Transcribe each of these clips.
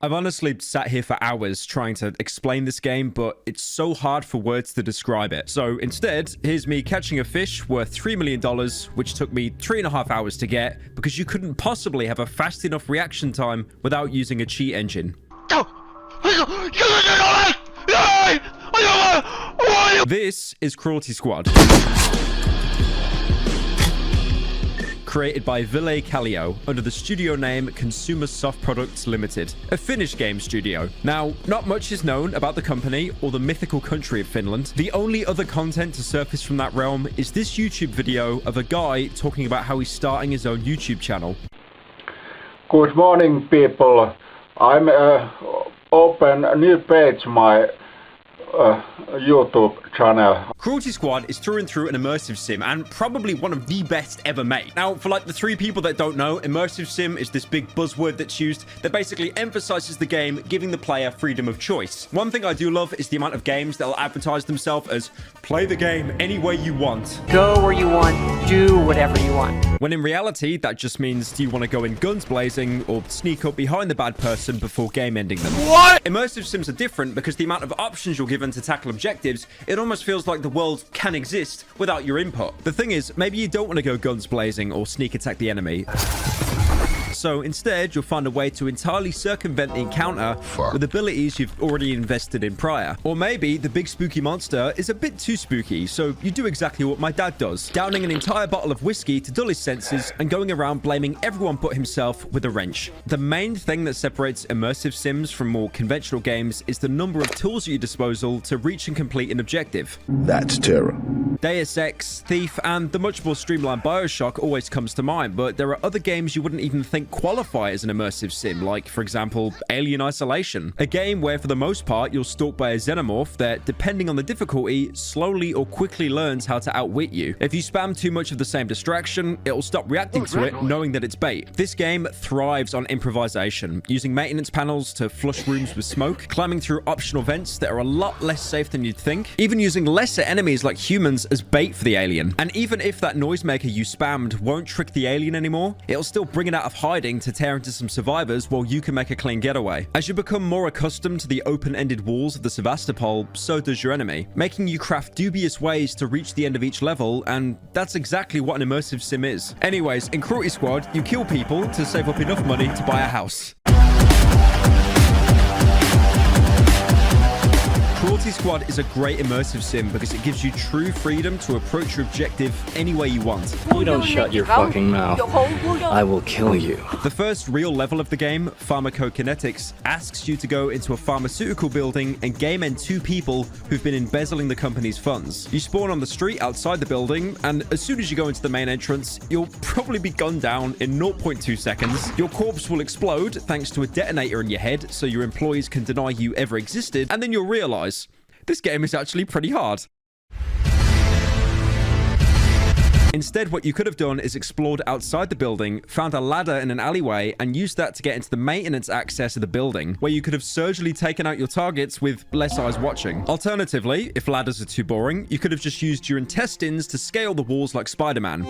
I've honestly sat here for hours trying to explain this game, but it's so hard for words to describe it. So instead, here's me catching a fish worth $3 million, which took me 3.5 hours to get, because you couldn't possibly have a fast enough reaction time without using a cheat engine. This is Cruelty Squad. Created by Ville Kallio under the studio name Consumer Soft Products Limited, a Finnish game studio. Now, not much is known about the company or the mythical country of Finland. The only other content to surface from that realm is this YouTube video of a guy talking about how he's starting his own YouTube channel. Good morning, people. I'm open a new page my YouTube channel. Cruelty Squad is through and through an immersive sim and probably one of the best ever made. Now, for like the 3 people that don't know, immersive sim is this big buzzword that's used that basically emphasizes the game, giving the player freedom of choice. One thing I do love is the amount of games that'll advertise themselves as play the game any way you want. Go where you want, do whatever you want. When in reality, that just means do you want to go in guns blazing or sneak up behind the bad person before game ending them. What? Immersive sims are different because the amount of options you're given to tackle objectives, it almost feels like the world can exist without your input. The thing is, maybe you don't want to go guns blazing or sneak attack the enemy. So instead, you'll find a way to entirely circumvent the encounter with abilities you've already invested in prior. Or maybe the big spooky monster is a bit too spooky, so you do exactly what my dad does, downing an entire bottle of whiskey to dull his senses and going around blaming everyone but himself with a wrench. The main thing that separates immersive sims from more conventional games is the number of tools at your disposal to reach and complete an objective. That's terror. Deus Ex, Thief, and the much more streamlined Bioshock always comes to mind, but there are other games you wouldn't even think qualify as an immersive sim, like, for example, Alien Isolation, a game where, for the most part, you're stalked by a xenomorph that, depending on the difficulty, slowly or quickly learns how to outwit you. If you spam too much of the same distraction, it'll stop reacting to it, knowing that it's bait. This game thrives on improvisation, using maintenance panels to flush rooms with smoke, climbing through optional vents that are a lot less safe than you'd think, even using lesser enemies like humans as bait for the alien. And even if that noisemaker you spammed won't trick the alien anymore, it'll still bring it out of hiding to tear into some survivors while you can make a clean getaway. As you become more accustomed to the open-ended walls of the Sevastopol, so does your enemy, making you craft dubious ways to reach the end of each level, and that's exactly what an immersive sim is. Anyways, in Cruelty Squad, you kill people to save up enough money to buy a house. Cruelty Squad is a great immersive sim because it gives you true freedom to approach your objective any way you want. You don't shut your fucking mouth, I will kill you. The first real level of the game, Pharmacokinetics, asks you to go into a pharmaceutical building and game end 2 people who've been embezzling the company's funds. You spawn on the street outside the building, and as soon as you go into the main entrance, you'll probably be gunned down in 0.2 seconds. Your corpse will explode thanks to a detonator in your head so your employees can deny you ever existed, and then you'll realize this game is actually pretty hard. Instead, what you could have done is explored outside the building, found a ladder in an alleyway, and used that to get into the maintenance access of the building, where you could have surgically taken out your targets with less eyes watching. Alternatively, if ladders are too boring, you could have just used your intestines to scale the walls like Spider-Man.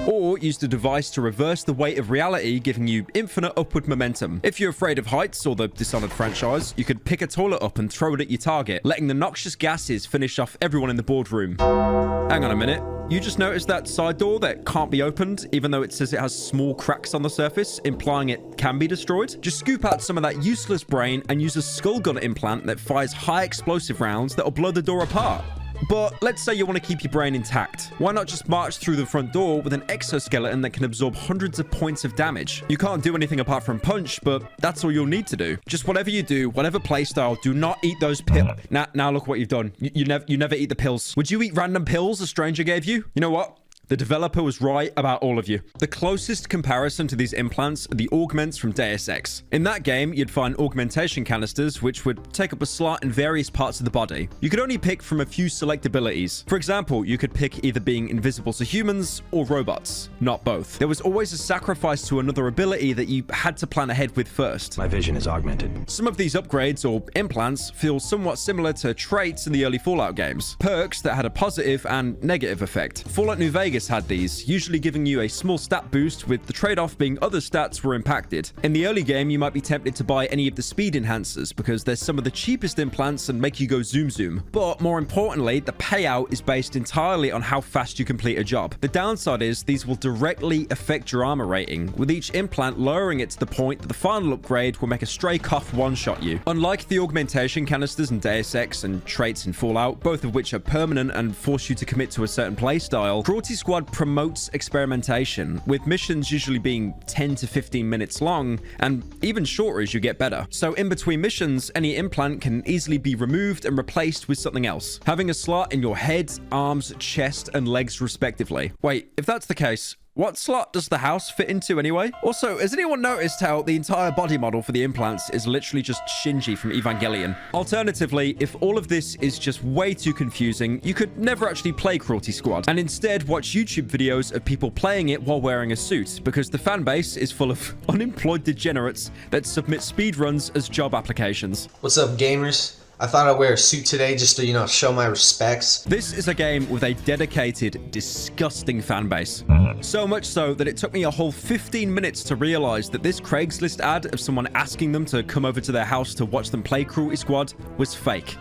Or used a device to reverse the weight of reality, giving you infinite upward momentum. If you're afraid of heights or the Dishonored franchise, you could pick a toilet up and throw it at your target, letting the noxious gases finish off everyone in the boardroom. Hang on a minute. You just noticed that side door that can't be opened, even though it says it has small cracks on the surface, implying it can be destroyed? Just scoop out some of that useless brain and use a skull gun implant that fires high explosive rounds that'll blow the door apart. But let's say you want to keep your brain intact. Why not just march through the front door with an exoskeleton that can absorb hundreds of points of damage? You can't do anything apart from punch, but that's all you'll need to do. Just whatever you do, whatever playstyle, do not eat those pills. Now look what you've done. You never eat the pills. Would you eat random pills a stranger gave you? You know what? The developer was right about all of you. The closest comparison to these implants are the augments from Deus Ex. In that game, you'd find augmentation canisters, which would take up a slot in various parts of the body. You could only pick from a few select abilities. For example, you could pick either being invisible to humans or robots, not both. There was always a sacrifice to another ability that you had to plan ahead with first. My vision is augmented. Some of these upgrades or implants feel somewhat similar to traits in the early Fallout games, perks that had a positive and negative effect. Fallout New Vegas Vegas had these, usually giving you a small stat boost with the trade-off being other stats were impacted. In the early game, you might be tempted to buy any of the speed enhancers because they're some of the cheapest implants and make you go zoom zoom. But more importantly, the payout is based entirely on how fast you complete a job. The downside is these will directly affect your armor rating, with each implant lowering it to the point that the final upgrade will make a stray cough one-shot you. Unlike the augmentation canisters in Deus Ex and traits in Fallout, both of which are permanent and force you to commit to a certain playstyle, Cruelty Squad promotes experimentation, with missions usually being 10 to 15 minutes long, and even shorter as you get better. So in between missions, any implant can easily be removed and replaced with something else, having a slot in your head, arms, chest, and legs respectively. Wait, if that's the case, what slot does the house fit into anyway? Also, has anyone noticed how the entire body model for the implants is literally just Shinji from Evangelion? Alternatively, if all of this is just way too confusing, you could never actually play Cruelty Squad and instead watch YouTube videos of people playing it while wearing a suit, because the fan base is full of unemployed degenerates that submit speedruns as job applications. What's up, gamers? I thought I'd wear a suit today just to, show my respects. This is a game with a dedicated, disgusting fan base. So much so that it took me a whole 15 minutes to realize that this Craigslist ad of someone asking them to come over to their house to watch them play Cruelty Squad was fake.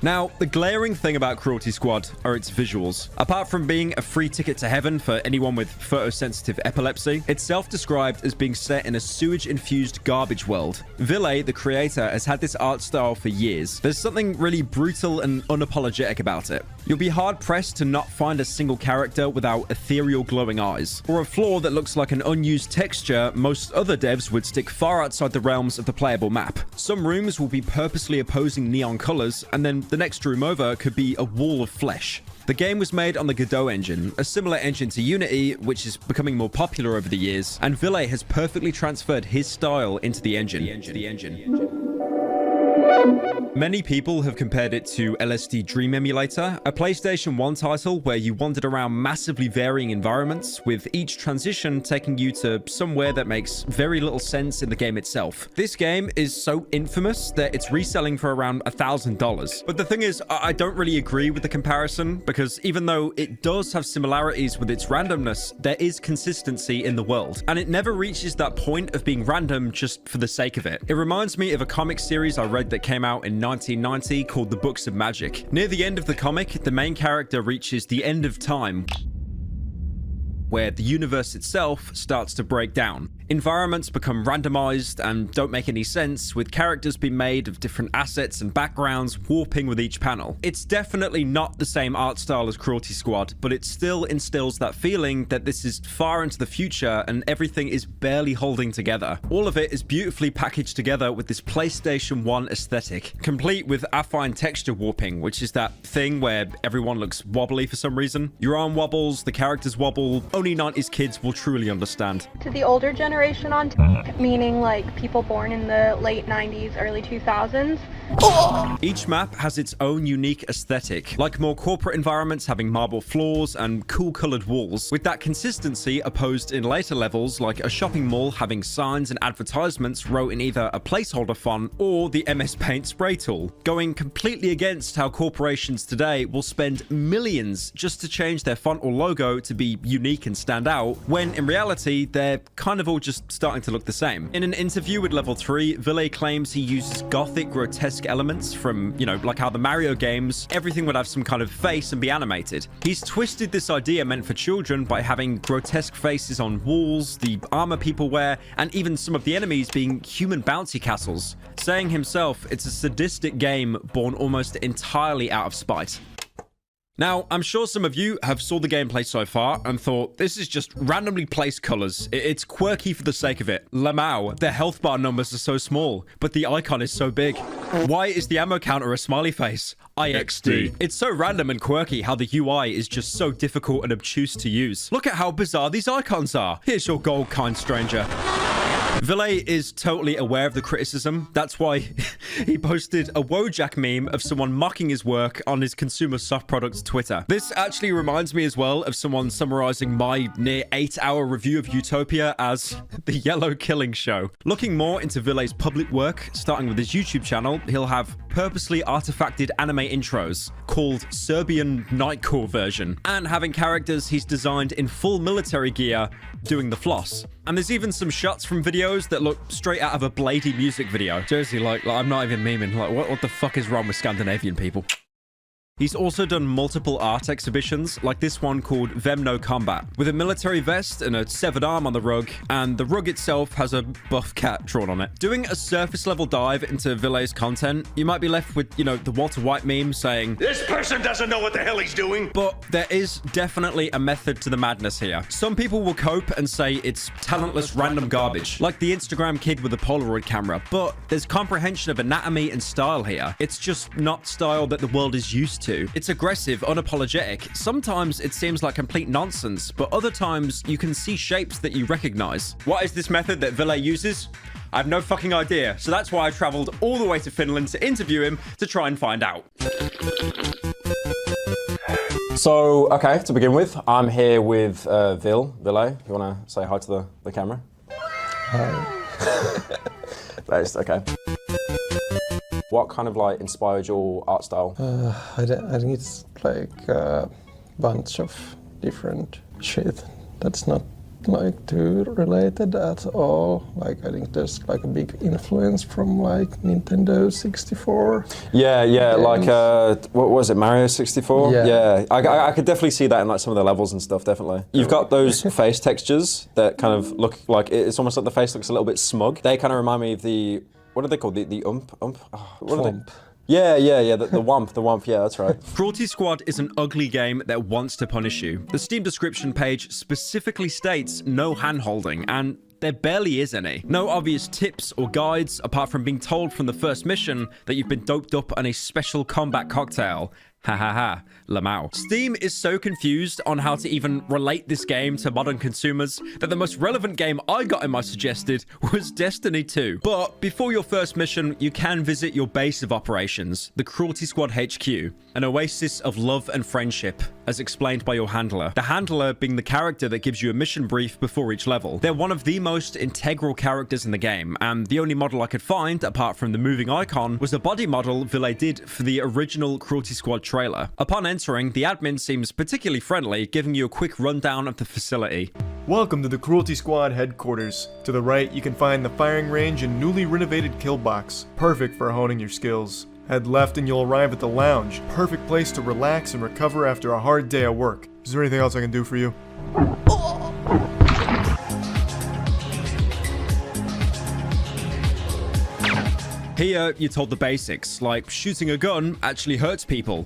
Now, the glaring thing about Cruelty Squad are its visuals. Apart from being a free ticket to heaven for anyone with photosensitive epilepsy, it's self-described as being set in a sewage-infused garbage world. Ville, the creator, has had this art style for years. There's something really brutal and unapologetic about it. You'll be hard-pressed to not find a single character without ethereal glowing eyes, or a floor that looks like an unused texture most other devs would stick far outside the realms of the playable map. Some rooms will be purposely opposing neon colors, and then the next room over could be a wall of flesh. The game was made on the Godot engine, a similar engine to Unity, which is becoming more popular over the years, and Ville has perfectly transferred his style into the engine. Many people have compared it to LSD Dream Emulator, a PlayStation 1 title where you wandered around massively varying environments, with each transition taking you to somewhere that makes very little sense in the game itself. This game is so infamous that it's reselling for around $1,000. But the thing is, I don't really agree with the comparison, because even though it does have similarities with its randomness, there is consistency in the world, and it never reaches that point of being random just for the sake of it. It reminds me of a comic series I read that came out in 1990 called The Books of Magic. Near the end of the comic, the main character reaches the end of time, where the universe itself starts to break down. Environments become randomized and don't make any sense, with characters being made of different assets and backgrounds warping with each panel. It's definitely not the same art style as Cruelty Squad, but it still instills that feeling that this is far into the future and everything is barely holding together. All of it is beautifully packaged together with this PlayStation 1 aesthetic, complete with affine texture warping, which is that thing where everyone looks wobbly for some reason. Your arm wobbles, the characters wobble. Only 90s kids will truly understand. To the older generation on meaning like people born in the late 90s, early 2000s. Each map has its own unique aesthetic, like more corporate environments having marble floors and cool colored walls, with that consistency opposed in later levels like a shopping mall having signs and advertisements wrote in either a placeholder font or the MS Paint spray tool, going completely against how corporations today will spend millions just to change their font or logo to be unique and stand out, when in reality they're kind of all just starting to look the same. In an interview with Level 3, Ville claims he uses gothic, grotesque elements from, like how the Mario games, everything would have some kind of face and be animated. He's twisted this idea meant for children by having grotesque faces on walls, the armor people wear, and even some of the enemies being human bouncy castles, saying himself it's a sadistic game born almost entirely out of spite. Now, I'm sure some of you have saw the gameplay so far and thought, this is just randomly placed colors. It's quirky for the sake of it. Lamau, their health bar numbers are so small, but the icon is so big. Why is the ammo counter a smiley face? IXD. It's so random and quirky how the UI is just so difficult and obtuse to use. Look at how bizarre these icons are. Here's your gold, kind stranger. Ville is totally aware of the criticism. That's why he posted a Wojak meme of someone mocking his work on his consumer soft products Twitter. This actually reminds me as well of someone summarizing my near 8-hour review of Utopia as the Yellow Killing Show. Looking more into Ville's public work, starting with his YouTube channel, he'll have purposely artifacted anime intros called Serbian Nightcore version, and having characters he's designed in full military gear doing the floss. And there's even some shots from videos that look straight out of a Blady music video. Seriously, like I'm not even memeing. Like, what the fuck is wrong with Scandinavian people? He's also done multiple art exhibitions, like this one called Them No Combat, with a military vest and a severed arm on the rug, and the rug itself has a buff cat drawn on it. Doing a surface level dive into Ville's content, you might be left with, you know, the Walter White meme saying, "This person doesn't know what the hell he's doing." But there is definitely a method to the madness here. Some people will cope and say it's talentless random garbage, like the Instagram kid with a Polaroid camera, but there's comprehension of anatomy and style here. It's just not style that the world is used to. It's aggressive, unapologetic. Sometimes it seems like complete nonsense, but other times you can see shapes that you recognize. What is this method that Ville uses? I have no fucking idea, so that's why I traveled all the way to Finland to interview him to try and find out. So, okay, to begin with, I'm here with Ville. You want to say hi to the camera? Hi. Nice, okay. What kind of like inspired your art style? I think it's like a bunch of different shit that's not like too related at all. Like I think there's like a big influence from like Nintendo 64. Yeah, games. like what was it, Mario 64? Yeah. I could definitely see that in like some of the levels and stuff, definitely. You've got those face textures that kind of look like, it's almost like the face looks a little bit smug. They kind of remind me of the, what are they called? The ump? What are they? Yeah, the wump, yeah, that's right. Cruelty Squad is an ugly game that wants to punish you. The Steam description page specifically states no hand-holding, and there barely is any. No obvious tips or guides, apart from being told from the first mission that you've been doped up on a special combat cocktail. Ha ha ha, Lamau. Steam is so confused on how to even relate this game to modern consumers that the most relevant game I got in my suggested was Destiny 2. But before your first mission, you can visit your base of operations, the Cruelty Squad HQ, an oasis of love and friendship, as explained by your handler. The handler being the character that gives you a mission brief before each level. They're one of the most integral characters in the game, and the only model I could find, apart from the moving icon, was a body model Ville did for the original Cruelty Squad trailer. Upon entering, the admin seems particularly friendly, giving you a quick rundown of the facility. Welcome to the Cruelty Squad headquarters. To the right, you can find the firing range and newly renovated kill box, perfect for honing your skills. Head left and you'll arrive at the lounge, perfect place to relax and recover after a hard day at work. Is there anything else I can do for you? Here, you're told the basics, like shooting a gun actually hurts people.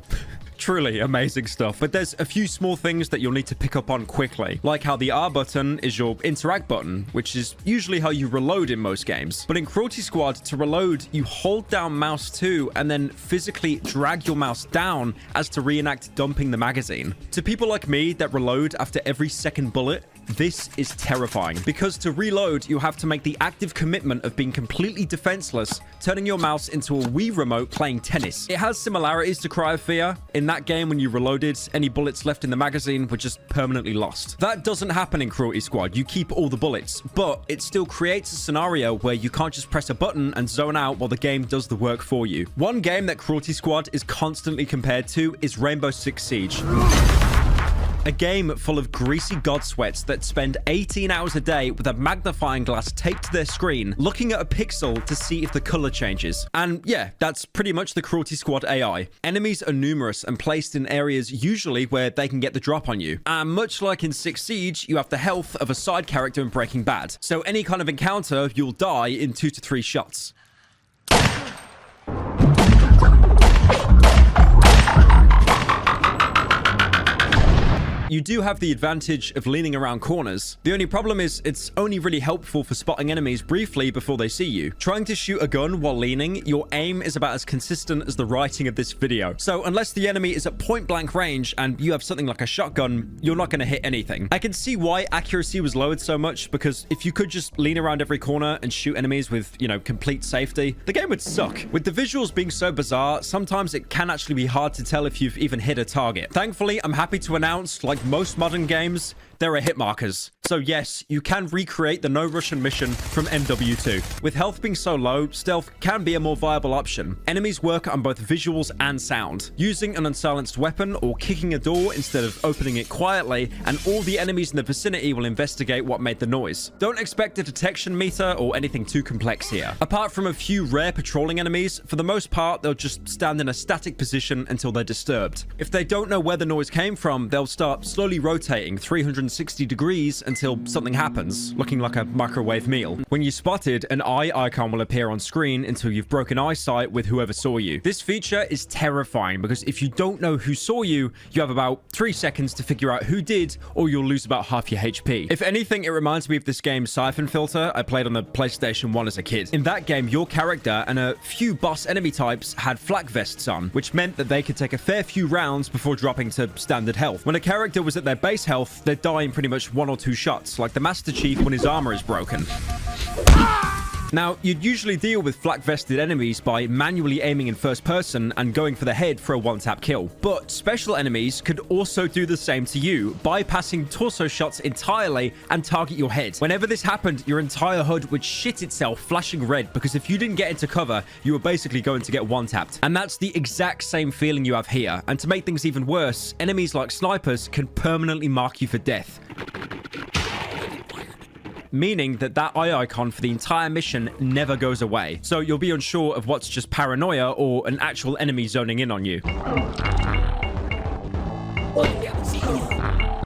Truly amazing stuff. But there's a few small things that you'll need to pick up on quickly, like how the R button is your interact button, which is usually how you reload in most games. But in Cruelty Squad, to reload, you hold down mouse 2 and then physically drag your mouse down as to reenact dumping the magazine. To people like me that reload after every second bullet, this is terrifying, because to reload, you have to make the active commitment of being completely defenseless, turning your mouse into a Wii remote playing tennis. It has similarities to Cry of Fear. In that game, when you reloaded, any bullets left in the magazine were just permanently lost. That doesn't happen in Cruelty Squad. You keep all the bullets, but it still creates a scenario where you can't just press a button and zone out while the game does the work for you. One game that Cruelty Squad is constantly compared to is Rainbow Six Siege. A game full of greasy god sweats that spend 18 hours a day with a magnifying glass taped to their screen, looking at a pixel to see if the color changes. And yeah, that's pretty much the Cruelty Squad AI. Enemies are numerous and placed in areas usually where they can get the drop on you. And much like in Six Siege, you have the health of a side character in Breaking Bad. So any kind of encounter, you'll die in 2 to 3 shots. You do have the advantage of leaning around corners. The only problem is it's only really helpful for spotting enemies briefly before they see you. Trying to shoot a gun while leaning, your aim is about as consistent as the writing of this video. So unless the enemy is at point blank range and you have something like a shotgun, you're not going to hit anything. I can see why accuracy was lowered so much, because if you could just lean around every corner and shoot enemies with, you know, complete safety, the game would suck. With the visuals being so bizarre, sometimes it can actually be hard to tell if you've even hit a target. Thankfully, I'm happy to announce, like most modern games, there are hit markers. So yes, you can recreate the No Russian mission from MW2. With health being so low, stealth can be a more viable option. Enemies work on both visuals and sound. Using an unsilenced weapon or kicking a door instead of opening it quietly, and all the enemies in the vicinity will investigate what made the noise. Don't expect a detection meter or anything too complex here. Apart from a few rare patrolling enemies, for the most part, they'll just stand in a static position until they're disturbed. If they don't know where the noise came from, they'll start slowly rotating 360 degrees until something happens, looking like a microwave meal. When you're spotted, an eye icon will appear on screen until you've broken eyesight with whoever saw you. This feature is terrifying because if you don't know who saw you, you have about 3 seconds to figure out who did, or you'll lose about half your HP. If anything, it reminds me of this game Siphon Filter I played on the PlayStation 1 as a kid. In that game, your character and a few boss enemy types had flak vests on, which meant that they could take a fair few rounds before dropping to standard health. When a character was at their base health, they'd die in pretty much 1 or 2 shots, like the Master Chief when his armor is broken. Now, you'd usually deal with flak-vested enemies by manually aiming in first person and going for the head for a one-tap kill. But special enemies could also do the same to you, bypassing torso shots entirely and target your head. Whenever this happened, your entire HUD would shit itself flashing red, because if you didn't get into cover, you were basically going to get one-tapped. And that's the exact same feeling you have here. And to make things even worse, enemies like snipers can permanently mark you for death, meaning that eye icon for the entire mission never goes away. So you'll be unsure of what's just paranoia or an actual enemy zoning in on you.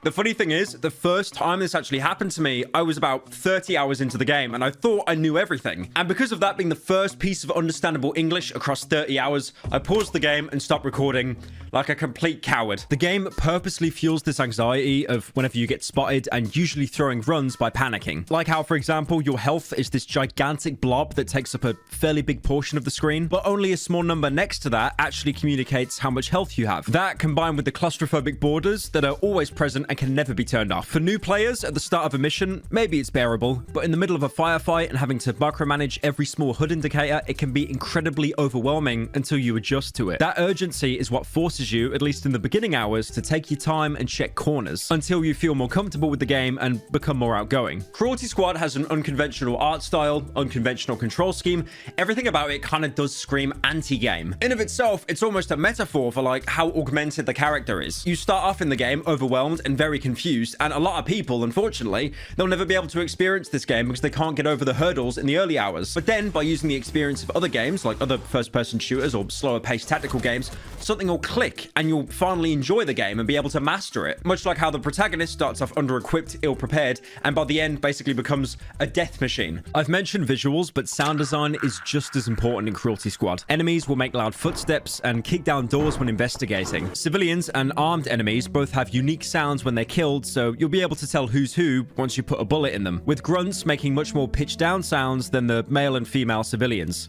The funny thing is, the first time this actually happened to me, I was about 30 hours into the game and I thought I knew everything. And because of that being the first piece of understandable English across 30 hours, I paused the game and stopped recording like a complete coward. The game purposely fuels this anxiety of whenever you get spotted and usually throwing runs by panicking. Like how, for example, your health is this gigantic blob that takes up a fairly big portion of the screen, but only a small number next to that actually communicates how much health you have. That, combined with the claustrophobic borders that are always present and can never be turned off. For new players at the start of a mission, maybe it's bearable, but in the middle of a firefight and having to micromanage every small HUD indicator, it can be incredibly overwhelming until you adjust to it. That urgency is what forces you, at least in the beginning hours, to take your time and check corners until you feel more comfortable with the game and become more outgoing. Cruelty Squad has an unconventional art style, unconventional control scheme. Everything about it kind of does scream anti-game. In of itself, it's almost a metaphor for like how augmented the character is. You start off in the game overwhelmed and very confused, and a lot of people, unfortunately, they'll never be able to experience this game because they can't get over the hurdles in the early hours. But then, by using the experience of other games, like other first-person shooters or slower-paced tactical games, something will click and you'll finally enjoy the game and be able to master it. Much like how the protagonist starts off under-equipped, ill-prepared, and by the end basically becomes a death machine. I've mentioned visuals, but sound design is just as important in Cruelty Squad. Enemies will make loud footsteps and kick down doors when investigating. Civilians and armed enemies both have unique sounds when they're killed, so you'll be able to tell who's who once you put a bullet in them, with grunts making much more pitched down sounds than the male and female civilians.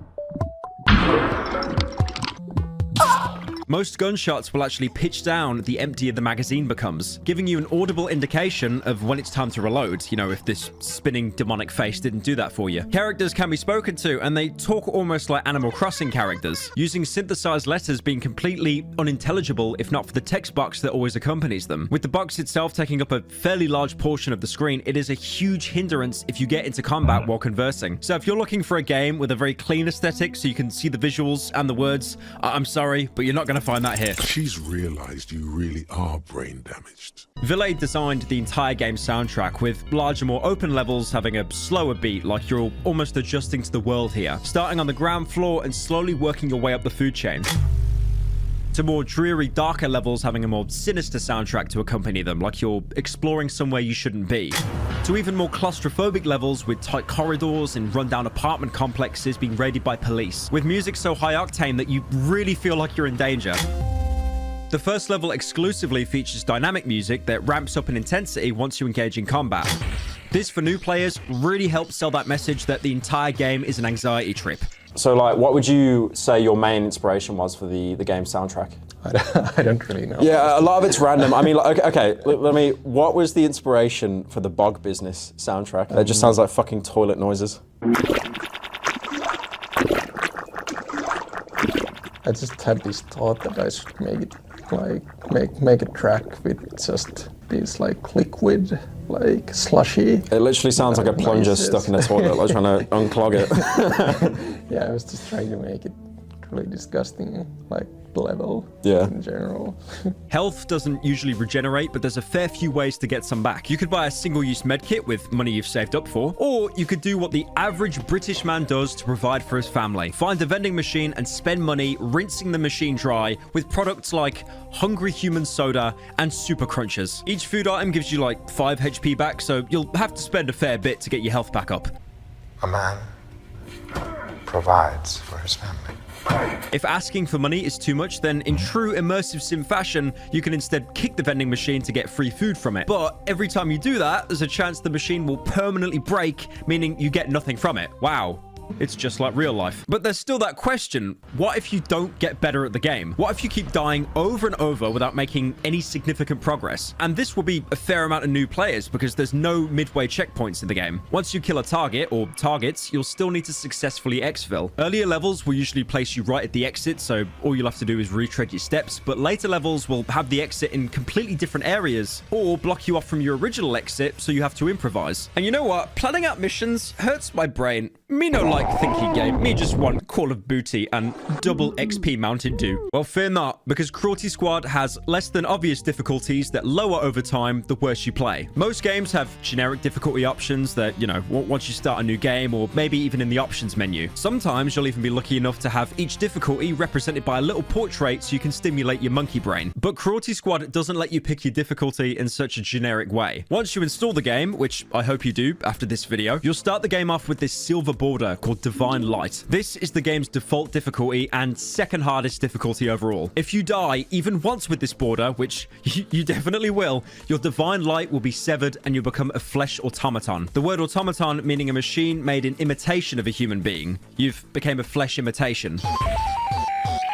Most gunshots will actually pitch down the emptier the magazine becomes, giving you an audible indication of when it's time to reload, you know, if this spinning demonic face didn't do that for you. Characters can be spoken to, and they talk almost like Animal Crossing characters, using synthesized letters being completely unintelligible if not for the text box that always accompanies them. With the box itself taking up a fairly large portion of the screen, it is a huge hindrance if you get into combat while conversing. So if you're looking for a game with a very clean aesthetic so you can see the visuals and the words, I'm sorry, but you're not going to find that here. She's realized you really are brain damaged. Ville designed the entire game's soundtrack, with larger, more open levels having a slower beat, like you're almost adjusting to the world here, starting on the ground floor and slowly working your way up the food chain, to more dreary, darker levels having a more sinister soundtrack to accompany them, like you're exploring somewhere you shouldn't be, to even more claustrophobic levels with tight corridors and rundown apartment complexes being raided by police, with music so high octane that you really feel like you're in danger. The first level exclusively features dynamic music that ramps up in intensity once you engage in combat. This, for new players, really helps sell that message that the entire game is an anxiety trip. So, like, what would you say your main inspiration was for the game's soundtrack? I don't really know. Yeah, a lot of it's random. I mean, like, okay, let me. What was the inspiration for the Bog Business soundtrack? That just sounds like fucking toilet noises. I just had this thought that I should make it like make a track with just this like liquid, like slushy. It literally sounds like a plunger noises. stuck in a toilet, like trying to unclog it. Yeah, I was just trying to make it really disgusting, like level in general. Health doesn't usually regenerate, but there's a fair few ways to get some back. You could buy a single-use medkit with money you've saved up for, or you could do what the average British man does to provide for his family. Find a vending machine and spend money rinsing the machine dry with products like Hungry Human Soda and Super Crunchers. Each food item gives you like 5 HP back, so you'll have to spend a fair bit to get your health back up. A man provides for his family. If asking for money is too much, then in true immersive sim fashion, you can instead kick the vending machine to get free food from it. But every time you do that, there's a chance the machine will permanently break, meaning you get nothing from it. Wow. It's just like real life. But there's still that question, what if you don't get better at the game? What if you keep dying over and over without making any significant progress? And this will be a fair amount of new players because there's no midway checkpoints in the game. Once you kill a target or targets, you'll still need to successfully exfil. Earlier levels will usually place you right at the exit, so all you'll have to do is retread your steps, but later levels will have the exit in completely different areas or block you off from your original exit, so you have to improvise. And you know what? Planning out missions hurts my brain. Me no like thinking game. Me just want Call of Booty and double XP Mountain Dew. Well, fear not, because Cruelty Squad has less than obvious difficulties that lower over time the worse you play. Most games have generic difficulty options that, you know, once you start a new game or maybe even in the options menu. Sometimes you'll even be lucky enough to have each difficulty represented by a little portrait so you can stimulate your monkey brain. But Cruelty Squad doesn't let you pick your difficulty in such a generic way. Once you install the game, which I hope you do after this video, you'll start the game off with this silver border called Divine Light. This is the game's default difficulty and second hardest difficulty overall. If you die even once with this border, which you definitely will, your Divine Light will be severed and you'll become a flesh automaton. The word automaton meaning a machine made in imitation of a human being. You've became a flesh imitation.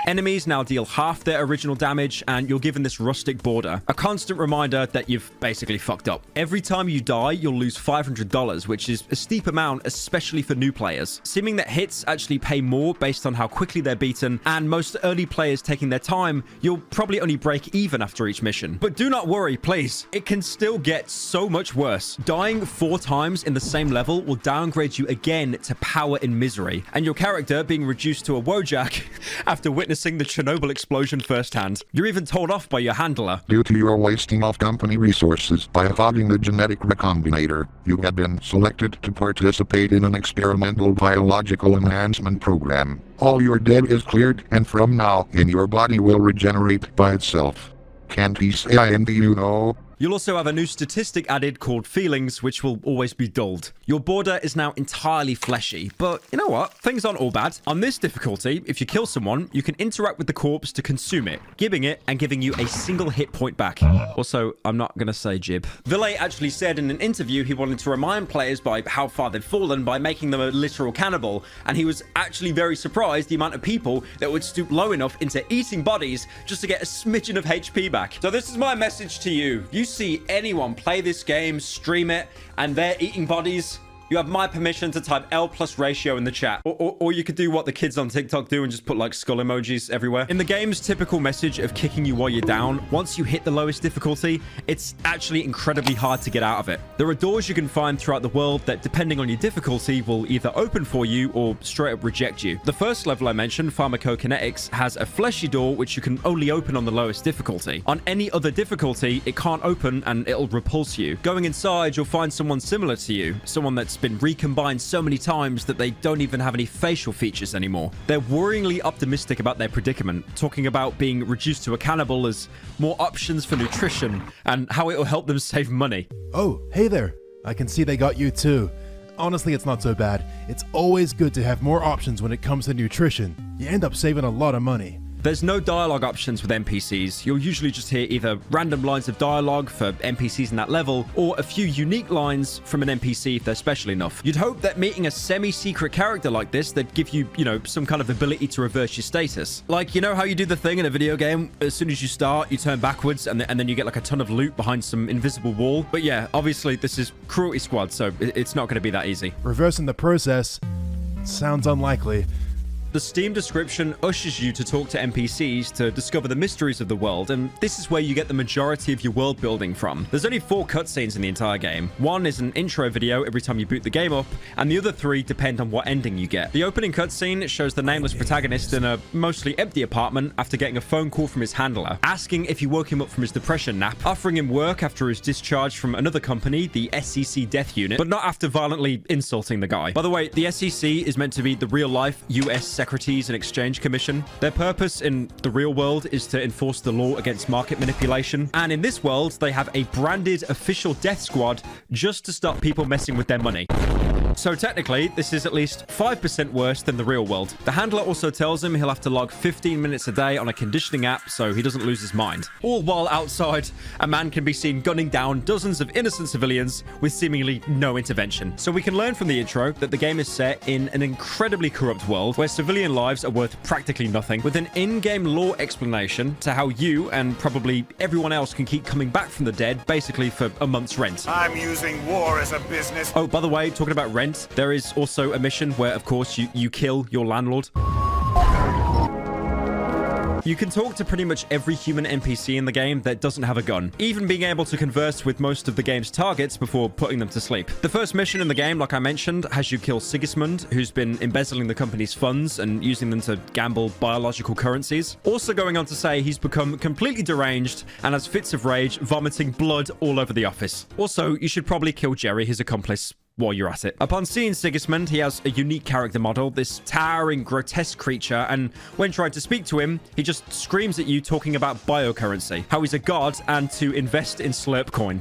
Enemies now deal half their original damage, and you're given this rustic border, a constant reminder that you've basically fucked up. Every time you die, you'll lose $500, which is a steep amount, especially for new players. Seeming that hits actually pay more based on how quickly they're beaten, and most early players taking their time, you'll probably only break even after each mission. But do not worry, please. It can still get so much worse. Dying 4 times in the same level will downgrade you again to power in misery, and your character being reduced to a Wojak after witnessing the Chernobyl explosion firsthand. You're even told off by your handler. Due to your wasting of company resources by avoiding the genetic recombinator, you have been selected to participate in an experimental biological enhancement program. All your debt is cleared, and from now on your body will regenerate by itself. Can't he say I envy you, no? You'll also have a new statistic added called feelings, which will always be dulled. Your border is now entirely fleshy, but you know what? Things aren't all bad. On this difficulty, if you kill someone, you can interact with the corpse to consume it, gibbing it and giving you a single hit point back. Also, I'm not gonna say jib. Ville actually said in an interview he wanted to remind players by how far they'd fallen by making them a literal cannibal, and he was actually very surprised the amount of people that would stoop low enough into eating bodies just to get a smidgen of HP back. So this is my message to you. You see anyone play this game, stream it, and they're eating bodies, you have my permission to type L plus ratio in the chat. Or you could do what the kids on TikTok do and just put like skull emojis everywhere. In the game's typical message of kicking you while you're down, once you hit the lowest difficulty, it's actually incredibly hard to get out of it. There are doors you can find throughout the world that, depending on your difficulty, will either open for you or straight up reject you. The first level I mentioned, Pharmacokinetics, has a fleshy door which you can only open on the lowest difficulty. On any other difficulty, it can't open and it'll repulse you. Going inside, you'll find someone similar to you, someone that's been recombined so many times that they don't even have any facial features anymore. They're worryingly optimistic about their predicament, talking about being reduced to a cannibal as more options for nutrition and how it will help them save money. Oh, hey there. I can see they got you too. Honestly, it's not so bad. It's always good to have more options when it comes to nutrition. You end up saving a lot of money. There's no dialogue options with NPCs. You'll usually just hear either random lines of dialogue for NPCs in that level, or a few unique lines from an NPC if they're special enough. You'd hope that meeting a semi-secret character like this, they'd give you, some kind of ability to reverse your status. Like, you know how you do the thing in a video game? As soon as you start, you turn backwards, and then you get like a ton of loot behind some invisible wall. But yeah, obviously this is Cruelty Squad, so it's not going to be that easy. Reversing the process sounds unlikely. The Steam description ushers you to talk to NPCs to discover the mysteries of the world, and this is where you get the majority of your world building from. There's only 4 cutscenes in the entire game. One is an intro video every time you boot the game up, and the other 3 depend on what ending you get. The opening cutscene shows the nameless protagonist in a mostly empty apartment after getting a phone call from his handler, asking if he woke him up from his depression nap, offering him work after his discharge from another company, the SEC Death Unit, but not after violently insulting the guy. By the way, the SEC is meant to be the real-life US Securities and Exchange Commission. Their purpose in the real world is to enforce the law against market manipulation. And in this world, they have a branded official death squad just to stop people messing with their money. So technically, this is at least 5% worse than the real world. The handler also tells him he'll have to log 15 minutes a day on a conditioning app so he doesn't lose his mind. All while outside, a man can be seen gunning down dozens of innocent civilians with seemingly no intervention. So we can learn from the intro that the game is set in an incredibly corrupt world where civilian lives are worth practically nothing, with an in-game lore explanation to how you and probably everyone else can keep coming back from the dead basically for a month's rent. I'm using war as a business. Oh, by the way, talking about rent, there is also a mission where, of course, you kill your landlord. You can talk to pretty much every human NPC in the game that doesn't have a gun, even being able to converse with most of the game's targets before putting them to sleep. The first mission in the game, like I mentioned, has you kill Sigismund, who's been embezzling the company's funds and using them to gamble biological currencies. Also going on to say he's become completely deranged and has fits of rage, vomiting blood all over the office. Also, you should probably kill Jerry, his accomplice, while you're at it. Upon seeing Sigismund, he has a unique character model, this towering, grotesque creature, and when trying to speak to him, he just screams at you talking about biocurrency, how he's a god, and to invest in Slurp Coin.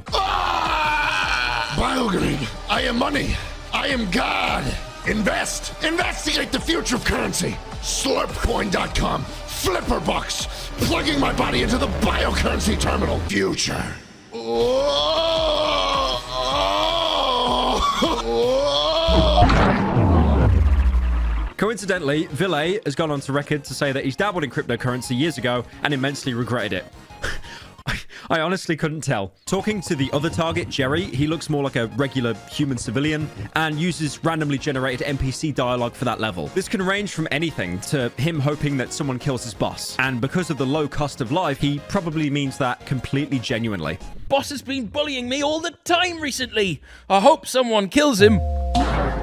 Biogreen, I am money. I am God. Invest. Investigate the future of currency. Slurpcoin.com. Flipperbucks. Plugging my body into the biocurrency terminal. Future. Coincidentally, Ville has gone on to record to say that he's dabbled in cryptocurrency years ago and immensely regretted it. I honestly couldn't tell. Talking to the other target, Jerry, he looks more like a regular human civilian and uses randomly generated NPC dialogue for that level. This can range from anything to him hoping that someone kills his boss. And because of the low cost of life, he probably means that completely genuinely. Boss has been bullying me all the time recently. I hope someone kills him.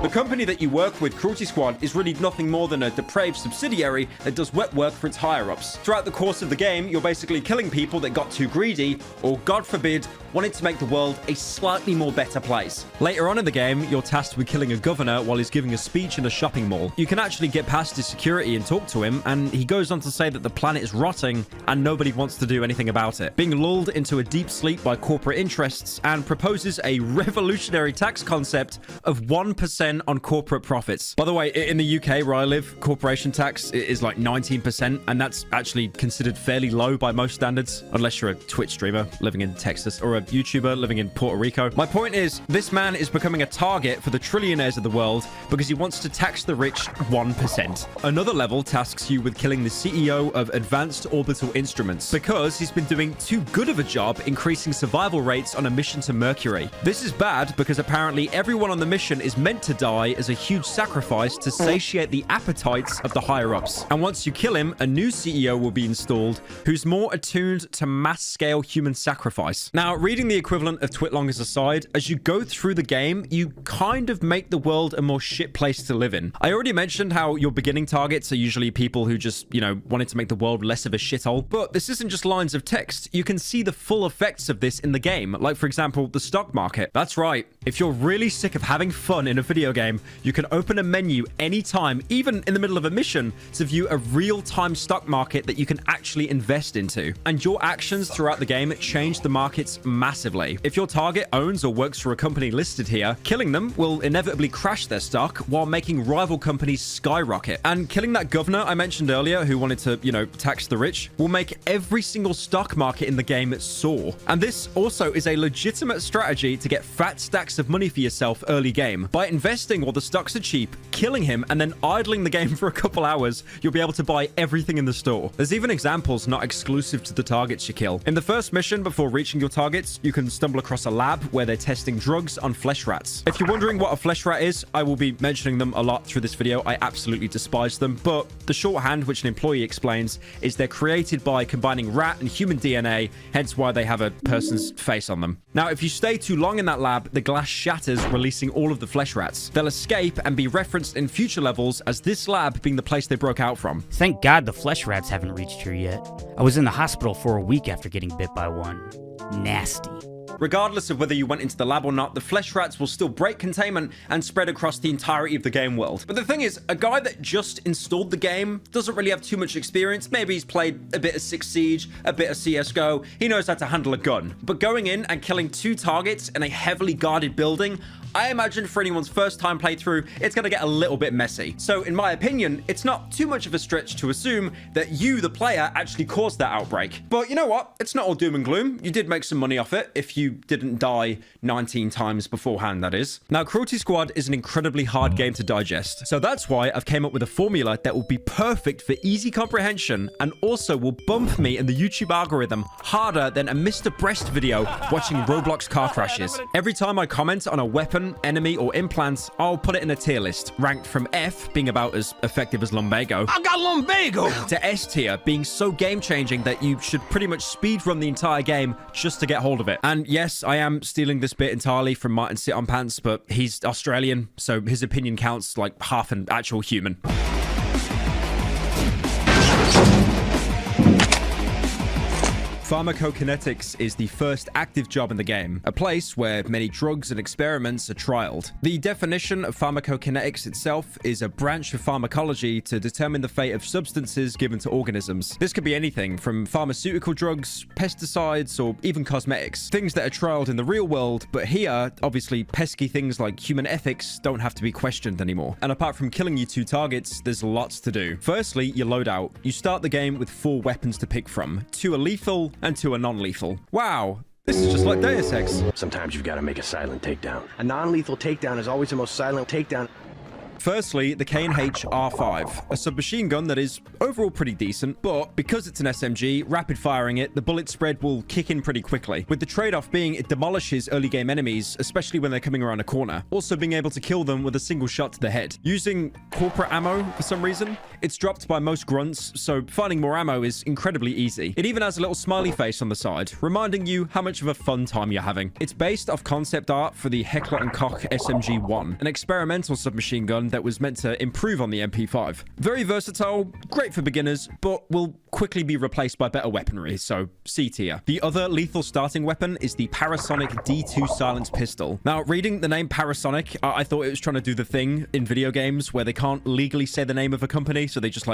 The company that you work with, Cruelty Squad, is really nothing more than a depraved subsidiary that does wet work for its higher-ups. Throughout the course of the game, you're basically killing people that got too greedy, or God forbid, wanted to make the world a slightly more better place. Later on in the game, you're tasked with killing a governor while he's giving a speech in a shopping mall. You can actually get past his security and talk to him, and he goes on to say that the planet is rotting and nobody wants to do anything about it, being lulled into a deep sleep by corporate interests, and proposes a revolutionary tax concept of 1% on corporate profits. By the way, in the UK where I live, corporation tax is like 19%, and that's actually considered fairly low by most standards, unless you're a Twitch streamer living in Texas or a YouTuber living in Puerto Rico. My point is, this man is becoming a target for the trillionaires of the world because he wants to tax the rich 1%. Another level tasks you with killing the CEO of Advanced Orbital Instruments because he's been doing too good of a job increasing survival rates on a mission to Mercury. This is bad because apparently everyone on the mission is meant to die as a huge sacrifice to satiate the appetites of the higher-ups. And once you kill him, a new CEO will be installed who's more attuned to mass-scale human sacrifice. Now, reading the equivalent of Twitlongers aside, as you go through the game, you kind of make the world a more shit place to live in. I already mentioned how your beginning targets are usually people who just, wanted to make the world less of a shithole. But this isn't just lines of text. You can see the full effects of this in the game. Like, for example, the stock market. That's right. If you're really sick of having fun in a a video game, you can open a menu anytime, even in the middle of a mission, to view a real-time stock market that you can actually invest into. And your actions throughout the game change the markets massively. If your target owns or works for a company listed here, killing them will inevitably crash their stock while making rival companies skyrocket. And killing that governor I mentioned earlier who wanted to, tax the rich will make every single stock market in the game soar. And this also is a legitimate strategy to get fat stacks of money for yourself early game. By investing while the stocks are cheap, killing him, and then idling the game for a couple hours, you'll be able to buy everything in the store. There's even examples not exclusive to the targets you kill. In the first mission before reaching your targets, you can stumble across a lab where they're testing drugs on flesh rats. If you're wondering what a flesh rat is, I will be mentioning them a lot through this video. I absolutely despise them, but the shorthand, which an employee explains, is they're created by combining rat and human DNA, hence why they have a person's face on them. Now, if you stay too long in that lab, the glass shatters, releasing all of the flesh rats. They'll escape and be referenced in future levels as this lab being the place they broke out from. Thank God the flesh rats haven't reached here yet. I was in the hospital for a week after getting bit by one. Nasty. Regardless of whether you went into the lab or not, the flesh rats will still break containment and spread across the entirety of the game world. But the thing is, a guy that just installed the game doesn't really have too much experience. Maybe he's played a bit of 6 Siege, a bit of CSGO. He knows how to handle a gun. But going in and killing 2 targets in a heavily guarded building, I imagine for anyone's first time playthrough, it's going to get a little bit messy. So in my opinion, it's not too much of a stretch to assume that you, the player, actually caused that outbreak. But you know what? It's not all doom and gloom. You did make some money off it if you didn't die 19 times beforehand, that is. Now, Cruelty Squad is an incredibly hard game to digest. So that's why I've came up with a formula that will be perfect for easy comprehension and also will bump me in the YouTube algorithm harder than a Mr. Breast video watching Roblox car crashes. Every time I comment on a weapon, enemy, or implant, I'll put it in a tier list, ranked from F, being about as effective as lumbago. I got lumbago! To S tier, being so game-changing that you should pretty much speedrun the entire game just to get hold of it. And yes, I am stealing this bit entirely from Martin Sit on Pants, but he's Australian, so his opinion counts like half an actual human. Pharmacokinetics is the first active job in the game, a place where many drugs and experiments are trialed. The definition of pharmacokinetics itself is a branch of pharmacology to determine the fate of substances given to organisms. This could be anything from pharmaceutical drugs, pesticides, or even cosmetics. Things that are trialed in the real world, but here, obviously, pesky things like human ethics don't have to be questioned anymore. And apart from killing your 2 targets, there's lots to do. Firstly, your loadout. You start the game with 4 weapons to pick from. 2 are lethal, and 2 are non-lethal. Wow, this is just like Deus Ex. Sometimes you've got to make a silent takedown. A non-lethal takedown is always the most silent takedown. Firstly, the K&H R5, a submachine gun that is overall pretty decent, but because it's an SMG, rapid firing it, the bullet spread will kick in pretty quickly, with the trade-off being it demolishes early game enemies, especially when they're coming around a corner. Also being able to kill them with a single shot to the head. Using corporate ammo for some reason, it's dropped by most grunts, so finding more ammo is incredibly easy. It even has a little smiley face on the side, reminding you how much of a fun time you're having. It's based off concept art for the Heckler & Koch SMG-1, an experimental submachine gun that was meant to improve on the MP5. Very versatile, great for beginners, but will quickly be replaced by better weaponry, so C tier. The other lethal starting weapon is the Parasonic D2 silenced pistol. Now, reading the name Parasonic, I thought it was trying to do the thing in video games where they can't legally say the name of a company, so they just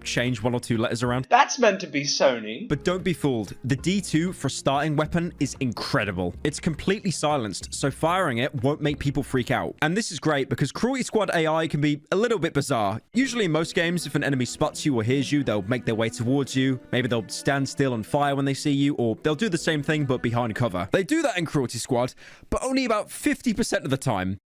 change 1 or 2 letters around. That's meant to be Sony. But don't be fooled. The D2 for starting weapon is incredible. It's completely silenced, so firing it won't make people freak out. And this is great because Cruelty Squad AI can be a little bit bizarre. Usually in most games, if an enemy spots you or hears you, they'll make their way towards you. Maybe they'll stand still and fire when they see you, or they'll do the same thing but behind cover. They do that in Cruelty Squad, but only about 50% of the time.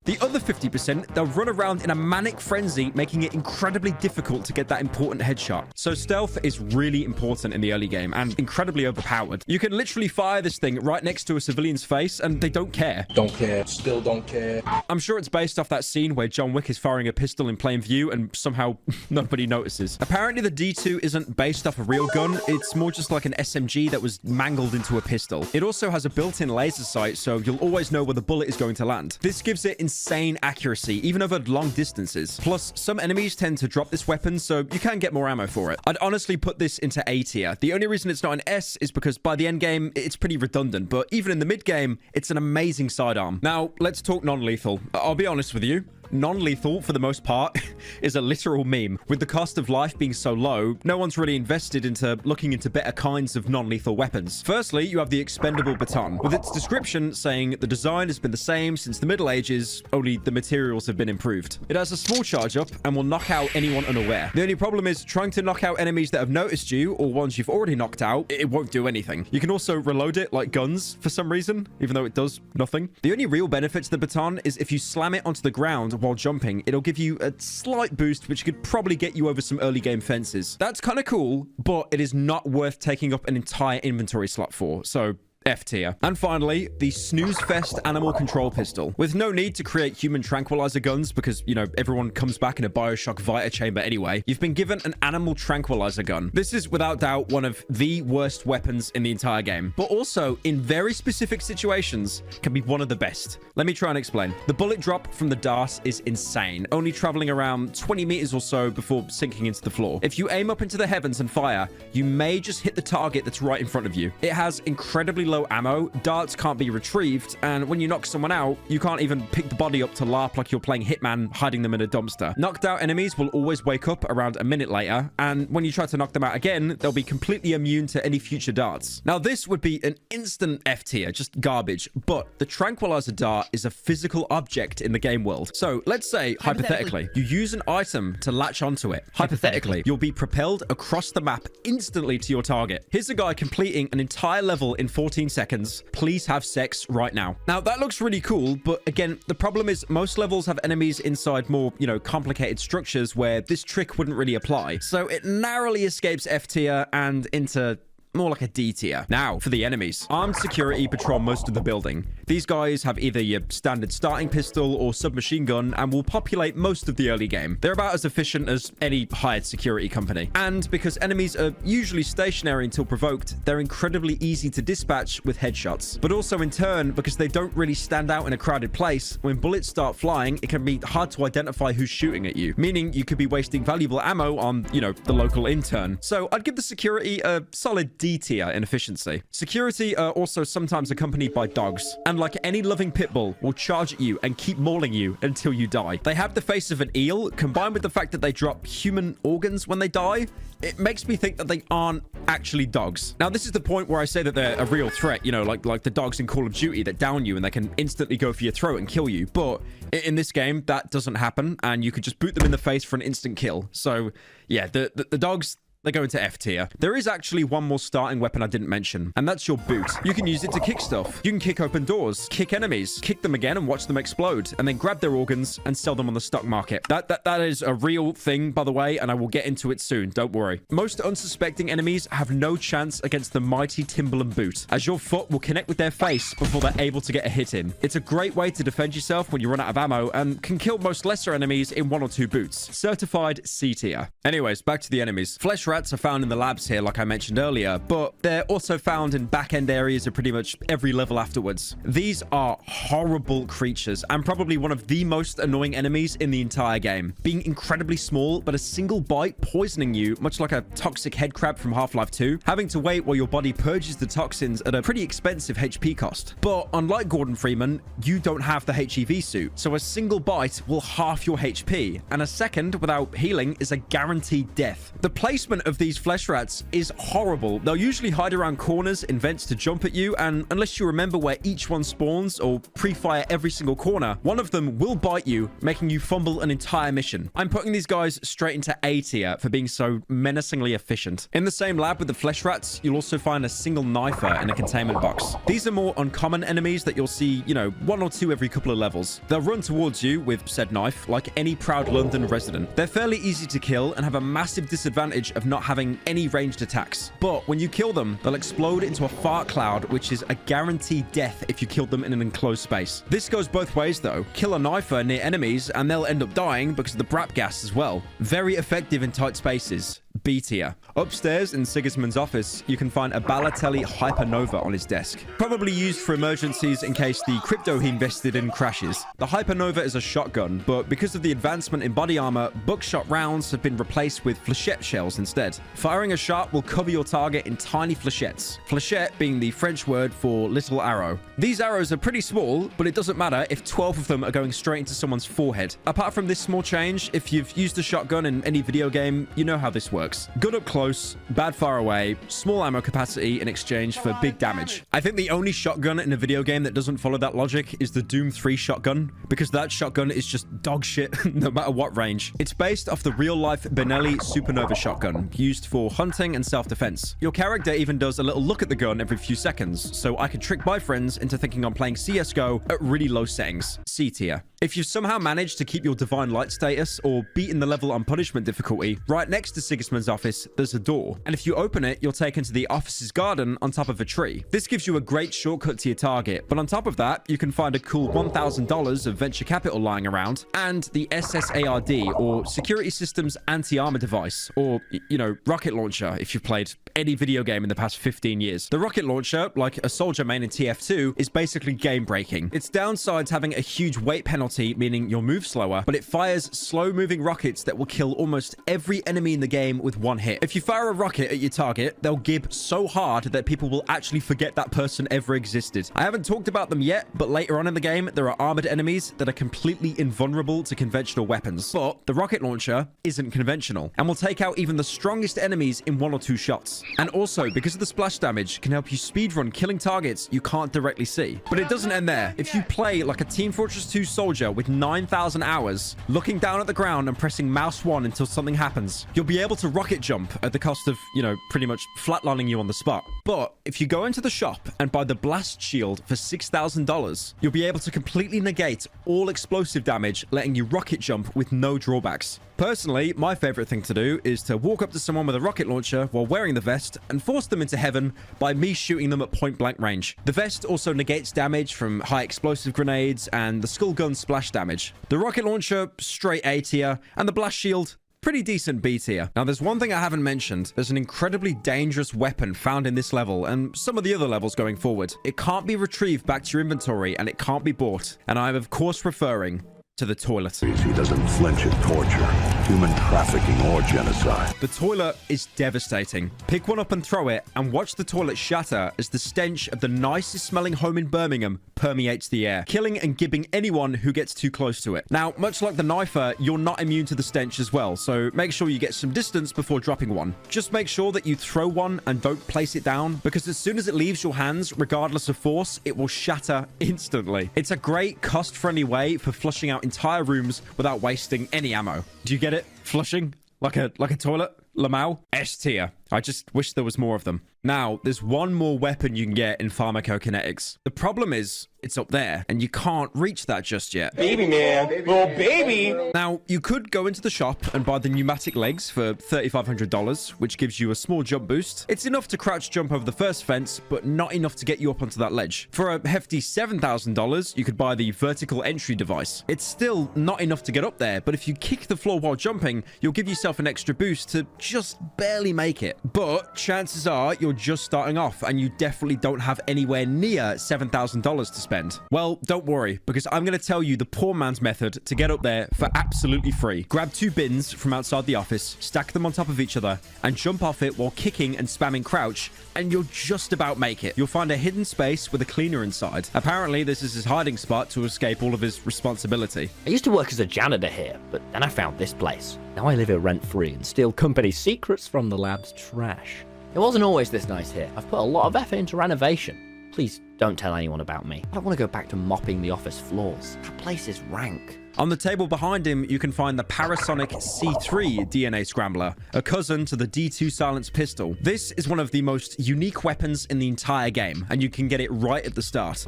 The other 50%, they'll run around in a manic frenzy, making it incredibly difficult to get that important headshot. So stealth is really important in the early game and incredibly overpowered. You can literally fire this thing right next to a civilian's face and they don't care. Don't care. Still don't care. I'm sure it's based off that scene where John Wick is firing a pistol in plain view and somehow nobody notices. Apparently the D2 isn't based off a real gun. It's more just like an SMG that was mangled into a pistol. It also has a built-in laser sight, so you'll always know where the bullet is going to land. This gives it insane accuracy, even over long distances. Plus, some enemies tend to drop this weapon, so you can get more ammo for it. I'd honestly put this into A tier. The only reason it's not an S is because by the end game, it's pretty redundant, but even in the mid game, it's an amazing sidearm. Now, let's talk non-lethal. I'll be honest with you. Non-lethal, for the most part, is a literal meme. With the cost of life being so low, no one's really invested into looking into better kinds of non-lethal weapons. Firstly, you have the expendable baton, with its description saying the design has been the same since the Middle Ages, only the materials have been improved. It has a small charge up and will knock out anyone unaware. The only problem is trying to knock out enemies that have noticed you or ones you've already knocked out, it won't do anything. You can also reload it like guns for some reason, even though it does nothing. The only real benefit to the baton is if you slam it onto the ground while jumping, it'll give you a slight boost, which could probably get you over some early game fences. That's kind of cool, but it is not worth taking up an entire inventory slot for, so F tier. And finally, the Snooze Fest Animal Control Pistol. With no need to create human tranquilizer guns because, you know, everyone comes back in a Bioshock Vita chamber anyway, you've been given an animal tranquilizer gun. This is without doubt one of the worst weapons in the entire game, but also in very specific situations can be one of the best. Let me try and explain. The bullet drop from the dart is insane, only traveling around 20 meters or so before sinking into the floor. If you aim up into the heavens and fire, you may just hit the target that's right in front of you. It has incredibly low ammo, darts can't be retrieved, and when you knock someone out, you can't even pick the body up to LARP like you're playing Hitman, hiding them in a dumpster. Knocked out enemies will always wake up around a minute later, and when you try to knock them out again, they'll be completely immune to any future darts. Now, this would be an instant F tier, just garbage, but the tranquilizer dart is a physical object in the game world. So let's say, hypothetically, you use an item to latch onto it. Hypothetically, you'll be propelled across the map instantly to your target. Here's a guy completing an entire level in 14 seconds. Please have sex right now. Now, that looks really cool, but again, the problem is most levels have enemies inside more, you know, complicated structures where this trick wouldn't really apply. So it narrowly escapes F tier and into more like a D tier. Now, for the enemies. Armed security patrol most of the building. These guys have either your standard starting pistol or submachine gun and will populate most of the early game. They're about as efficient as any hired security company. And because enemies are usually stationary until provoked, they're incredibly easy to dispatch with headshots. But also in turn, because they don't really stand out in a crowded place, when bullets start flying, it can be hard to identify who's shooting at you, meaning you could be wasting valuable ammo on, you know, the local intern. So I'd give the security a solid D tier in efficiency. Security are also sometimes accompanied by dogs, and like any loving pit bull, will charge at you and keep mauling you until you die. They have the face of an eel, combined with the fact that they drop human organs when they die. It makes me think that they aren't actually dogs. Now, this is the point where I say that they're a real threat, you know, like the dogs in Call of Duty that down you and they can instantly go for your throat and kill you. But in this game, that doesn't happen, and you could just boot them in the face for an instant kill. So yeah, the dogs, they go into F tier. There is actually one more starting weapon I didn't mention, and that's your boot. You can use it to kick stuff. You can kick open doors, kick enemies, kick them again and watch them explode, and then grab their organs and sell them on the stock market. That is a real thing, by the way, and I will get into it soon. Don't worry. Most unsuspecting enemies have no chance against the mighty Timberland boot, as your foot will connect with their face before they're able to get a hit in. It's a great way to defend yourself when you run out of ammo, and can kill most lesser enemies in 1 or 2 boots. Certified C tier. Anyways, back to the enemies. Flesh rats are found in the labs here, like I mentioned earlier, but they're also found in back-end areas of pretty much every level afterwards. These are horrible creatures and probably one of the most annoying enemies in the entire game. Being incredibly small, but a single bite poisoning you, much like a toxic head crab from Half-Life 2, having to wait while your body purges the toxins at a pretty expensive HP cost. But unlike Gordon Freeman, you don't have the HEV suit, so a single bite will half your HP, and a second without healing is a guaranteed death. The placement of these flesh rats is horrible. They'll usually hide around corners in vents to jump at you, and unless you remember where each one spawns or pre-fire every single corner, one of them will bite you, making you fumble an entire mission. I'm putting these guys straight into A tier for being so menacingly efficient. In the same lab with the flesh rats, you'll also find a single knifer in a containment box. These are more uncommon enemies that you'll see, you know, 1 or 2 every couple of levels. They'll run towards you with said knife like any proud London resident. They're fairly easy to kill and have a massive disadvantage of not having any ranged attacks. But when you kill them, they'll explode into a fart cloud, which is a guaranteed death if you kill them in an enclosed space. This goes both ways though. Kill a knifer near enemies and they'll end up dying because of the BRAP gas as well. Very effective in tight spaces. B tier. Upstairs in Sigismund's office, you can find a Balotelli Hypernova on his desk. Probably used for emergencies in case the crypto he invested in crashes. The Hypernova is a shotgun, but because of the advancement in body armor, buckshot rounds have been replaced with flechette shells instead. Firing a shot will cover your target in tiny flechettes. Flechette being the French word for little arrow. These arrows are pretty small, but it doesn't matter if 12 of them are going straight into someone's forehead. Apart from this small change, if you've used a shotgun in any video game, you know how this works. Good up close, bad far away, small ammo capacity in exchange for big damage. I think the only shotgun in a video game that doesn't follow that logic is the Doom 3 shotgun, because that shotgun is just dog shit no matter what range. It's based off the real-life Benelli Supernova shotgun, used for hunting and self-defense. Your character even does a little look at the gun every few seconds, so I could trick my friends into thinking I'm playing CSGO at really low settings. C tier. If you've somehow managed to keep your Divine Light status or beaten the level on punishment difficulty, right next to Sigismund's office, there's a door. And if you open it, you're taken to the office's garden on top of a tree. This gives you a great shortcut to your target, but on top of that, you can find a cool $1,000 of venture capital lying around, and the SSARD, or Security Systems Anti-Armor Device, or, you know, rocket launcher, if you've played any video game in the past 15 years. The rocket launcher, like a soldier main in TF2, is basically game-breaking. Its downside's having a huge weight penalty, meaning you'll move slower, but it fires slow-moving rockets that will kill almost every enemy in the game with one hit. If you fire a rocket at your target, they'll gib so hard that people will actually forget that person ever existed. I haven't talked about them yet, but later on in the game, there are armored enemies that are completely invulnerable to conventional weapons. But the rocket launcher isn't conventional, and will take out even the strongest enemies in 1 or 2 shots. And also, because of the splash damage, can help you speedrun killing targets you can't directly see. But it doesn't end there. If you play like a Team Fortress 2 soldier with 9,000 hours, looking down at the ground and pressing mouse 1 until something happens, you'll be able to rocket jump at the cost of, you know, pretty much flatlining you on the spot. But if you go into the shop and buy the blast shield for $6,000, you'll be able to completely negate all explosive damage, letting you rocket jump with no drawbacks. Personally, my favorite thing to do is to walk up to someone with a rocket launcher while wearing the vest and force them into heaven by me shooting them at point blank range. The vest also negates damage from high explosive grenades and the skull gun splash damage. The rocket launcher, straight A tier, and the blast shield, pretty decent B tier. Now, there's one thing I haven't mentioned. There's an incredibly dangerous weapon found in this level and some of the other levels going forward. It can't be retrieved back to your inventory and it can't be bought. And I'm of course referring to the toilet. He doesn't flinch at torture, human trafficking, or genocide. The toilet is devastating. Pick one up and throw it, and watch the toilet shatter as the stench of the nicest smelling home in Birmingham permeates the air, killing and gibbing anyone who gets too close to it. Now, much like the knifer, you're not immune to the stench as well, so make sure you get some distance before dropping one. Just make sure that you throw one and don't place it down, because as soon as it leaves your hands, regardless of force, it will shatter instantly. It's a great cost-friendly way for flushing out entire rooms without wasting any ammo. Do you get it? Flushing? Like a toilet? Lamau? S tier. I just wish there was more of them. Now, there's one more weapon you can get in pharmacokinetics. The problem is, it's up there, and you can't reach that just yet. Baby man, little baby. Now, you could go into the shop and buy the pneumatic legs for $3,500, which gives you a small jump boost. It's enough to crouch jump over the first fence, but not enough to get you up onto that ledge. For a hefty $7,000, you could buy the vertical entry device. It's still not enough to get up there, but if you kick the floor while jumping, you'll give yourself an extra boost to just barely make it. But chances are you're just starting off and you definitely don't have anywhere near $7,000 to spend. Well, don't worry, because I'm going to tell you the poor man's method to get up there for absolutely free. Grab 2 bins from outside the office, stack them on top of each other, and jump off it while kicking and spamming crouch, and you'll just about make it. You'll find a hidden space with a cleaner inside. Apparently, this is his hiding spot to escape all of his responsibility. I used to work as a janitor here, but then I found this place. Now I live here rent-free and steal company secrets from the lab's trash. It wasn't always this nice here. I've put a lot of effort into renovation. Please don't tell anyone about me. I don't want to go back to mopping the office floors. That place is rank. On the table behind him, you can find the Parasonic C3 DNA Scrambler, a cousin to the D2 Silence pistol. This is one of the most unique weapons in the entire game, and you can get it right at the start.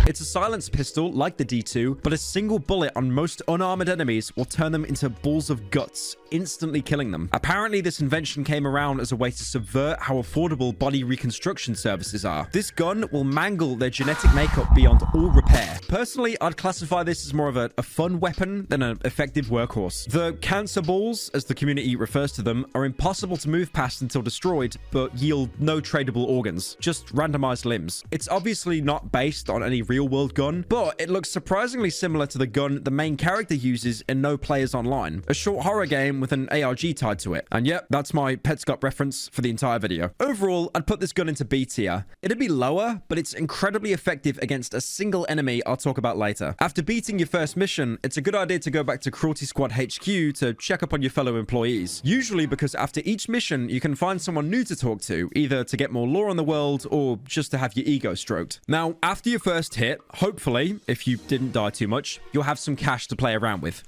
It's a silenced pistol like the D2, but a single bullet on most unarmored enemies will turn them into balls of guts, instantly killing them. Apparently, this invention came around as a way to subvert how affordable body reconstruction services are. This gun will mangle their genetic makeup beyond all repair. Personally, I'd classify this as more of a fun weapon than an effective workhorse. The cancer balls, as the community refers to them, are impossible to move past until destroyed, but yield no tradable organs, just randomized limbs. It's obviously not based on any real-world gun, but it looks surprisingly similar to the gun the main character uses in No Players Online, a short horror game with an ARG tied to it. And yep, that's my Petscop reference for the entire video. Overall, I'd put this gun into B tier. It'd be lower, but it's incredibly effective against a single enemy I'll talk about later. After beating your first mission, it's a good idea to go back to Cruelty Squad HQ to check up on your fellow employees. Usually because after each mission, you can find someone new to talk to, either to get more lore on the world or just to have your ego stroked. Now, after your first hit, hopefully, if you didn't die too much, you'll have some cash to play around with.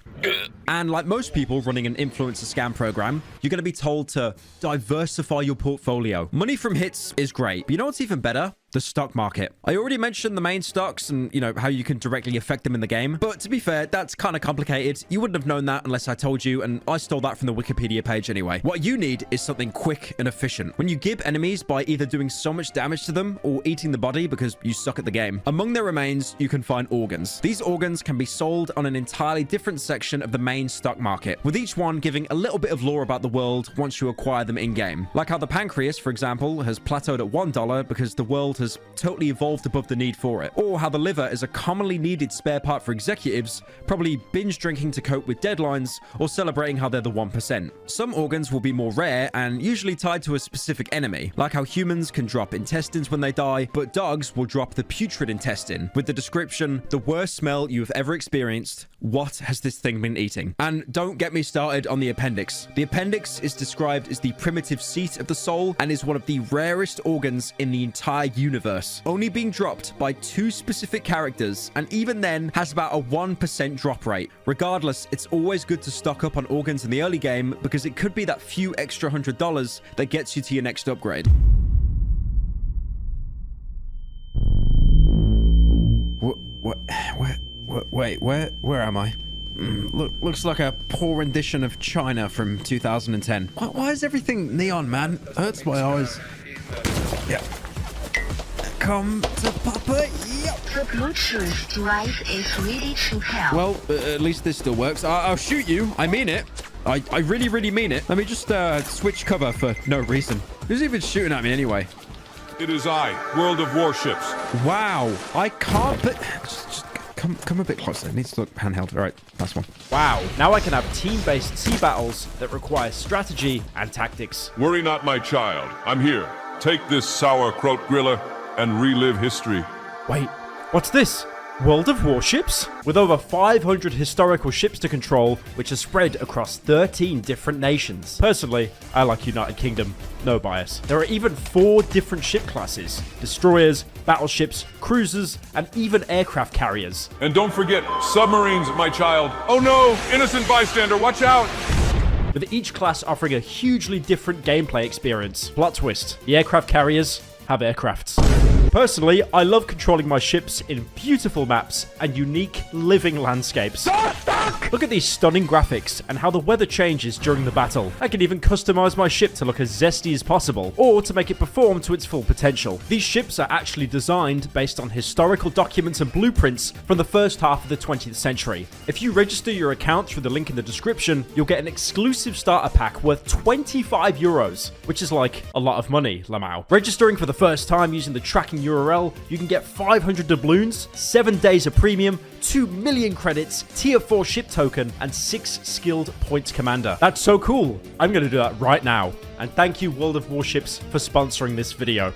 And like most people running an influencer scam program, you're going to be told to diversify your portfolio. Money from hits is great, but you know what's even better? The stock market. I already mentioned the main stocks and, you know, how you can directly affect them in the game. But to be fair, that's kind of complicated. You wouldn't have known that unless I told you, and I stole that from the Wikipedia page anyway. What you need is something quick and efficient. When you gib enemies by either doing so much damage to them or eating the body because you suck at the game, among their remains, you can find organs. These organs can be sold on an entirely different section of the main stock market, with each one giving a little bit of lore about the world once you acquire them in-game. Like how the pancreas, for example, has plateaued at $1 because the world has totally evolved above the need for it. Or how the liver is a commonly needed spare part for executives, probably binge drinking to cope with deadlines, or celebrating how they're the 1%. Some organs will be more rare and usually tied to a specific enemy, like how humans can drop intestines when they die, but dogs will drop the putrid intestine, with the description, the worst smell you've ever experienced, what has this thing been eating? And don't get me started on the appendix. The appendix is described as the primitive seat of the soul and is one of the rarest organs in the entire universe, only being dropped by 2 specific characters, and even then has about a 1% drop rate. Regardless, it's always good to stock up on organs in the early game because it could be that few extra $100 that gets you to your next upgrade. Where am I? Looks like a poor rendition of China from 2010. Why is everything neon, man? Hurts my eyes. Yeah. Come to Papa. Yep. The Bluetooth device is ready to help. Well, at least this still works. I'll shoot you. I mean it. I really mean it. Let me just switch cover for no reason. Who's even shooting at me anyway? It is I, World of Warships. Wow. I can't, but... Just come a bit closer. It needs to look handheld. All right, last one. Wow. Now I can have team-based sea battles that require strategy and tactics. Worry not, my child. I'm here. Take this sauerkraut griller and relive history. Wait, what's this? World of Warships? With over 500 historical ships to control, which are spread across 13 different nations. Personally, I like United Kingdom, no bias. There are even 4 different ship classes: destroyers, battleships, cruisers, and even aircraft carriers. And don't forget, submarines, my child. Oh no, innocent bystander, watch out! With each class offering a hugely different gameplay experience. Plot twist, the aircraft carriers have aircrafts. Personally, I love controlling my ships in beautiful maps and unique living landscapes. Look at these stunning graphics and how the weather changes during the battle. I can even customize my ship to look as zesty as possible, or to make it perform to its full potential. These ships are actually designed based on historical documents and blueprints from the first half of the 20th century. If you register your account through the link in the description, you'll get an exclusive starter pack worth €25, which is like a lot of money, Lamau. Registering for the first time using the tracking URL, you can get 500 doubloons, 7 days of premium, 2 million credits, tier 4 ship token, and 6 skilled points commander. That's so cool. I'm going to do that right now. And thank you, World of Warships, for sponsoring this video.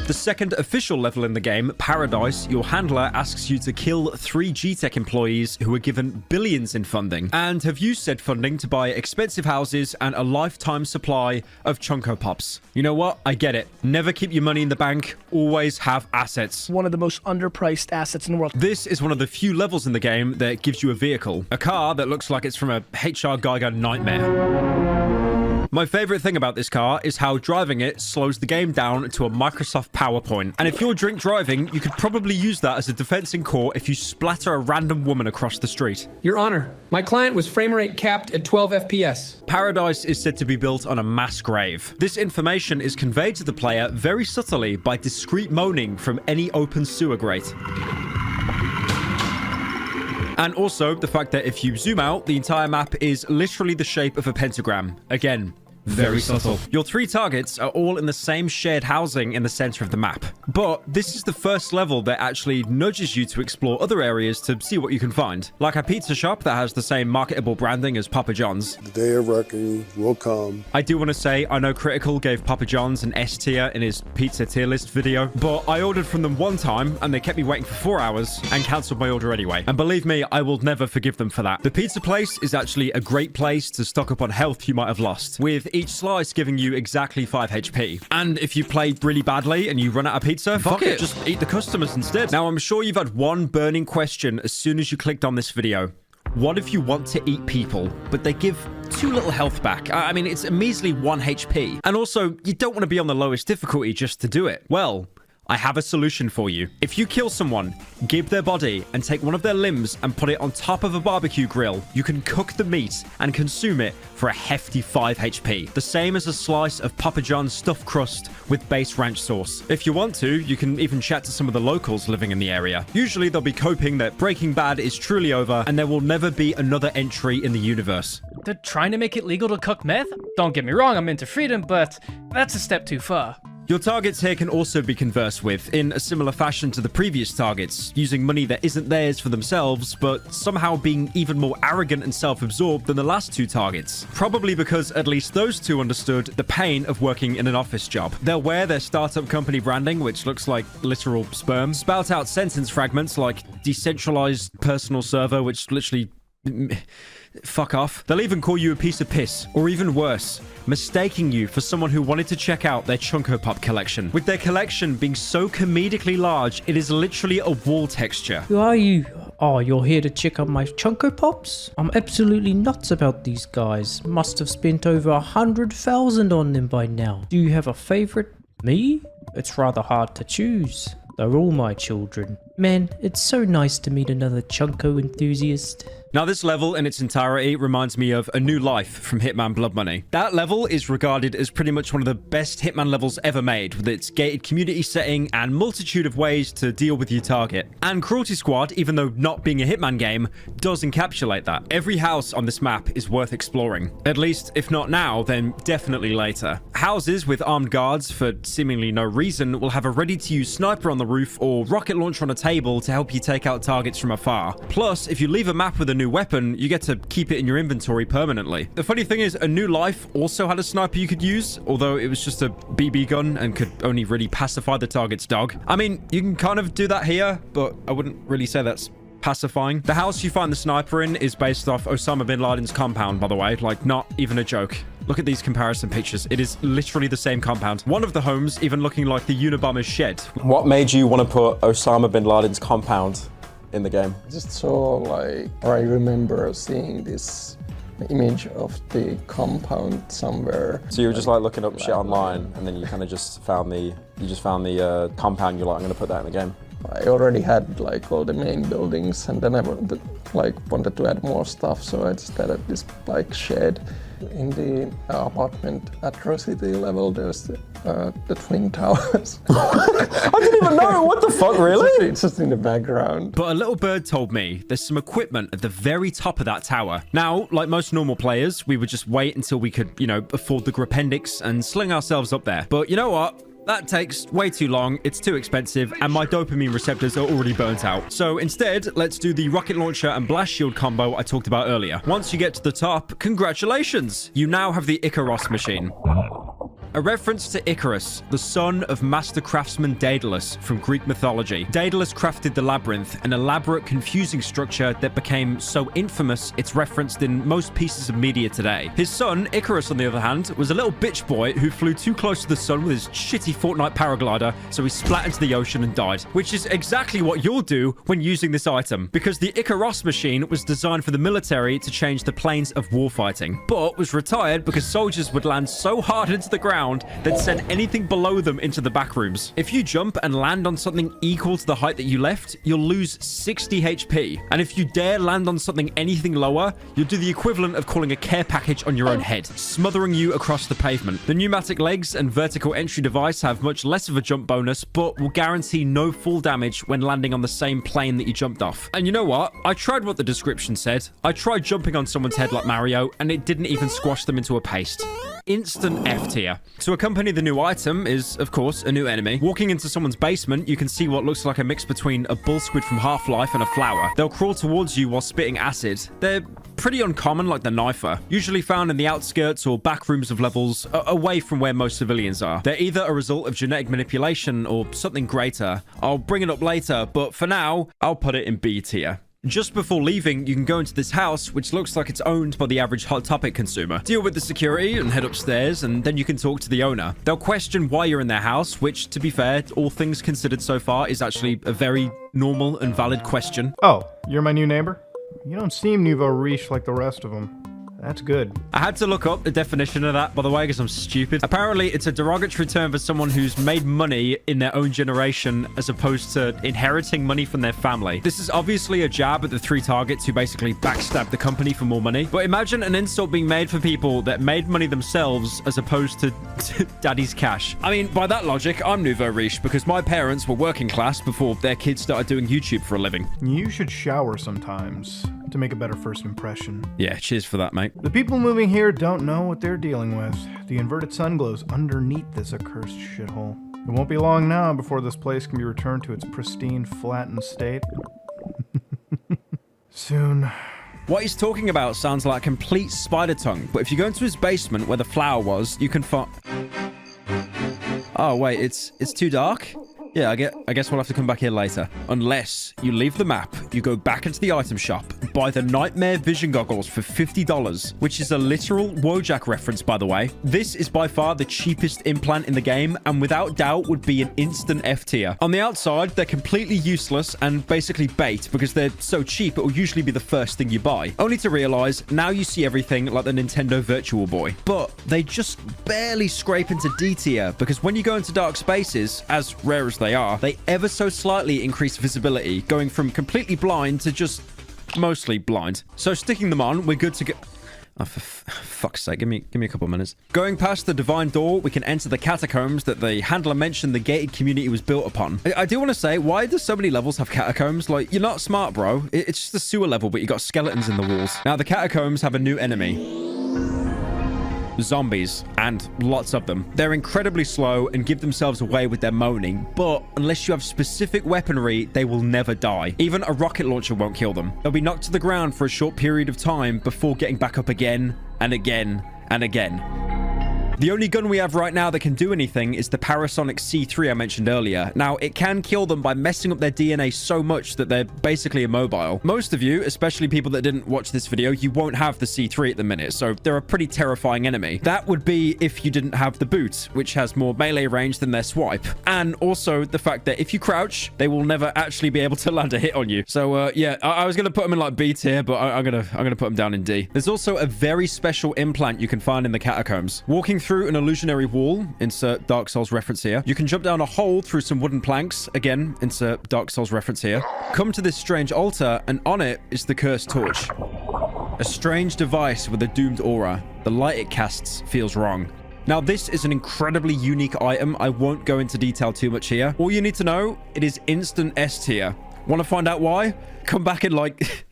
The second official level in the game, Paradise, your handler asks you to kill 3 G-Tech employees who were given billions in funding and have used said funding to buy expensive houses and a lifetime supply of Chunko Pops. You know what? I get it. Never keep your money in the bank. Always have assets. One of the most underpriced assets in the world. This is one of the few levels in the game that gives you a vehicle. A car that looks like it's from a HR Geiger nightmare. My favorite thing about this car is how driving it slows the game down to a Microsoft PowerPoint. And if you're drink driving, you could probably use that as a defense in court if you splatter a random woman across the street. Your Honor, my client was frame rate capped at 12 FPS. Paradise is said to be built on a mass grave. This information is conveyed to the player very subtly by discreet moaning from any open sewer grate. And also the fact that if you zoom out, the entire map is literally the shape of a pentagram. Again, very subtle. Your 3 targets are all in the same shared housing in the center of the map. But this is the first level that actually nudges you to explore other areas to see what you can find. Like a pizza shop that has the same marketable branding as Papa John's. The day of reckoning will come. I do want to say, I know Critical gave Papa John's an S tier in his pizza tier list video, but I ordered from them one time and they kept me waiting for 4 hours and cancelled my order anyway. And believe me, I will never forgive them for that. The pizza place is actually a great place to stock up on health you might have lost, with each slice giving you exactly 5 HP. And if you play really badly and you run out of pizza, fuck it, just eat the customers instead. Now, I'm sure you've had one burning question as soon as you clicked on this video. What if you want to eat people, but they give 2 little health back? I mean, it's a measly 1 HP. And also, you don't want to be on the lowest difficulty just to do it. Well, I have a solution for you. If you kill someone, give their body, and take one of their limbs and put it on top of a barbecue grill, you can cook the meat and consume it for a hefty 5 HP. The same as a slice of Papa John's stuffed crust with base ranch sauce. If you want to, you can even chat to some of the locals living in the area. Usually they'll be coping that Breaking Bad is truly over and there will never be another entry in the universe. They're trying to make it legal to cook meth? Don't get me wrong, I'm into freedom, but that's a step too far. Your targets here can also be conversed with in a similar fashion to the previous targets, using money that isn't theirs for themselves, but somehow being even more arrogant and self-absorbed than the last 2 targets. Probably because at least those 2 understood the pain of working in an office job. They'll wear their startup company branding, which looks like literal sperm, spout out sentence fragments like decentralized personal server, which literally... fuck off. They'll even call you a piece of piss, or even worse, mistaking you for someone who wanted to check out their Chunko Pop collection. With their collection being so comedically large, it is literally a wall texture. Who are you? Oh, you're here to check out my Chunko Pops? I'm absolutely nuts about these guys. Must have spent over 100,000 on them by now. Do you have a favorite? Me? It's rather hard to choose. They're all my children. Man, it's so nice to meet another Chunko enthusiast. Now, this level in its entirety reminds me of A New Life from Hitman Blood Money. That level is regarded as pretty much one of the best Hitman levels ever made, with its gated community setting and multitude of ways to deal with your target. And Cruelty Squad, even though not being a Hitman game, does encapsulate that. Every house on this map is worth exploring. At least, if not now, then definitely later. Houses with armed guards for seemingly no reason will have a ready-to-use sniper on the roof or rocket launcher on a table to help you take out targets from afar. Plus, if you leave a map with a new weapon, you get to keep it in your inventory permanently. The funny thing is, A New Life also had a sniper you could use, although it was just a BB gun and could only really pacify the target's dog. I mean, you can kind of do that here, but I wouldn't really say that's pacifying. The house you find the sniper in is based off Osama bin Laden's compound, by the way. Like, not even a joke. Look at these comparison pictures. It is literally the same compound. One of the homes even looking like the Unabomber's shed. What made you want to put Osama bin Laden's compound in the game? I just saw or I remember seeing this image of the compound somewhere. So you were just like looking up shit online, and then you kind of just found the compound. You're like, I'm gonna put that in the game. I already had like all the main buildings, and then I wanted to add more stuff, so I just added this like shed. In the apartment atrocity level, there's the Twin Towers. I didn't even know. What the fuck, really? It's just in the background. But a little bird told me there's some equipment at the very top of that tower. Now, like most normal players, we would just wait until we could, afford the Gripendix and sling ourselves up there. But you know what? That takes way too long, it's too expensive, and my dopamine receptors are already burnt out. So instead, let's do the rocket launcher and blast shield combo I talked about earlier. Once you get to the top, congratulations! You now have the Icaros machine. a reference to Icarus, the son of master craftsman Daedalus from Greek mythology. Daedalus crafted the labyrinth, an elaborate, confusing structure that became so infamous it's referenced in most pieces of media today. His son, Icarus, on the other hand, was a little bitch boy who flew too close to the sun with his shitty Fortnite paraglider, so he splat into the ocean and died, which is exactly what you'll do when using this item, because the Icaros machine was designed for the military to change the planes of warfighting, but was retired because soldiers would land so hard into the ground they'd send anything below them into the back rooms. If you jump and land on something equal to the height that you left, you'll lose 60 HP, and if you dare land on something anything lower, you'll do the equivalent of calling a care package on your own head, smothering you across the pavement. The pneumatic legs and vertical entry device have much less of a jump bonus, but will guarantee no full damage when landing on the same plane that you jumped off. And you know what? I tried what the description said. I tried jumping on someone's head like Mario, and it didn't even squash them into a paste. Instant F tier. To accompany the new item is, of course, a new enemy. Walking into someone's basement, you can see what looks like a mix between a bull squid from Half-Life and a flower. They'll crawl towards you while spitting acid. They're pretty uncommon, like the Knifer, usually found in the outskirts or back rooms of levels away from where most civilians are. They're either a result of genetic manipulation or something greater. I'll bring it up later, but for now, I'll put it in B tier. Just before leaving, you can go into this house, which looks like it's owned by the average Hot Topic consumer. Deal with the security and head upstairs, and then you can talk to the owner. They'll question why you're in their house, which, to be fair, all things considered so far, is actually a very normal and valid question. Oh, you're my new neighbor? You don't seem nouveau riche like the rest of them. That's good. I had to look up the definition of that, by the way, because I'm stupid. Apparently, it's a derogatory term for someone who's made money in their own generation as opposed to inheriting money from their family. This is obviously a jab at the three targets who basically backstabbed the company for more money. But imagine an insult being made for people that made money themselves as opposed to daddy's cash. I mean, by that logic, I'm nouveau riche because my parents were working class before their kids started doing YouTube for a living. You should shower sometimes to make a better first impression. Yeah, cheers for that, mate. The people moving here don't know what they're dealing with. The inverted sun glows underneath this accursed shithole. It won't be long now before this place can be returned to its pristine, flattened state. Soon. What he's talking about sounds like complete spider tongue, but if you go into his basement where the flower was, you can find... Oh, wait, it's too dark? Yeah, I guess we'll have to come back here later. Unless you leave the map, you go back into the item shop, buy the Nightmare Vision Goggles for $50, which is a literal Wojak reference, by the way. This is by far the cheapest implant in the game, and without doubt would be an instant F tier. On the outside, they're completely useless and basically bait because they're so cheap it will usually be the first thing you buy. Only to realize, now you see everything like the Nintendo Virtual Boy. But they just barely scrape into D tier because when you go into dark spaces, as rare as they are, they ever so slightly increase visibility, going from completely blind to just mostly blind. So sticking them on, we're good to go. Oh, for fuck's sake, give me a couple minutes. Going past the divine door, we can enter the catacombs that the handler mentioned the gated community was built upon. I do want to say, why do so many levels have catacombs? Like, you're not smart, bro. It's just a sewer level, but you got skeletons in the walls. Now, the catacombs have a new enemy. Zombies, and lots of them. They're incredibly slow and give themselves away with their moaning, but unless you have specific weaponry, they will never die. Even a rocket launcher won't kill them. They'll be knocked to the ground for a short period of time before getting back up again and again and again. The only gun we have right now that can do anything is the Parasonic C3 I mentioned earlier. Now, it can kill them by messing up their DNA so much that they're basically immobile. Most of you, especially people that didn't watch this video, you won't have the C3 at the minute, so they're a pretty terrifying enemy. That would be if you didn't have the boot, which has more melee range than their swipe. And also the fact that if you crouch, they will never actually be able to land a hit on you. So, yeah, I was going to put them in like B tier, but I'm gonna put them down in D. There's also a very special implant you can find in the catacombs. Walking through an illusionary wall, insert Dark Souls reference here. You can jump down a hole through some wooden planks, again, insert Dark Souls reference here. Come to this strange altar, and on it is the cursed torch. A strange device with a doomed aura. The light it casts feels wrong. Now, this is an incredibly unique item. I won't go into detail too much here. All you need to know, it is instant S tier. Want to find out why? Come back in like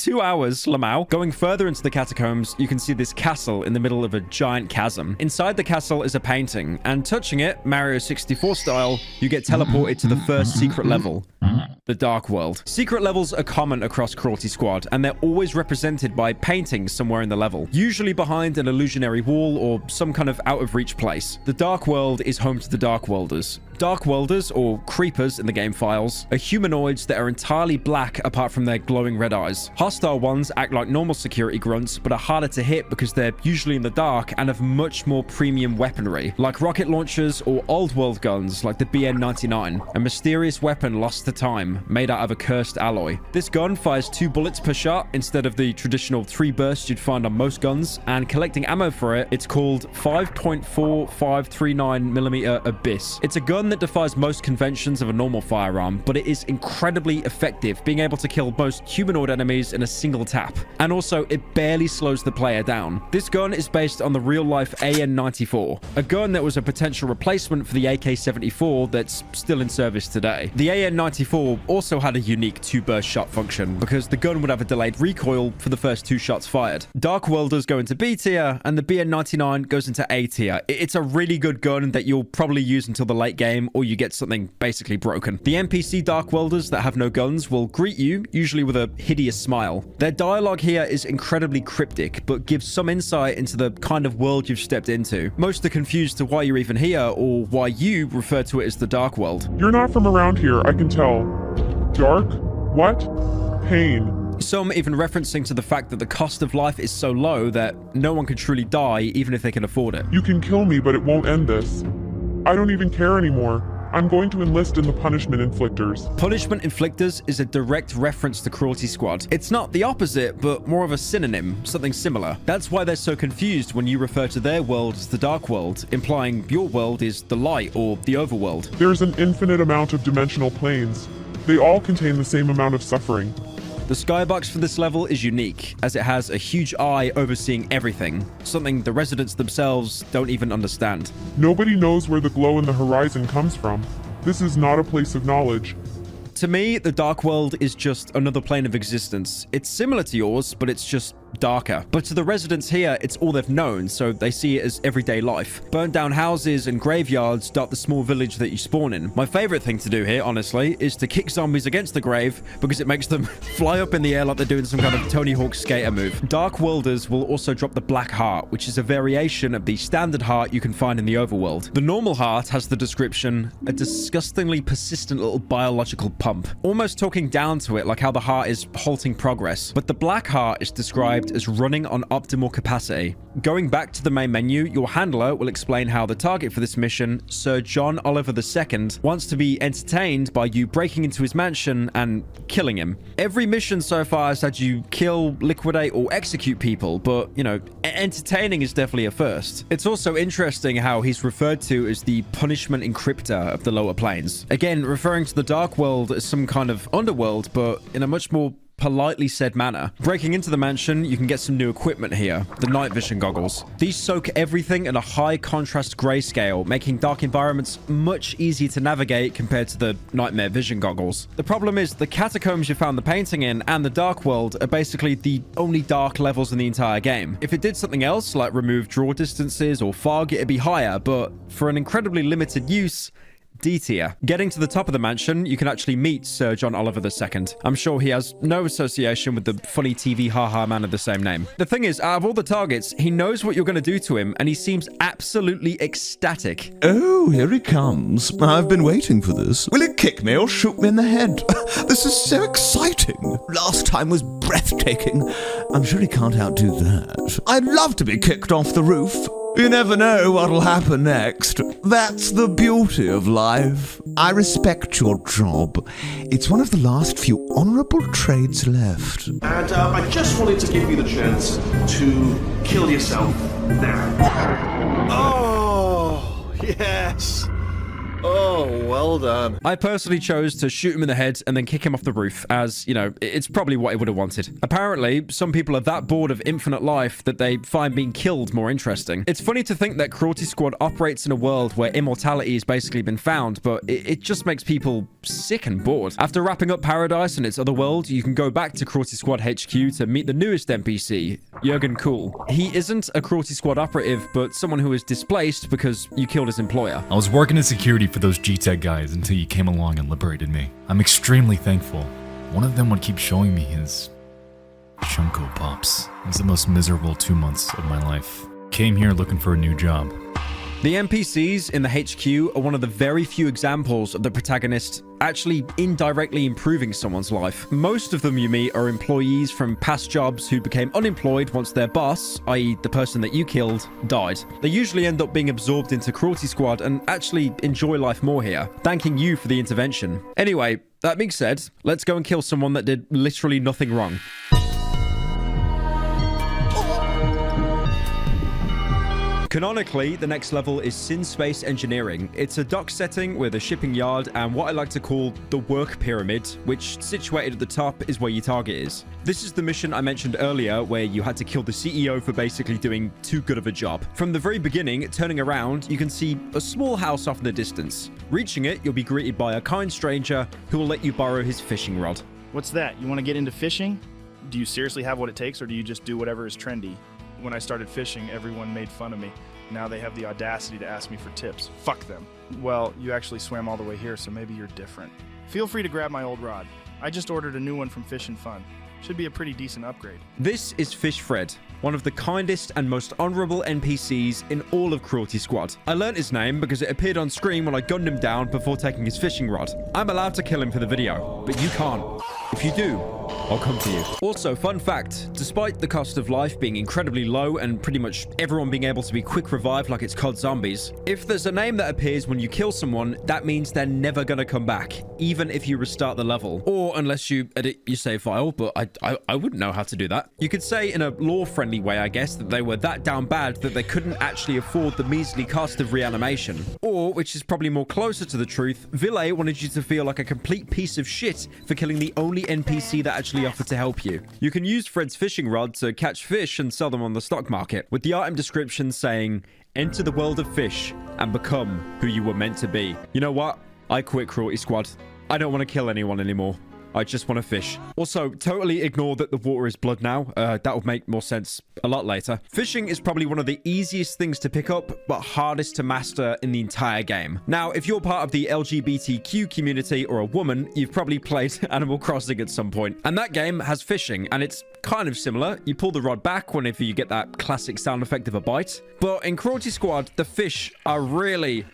2 hours, Lamau. Going further into the catacombs, you can see this castle in the middle of a giant chasm. Inside the castle is a painting, and touching it, Mario 64 style, you get teleported to the first secret level. The Dark World. Secret levels are common across Cruelty Squad, and they're always represented by paintings somewhere in the level, usually behind an illusionary wall or some kind of out-of-reach place. The Dark World is home to the Dark Worlders. Dark Worlders, or creepers in the game files, are humanoids that are entirely black apart from their glowing red eyes. Hostile ones act like normal security grunts, but are harder to hit because they're usually in the dark and have much more premium weaponry, like rocket launchers or old world guns like the BN-99, a mysterious weapon lost to time, made out of a cursed alloy. This gun fires 2 bullets per shot instead of the traditional 3 bursts you'd find on most guns, and collecting ammo for it, it's called 5.4539mm Abyss. It's a gun that defies most conventions of a normal firearm, but it is incredibly effective, being able to kill most humanoid enemies in a single tap. And also, it barely slows the player down. This gun is based on the real-life AN-94, a gun that was a potential replacement for the AK-74 that's still in service today. The AN-94 also had a unique 2-burst shot function, because the gun would have a delayed recoil for the first 2 shots fired. Dark Worlders go into B tier, and the BN-99 goes into A tier. It's a really good gun that you'll probably use until the late game, or you get something basically broken. The NPC Dark Welders that have no guns will greet you, usually with a hideous smile. Their dialogue here is incredibly cryptic, but gives some insight into the kind of world you've stepped into. Most are confused to why you're even here, or why you refer to it as the Dark World. You're not from around here, I can tell. Dark? What? Pain. Some even referencing to the fact that the cost of life is so low that no one can truly die even if they can afford it. You can kill me, but it won't end this. I don't even care anymore. I'm going to enlist in the Punishment Inflictors. Punishment Inflictors is a direct reference to Cruelty Squad. It's not the opposite, but more of a synonym, something similar. That's why they're so confused when you refer to their world as the Dark World, implying your world is the light or the overworld. There's an infinite amount of dimensional planes. They all contain the same amount of suffering. The skybox for this level is unique, as it has a huge eye overseeing everything, something the residents themselves don't even understand. Nobody knows where the glow in the horizon comes from. This is not a place of knowledge. To me, the Dark World is just another plane of existence. It's similar to yours, but it's just darker. But to the residents here, it's all they've known, so they see it as everyday life. Burnt down houses and graveyards dot the small village that you spawn in. My favorite thing to do here, honestly, is to kick zombies against the grave because it makes them fly up in the air like they're doing some kind of Tony Hawk skater move. Dark Worlders will also drop the Black Heart, which is a variation of the standard heart you can find in the overworld. The normal heart has the description, a disgustingly persistent little biological pump, almost talking down to it like how the heart is halting progress. But the Black Heart is described as running on optimal capacity. Going back to the main menu, your handler will explain how the target for this mission, Sir John Oliver II, wants to be entertained by you breaking into his mansion and killing him. Every mission so far has had you kill, liquidate, or execute people, but, you know, entertaining is definitely a first. It's also interesting how he's referred to as the punishment encryptor of the lower planes. Again, referring to the Dark World as some kind of underworld, but in a much more politely said manner. Breaking into the mansion, you can get some new equipment here, the night vision goggles. These soak everything in a high contrast grayscale, making dark environments much easier to navigate compared to the nightmare vision goggles. The problem is the catacombs you found the painting in and the Dark World are basically the only dark levels in the entire game. If it did something else, like remove draw distances or fog, it'd be higher, but for an incredibly limited use, D tier. Getting to the top of the mansion, you can actually meet Sir John Oliver II. I'm sure he has no association with the funny TV haha man of the same name. The thing is, out of all the targets, he knows what you're going to do to him, and he seems absolutely ecstatic. Oh, here he comes. I've been waiting for this. Will it kick me or shoot me in the head? This is so exciting. Last time was breathtaking. I'm sure he can't outdo that. I'd love to be kicked off the roof. You never know what'll happen next. That's the beauty of life. I respect your job. It's one of the last few honourable trades left. And I just wanted to give you the chance to kill yourself now. Oh, yes. Oh, well done. I personally chose to shoot him in the head and then kick him off the roof, as, you know, it's probably what I would have wanted. Apparently, some people are that bored of infinite life that they find being killed more interesting. It's funny to think that Cruelty Squad operates in a world where immortality has basically been found, but it just makes people sick and bored. After wrapping up Paradise and its other world, you can go back to Cruelty Squad HQ to meet the newest NPC, Jurgen Kuhl. He isn't a Cruelty Squad operative, but someone who is displaced because you killed his employer. I was working in security for those G-Tech guys until you came along and liberated me. I'm extremely thankful. One of them would keep showing me his Funko Pops. It was the most miserable 2 months of my life. Came here looking for a new job. The NPCs in the HQ are one of the very few examples of the protagonist actually indirectly improving someone's life. Most of them you meet are employees from past jobs who became unemployed once their boss, i.e. the person that you killed, died. They usually end up being absorbed into Cruelty Squad and actually enjoy life more here, thanking you for the intervention. Anyway, that being said, let's go and kill someone that did literally nothing wrong. Canonically, the next level is Sin Space Engineering. It's a dock setting with a shipping yard and what I like to call the work pyramid, which situated at the top is where your target is. This is the mission I mentioned earlier where you had to kill the CEO for basically doing too good of a job. From the very beginning, turning around, you can see a small house off in the distance. Reaching it, you'll be greeted by a kind stranger who will let you borrow his fishing rod. What's that? You want to get into fishing? Do you seriously have what it takes, or do you just do whatever is trendy? When I started fishing, everyone made fun of me. Now they have the audacity to ask me for tips. Fuck them. Well, you actually swam all the way here, so maybe you're different. Feel free to grab my old rod. I just ordered a new one from Fish and Fun. Should be a pretty decent upgrade. This is Fish Fred, one of the kindest and most honorable NPCs in all of Cruelty Squad. I learnt his name because it appeared on screen when I gunned him down before taking his fishing rod. I'm allowed to kill him for the video, but you can't. If you do, I'll come for you. Also, fun fact, despite the cost of life being incredibly low and pretty much everyone being able to be quick revived like it's COD Zombies, if there's a name that appears when you kill someone, that means they're never gonna come back, even if you restart the level. Or unless you edit your save file, but I wouldn't know how to do that. You could say in a lore-friendly way, I guess, that they were that down bad that they couldn't actually afford the measly cost of reanimation. Or, which is probably more closer to the truth, Ville wanted you to feel like a complete piece of shit for killing the only NPC that actually offered to help you. You can use Fred's fishing rod to catch fish and sell them on the stock market, with the item description saying, "Enter the world of fish and become who you were meant to be." You know what? I quit Cruelty Squad. I don't want to kill anyone anymore. I just want to fish. Also, totally ignore that the water is blood now. That would make more sense a lot later. Fishing is probably one of the easiest things to pick up, but hardest to master in the entire game. Now, if you're part of the LGBTQ community or a woman, you've probably played Animal Crossing at some point. And that game has fishing, and it's kind of similar. You pull the rod back whenever you get that classic sound effect of a bite. But in Cruelty Squad, the fish are really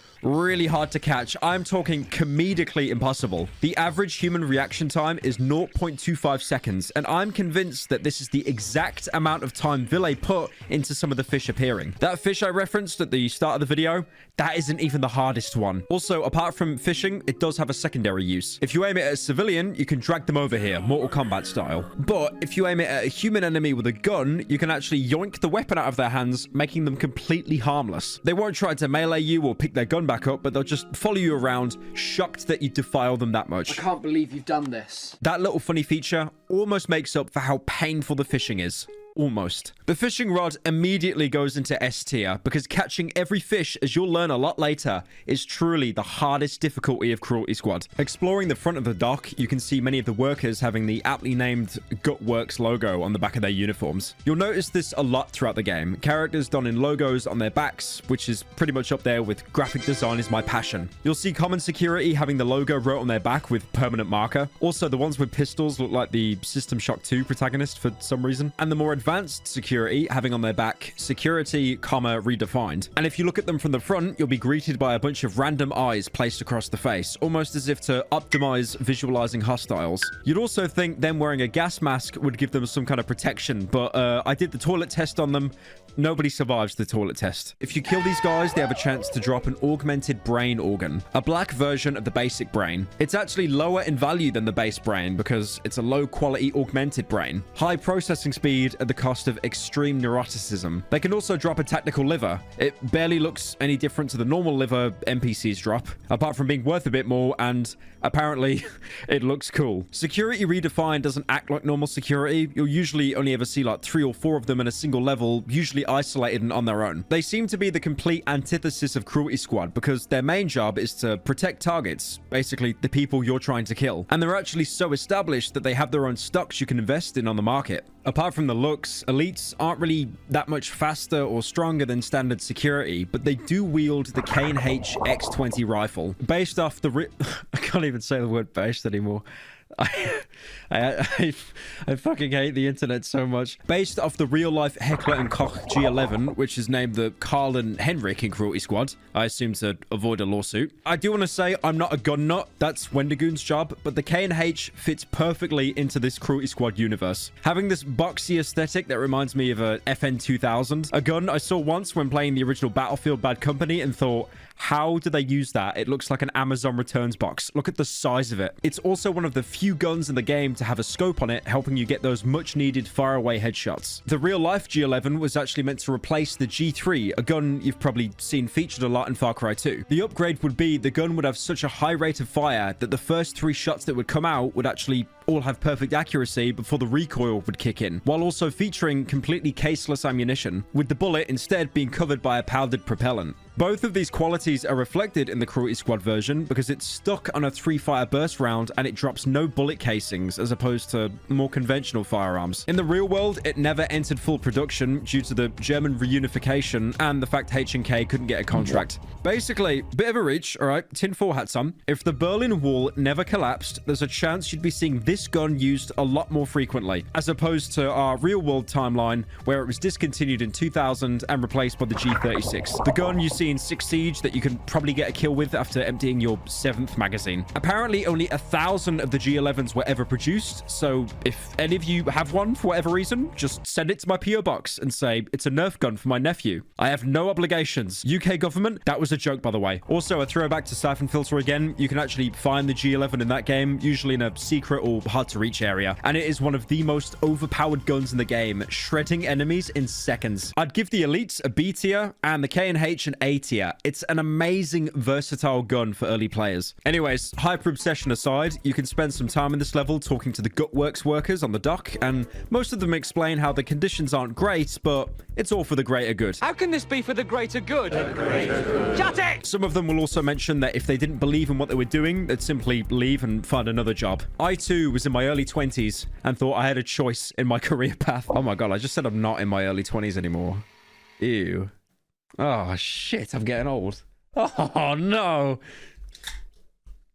hard to catch. I'm talking comedically impossible. The average human reaction time is 0.25 seconds, and I'm convinced that this is the exact amount of time Ville put into some of the fish appearing. That fish I referenced at the start of the video, that isn't even the hardest one. Also, apart from fishing, it does have a secondary use. If you aim it at a civilian, you can drag them over here, Mortal Kombat style. But if you aim it at a human enemy with a gun, you can actually yoink the weapon out of their hands, making them completely harmless. They won't try to melee you or pick their gun back up, but they'll just follow you around, shocked that you defile them that much. I can't believe you've done this. That little funny feature almost makes up for how painful the fishing is. Almost. The fishing rod immediately goes into S tier because catching every fish, as you'll learn a lot later, is truly the hardest difficulty of Cruelty Squad. Exploring the front of the dock, you can see many of the workers having the aptly named Gutworks logo on the back of their uniforms. You'll notice this a lot throughout the game. Characters donning logos on their backs, which is pretty much up there with graphic design is my passion. You'll see common security having the logo wrote on their back with permanent marker. Also, the ones with pistols look like the System Shock 2 protagonist for some reason. And the more advanced security having on their back security, redefined. And if you look at them from the front, you'll be greeted by a bunch of random eyes placed across the face, almost as if to optimize visualizing hostiles. You'd also think them wearing a gas mask would give them some kind of protection, but I did the toilet test on them. Nobody survives the toilet test. If you kill these guys, they have a chance to drop an augmented brain organ, a black version of the basic brain. It's actually lower in value than the base brain because it's a low quality augmented brain. High processing speed at the cost of extreme neuroticism. They can also drop a tactical liver. It barely looks any different to the normal liver NPCs drop, apart from being worth a bit more, and apparently it looks cool. Security Redefined doesn't act like normal security. You'll usually only ever see like 3 or 4 of them in a single level, usually isolated and on their own. They seem to be the complete antithesis of Cruelty Squad because their main job is to protect targets, basically the people you're trying to kill. And they're actually so established that they have their own stocks you can invest in on the market. Apart from the looks, elites aren't really that much faster or stronger than standard security, but they do wield the K&H X20 rifle. Based off the... I can't even say the word based anymore. I fucking hate the internet so much. Based off the real-life Heckler and Koch G11, which is named the Carl and Henrik in Cruelty Squad, I assume to avoid a lawsuit. I do want to say I'm not a gun nut. That's Wendigoon's job, but the K&H fits perfectly into this Cruelty Squad universe. Having this boxy aesthetic that reminds me of a FN 2000, a gun I saw once when playing the original Battlefield Bad Company and thought, how do they use that? It looks like an Amazon Returns box. Look at the size of it. It's also one of the few guns in the game to have a scope on it, helping you get those much needed far-away headshots. The real-life G11 was actually meant to replace the G3, a gun you've probably seen featured a lot in Far Cry 2. The upgrade would be the gun would have such a high rate of fire that the first 3 shots that would come out would actually all have perfect accuracy before the recoil would kick in, while also featuring completely caseless ammunition, with the bullet instead being covered by a powdered propellant. Both of these qualities are reflected in the Cruelty Squad version because it's stuck on a 3-fire burst round and it drops no bullet casings as opposed to more conventional firearms. In the real world, it never entered full production due to the German reunification and the fact H&K couldn't get a contract. Basically, bit of a reach, alright, tinfoil hats on. If the Berlin Wall never collapsed, there's a chance you'd be seeing this gun used a lot more frequently, as opposed to our real world timeline where it was discontinued in 2000 and replaced by the G36. The gun you see in 6 Siege that you can probably get a kill with after emptying your 7th magazine. Apparently, only 1,000 of the G11s were ever produced, so if any of you have one for whatever reason, just send it to my PO box and say, it's a Nerf gun for my nephew. I have no obligations. UK government, that was a joke, by the way. Also, a throwback to Siphon Filter again, you can actually find the G11 in that game, usually in a secret or hard-to-reach area, and it is one of the most overpowered guns in the game, shredding enemies in seconds. I'd give the Elites a B tier and the K&H an A tier. It's an amazing, versatile gun for early players. Anyways, hyper obsession aside, you can spend some time in this level talking to the Gutworks workers on the dock, and most of them explain how the conditions aren't great, but it's all for the greater good. How can this be for the greater good? Shut it! Some of them will also mention that if they didn't believe in what they were doing, they'd simply leave and find another job. I too was in my early 20s and thought I had a choice in my career path. Oh my god, I just said I'm not in my early 20s anymore. Ew. Oh, shit, I'm getting old. Oh, no.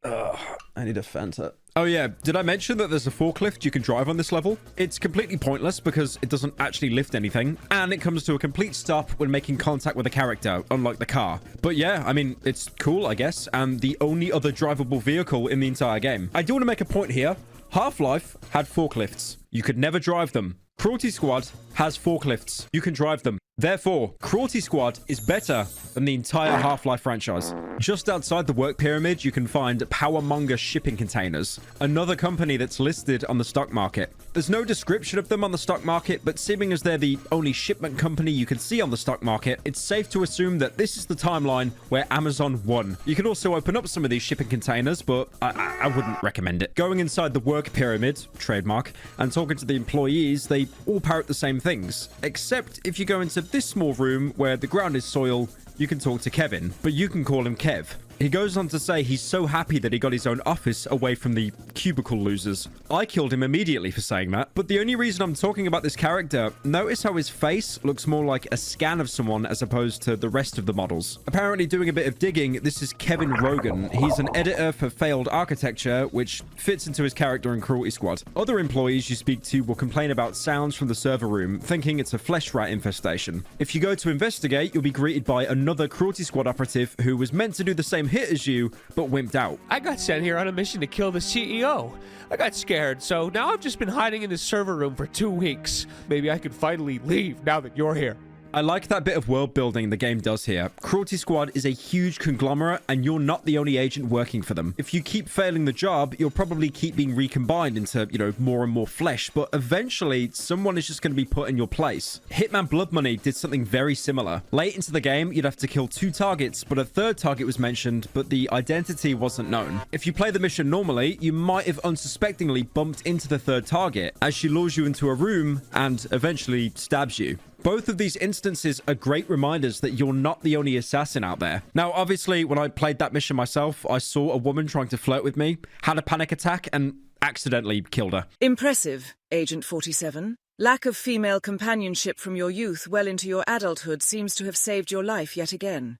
Ugh, I need a Fanta. Oh, yeah. Did I mention that there's a forklift you can drive on this level? It's completely pointless because it doesn't actually lift anything, and it comes to a complete stop when making contact with a character, unlike the car. But yeah, I mean, it's cool, I guess, and the only other drivable vehicle in the entire game. I do want to make a point here. Half-Life had forklifts. You could never drive them. Cruelty Squad has forklifts. You can drive them. Therefore, Cruelty Squad is better than the entire Half-Life franchise. Just outside the work pyramid, you can find Powermonger shipping containers, another company that's listed on the stock market. There's no description of them on the stock market, but seeming as they're the only shipment company you can see on the stock market, it's safe to assume that this is the timeline where Amazon won. You can also open up some of these shipping containers, but I wouldn't recommend it. Going inside the work pyramid, trademark, and talking to the employees, they all parrot the same things, except if you go into this small room where the ground is soil, you can talk to Kevin, but you can call him Kev. He goes on to say he's so happy that he got his own office away from the cubicle losers. I killed him immediately for saying that. But the only reason I'm talking about this character, notice how his face looks more like a scan of someone as opposed to the rest of the models. Apparently, doing a bit of digging, this is Kevin Rogan. He's an editor for Failed Architecture, which fits into his character in Cruelty Squad. Other employees you speak to will complain about sounds from the server room, thinking it's a flesh rat infestation. If you go to investigate, you'll be greeted by another Cruelty Squad operative who was meant to do the same hit as you, but wimped out. I got sent here on a mission to kill the CEO. I got scared, so now I've just been hiding in this server room for 2 weeks. Maybe I could finally leave now that you're here. I like that bit of world building the game does here. Cruelty Squad is a huge conglomerate, and you're not the only agent working for them. If you keep failing the job, you'll probably keep being recombined into, more and more flesh, but eventually someone is just going to be put in your place. Hitman Blood Money did something very similar. Late into the game, you'd have to kill 2 targets, but a 3rd target was mentioned, but the identity wasn't known. If you play the mission normally, you might have unsuspectingly bumped into the 3rd target as she lures you into a room and eventually stabs you. Both of these instances are great reminders that you're not the only assassin out there. Now, obviously, when I played that mission myself, I saw a woman trying to flirt with me, had a panic attack, and accidentally killed her. Impressive, Agent 47. Lack of female companionship from your youth well into your adulthood seems to have saved your life yet again.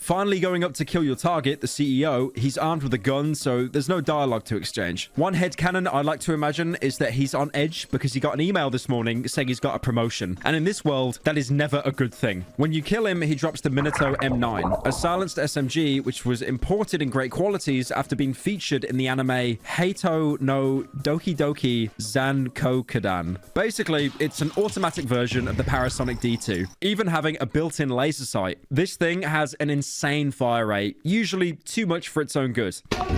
Finally going up to kill your target, the CEO, he's armed with a gun, so there's no dialogue to exchange. One headcanon I like to imagine is that he's on edge because he got an email this morning saying he's got a promotion. And in this world, that is never a good thing. When you kill him, he drops the Minato M9, a silenced SMG which was imported in great qualities after being featured in the anime Heito no Doki Doki Zankokudan. Basically, it's an automatic version of the Parasonic D2, even having a built-in laser sight. This thing has an insane fire rate, usually too much for its own good. I'm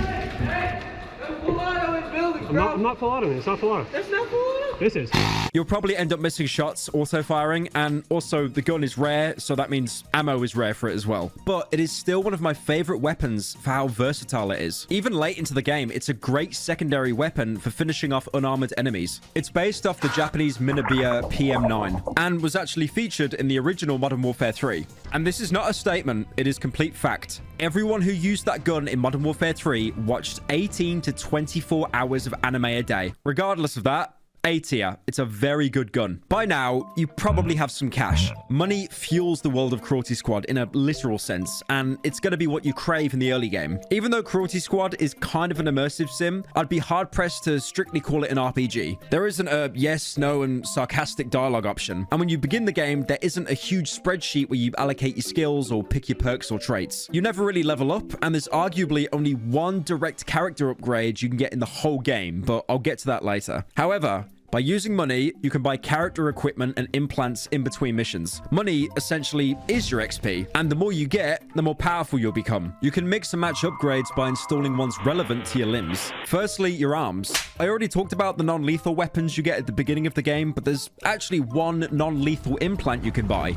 not full auto. It's not full auto. It's not full auto. This is. You'll probably end up missing shots auto-firing, and also the gun is rare, so that means ammo is rare for it as well. But it is still one of my favorite weapons for how versatile it is. Even late into the game, it's a great secondary weapon for finishing off unarmored enemies. It's based off the Japanese Minabiya PM9 and was actually featured in the original Modern Warfare 3. And this is not a statement, it is complete fact. Everyone who used that gun in Modern Warfare 3 watched 18 to 24 hours of anime a day. Regardless of that, A tier. It's a very good gun. By now, you probably have some cash. Money fuels the world of Cruelty Squad in a literal sense, and it's going to be what you crave in the early game. Even though Cruelty Squad is kind of an immersive sim, I'd be hard-pressed to strictly call it an RPG. There isn't a yes, no, and sarcastic dialogue option, and when you begin the game, there isn't a huge spreadsheet where you allocate your skills or pick your perks or traits. You never really level up, and there's arguably only one direct character upgrade you can get in the whole game, but I'll get to that later. However, by using money, you can buy character equipment and implants in between missions. Money essentially is your XP, and the more you get, the more powerful you'll become. You can mix and match upgrades by installing ones relevant to your limbs. Firstly, your arms. I already talked about the non-lethal weapons you get at the beginning of the game, but there's actually one non-lethal implant you can buy.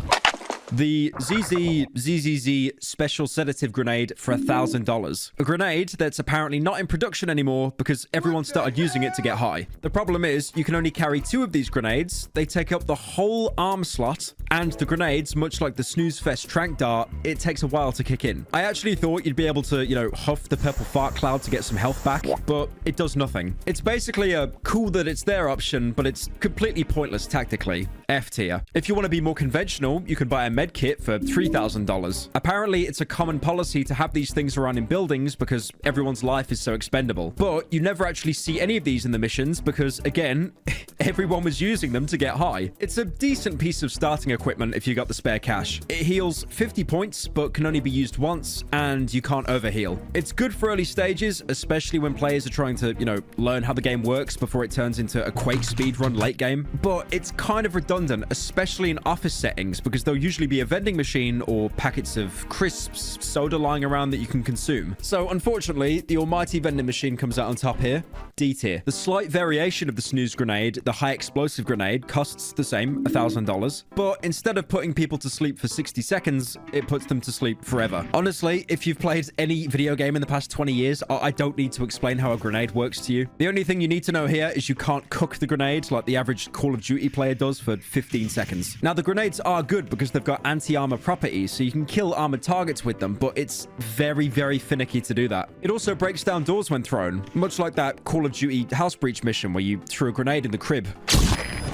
The ZZZ Special Sedative Grenade for $1,000. A grenade that's apparently not in production anymore because everyone started using it to get high. The problem is, you can only carry 2 of these grenades. They take up the whole arm slot, and the grenades, much like the Snooze Fest Trank Dart, it takes a while to kick in. I actually thought you'd be able to, huff the purple fart cloud to get some health back, but it does nothing. It's basically a cool that it's there option, but it's completely pointless tactically. F tier. If you want to be more conventional, you can buy a med kit for $3,000. Apparently, it's a common policy to have these things around in buildings because everyone's life is so expendable. But you never actually see any of these in the missions because, again, everyone was using them to get high. It's a decent piece of starting equipment if you got the spare cash. It heals 50 points, but can only be used once, and you can't overheal. It's good for early stages, especially when players are trying to, learn how the game works before it turns into a Quake speedrun late game. But it's kind of redundant, especially in office settings, because there'll usually be a vending machine or packets of crisps, soda lying around that you can consume. So unfortunately, the almighty vending machine comes out on top here. D tier. The slight variation of the snooze grenade, the high explosive grenade, costs the same, $1,000. But instead of putting people to sleep for 60 seconds, it puts them to sleep forever. Honestly, if you've played any video game in the past 20 years, I don't need to explain how a grenade works to you. The only thing you need to know here is you can't cook the grenade like the average Call of Duty player does for 15 seconds. Now, the grenades are good because they've got anti-armor properties, so you can kill armored targets with them, but it's very, very finicky to do that. It also breaks down doors when thrown, much like that Call of Duty house breach mission where you threw a grenade in the crib.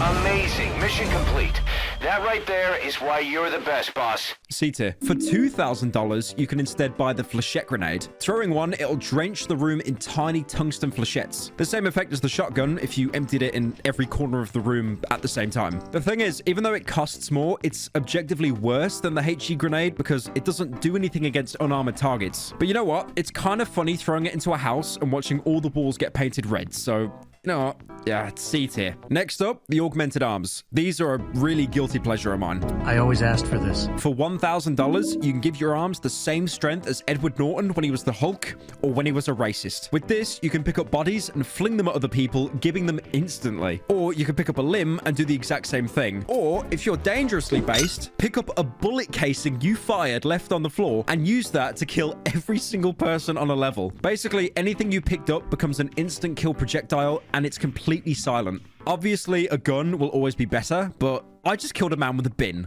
Amazing. Mission complete. That right there is why you're the best, boss. C tier. For $2,000, you can instead buy the flechette grenade. Throwing one, it'll drench the room in tiny tungsten flechettes. The same effect as the shotgun if you emptied it in every corner of the room at the same time. The thing is, even though it costs more, it's objectively worse than the HE grenade because it doesn't do anything against unarmored targets. But you know what? It's kind of funny throwing it into a house and watching all the walls get painted red, so No, yeah, it's C tier. Next up, the augmented arms. These are a really guilty pleasure of mine. I always asked for this. For $1,000, you can give your arms the same strength as Edward Norton when he was the Hulk or when he was a racist. With this, you can pick up bodies and fling them at other people, giving them instantly. Or you can pick up a limb and do the exact same thing. Or, if you're dangerously based, pick up a bullet casing you fired left on the floor and use that to kill every single person on a level. Basically, anything you picked up becomes an instant kill projectile, and it's completely silent. Obviously, a gun will always be better, but I just killed a man with a bin.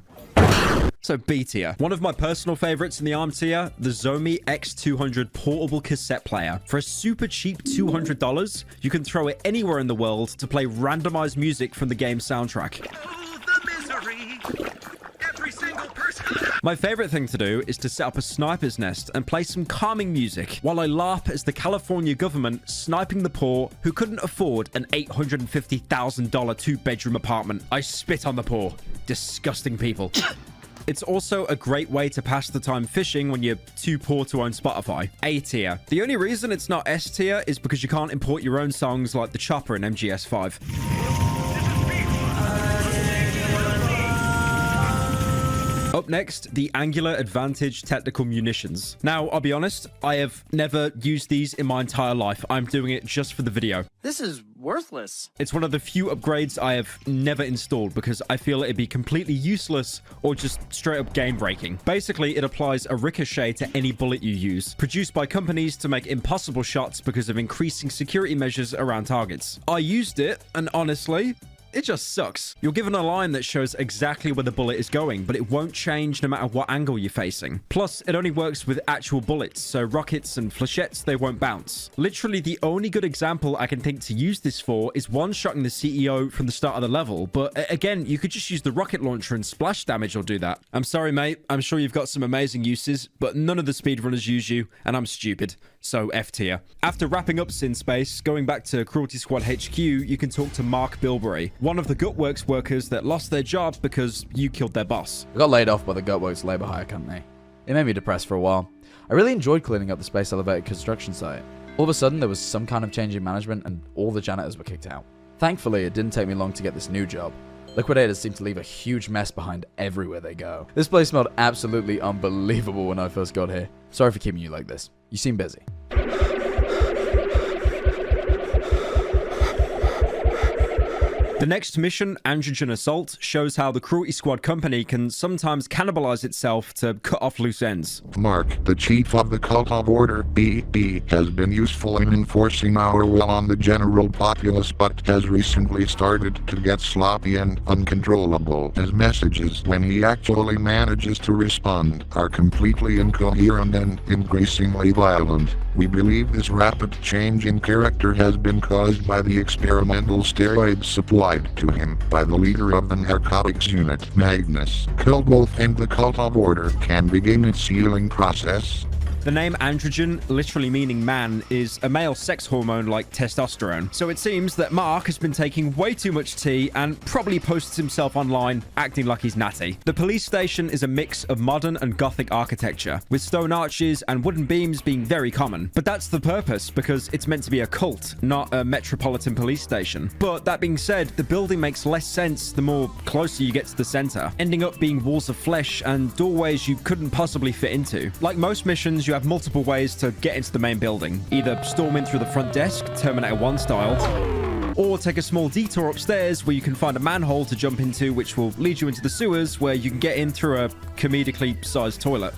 So B tier. One of my personal favorites in the arm tier, the Zomi X200 portable cassette player. For a super cheap $200, you can throw it anywhere in the world to play randomized music from the game's soundtrack. My favorite thing to do is to set up a sniper's nest and play some calming music while I laugh as the California government sniping the poor who couldn't afford an $850,000 two-bedroom apartment. I spit on the poor. Disgusting people. It's also a great way to pass the time fishing when you're too poor to own Spotify. A tier. The only reason it's not S tier is because you can't import your own songs like The Chopper in MGS5. Up next, the Angular Advantage Technical Munitions. Now, I'll be honest, I have never used these in my entire life. I'm doing it just for the video. This is worthless. It's one of the few upgrades I have never installed because I feel it'd be completely useless or just straight up game breaking. Basically, it applies a ricochet to any bullet you use, produced by companies to make impossible shots because of increasing security measures around targets. I used it, and honestly, it just sucks. You're given a line that shows exactly where the bullet is going, but it won't change no matter what angle you're facing. Plus, it only works with actual bullets, so rockets and flechettes, they won't bounce. Literally, the only good example I can think to use this for is one-shotting the CEO from the start of the level, but again, you could just use the rocket launcher and splash damage will do that. I'm sorry, mate. I'm sure you've got some amazing uses, but none of the speedrunners use you, and I'm stupid. So F tier. After wrapping up Sin Space, going back to Cruelty Squad HQ, you can talk to Mark Bilberry, one of the Gutworks workers that lost their job because you killed their boss. I got laid off by the Gutworks labor hire company. It made me depressed for a while. I really enjoyed cleaning up the space elevator construction site. All of a sudden, there was some kind of change in management and all the janitors were kicked out. Thankfully, it didn't take me long to get this new job. Liquidators seem to leave a huge mess behind everywhere they go. This place smelled absolutely unbelievable when I first got here. Sorry for keeping you like this. You seem busy. The next mission, Androgen Assault, shows how the Cruelty Squad company can sometimes cannibalize itself to cut off loose ends. Mark, the chief of the Cult of Order, BB, has been useful in enforcing our will on the general populace, but has recently started to get sloppy and uncontrollable. His messages, when he actually manages to respond, are completely incoherent and increasingly violent. We believe this rapid change in character has been caused by the experimental steroids supplied to him by the leader of the narcotics unit, Magnus. Kilboth and the Cult of Order can begin its healing process. The name androgen, literally meaning man, is a male sex hormone like testosterone. So it seems that Mark has been taking way too much tea and probably posts himself online acting like he's natty. The police station is a mix of modern and gothic architecture, with stone arches and wooden beams being very common. But that's the purpose, because it's meant to be a cult, not a metropolitan police station. But that being said, the building makes less sense the more closer you get to the center, ending up being walls of flesh and doorways you couldn't possibly fit into. Like most missions, you have multiple ways to get into the main building. Either storm in through the front desk, Terminator 1 style, or take a small detour upstairs where you can find a manhole to jump into, which will lead you into the sewers where you can get in through a comedically sized toilet.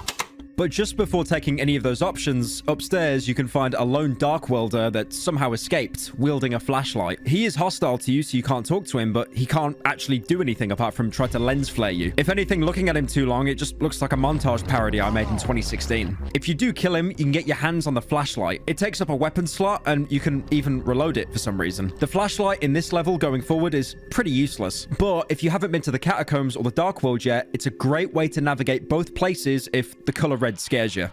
But just before taking any of those options, upstairs you can find a lone dark welder that somehow escaped, wielding a flashlight. He is hostile to you, so you can't talk to him, but he can't actually do anything apart from try to lens flare you. If anything, looking at him too long, it just looks like a montage parody I made in 2016. If you do kill him, you can get your hands on the flashlight. It takes up a weapon slot, and you can even reload it for some reason. The flashlight in this level going forward is pretty useless, but if you haven't been to the catacombs or the dark world yet, it's a great way to navigate both places if the color red scares you.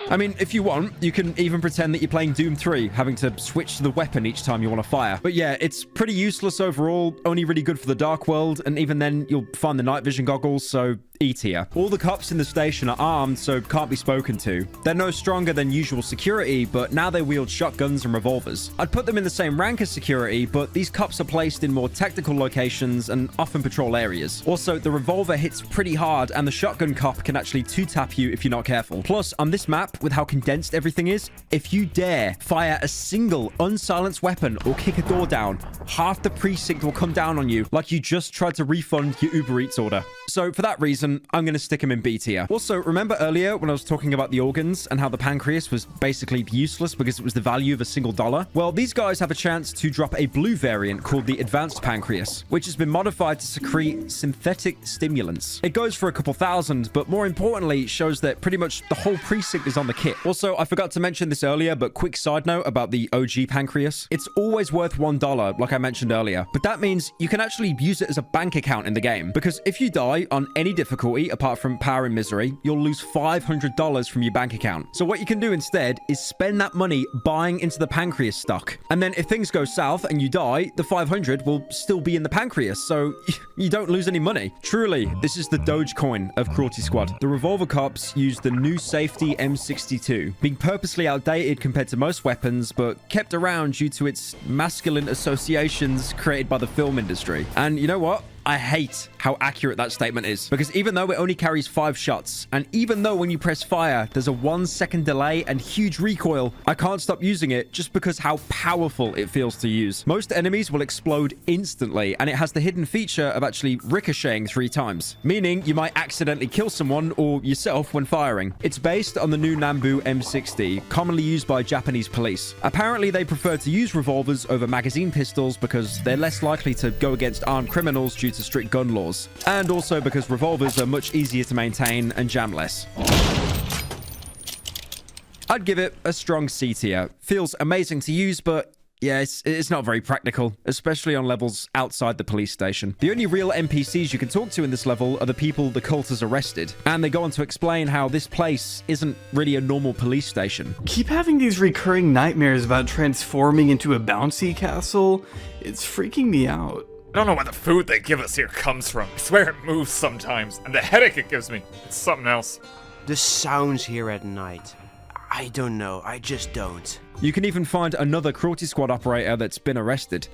I mean, if you want, you can even pretend that you're playing Doom 3, having to switch to the weapon each time you want to fire. But yeah, it's pretty useless overall, only really good for the dark world, and even then, you'll find the night vision goggles, so E tier. All the cops in the station are armed, so can't be spoken to. They're no stronger than usual security, but now they wield shotguns and revolvers. I'd put them in the same rank as security, but these cops are placed in more tactical locations and often patrol areas. Also, the revolver hits pretty hard, and the shotgun cop can actually two-tap you if you're not careful. Plus, on this map, with how condensed everything is, if you dare fire a single unsilenced weapon or kick a door down, half the precinct will come down on you like you just tried to refund your Uber Eats order. So for that reason, I'm going to stick him in B tier. Also, remember earlier when I was talking about the organs and how the pancreas was basically useless because it was the value of a single dollar? Well, these guys have a chance to drop a blue variant called the advanced pancreas, which has been modified to secrete synthetic stimulants. It goes for a couple thousand, but more importantly, shows that pretty much the whole precinct is on the kit. Also, I forgot to mention this earlier, but quick side note about the OG pancreas. It's always worth $1, like I mentioned earlier, but that means you can actually use it as a bank account in the game, because if you die on any difficulty apart from power and misery, you'll lose $500 from your bank account. So what you can do instead is spend that money buying into the pancreas stock. And then if things go south and you die, the 500 will still be in the pancreas, so you don't lose any money. Truly, this is the Dogecoin of Cruelty Squad. The revolver cops use the new safety M62, being purposely outdated compared to most weapons, but kept around due to its masculine associations created by the film industry. And you know what? I hate how accurate that statement is, because even though it only carries 5 shots, and even though when you press fire, there's a 1-second delay and huge recoil, I can't stop using it just because how powerful it feels to use. Most enemies will explode instantly, and it has the hidden feature of actually ricocheting 3 times, meaning you might accidentally kill someone or yourself when firing. It's based on the new Nambu M60, commonly used by Japanese police. Apparently, they prefer to use revolvers over magazine pistols because they're less likely to go against armed criminals due to strict gun laws, and also because revolvers are much easier to maintain and jam less. I'd give it a strong C tier. Feels amazing to use, but yeah, it's not very practical, especially on levels outside the police station. The only real NPCs you can talk to in this level are the people the cult has arrested, and they go on to explain how this place isn't really a normal police station. Keep having these recurring nightmares about transforming into a bouncy castle. It's freaking me out. I don't know where the food they give us here comes from. I swear it moves sometimes, and the headache it gives me, it's something else. The sounds here at night. I don't know, I just don't. You can even find another Cruelty Squad operator that's been arrested.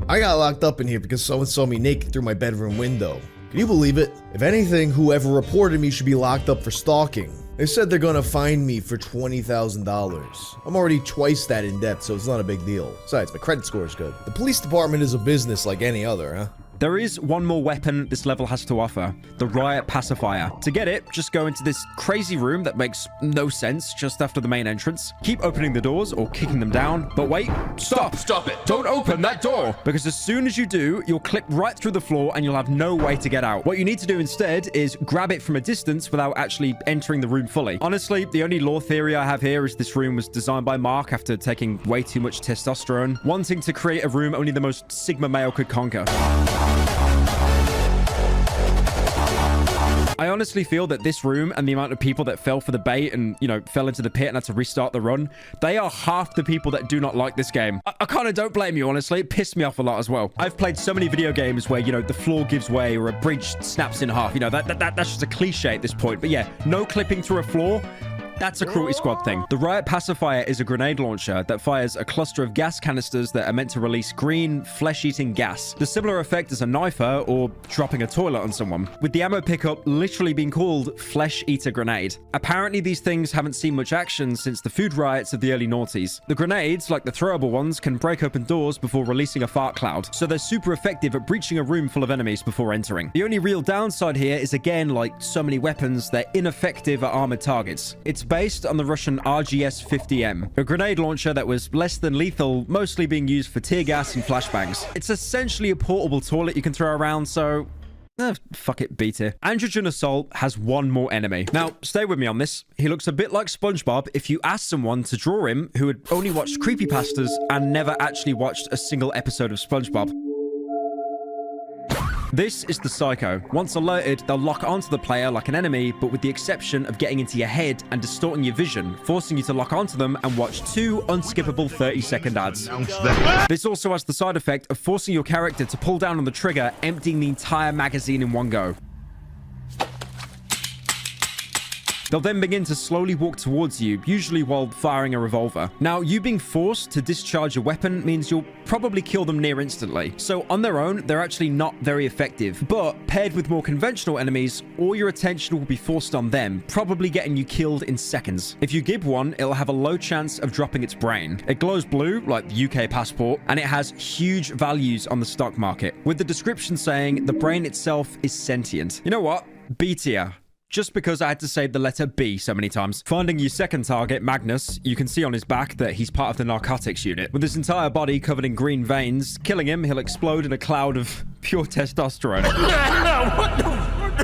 I got locked up in here because someone saw me naked through my bedroom window. Can you believe it? If anything, whoever reported me should be locked up for stalking. They said they're gonna fine me for $20,000. I'm already twice that in debt, so it's not a big deal. Besides, my credit score is good. The police department is a business like any other, huh? There is one more weapon this level has to offer, the riot pacifier. To get it, just go into this crazy room that makes no sense just after the main entrance. Keep opening the doors or kicking them down, but wait, stop! Stop it! Don't open that door! Because as soon as you do, you'll clip right through the floor and you'll have no way to get out. What you need to do instead is grab it from a distance without actually entering the room fully. Honestly, the only lore theory I have here is this room was designed by Mark after taking way too much testosterone, wanting to create a room only the most Sigma male could conquer. I honestly feel that this room and the amount of people that fell for the bait and, you know, fell into the pit and had to restart the run, they are half the people that do not like this game. I kind of don't blame you, honestly. It pissed me off a lot as well. I've played so many video games where, you know, the floor gives way or a bridge snaps in half. You know, that's just a cliche at this point. But yeah, no clipping through a floor. That's a Cruelty Squad thing. The riot pacifier is a grenade launcher that fires a cluster of gas canisters that are meant to release green, flesh-eating gas. The similar effect as a knifer or dropping a toilet on someone, with the ammo pickup literally being called Flesh Eater Grenade. Apparently, these things haven't seen much action since the food riots of the early noughties. The grenades, like the throwable ones, can break open doors before releasing a fart cloud, so they're super effective at breaching a room full of enemies before entering. The only real downside here is, again, like so many weapons, they're ineffective at armored targets. It's based on the Russian RGS-50M, a grenade launcher that was less than lethal, mostly being used for tear gas and flashbangs. It's essentially a portable toilet you can throw around, so fuck it, B tier. Androgen Assault has one more enemy. Now, stay with me on this. He looks a bit like SpongeBob if you ask someone to draw him who had only watched creepypastas and never actually watched a single episode of SpongeBob. This is the Psycho. Once alerted, they'll lock onto the player like an enemy, but with the exception of getting into your head and distorting your vision, forcing you to lock onto them and watch 2 unskippable 30-second ads. This also has the side effect of forcing your character to pull down on the trigger, emptying the entire magazine in one go. They'll then begin to slowly walk towards you, usually while firing a revolver. Now, you being forced to discharge a weapon means you'll probably kill them near instantly. So on their own, they're actually not very effective. But paired with more conventional enemies, all your attention will be forced on them, probably getting you killed in seconds. If you gib one, it'll have a low chance of dropping its brain. It glows blue, like the UK passport, and it has huge values on the stock market, with the description saying the brain itself is sentient. You know what? B tier. Just because I had to say the letter B so many times. Finding your second target, Magnus, you can see on his back that he's part of the narcotics unit. With his entire body covered in green veins, killing him, he'll explode in a cloud of pure testosterone.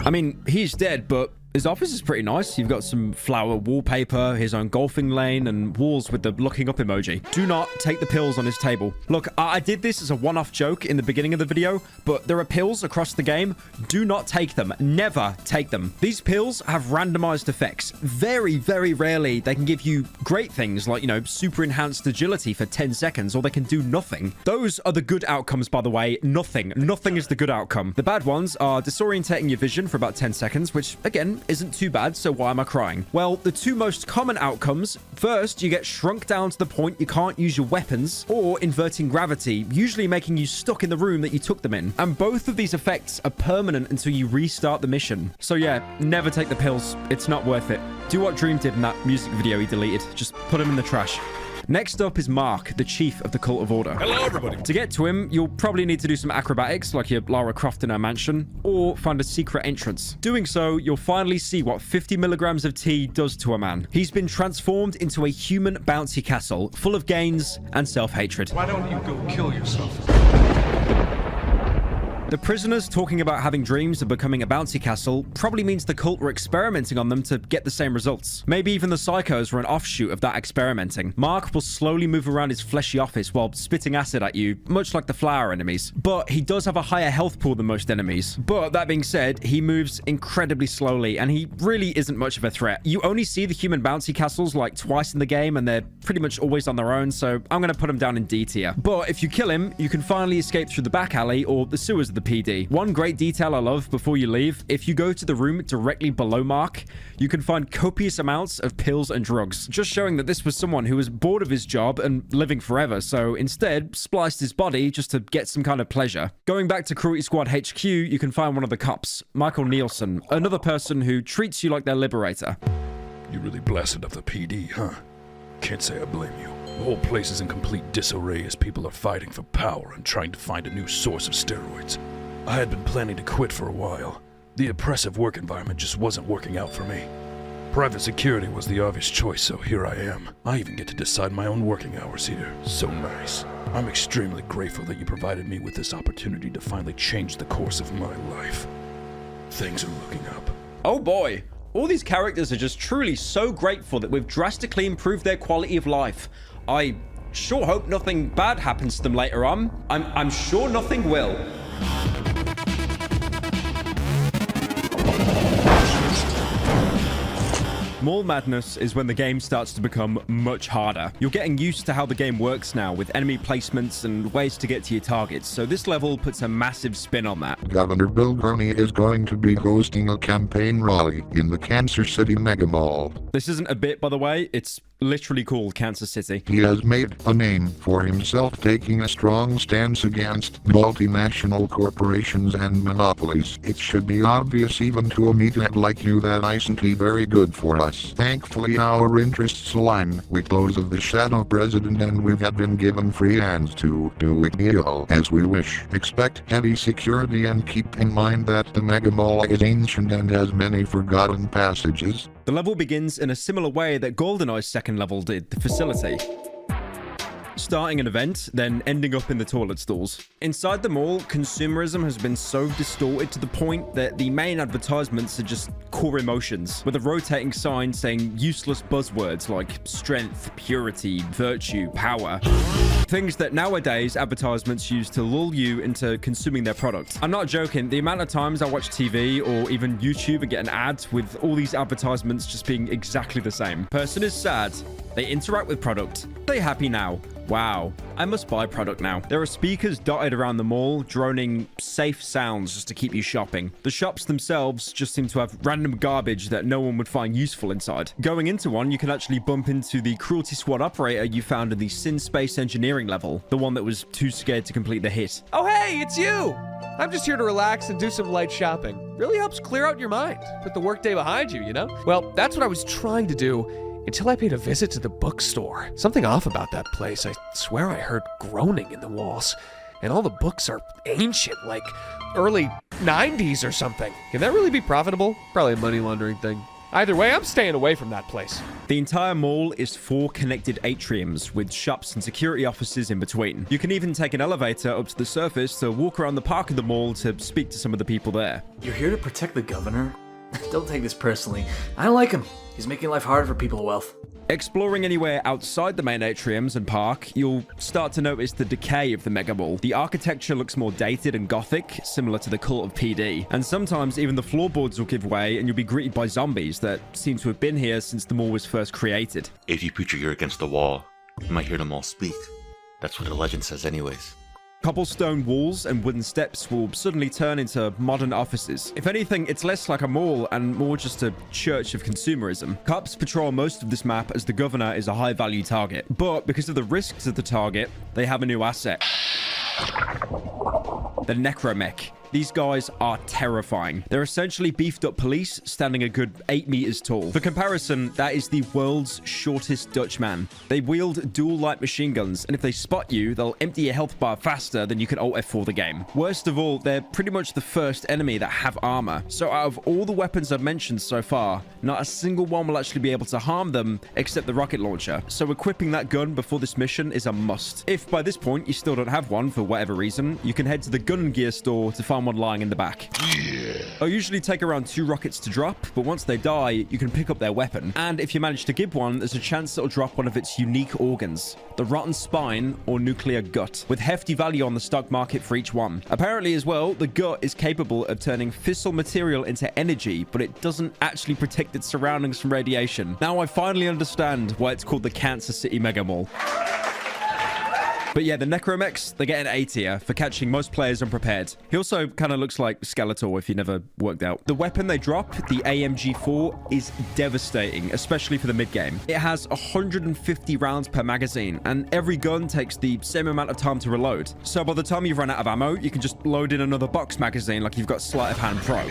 I mean, he's dead, but his office is pretty nice. You've got some flower wallpaper, his own golfing lane, and walls with the looking up emoji. Do not take the pills on his table. Look, I did this as a one-off joke in the beginning of the video, but there are pills across the game. Do not take them. Never take them. These pills have randomized effects. Very, very rarely they can give you great things like, you know, super enhanced agility for 10 seconds, or they can do nothing. Those are the good outcomes, by the way. Nothing. Nothing is the good outcome. The bad ones are disorientating your vision for about 10 seconds, which, again, isn't too bad, so why am I crying? Well, the 2 most common outcomes: first, you get shrunk down to the point you can't use your weapons, or inverting gravity, usually making you stuck in the room that you took them in. And both of these effects are permanent until you restart the mission. So yeah, never take the pills. It's not worth it. Do what Dream did in that music video he deleted. Just put him in the trash. Next up is Mark, the chief of the Cult of Order. Hello, everybody. To get to him, you'll probably need to do some acrobatics, like your Lara Croft in her mansion, or find a secret entrance. Doing so, you'll finally see what 50 milligrams of tea does to a man. He's been transformed into a human bouncy castle, full of gains and self-hatred. Why don't you go kill yourself? The prisoners talking about having dreams of becoming a bouncy castle probably means the cult were experimenting on them to get the same results. Maybe even the psychos were an offshoot of that experimenting. Mark will slowly move around his fleshy office while spitting acid at you, much like the flower enemies. But he does have a higher health pool than most enemies. But that being said, he moves incredibly slowly, and he really isn't much of a threat. You only see the human bouncy castles like twice in the game, and they're pretty much always on their own, so I'm going to put him down in D tier. But if you kill him, you can finally escape through the back alley or the sewers of the PD. One great detail I love before you leave: if you go to the room directly below Mark, you can find copious amounts of pills and drugs, just showing that this was someone who was bored of his job and living forever, so instead spliced his body just to get some kind of pleasure. Going back to Cruelty Squad HQ, you can find one of the cops, Michael Nielsen, another person who treats you like their liberator. You really blasted up the PD, huh? Can't say I blame you. The whole place is in complete disarray as people are fighting for power and trying to find a new source of steroids. I had been planning to quit for a while. The oppressive work environment just wasn't working out for me. Private security was the obvious choice, so here I am. I even get to decide my own working hours here. So nice. I'm extremely grateful that you provided me with this opportunity to finally change the course of my life. Things are looking up. Oh boy. All these characters are just truly so grateful that we've drastically improved their quality of life. I sure hope nothing bad happens to them later on. I'm sure nothing will. More madness is when the game starts to become much harder. You're getting used to how the game works now, with enemy placements and ways to get to your targets, so this level puts a massive spin on that. Governor Bill Gurney is going to be hosting a campaign rally in the Kansas City Mega Mall. This isn't a bit, by the way, it's literally called Kansas City. He has made a name for himself taking a strong stance against multinational corporations and monopolies. It should be obvious even to a meathead like you that isn't he very good for us. Thankfully our interests align with those of the Shadow President, and we have been given free hands to do it as we wish. Expect heavy security and keep in mind that the Mega Mall is ancient and has many forgotten passages. The level begins in a similar way that GoldenEye's second level did, the facility. starting an event, then ending up in the toilet stalls. Inside the mall, consumerism has been so distorted to the point that the main advertisements are just core emotions, with a rotating sign saying useless buzzwords like strength, purity, virtue, power. Things that nowadays advertisements use to lull you into consuming their product. I'm not joking, the amount of times I watch TV or even YouTube and get an ad with all these advertisements just being exactly the same. Person is sad, they interact with product, they happy now. Wow, I must buy product now. There are speakers dotted around the mall, droning safe sounds just to keep you shopping. The shops themselves just seem to have random garbage that no one would find useful inside. Going into one, you can actually bump into the Cruelty Squad operator you found in the Sin Space Engineering level, the one that was too scared to complete the hit. Oh, hey, it's you! I'm just here to relax and do some light shopping. Really helps clear out your mind. Put the workday behind you, you know? Well, that's what I was trying to do until I paid a visit to the bookstore. Something off about that place. I swear I heard groaning in the walls. And all the books are ancient, like early 90s or something. Can that really be profitable? Probably a money laundering thing. Either way, I'm staying away from that place. The entire mall is 4 connected atriums with shops and security offices in between. You can even take an elevator up to the surface to walk around the park of the mall to speak to some of the people there. You're here to protect the governor? Don't take this personally. I don't like him. He's making life harder for people of wealth. Exploring anywhere outside the main atriums and park, you'll start to notice the decay of the mega mall. The architecture looks more dated and gothic, similar to the cult of PD. And sometimes even the floorboards will give way and you'll be greeted by zombies that seem to have been here since the mall was first created. If you put your ear against the wall, you might hear them all speak. That's what the legend says anyways. Cobblestone walls and wooden steps will suddenly turn into modern offices. If anything, it's less like a mall and more just a church of consumerism. Cops patrol most of this map as the governor is a high-value target. But because of the risks of the target, they have a new asset. The Necromech. These guys are terrifying. They're essentially beefed up police standing a good 8 meters tall. For comparison, that is the world's shortest Dutchman. They wield dual light machine guns, and if they spot you, they'll empty your health bar faster than you can Alt F4 the game. Worst of all, they're pretty much the first enemy that have armor. So out of all the weapons I've mentioned so far, not a single one will actually be able to harm them except the rocket launcher. So equipping that gun before this mission is a must. If by this point you still don't have one for whatever reason, you can head to the gun gear store to find one lying in the back. They'll usually take around 2 rockets to drop, but once they die, you can pick up their weapon. And if you manage to give one, there's a chance it'll drop one of its unique organs, the rotten spine or nuclear gut, with hefty value on the stock market for each one. Apparently as well, the gut is capable of turning fissile material into energy, but it doesn't actually protect its surroundings from radiation. Now I finally understand why it's called the Cancer City Mega Mall. But yeah, the Necromechs, they get an A tier for catching most players unprepared. He also kind of looks like Skeletor if you never worked out. The weapon they drop, the AMG4, is devastating, especially for the mid-game. It has 150 rounds per magazine, and every gun takes the same amount of time to reload. So by the time you've run out of ammo, you can just load in another box magazine like you've got Sleight of Hand Pro.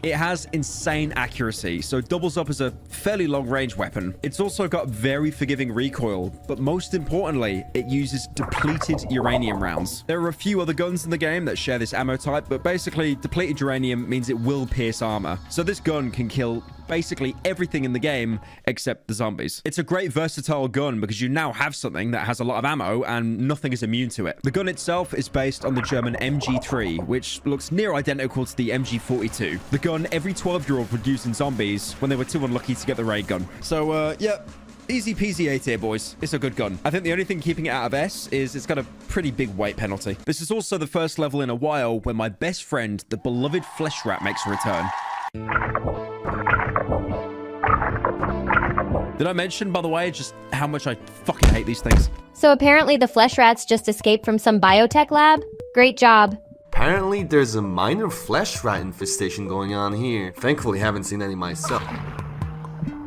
It has insane accuracy, so it doubles up as a fairly long-range weapon. It's also got very forgiving recoil, but most importantly, it uses depleted uranium rounds. There are a few other guns in the game that share this ammo type, but basically, depleted uranium means it will pierce armor. So this gun can kill basically everything in the game except the zombies. It's a great versatile gun because you now have something that has a lot of ammo and nothing is immune to it. The gun itself is based on the German MG3, which looks near identical to the MG42. The gun every 12-year-old would use in zombies when they were too unlucky to get the ray gun. So, yeah. Easy peasy A tier, boys. It's a good gun. I think the only thing keeping it out of S is it's got a pretty big weight penalty. This is also the first level in a while where my best friend, the beloved Flesh Rat, makes a return. Did I mention, by the way, just how much I fucking hate these things? So apparently the flesh rats just escaped from some biotech lab? Great job. Apparently there's a minor flesh rat infestation going on here. Thankfully haven't seen any myself.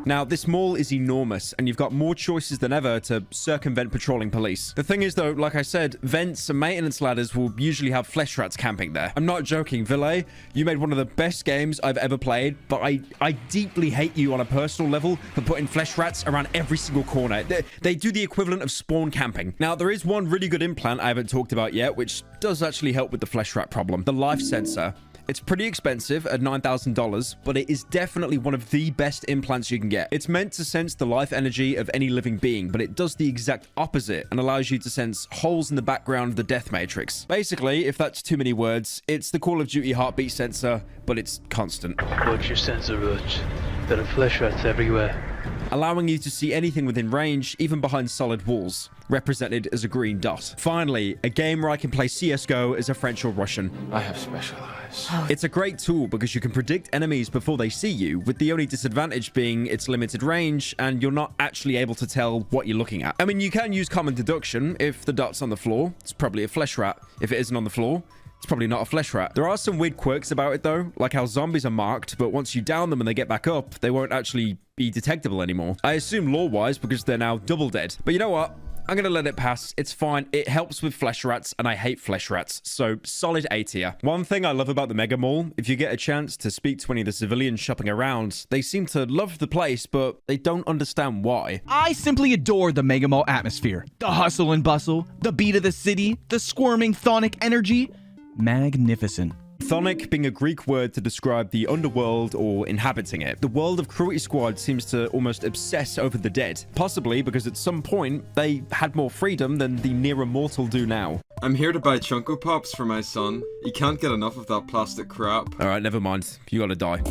Now, this mall is enormous, and you've got more choices than ever to circumvent patrolling police. The thing is, though, like I said, vents and maintenance ladders will usually have flesh rats camping there. I'm not joking, Ville. You made one of the best games I've ever played, but I deeply hate you on a personal level for putting flesh rats around every single corner. They do the equivalent of spawn camping. Now, there is one really good implant I haven't talked about yet, which does actually help with the flesh rat problem. The life sensor. It's pretty expensive at $9,000, but it is definitely one of the best implants you can get. It's meant to sense the life energy of any living being, but it does the exact opposite and allows you to sense holes in the background of the death matrix. Basically, if that's too many words, it's the Call of Duty heartbeat sensor, but it's constant. What's your sensor, Roach? There are flesh rats everywhere. Allowing you to see anything within range, even behind solid walls, represented as a green dot. Finally, a game where I can play CSGO as a French or Russian. I have special eyes. It's a great tool because you can predict enemies before they see you, with the only disadvantage being its limited range, and you're not actually able to tell what you're looking at. I mean, you can use common deduction. If the dot's on the floor, it's probably a flesh rat. If it isn't on the floor, it's probably not a flesh rat. There are some weird quirks about it though, like how zombies are marked, but once you down them and they get back up, they won't actually be detectable anymore. I assume lore-wise because they're now double dead. But you know what? I'm gonna let it pass. It's fine. It helps with flesh rats, and I hate flesh rats. So, solid A tier. One thing I love about the Mega Mall, if you get a chance to speak to any of the civilians shopping around, they seem to love the place, but they don't understand why. I simply adore the Mega Mall atmosphere. The hustle and bustle, the beat of the city, the squirming thonic energy. Magnificent. Chthonic being a Greek word to describe the underworld or inhabiting it. The world of Cruelty Squad seems to almost obsess over the dead, possibly because at some point they had more freedom than the near immortal do now. I'm here to buy Chunko Pops for my son. He can't get enough of that plastic crap. Alright, never mind. You gotta die.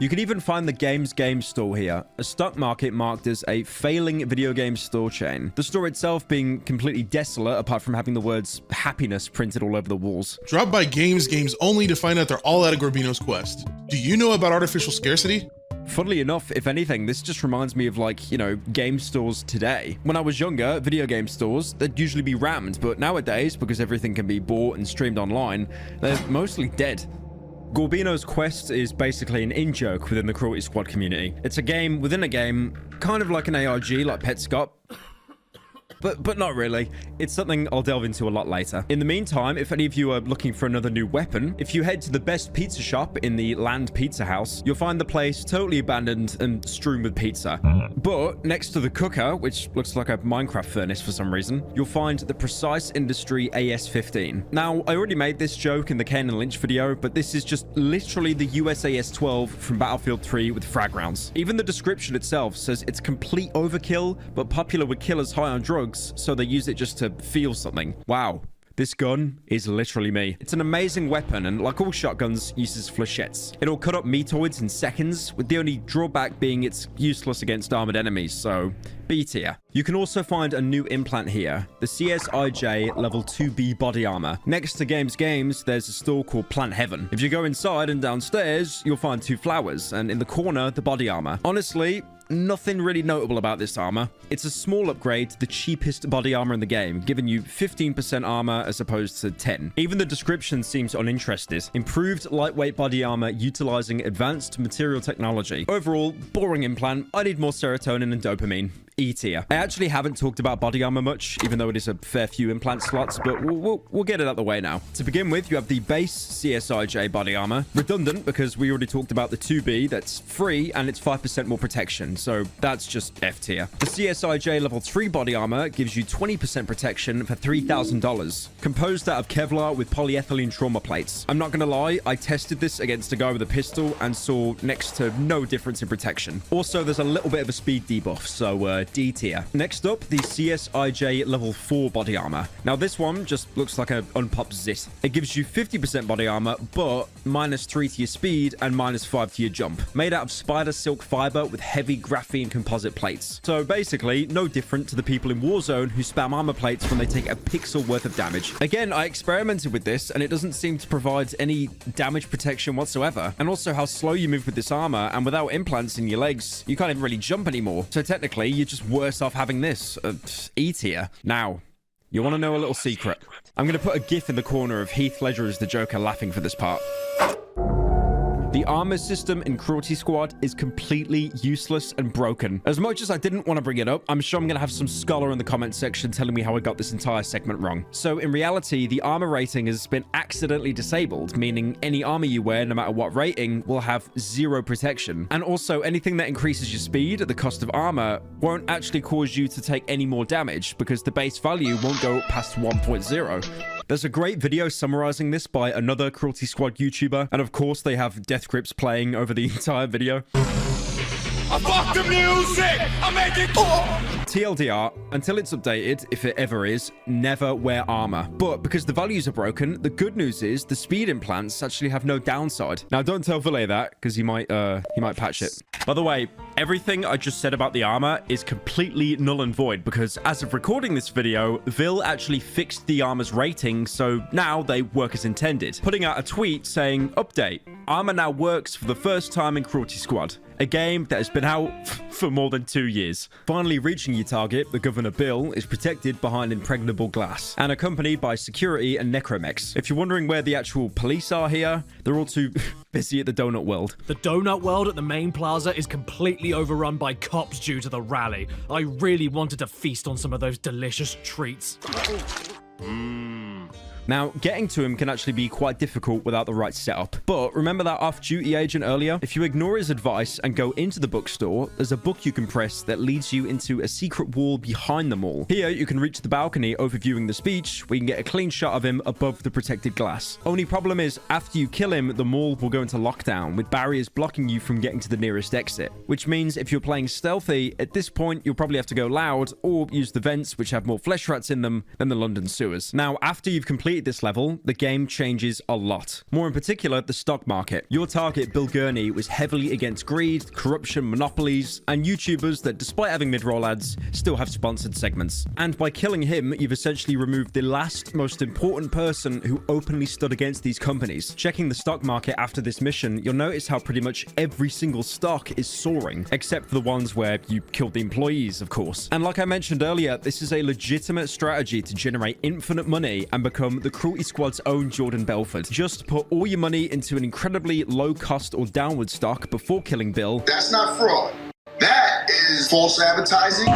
You can even find the Games Game store here, a stock market marked as a failing video game store chain. The store itself being completely desolate apart from having the words happiness printed all over the walls. Drop by Games only to find out they're all out of Gorbino's quest. Do you know about artificial scarcity? Funnily enough, if anything, this just reminds me of like, you know, game stores today. When I was younger, video game stores, they'd usually be rammed, but nowadays, because everything can be bought and streamed online, they're mostly dead. Gorbino's quest is basically an in-joke within the Cruelty Squad community. It's a game within a game, kind of like an ARG like Pet Scott. But not really. It's something I'll delve into a lot later. In the meantime, if any of you are looking for another new weapon, if you head to the best pizza shop in the Land Pizza House, you'll find the place totally abandoned and strewn with pizza. But next to the cooker, which looks like a Minecraft furnace for some reason, you'll find the Precise Industry AS-15. Now, I already made this joke in the Kane and Lynch video, but this is just literally the USAS-12 from Battlefield 3 with frag rounds. Even the description itself says it's complete overkill, but popular with killers high on drugs, so they use it just to feel something. Wow. This gun is literally me. It's an amazing weapon, and like all shotguns, uses flechettes. It'll cut up metoids in seconds, with the only drawback being it's useless against armored enemies, so B tier. You can also find a new implant here, the CSIJ Level 2B body armor. Next to Games, there's a store called Plant Heaven. If you go inside and downstairs, you'll find 2 flowers, and in the corner, the body armor. Honestly, nothing really notable about this armor. It's a small upgrade to the cheapest body armor in the game, giving you 15% armor as opposed to 10. Even the description seems uninterested. Improved lightweight body armor utilizing advanced material technology. Overall, boring implant. I need more serotonin and dopamine. E tier. I actually haven't talked about body armor much, even though it is a fair few implant slots, but we'll get it out the way now. To begin with, you have the base CSIJ body armor. Redundant because we already talked about the 2B that's free and it's 5% more protection, so that's just F tier. The CSIJ level 3 body armor gives you 20% protection for $3,000, composed out of Kevlar with polyethylene trauma plates. I'm not gonna lie, I tested this against a guy with a pistol and saw next to no difference in protection. Also, there's a little bit of a speed debuff, so D tier. Next up, the CSIJ level 4 body armor. Now this one just looks like an unpopped zit. It gives you 50% body armor, but -3 to your speed and -5 to your jump. Made out of spider silk fiber with heavy graphene composite plates. So basically, no different to the people in Warzone who spam armor plates when they take a pixel worth of damage. Again, I experimented with this and it doesn't seem to provide any damage protection whatsoever. And also how slow you move with this armor, and without implants in your legs, you can't even really jump anymore. So technically, you're just worse off having this. E tier. Now, you want to know a little secret? I'm going to put a gif in the corner of Heath Ledger as the Joker laughing for this part. The armor system in Cruelty Squad is completely useless and broken. As much as I didn't want to bring it up, I'm sure I'm going to have some scholar in the comment section telling me how I got this entire segment wrong. So in reality, the armor rating has been accidentally disabled, meaning any armor you wear, no matter what rating, will have 0 protection. And also, anything that increases your speed at the cost of armor won't actually cause you to take any more damage, because the base value won't go past 1.0. There's a great video summarizing this by another Cruelty Squad YouTuber, and of course they have death grips playing over the entire video. I fuck the music! I make it TLDR, until it's updated, if it ever is, never wear armor. But because the values are broken, the good news is the speed implants actually have no downside. Now, don't tell Valet that, because he might patch it. By the way, everything I just said about the armor is completely null and void, because as of recording this video, Vil actually fixed the armor's rating, so now they work as intended, putting out a tweet saying, "Update, armor now works for the first time in Cruelty Squad, a game that has been out for more than 2 years." Finally reaching your target, the Governor Bill is protected behind impregnable glass and accompanied by security and necromechs. If you're wondering where the actual police are here, they're all too busy at the Donut World. The Donut World at the main plaza is completely overrun by cops due to the rally. I really wanted to feast on some of those delicious treats. Now, getting to him can actually be quite difficult without the right setup. But remember that off-duty agent earlier? If you ignore his advice and go into the bookstore, there's a book you can press that leads you into a secret wall behind the mall. Here, you can reach the balcony overviewing the speech, where you can get a clean shot of him above the protected glass. Only problem is, after you kill him, the mall will go into lockdown, with barriers blocking you from getting to the nearest exit. Which means if you're playing stealthy, at this point, you'll probably have to go loud, or use the vents, which have more flesh rats in them than the London sewers. Now, after you've completed this level, the game changes a lot. More in particular, the stock market. Your target, Bill Gurney, was heavily against greed, corruption, monopolies, and YouTubers that, despite having mid-roll ads, still have sponsored segments. And by killing him, you've essentially removed the last most important person who openly stood against these companies. Checking the stock market after this mission, you'll notice how pretty much every single stock is soaring, except for the ones where you killed the employees, of course. And like I mentioned earlier, this is a legitimate strategy to generate infinite money and become the Cruelty Squad's own Jordan Belfort. Just put all your money into an incredibly low cost or downward stock before killing Bill. That's not fraud. That is false advertising.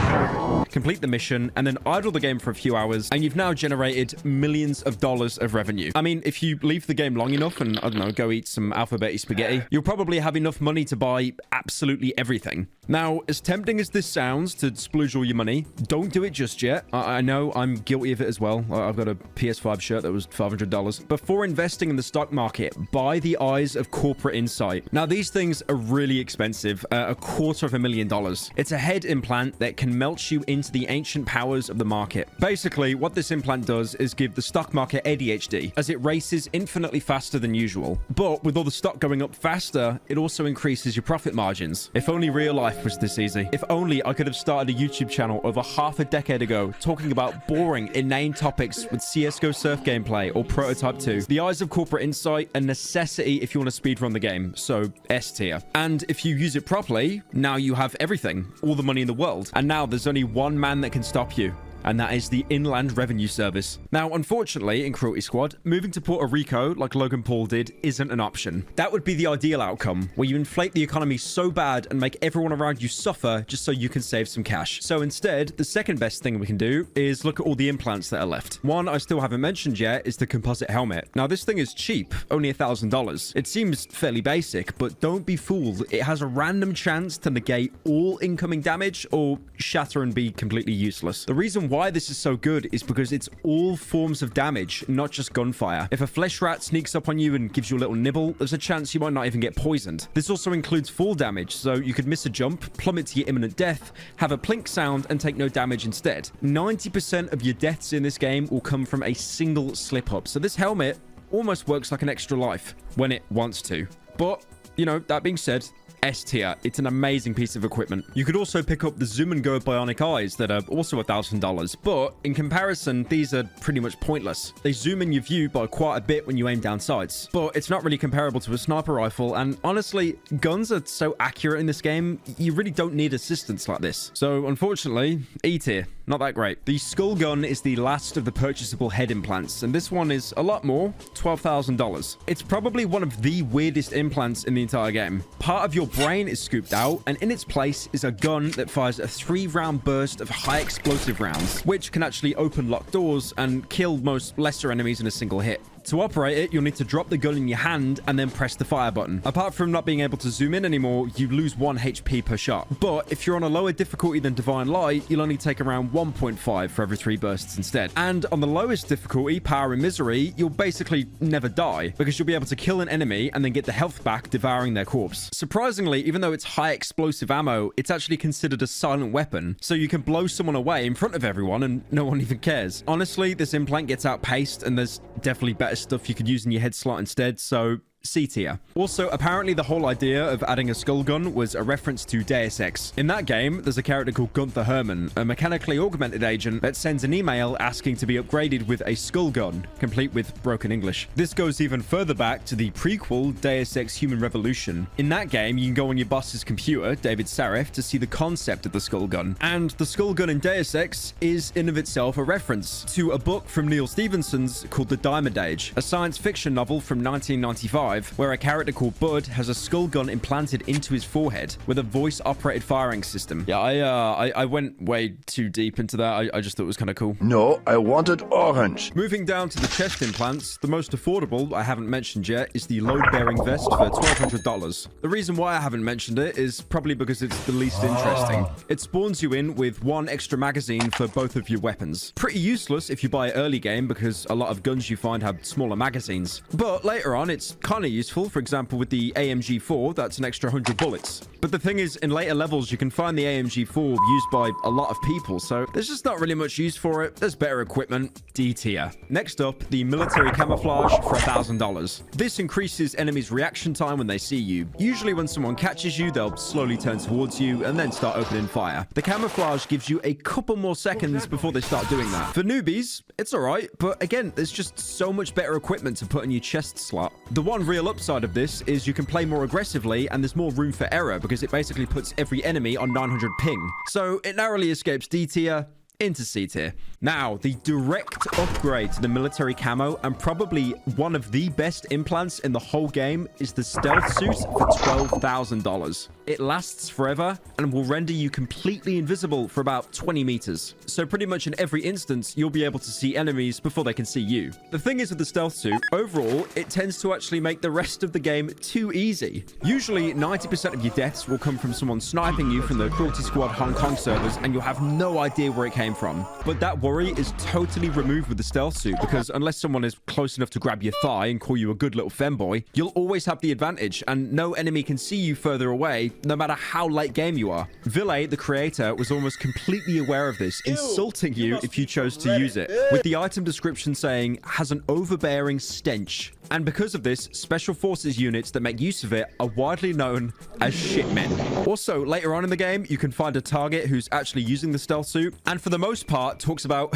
Complete the mission, and then idle the game for a few hours, and you've now generated millions of dollars of revenue. I mean, if you leave the game long enough and, I don't know, go eat some alphabeti spaghetti, you'll probably have enough money to buy absolutely everything. Now, as tempting as this sounds to splurge all your money, don't do it just yet. I know I'm guilty of it as well. I've got a PS5 shirt that was $500. Before investing in the stock market, buy the eyes of corporate insight. Now, these things are really expensive, $250,000. It's a head implant that can melt you into the ancient powers of the market. Basically, what this implant does is give the stock market ADHD, as it races infinitely faster than usual. But with all the stock going up faster, it also increases your profit margins. If only real life was this easy. If only I could have started a YouTube channel over half a decade ago talking about boring, inane topics with CSGO surf gameplay or Prototype 2. The eyes of corporate insight, a necessity if you want to speedrun the game, so S tier. And if you use it properly, now you have everything, all the money in the world. And now there's only one man that can stop you, and that is the Inland Revenue Service. Now, unfortunately, in Cruelty Squad, moving to Puerto Rico, like Logan Paul did, isn't an option. That would be the ideal outcome, where you inflate the economy so bad and make everyone around you suffer just so you can save some cash. So instead, the second best thing we can do is look at all the implants that are left. One I still haven't mentioned yet is the composite helmet. Now, this thing is cheap, only $1,000. It seems fairly basic, but don't be fooled. It has a random chance to negate all incoming damage or shatter and be completely useless. The reason why this is so good is because it's all forms of damage, not just gunfire. If a flesh rat sneaks up on you and gives you a little nibble, there's a chance you might not even get poisoned. This also includes fall damage, so you could miss a jump, plummet to your imminent death, have a plink sound, and take no damage instead. 90% of your deaths in this game will come from a single slip-up, so this helmet almost works like an extra life when it wants to. But, you know, that being said, S tier. It's an amazing piece of equipment. You could also pick up the Zoom and Go bionic eyes that are also $1,000, but in comparison, these are pretty much pointless. They zoom in your view by quite a bit when you aim down sights, but it's not really comparable to a sniper rifle, and honestly, guns are so accurate in this game, you really don't need assistance like this. So unfortunately, E tier. Not that great. The skull gun is the last of the purchasable head implants, and this one is a lot more, $12,000. It's probably one of the weirdest implants in the entire game. Part of your brain is scooped out, and in its place is a gun that fires a 3-round burst of high explosive rounds, which can actually open locked doors and kill most lesser enemies in a single hit. To operate it, you'll need to drop the gun in your hand and then press the fire button. Apart from not being able to zoom in anymore, you lose 1 HP per shot. But if you're on a lower difficulty than Divine Light, you'll only take around 1.5 for every 3 bursts instead. And on the lowest difficulty, Power and Misery, you'll basically never die because you'll be able to kill an enemy and then get the health back devouring their corpse. Surprisingly, even though it's high explosive ammo, it's actually considered a silent weapon, so you can blow someone away in front of everyone and no one even cares. Honestly, this implant gets outpaced and there's definitely better stuff you could use in your head slot instead, so C tier. Also, apparently the whole idea of adding a skull gun was a reference to Deus Ex. In that game, there's a character called Gunther Herman, a mechanically augmented agent that sends an email asking to be upgraded with a skull gun, complete with broken English. This goes even further back to the prequel Deus Ex Human Revolution. In that game, you can go on your boss's computer, David Sarif, to see the concept of the skull gun. And the skull gun in Deus Ex is in of itself a reference to a book from Neil Stephenson's called The Diamond Age, a science fiction novel from 1995 where a character called Bud has a skull gun implanted into his forehead with a voice-operated firing system. Yeah, I went way too deep into that. I just thought it was kind of cool. No, I wanted orange. Moving down to the chest implants, the most affordable I haven't mentioned yet is the load-bearing vest for $1,200. The reason why I haven't mentioned it is probably because it's the least interesting. It spawns you in with 1 extra magazine for both of your weapons. Pretty useless if you buy it early game because a lot of guns you find have smaller magazines. But later on, it's kind of useful. For example, with the AMG4, that's an extra 100 bullets. But the thing is, in later levels, you can find the AMG4 used by a lot of people, so there's just not really much use for it. There's better equipment. D tier. Next up, the military camouflage for $1,000. This increases enemies' reaction time when they see you. Usually when someone catches you, they'll slowly turn towards you and then start opening fire. The camouflage gives you a couple more seconds before they start doing that. For newbies, it's alright, but again, there's just so much better equipment to put in your chest slot. The one real upside of this is you can play more aggressively and there's more room for error because it basically puts every enemy on 900 ping. So it narrowly escapes D tier into C tier. Now, the direct upgrade to the military camo and probably one of the best implants in the whole game is the stealth suit for $12,000. It lasts forever and will render you completely invisible for about 20 meters. So pretty much in every instance, you'll be able to see enemies before they can see you. The thing is with the stealth suit, overall, it tends to actually make the rest of the game too easy. Usually, 90% of your deaths will come from someone sniping you from the Cruelty Squad Hong Kong servers and you'll have no idea where it came from. But that worry is totally removed with the stealth suit because unless someone is close enough to grab your thigh and call you a good little femboy, you'll always have the advantage and no enemy can see you further away no matter how late game you are. Ville, the creator, was almost completely aware of this, insulting you if you chose to use it, with the item description saying, has an overbearing stench. And because of this, special forces units that make use of it are widely known as shitmen. Also, later on in the game, you can find a target who's actually using the stealth suit, and for the most part, talks about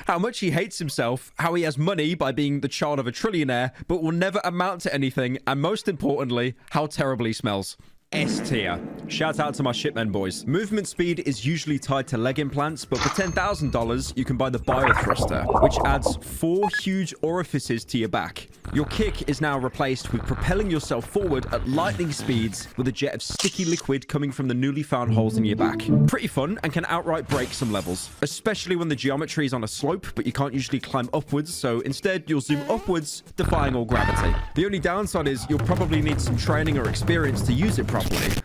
how much he hates himself, how he has money by being the child of a trillionaire, but will never amount to anything, and most importantly, how terribly he smells. S tier. Shout out to my shipmen boys. Movement speed is usually tied to leg implants, but for $10,000, you can buy the Biothruster, which adds 4 huge orifices to your back. Your kick is now replaced with propelling yourself forward at lightning speeds with a jet of sticky liquid coming from the newly found holes in your back. Pretty fun and can outright break some levels, especially when the geometry is on a slope, but you can't usually climb upwards, so instead you'll zoom upwards, defying all gravity. The only downside is you'll probably need some training or experience to use it properly.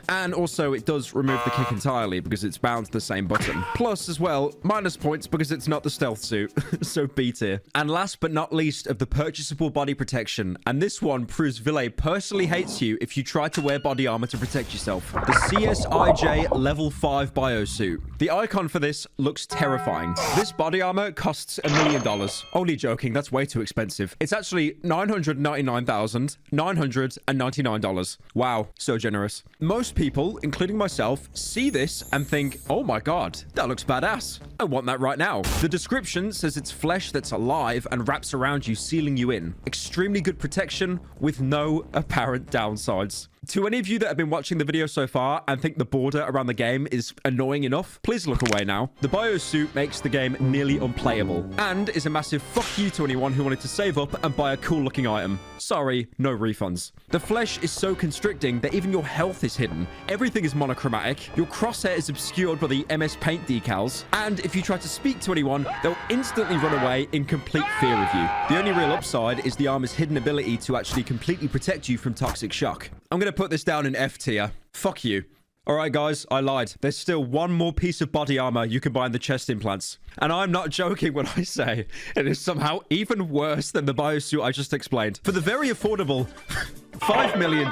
And also, it does remove the kick entirely because it's bound to the same button. Plus, as well, minus points because it's not the stealth suit. So B tier. And last but not least of the purchasable body protection. And this one proves Ville personally hates you if you try to wear body armor to protect yourself. The CSIJ Level 5 Biosuit. The icon for this looks terrifying. This body armor costs $1 million. Only joking, that's way too expensive. It's actually $999,999. Wow, so generous. Most people, including myself, see this and think, oh my god, that looks badass. I want that right now. The description says it's flesh that's alive and wraps around you, sealing you in. Extremely good protection with no apparent downsides. To any of you that have been watching the video so far and think the border around the game is annoying enough, please look away now. The biosuit makes the game nearly unplayable and is a massive fuck you to anyone who wanted to save up and buy a cool looking item. Sorry, no refunds. The flesh is so constricting that even your health is hidden. Everything is monochromatic. Your crosshair is obscured by the MS Paint decals. And if you try to speak to anyone, they'll instantly run away in complete fear of you. The only real upside is the armor's hidden ability to actually completely protect you from toxic shock. I'm going to put this down in F tier. Fuck you. Alright guys, I lied. There's still one more piece of body armor you can buy in the chest implants. And I'm not joking when I say it is somehow even worse than the biosuit I just explained. For the very affordable $5 million,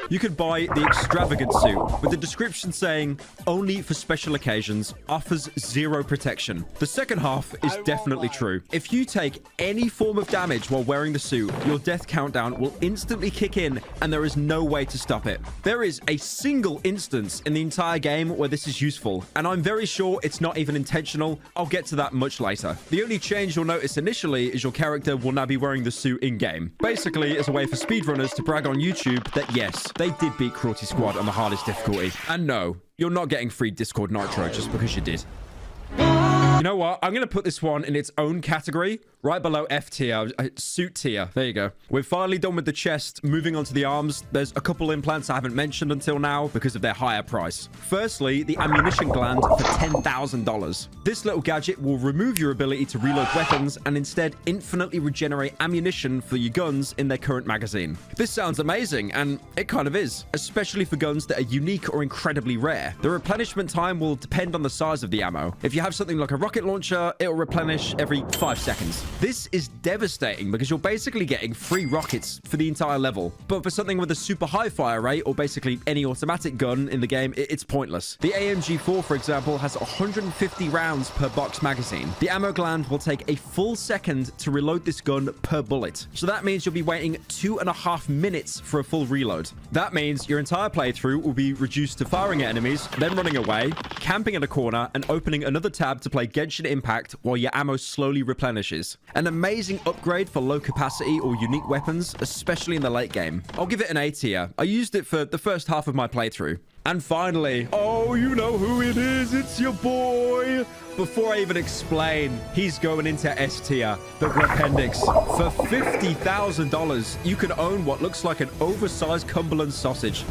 you could buy the extravagant suit with the description saying, only for special occasions, offers 0 protection. The second half is definitely true. If you take any form of damage while wearing the suit, your death countdown will instantly kick in and there is no way to stop it. There is a single instance in the entire game where this is useful, and I'm very sure it's not even intentional. I'll get to that much later. The only change you'll notice initially is your character will now be wearing the suit in-game. Basically, it's a way for speedrunners to brag on YouTube that yes, they did beat Cruelty Squad on the hardest difficulty. And no, you're not getting free Discord Nitro just because you did. You know what? I'm going to put this one in its own category, right below F tier, suit tier. There you go. We're finally done with the chest. Moving on to the arms. There's a couple implants I haven't mentioned until now because of their higher price. Firstly, the ammunition gland for $10,000. This little gadget will remove your ability to reload weapons and instead infinitely regenerate ammunition for your guns in their current magazine. This sounds amazing, and it kind of is, especially for guns that are unique or incredibly rare. The replenishment time will depend on the size of the ammo. If you have something like a rocket launcher, it'll replenish every 5 seconds. This is devastating because you're basically getting free rockets for the entire level. But for something with a super high fire rate, or basically any automatic gun in the game, it's pointless. The AMG4, for example, has 150 rounds per box magazine. The ammo gland will take a full second to reload this gun per bullet. So that means you'll be waiting 2.5 minutes for a full reload. That means your entire playthrough will be reduced to firing at enemies, then running away, camping in a corner, and opening another tab to play Genshin Impact while your ammo slowly replenishes. An amazing upgrade for low capacity or unique weapons, especially in the late game. I'll give it an A tier. I used it for the first half of my playthrough. And finally, oh, you know who it is. It's your boy. Before I even explain, he's going into S tier, the Grapendix. For $50,000, you can own what looks like an oversized Cumberland sausage.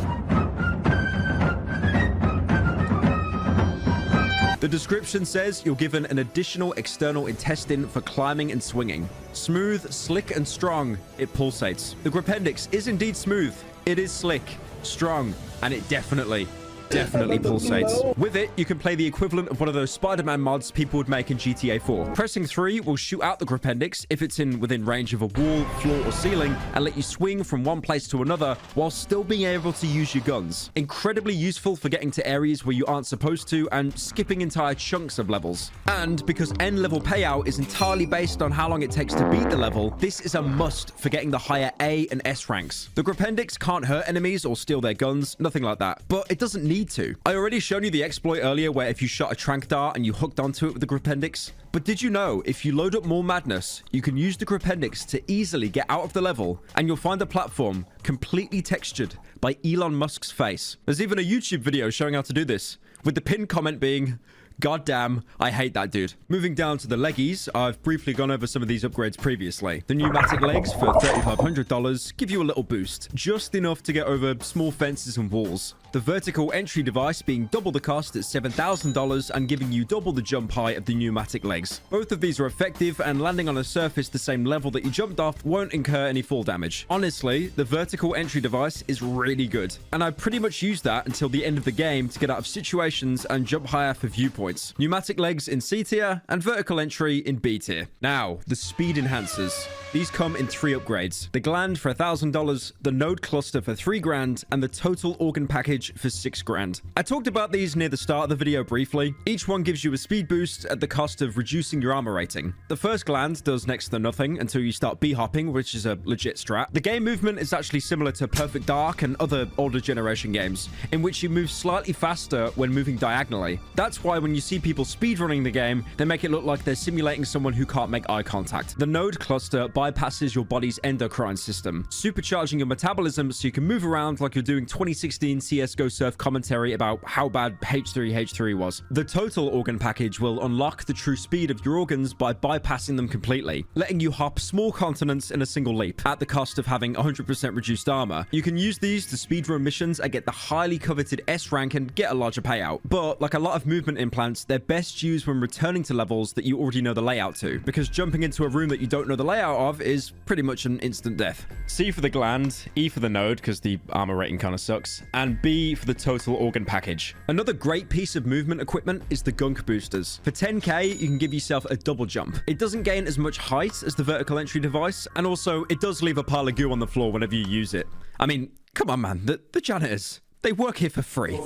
The description says you're given an additional external intestine for climbing and swinging. Smooth, slick, and strong, it pulsates. The Grapendix is indeed smooth. It is slick, strong, and it definitely pulsates. With it, you can play the equivalent of one of those Spider-Man mods people would make in GTA 4. Pressing 3 will shoot out the Grapendix if it's within range of a wall, floor, or ceiling, and let you swing from one place to another while still being able to use your guns. Incredibly useful for getting to areas where you aren't supposed to and skipping entire chunks of levels. And because end level payout is entirely based on how long it takes to beat the level, this is a must for getting the higher A and S ranks. The Grapendix can't hurt enemies or steal their guns, nothing like that, but it doesn't need to. I already shown you the exploit earlier where if you shot a tranq dart and you hooked onto it with the Grapendix. But did you know if you load up more madness, you can use the Grapendix to easily get out of the level and you'll find a platform completely textured by Elon Musk's face. There's even a YouTube video showing how to do this, with the pinned comment being, "God damn, I hate that dude." Moving down to the leggies, I've briefly gone over some of these upgrades previously. The pneumatic legs for $3,500 give you a little boost, just enough to get over small fences and walls. The vertical entry device being double the cost at $7,000 and giving you double the jump height of the pneumatic legs. Both of these are effective, and landing on a surface the same level that you jumped off won't incur any fall damage. Honestly, the vertical entry device is really good, and I pretty much used that until the end of the game to get out of situations and jump higher for viewpoints. Pneumatic legs in C tier and vertical entry in B tier. Now, the speed enhancers. These come in 3 upgrades. The gland for $1,000, the node cluster for $3,000, and the total organ package for $6,000. I talked about these near the start of the video briefly. Each one gives you a speed boost at the cost of reducing your armor rating. The first gland does next to nothing until you start b-hopping, which is a legit strat. The game movement is actually similar to Perfect Dark and other older generation games, in which you move slightly faster when moving diagonally. That's why when you you see people speedrunning the game, they make it look like they're simulating someone who can't make eye contact. The node cluster bypasses your body's endocrine system, supercharging your metabolism so you can move around like you're doing 2016 CSGO surf commentary about how bad H3H3 was. The total organ package will unlock the true speed of your organs by bypassing them completely, letting you hop small continents in a single leap at the cost of having 100% reduced armor. You can use these to speedrun missions and get the highly coveted S rank and get a larger payout. But like a lot of movement implants, they're best used when returning to levels that you already know the layout to, because jumping into a room that you don't know the layout of is pretty much an instant death. C for the gland, E for the node, because the armor rating kind of sucks, and B for the total organ package. Another great piece of movement equipment is the gunk boosters. For 10k, you can give yourself a double jump. It doesn't gain as much height as the vertical entry device, and also it does leave a pile of goo on the floor whenever you use it. I mean, come on man, the janitors, they work here for free.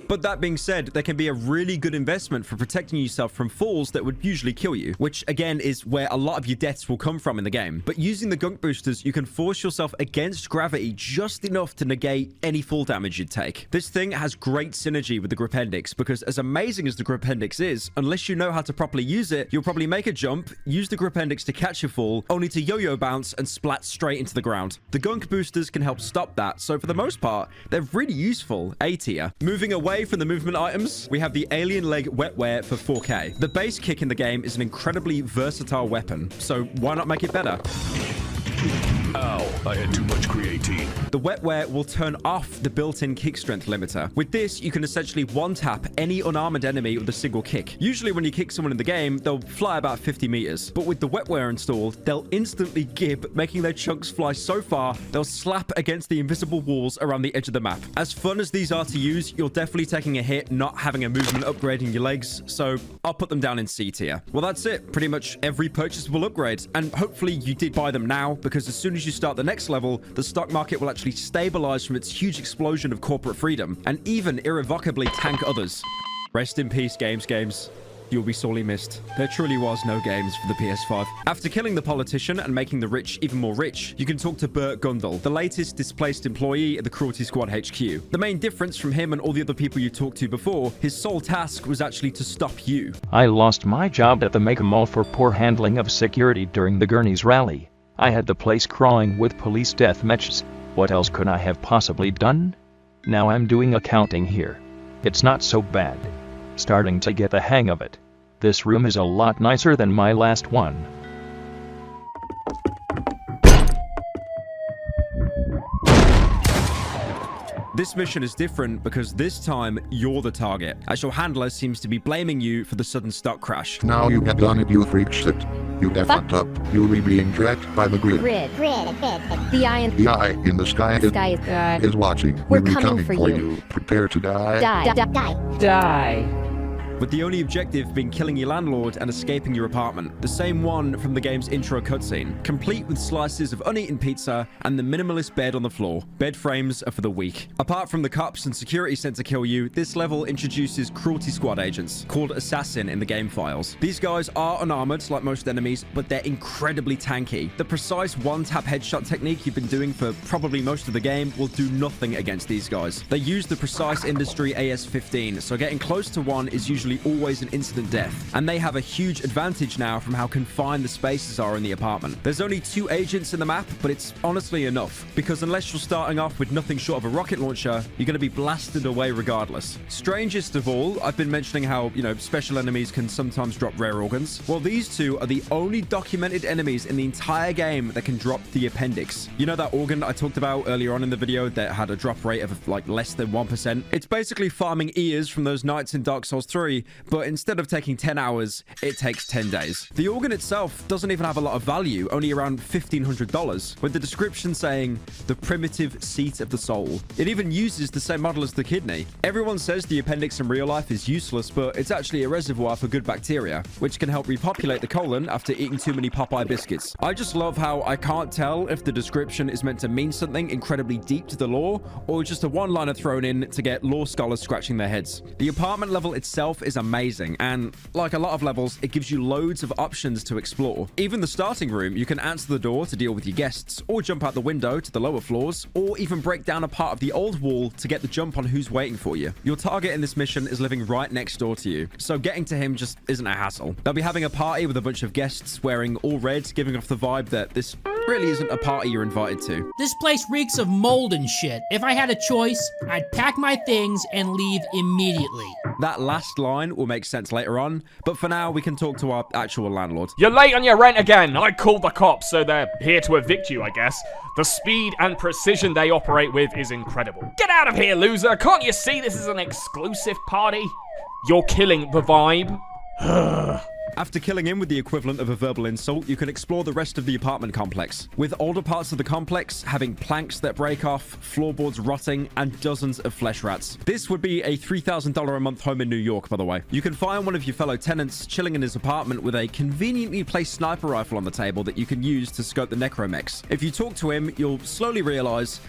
But that being said, they can be a really good investment for protecting yourself from falls that would usually kill you, which again is where a lot of your deaths will come from in the game. But using the gunk boosters, you can force yourself against gravity just enough to negate any fall damage you'd take. This thing has great synergy with the Gripendix, because as amazing as the Gripendix is, unless you know how to properly use it, you'll probably make a jump, use the Gripendix to catch your fall, only to yo-yo bounce and splat straight into the ground. The gunk boosters can help stop that, so for the most part, they're really useful. A tier. Moving away from the movement items, we have the alien leg wetware for 4k. The base kick in the game is an incredibly versatile weapon, so why not make it better? Ow, I had too much creatine. The wetware will turn off the built-in kick strength limiter. With this, you can essentially one-tap any unarmored enemy with a single kick. Usually when you kick someone in the game, they'll fly about 50 meters. But with the wetware installed, they'll instantly gib, making their chunks fly so far, they'll slap against the invisible walls around the edge of the map. As fun as these are to use, you're definitely taking a hit not having a movement upgrade in your legs, so I'll put them down in C tier. Well, that's it. Pretty much every purchasable upgrade. And hopefully you did buy them now, because as soon as you start the next level, the stock market will actually stabilize from its huge explosion of corporate freedom, and even irrevocably tank others. Rest in peace, games. You'll be sorely missed. There truly was no games for the PS5. After killing the politician and making the rich even more rich, you can talk to Bert Gundel, the latest displaced employee at the Cruelty Squad HQ. The main difference from him and all the other people you talked to before, his sole task was actually to stop you. I lost my job at the Mega Mall for poor handling of security during the Gurney's rally. I had the place crawling with police death matches. What else could I have possibly done? Now I'm doing accounting here. It's not so bad. Starting to get the hang of it. This room is a lot nicer than my last one. This mission is different because this time you're the target, as your handler seems to be blaming you for the sudden stock crash. Now you have done it, you freak shit. You fucked up. You'll be being tracked by the grid. The eye in the sky, is watching. We're coming for you. Prepare to die. Die. With the only objective being killing your landlord and escaping your apartment. The same one from the game's intro cutscene, complete with slices of uneaten pizza and the minimalist bed on the floor. Bed frames are for the weak. Apart from the cops and security sent to kill you, this level introduces Cruelty Squad agents, called Assassin in the game files. These guys are unarmored like most enemies, but they're incredibly tanky. The precise one-tap headshot technique you've been doing for probably most of the game will do nothing against these guys. They use the Precise Industry AS-15, so getting close to one is usually always an instant death, and they have a huge advantage now from how confined the spaces are in the apartment. There's only 2 agents in the map, but it's honestly enough, because unless you're starting off with nothing short of a rocket launcher, you're going to be blasted away regardless. Strangest of all, I've been mentioning how, special enemies can sometimes drop rare organs. Well, these 2 are the only documented enemies in the entire game that can drop the appendix. You know that organ I talked about earlier on in the video that had a drop rate of like less than 1%? It's basically farming ears from those knights in Dark Souls 3, but instead of taking 10 hours, it takes 10 days. The organ itself doesn't even have a lot of value, only around $1,500, with the description saying, the primitive seat of the soul. It even uses the same model as the kidney. Everyone says the appendix in real life is useless, but it's actually a reservoir for good bacteria, which can help repopulate the colon after eating too many Popeye biscuits. I just love how I can't tell if the description is meant to mean something incredibly deep to the lore, or just a one-liner thrown in to get lore scholars scratching their heads. The apartment level itself is amazing, and like a lot of levels, it gives you loads of options to explore. Even the starting room, you can answer the door to deal with your guests, or jump out the window to the lower floors, or even break down a part of the old wall to get the jump on who's waiting for you. Your target in this mission is living right next door to you, so getting to him just isn't a hassle. They'll be having a party with a bunch of guests wearing all red, giving off the vibe that this really isn't a party you're invited to. This place reeks of mold and shit. If I had a choice, I'd pack my things and leave immediately. That last line will make sense later on, but for now, we can talk to our actual landlord. You're late on your rent again. I called the cops, so they're here to evict you, I guess. The speed and precision they operate with is incredible. Get out of here, loser. Can't you see this is an exclusive party? You're killing the vibe. After killing him with the equivalent of a verbal insult, you can explore the rest of the apartment complex, with older parts of the complex having planks that break off, floorboards rotting, and dozens of flesh rats. This would be a $3,000 a month home in New York, by the way. You can find one of your fellow tenants chilling in his apartment with a conveniently placed sniper rifle on the table that you can use to scope the necromechs. If you talk to him, you'll slowly realize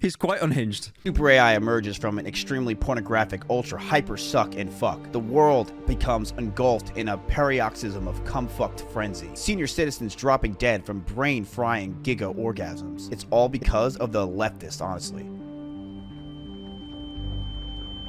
he's quite unhinged. Super AI emerges from an extremely pornographic, ultra hyper suck and fuck. The world becomes engulfed in a paroxysm of cum-fucked frenzy. Senior citizens dropping dead from brain-frying giga orgasms. It's all because of the leftists, honestly.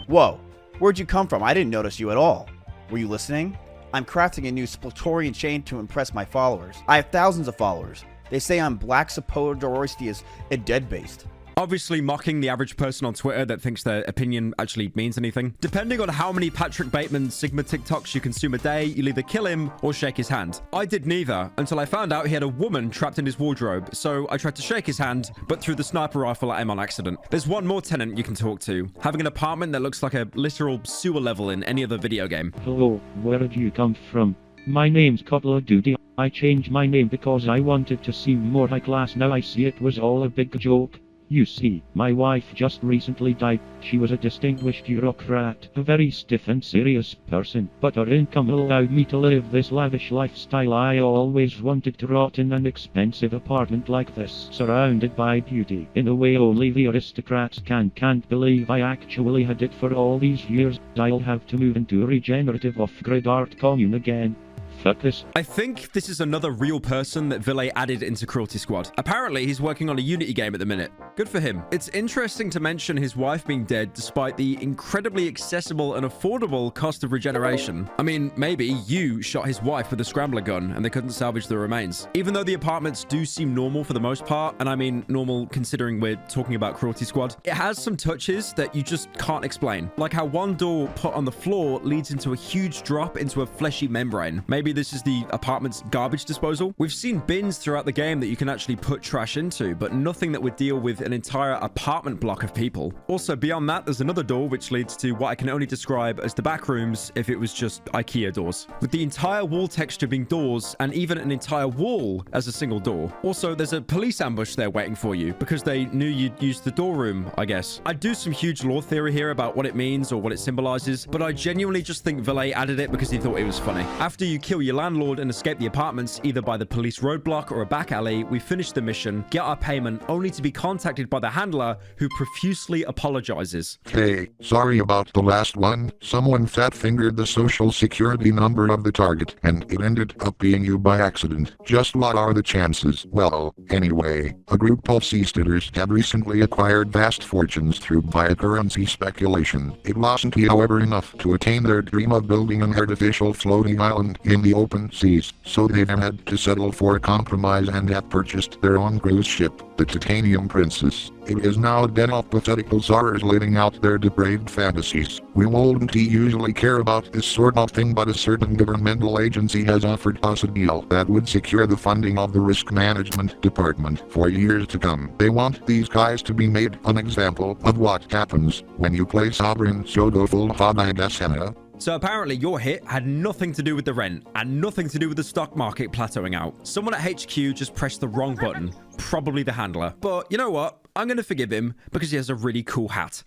Whoa, where'd you come from? I didn't notice you at all. Were you listening? I'm crafting a new Splatorian chain to impress my followers. I have thousands of followers. They say I'm black Sapodorostius and dead-based. Obviously mocking the average person on Twitter that thinks their opinion actually means anything. Depending on how many Patrick Bateman Sigma TikToks you consume a day, you'll either kill him or shake his hand. I did neither until I found out he had a woman trapped in his wardrobe, so I tried to shake his hand, but threw the sniper rifle at him on accident. There's one more tenant you can talk to, having an apartment that looks like a literal sewer level in any other video game. Hello, where did you come from? My name's Cutler Duty. I changed my name because I wanted to seem more high class. Now I see it was all a big joke. You see, my wife just recently died. She was a distinguished bureaucrat, a very stiff and serious person, but her income allowed me to live this lavish lifestyle. I always wanted to rot in an expensive apartment like this, surrounded by beauty, in a way only the aristocrats can. Can't believe I actually had it for all these years. I'll have to move into a regenerative off-grid art commune again. Fuck this. I think this is another real person that Ville added into Cruelty Squad. Apparently, he's working on a Unity game at the minute. Good for him. It's interesting to mention his wife being dead despite the incredibly accessible and affordable cost of regeneration. I mean, maybe you shot his wife with a scrambler gun and they couldn't salvage the remains. Even though the apartments do seem normal for the most part, and I mean normal considering we're talking about Cruelty Squad, it has some touches that you just can't explain. Like how one door put on the floor leads into a huge drop into a fleshy membrane. Maybe this is the apartment's garbage disposal. We've seen bins throughout the game that you can actually put trash into, but nothing that would deal with an entire apartment block of people. Also, beyond that, there's another door which leads to what I can only describe as the back rooms if it was just IKEA doors, with the entire wall texture being doors and even an entire wall as a single door. Also, there's a police ambush there waiting for you because they knew you'd use the door room, I guess. I'd do some huge lore theory here about what it means or what it symbolizes, but I genuinely just think Ville added it because he thought it was funny. After you kill your landlord and escape the apartments either by the police roadblock or a back alley, we finish the mission, get our payment, only to be contacted by the handler who profusely apologizes. Hey, sorry about the last one. Someone fat-fingered the social security number of the target, and it ended up being you by accident. Just what are the chances? Well, anyway, a group of seasteaders have recently acquired vast fortunes through biocurrency speculation. It wasn't, however, enough to attain their dream of building an artificial floating island in the open seas, so they had to settle for a compromise and have purchased their own cruise ship, the Titanium Princess. It is now a den of pathetical sorrows living out their depraved fantasies. We won't usually care about this sort of thing, but a certain governmental agency has offered us a deal that would secure the funding of the risk management department for years to come. They want these guys to be made an example of what happens when you play Sovereign Sodoful Hadidasena. So apparently your hit had nothing to do with the rent and nothing to do with the stock market plateauing out. Someone at HQ just pressed the wrong button, probably the handler. But you know what? I'm going to forgive him because he has a really cool hat.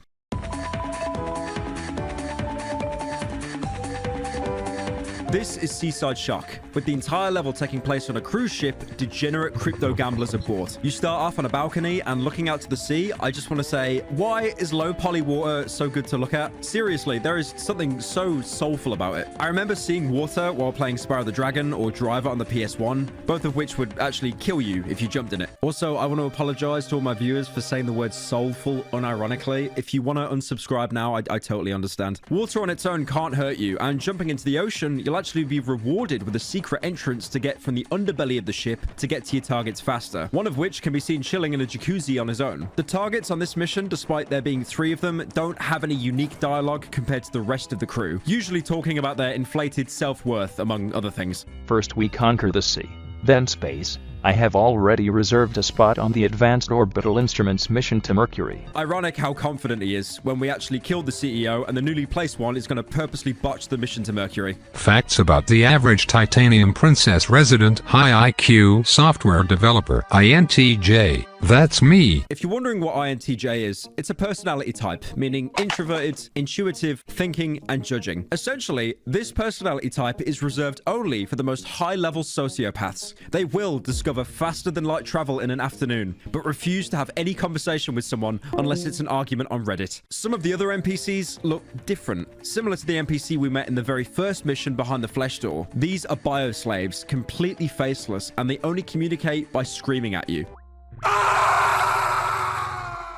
This is Seaside Shock, with the entire level taking place on a cruise ship degenerate crypto gamblers aboard. You start off on a balcony and looking out to the sea. I just want to say, why is low poly water so good to look at? Seriously, there is something so soulful about it. I remember seeing water while playing Spyro the Dragon or Driver on the PS1, both of which would actually kill you if you jumped in it. Also, I want to apologize to all my viewers for saying the word soulful unironically. If you want to unsubscribe now, I totally understand. Water on its own can't hurt you, and jumping into the ocean, you'll actually be rewarded with a secret entrance to get from the underbelly of the ship to get to your targets faster, one of which can be seen chilling in a jacuzzi on his own. The targets on this mission, despite there being 3 of them, don't have any unique dialogue compared to the rest of the crew, usually talking about their inflated self-worth, among other things. First we conquer the sea, then space. I have already reserved a spot on the Advanced Orbital Instruments mission to Mercury. Ironic how confident he is when we actually killed the CEO and the newly placed one is going to purposely botch the mission to Mercury. Facts about the average Titanium Princess resident high IQ software developer, INTJ. That's me. If you're wondering what INTJ is, it's a personality type, meaning introverted, intuitive, thinking, and judging. Essentially, this personality type is reserved only for the most high-level sociopaths. They will discover faster than light travel in an afternoon, but refuse to have any conversation with someone unless it's an argument on Reddit. Some of the other NPCs look different, similar to the NPC we met in the very first mission behind the flesh door. These are bioslaves, completely faceless, and they only communicate by screaming at you.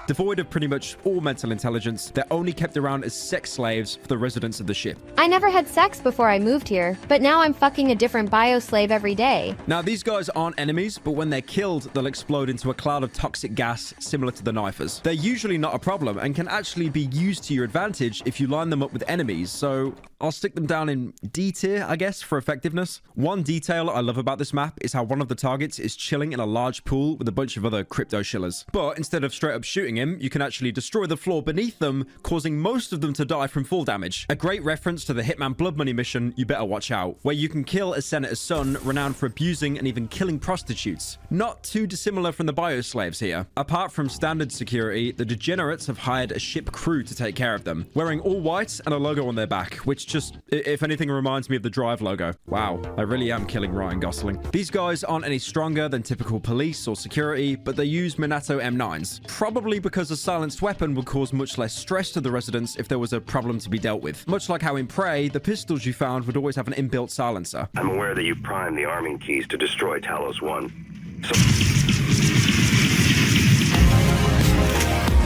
Devoid of pretty much all mental intelligence, they're only kept around as sex slaves for the residents of the ship. I never had sex before I moved here, but now I'm fucking a different bioslave every day. Now, these guys aren't enemies, but when they're killed, they'll explode into a cloud of toxic gas similar to the knifers. They're usually not a problem and can actually be used to your advantage if you line them up with enemies, so I'll stick them down in D tier, I guess, for effectiveness. One detail I love about this map is how one of the targets is chilling in a large pool with a bunch of other crypto shillers. But instead of straight up shooting him, you can actually destroy the floor beneath them, causing most of them to die from fall damage. A great reference to the Hitman Blood Money mission, You Better Watch Out, where you can kill a senator's son renowned for abusing and even killing prostitutes. Not too dissimilar from the bioslaves here. Apart from standard security, the degenerates have hired a ship crew to take care of them, wearing all white and a logo on their back, which just, if anything, reminds me of the Drive logo. Wow, I really am killing Ryan Gosling. These guys aren't any stronger than typical police or security, but they use Minato M9s, probably because a silenced weapon would cause much less stress to the residents if there was a problem to be dealt with. Much like how in Prey, the pistols you found would always have an inbuilt silencer. I'm aware that you primed the arming keys to destroy Talos 1.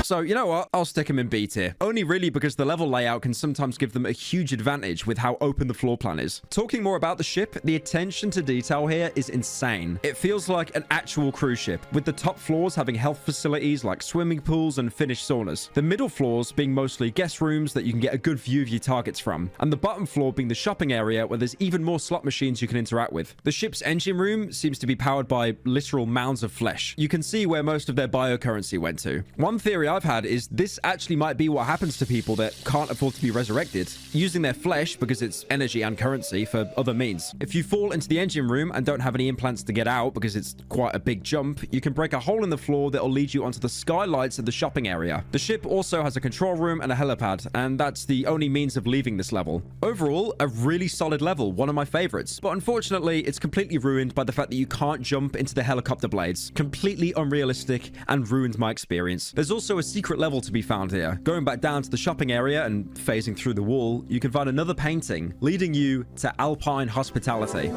So, you know what? I'll stick them in B tier. Only really because the level layout can sometimes give them a huge advantage with how open the floor plan is. Talking more about the ship, the attention to detail here is insane. It feels like an actual cruise ship, with the top floors having health facilities like swimming pools and finished saunas. The middle floors being mostly guest rooms that you can get a good view of your targets from. And the bottom floor being the shopping area where there's even more slot machines you can interact with. The ship's engine room seems to be powered by literal mounds of flesh. You can see where most of their biocurrency went to. One theory I've had is this actually might be what happens to people that can't afford to be resurrected, using their flesh because it's energy and currency for other means. If you fall into the engine room and don't have any implants to get out because it's quite a big jump, you can break a hole in the floor that'll lead you onto the skylights of the shopping area. The ship also has a control room and a helipad, and that's the only means of leaving this level. Overall, a really solid level, one of my favorites, but unfortunately it's completely ruined by the fact that you can't jump into the helicopter blades. Completely unrealistic and ruined my experience. There's also a secret level to be found here. Going back down to the shopping area and phasing through the wall, you can find another painting leading you to Alpine hospitality.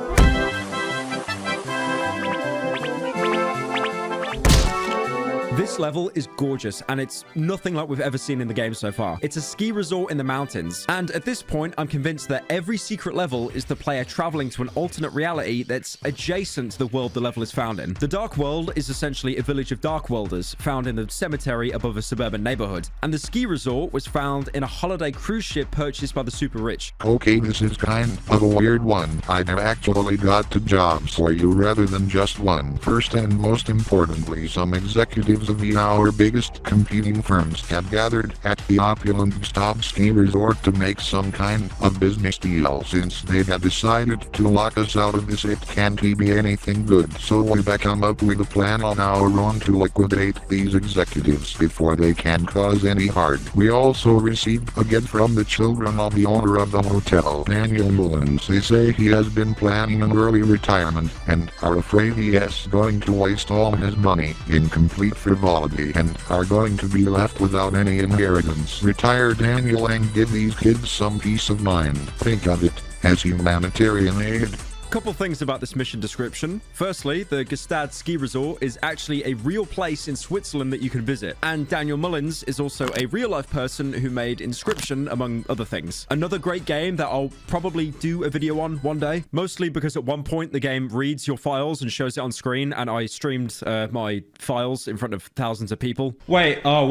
This level is gorgeous, and it's nothing like we've ever seen in the game so far. It's a ski resort in the mountains, and at this point, I'm convinced that every secret level is the player traveling to an alternate reality that's adjacent to the world the level is found in. The Dark World is essentially a village of Dark Worlders found in the cemetery above a suburban neighborhood, and the ski resort was found in a holiday cruise ship purchased by the super rich. Okay, this is kind of a weird one. I've actually got 2 jobs for you rather than just one. First and most importantly, some executives of our biggest competing firms have gathered at the opulent Gustav Ski Resort to make some kind of business deal. Since they have decided to lock us out of this, it can't be anything good. So we better come up with a plan on our own to liquidate these executives before they can cause any harm. We also received a gift from the children of the owner of the hotel, Daniel Mullins. They say he has been planning an early retirement and are afraid he is going to waste all his money in complete frivolity and are going to be left without any inheritance. Retire Daniel and give these kids some peace of mind. Think of it as humanitarian aid. Couple things about this mission description. Firstly, the Gstaad Ski Resort is actually a real place in Switzerland that you can visit. And Daniel Mullins is also a real-life person who made Inscription, among other things. Another great game that I'll probably do a video on one day, mostly because at one point the game reads your files and shows it on screen, and I streamed my files in front of thousands of people. Wait, no.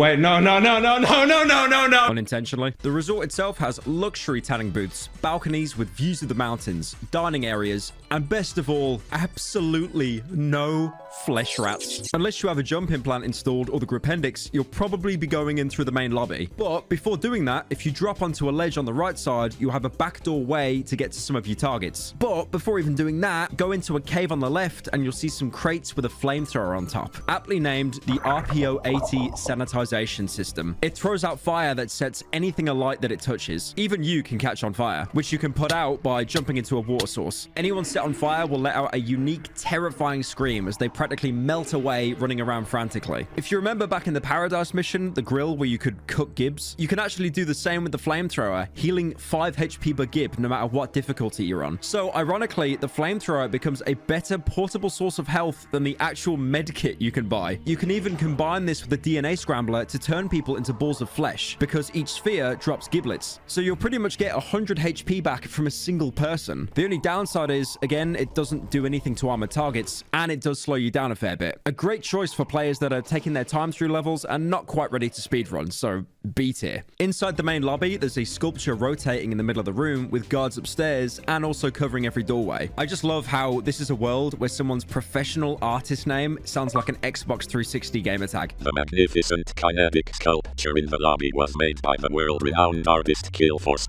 Unintentionally. The resort itself has luxury tanning booths, balconies with views of the mountains, dining areas, and best of all, absolutely no flesh rats. Unless you have a jump implant installed or the Gripendix, you'll probably be going in through the main lobby. But before doing that, if you drop onto a ledge on the right side, you'll have a backdoor way to get to some of your targets. But before even doing that, go into a cave on the left and you'll see some crates with a flamethrower on top, aptly named the RPO-80 sanitization system. It throws out fire that sets anything alight that it touches. Even you can catch on fire, which you can put out by jumping into a water source. Anyone set on fire will let out a unique, terrifying scream as they practically melt away, running around frantically. If you remember back in the Paradise mission, the grill where you could cook gibs, you can actually do the same with the flamethrower, healing 5 HP per gib no matter what difficulty you're on. So ironically, the flamethrower becomes a better portable source of health than the actual medkit you can buy. You can even combine this with the DNA scrambler to turn people into balls of flesh, because each sphere drops giblets. So you'll pretty much get 100 HP back from a single person. The only downside is, again, it doesn't do anything to armored targets, and it does slow you down a fair bit. A great choice for players that are taking their time through levels and not quite ready to speedrun, so B tier. Inside the main lobby, there's a sculpture rotating in the middle of the room with guards upstairs and also covering every doorway. I just love how this is a world where someone's professional artist name sounds like an Xbox 360 gamer tag. The magnificent kinetic sculpture in the lobby was made by the world-renowned artist Killforce,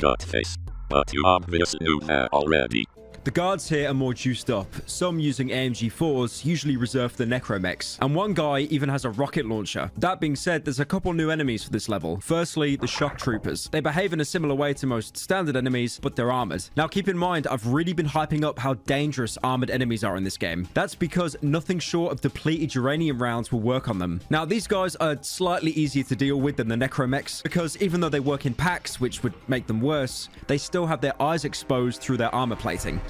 but you obviously knew that already. The guards here are more juiced up, some using AMG4s, usually reserved for the necromechs, and one guy even has a rocket launcher. That being said, there's a couple new enemies for this level. Firstly, the shock troopers. They behave in a similar way to most standard enemies, but they're armored. Now keep in mind, I've really been hyping up how dangerous armored enemies are in this game. That's because nothing short of depleted uranium rounds will work on them. Now these guys are slightly easier to deal with than the necromechs, because even though they work in packs, which would make them worse, they still have their eyes exposed through their armor plating.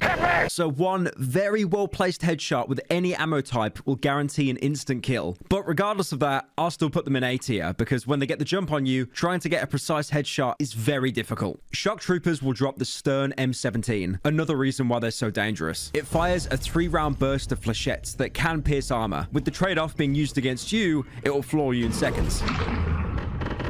So one very well-placed headshot with any ammo type will guarantee an instant kill. But regardless of that, I'll still put them in A tier, because when they get the jump on you, trying to get a precise headshot is very difficult. Shock troopers will drop the Stern M17, another reason why they're so dangerous. It fires a 3-round burst of flechettes that can pierce armor. With the trade-off being used against you, it will floor you in seconds.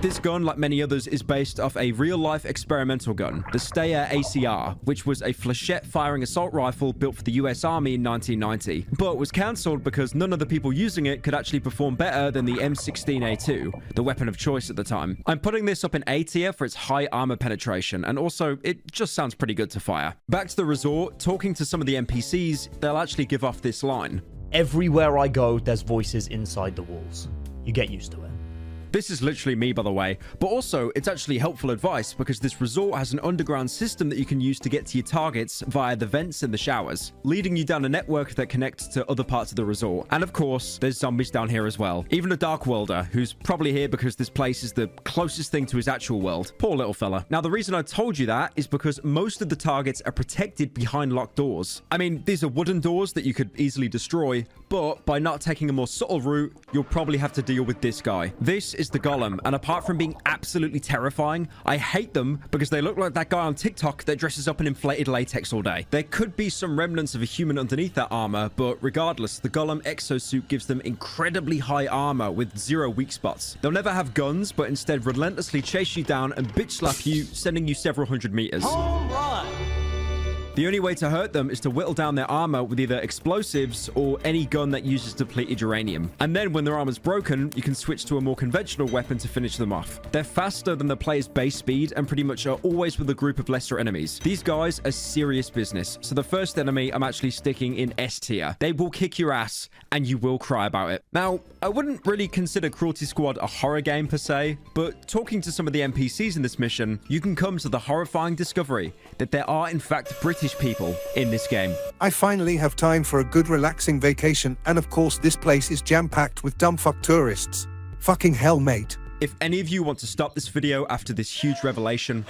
This gun, like many others, is based off a real-life experimental gun, the Steyr ACR, which was a flechette-firing assault rifle built for the US Army in 1990, but was cancelled because none of the people using it could actually perform better than the M16A2, the weapon of choice at the time. I'm putting this up in A tier for its high armor penetration, and also, it just sounds pretty good to fire. Back to the resort, talking to some of the NPCs, they'll actually give off this line. Everywhere I go, there's voices inside the walls. You get used to it. This is literally me, by the way, but also it's actually helpful advice because this resort has an underground system that you can use to get to your targets via the vents and the showers, leading you down a network that connects to other parts of the resort. And of course, there's zombies down here as well. Even a Dark Worlder, who's probably here because this place is the closest thing to his actual world. Poor little fella. Now, the reason I told you that is because most of the targets are protected behind locked doors. I mean, these are wooden doors that you could easily destroy, but by not taking a more subtle route, you'll probably have to deal with this guy. This is the Golem, and apart from being absolutely terrifying, I hate them because they look like that guy on TikTok that dresses up in inflated latex all day. There could be some remnants of a human underneath that armor, but regardless, the Golem exosuit gives them incredibly high armor with 0 weak spots. They'll never have guns, but instead relentlessly chase you down and bitch slap you, sending you several hundred meters. The only way to hurt them is to whittle down their armor with either explosives or any gun that uses depleted uranium. And then when their armor's broken, you can switch to a more conventional weapon to finish them off. They're faster than the player's base speed and pretty much are always with a group of lesser enemies. These guys are serious business. So the first enemy I'm actually sticking in S tier. They will kick your ass and you will cry about it. Now, I wouldn't really consider Cruelty Squad a horror game per se, but talking to some of the NPCs in this mission, you can come to the horrifying discovery that there are in fact British people in this game. I finally have time for a good relaxing vacation, and of course this place is jam-packed with dumbfuck tourists. Fucking hell, mate. If any of you want to stop this video after this huge revelation,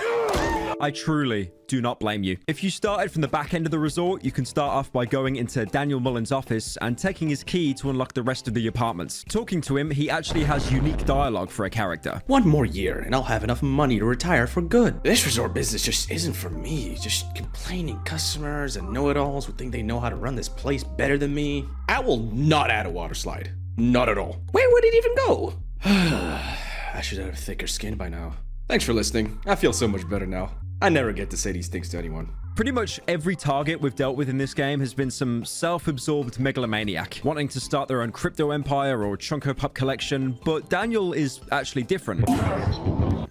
I truly do not blame you. If you started from the back end of the resort, you can start off by going into Daniel Mullen's office and taking his key to unlock the rest of the apartments. Talking to him, he actually has unique dialogue for a character. One more year and I'll have enough money to retire for good. This resort business just isn't for me. Just complaining customers and know-it-alls who think they know how to run this place better than me. I will not add a water slide. Not at all. Where would it even go? I should have thicker skin by now. Thanks for listening. I feel so much better now. I never get to say these things to anyone. Pretty much every target we've dealt with in this game has been some self-absorbed megalomaniac wanting to start their own crypto empire or Chunko Pop collection, but Daniel is actually different.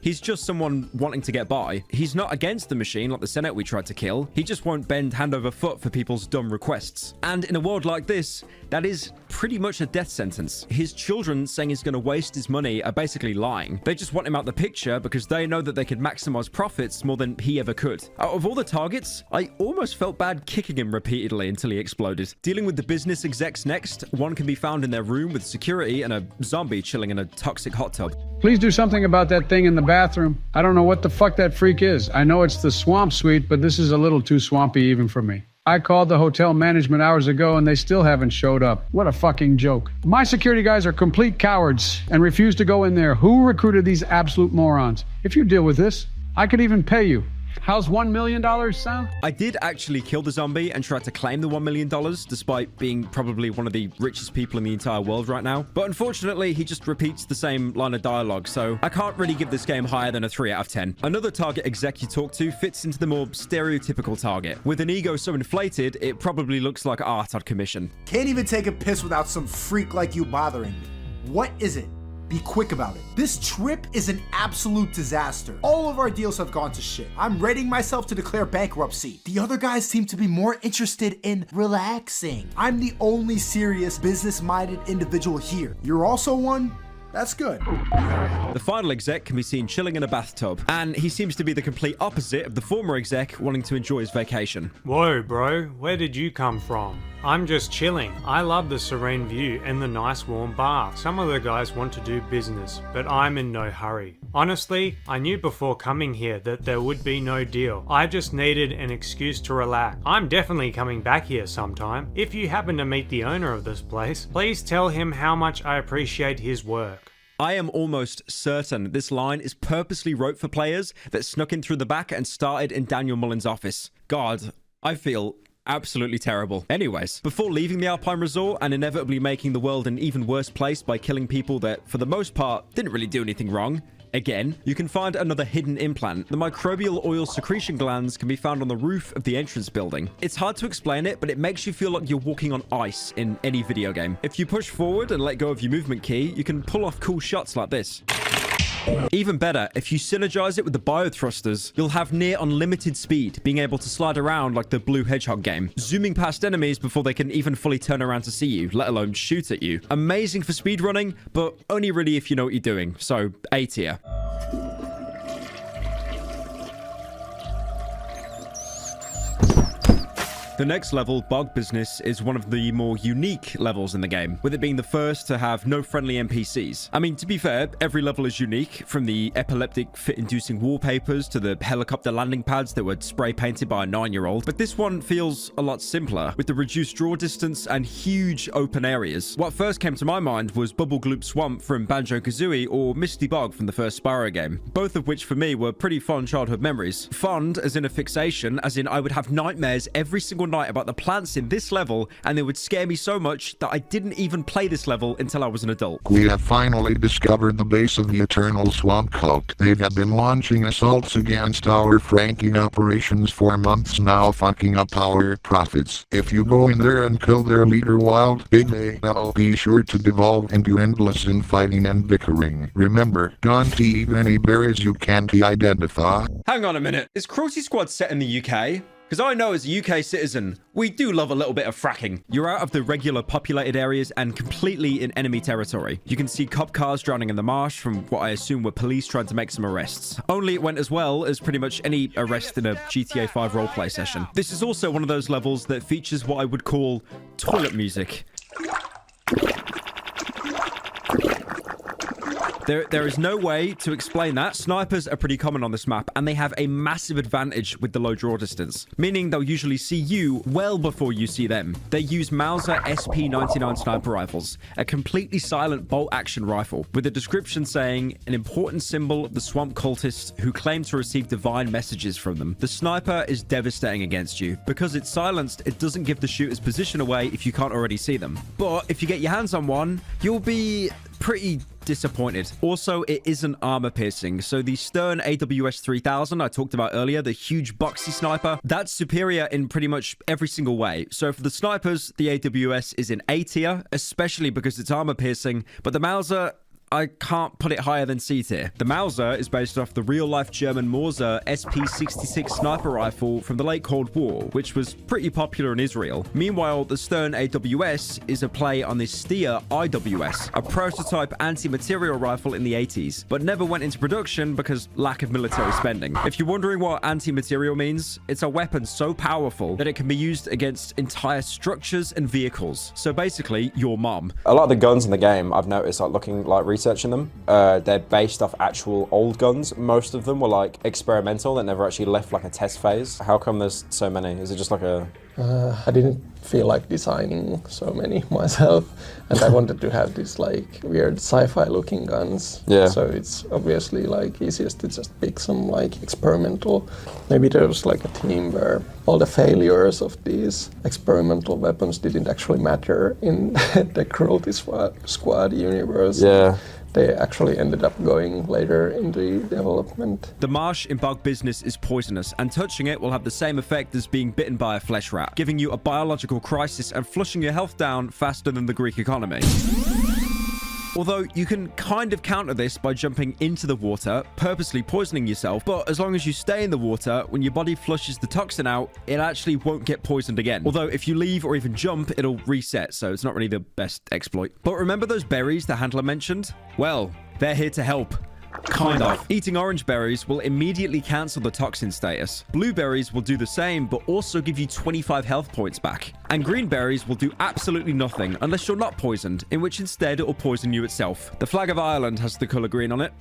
He's just someone wanting to get by. He's not against the machine like the Senate we tried to kill. He just won't bend hand over foot for people's dumb requests. And in a world like this, that is pretty much a death sentence. His children saying he's going to waste his money are basically lying. They just want him out the picture because they know that they could maximize profits more than he ever could. Out of all the targets, I almost felt bad kicking him repeatedly until he exploded. Dealing with the business execs next, one can be found in their room with security and a zombie chilling in a toxic hot tub. Please do something about that thing in the bathroom. I don't know what the fuck that freak is. I know it's the swamp suite, but this is a little too swampy even for me. I called the hotel management hours ago and they still haven't showed up. What a fucking joke. My security guys are complete cowards and refuse to go in there. Who recruited these absolute morons? If you deal with this, I could even pay you. How's $1 million sound? I did actually kill the zombie and try to claim the $1 million, despite being probably one of the richest people in the entire world right now. But unfortunately, he just repeats the same line of dialogue, so I can't really give this game higher than a 3 out of 10. Another target exec you talk to fits into the more stereotypical target. With an ego so inflated, it probably looks like art on commission. Can't even take a piss without some freak like you bothering me. What is it? Be quick about it. This trip is an absolute disaster. All of our deals have gone to shit. I'm readying myself to declare bankruptcy. The other guys seem to be more interested in relaxing. I'm the only serious business-minded individual here. You're also one? That's good. The final exec can be seen chilling in a bathtub, and he seems to be the complete opposite of the former exec wanting to enjoy his vacation. Whoa, bro, where did you come from? I'm just chilling. I love the serene view and the nice warm bath. Some of the guys want to do business, but I'm in no hurry. Honestly, I knew before coming here that there would be no deal. I just needed an excuse to relax. I'm definitely coming back here sometime. If you happen to meet the owner of this place, please tell him how much I appreciate his work. I am almost certain this line is purposely wrote for players that snuck in through the back and started in Daniel Mullen's office. God, I feel absolutely terrible. Anyways, before leaving the Alpine Resort and inevitably making the world an even worse place by killing people that, for the most part, didn't really do anything wrong, again, you can find another hidden implant. The microbial oil secretion glands can be found on the roof of the entrance building. It's hard to explain it, but it makes you feel like you're walking on ice in any video game. If you push forward and let go of your movement key, you can pull off cool shots like this. Even better, if you synergize it with the biothrusters, you'll have near unlimited speed, being able to slide around like the Blue Hedgehog game, zooming past enemies before they can even fully turn around to see you, let alone shoot at you. Amazing for speedrunning, but only really if you know what you're doing, so A tier. The next level, Bog Business, is one of the more unique levels in the game, with it being the first to have no friendly NPCs. I mean, to be fair, every level is unique, from the epileptic fit-inducing wallpapers to the helicopter landing pads that were spray painted by a 9-year-old, but this one feels a lot simpler, with the reduced draw distance and huge open areas. What first came to my mind was Bubble Gloop Swamp from Banjo-Kazooie or Misty Bog from the first Spyro game, both of which for me were pretty fond childhood memories. Fond as in a fixation, as in I would have nightmares every single night about the plants in this level, and they would scare me so much that I didn't even play this level until I was an adult. We have finally discovered the base of the Eternal Swamp Cult. They have been launching assaults against our franking operations for months now, fucking up our profits. If you go in there and kill their leader Wild Big A, that'll be sure to devolve into endless infighting and bickering. Remember, don't eat any berries you can't identify. Hang on a minute. Is Cruelty Squad set in the UK? Because I know as a UK citizen, we do love a little bit of fracking. You're out of the regular populated areas and completely in enemy territory. You can see cop cars drowning in the marsh from what I assume were police trying to make some arrests. Only it went as well as pretty much any arrest in a GTA 5 roleplay session. This is also one of those levels that features what I would call toilet music. There is no way to explain that. Snipers are pretty common on this map, and they have a massive advantage with the low draw distance, meaning they'll usually see you well before you see them. They use Mauser SP-99 sniper rifles, a completely silent bolt-action rifle, with a description saying, an important symbol of the swamp cultists who claim to receive divine messages from them. The sniper is devastating against you. Because it's silenced, it doesn't give the shooter's position away if you can't already see them. But if you get your hands on one, you'll be pretty disappointed. Also, it isn't armor piercing, so the Stern AWS 3000 I talked about earlier, the huge boxy sniper, that's superior in pretty much every single way. So for the snipers, the AWS is in A tier, especially because it's armor piercing, but the Mauser, I can't put it higher than C tier. The Mauser is based off the real-life German Mauser SP-66 sniper rifle from the late Cold War, which was pretty popular in Israel. Meanwhile, the Stern AWS is a play on the Stier IWS, a prototype anti-material rifle in the 80s, but never went into production because lack of military spending. If you're wondering what anti-material means, it's a weapon so powerful that it can be used against entire structures and vehicles. So basically, your mom. A lot of the guns in the game, I've noticed, like looking like researching them, they're based off actual old guns. Most of them were like experimental that never actually left like a test phase. How come there's so many? Is it just like a... I didn't feel like designing so many myself, and I wanted to have these like weird sci-fi looking guns. Yeah. So it's obviously like easiest to just pick some like experimental. Maybe there was like a team where all the failures of these experimental weapons didn't actually matter in the Cruelty Squad universe. Yeah. They actually ended up going later in the development. The marsh in bug business is poisonous, and touching it will have the same effect as being bitten by a flesh rat, giving you a biological crisis and flushing your health down faster than the Greek economy. Although you can kind of counter this by jumping into the water, purposely poisoning yourself, but as long as you stay in the water, when your body flushes the toxin out, it actually won't get poisoned again. Although if you leave or even jump, it'll reset, so it's not really the best exploit. But remember those berries the handler mentioned? Well, they're here to help. Kind of. Eating orange berries will immediately cancel the toxin status. Blueberries will do the same, but also give you 25 health points back. And green berries will do absolutely nothing unless you're not poisoned, in which instead it will poison you itself. The flag of Ireland has the color green on it.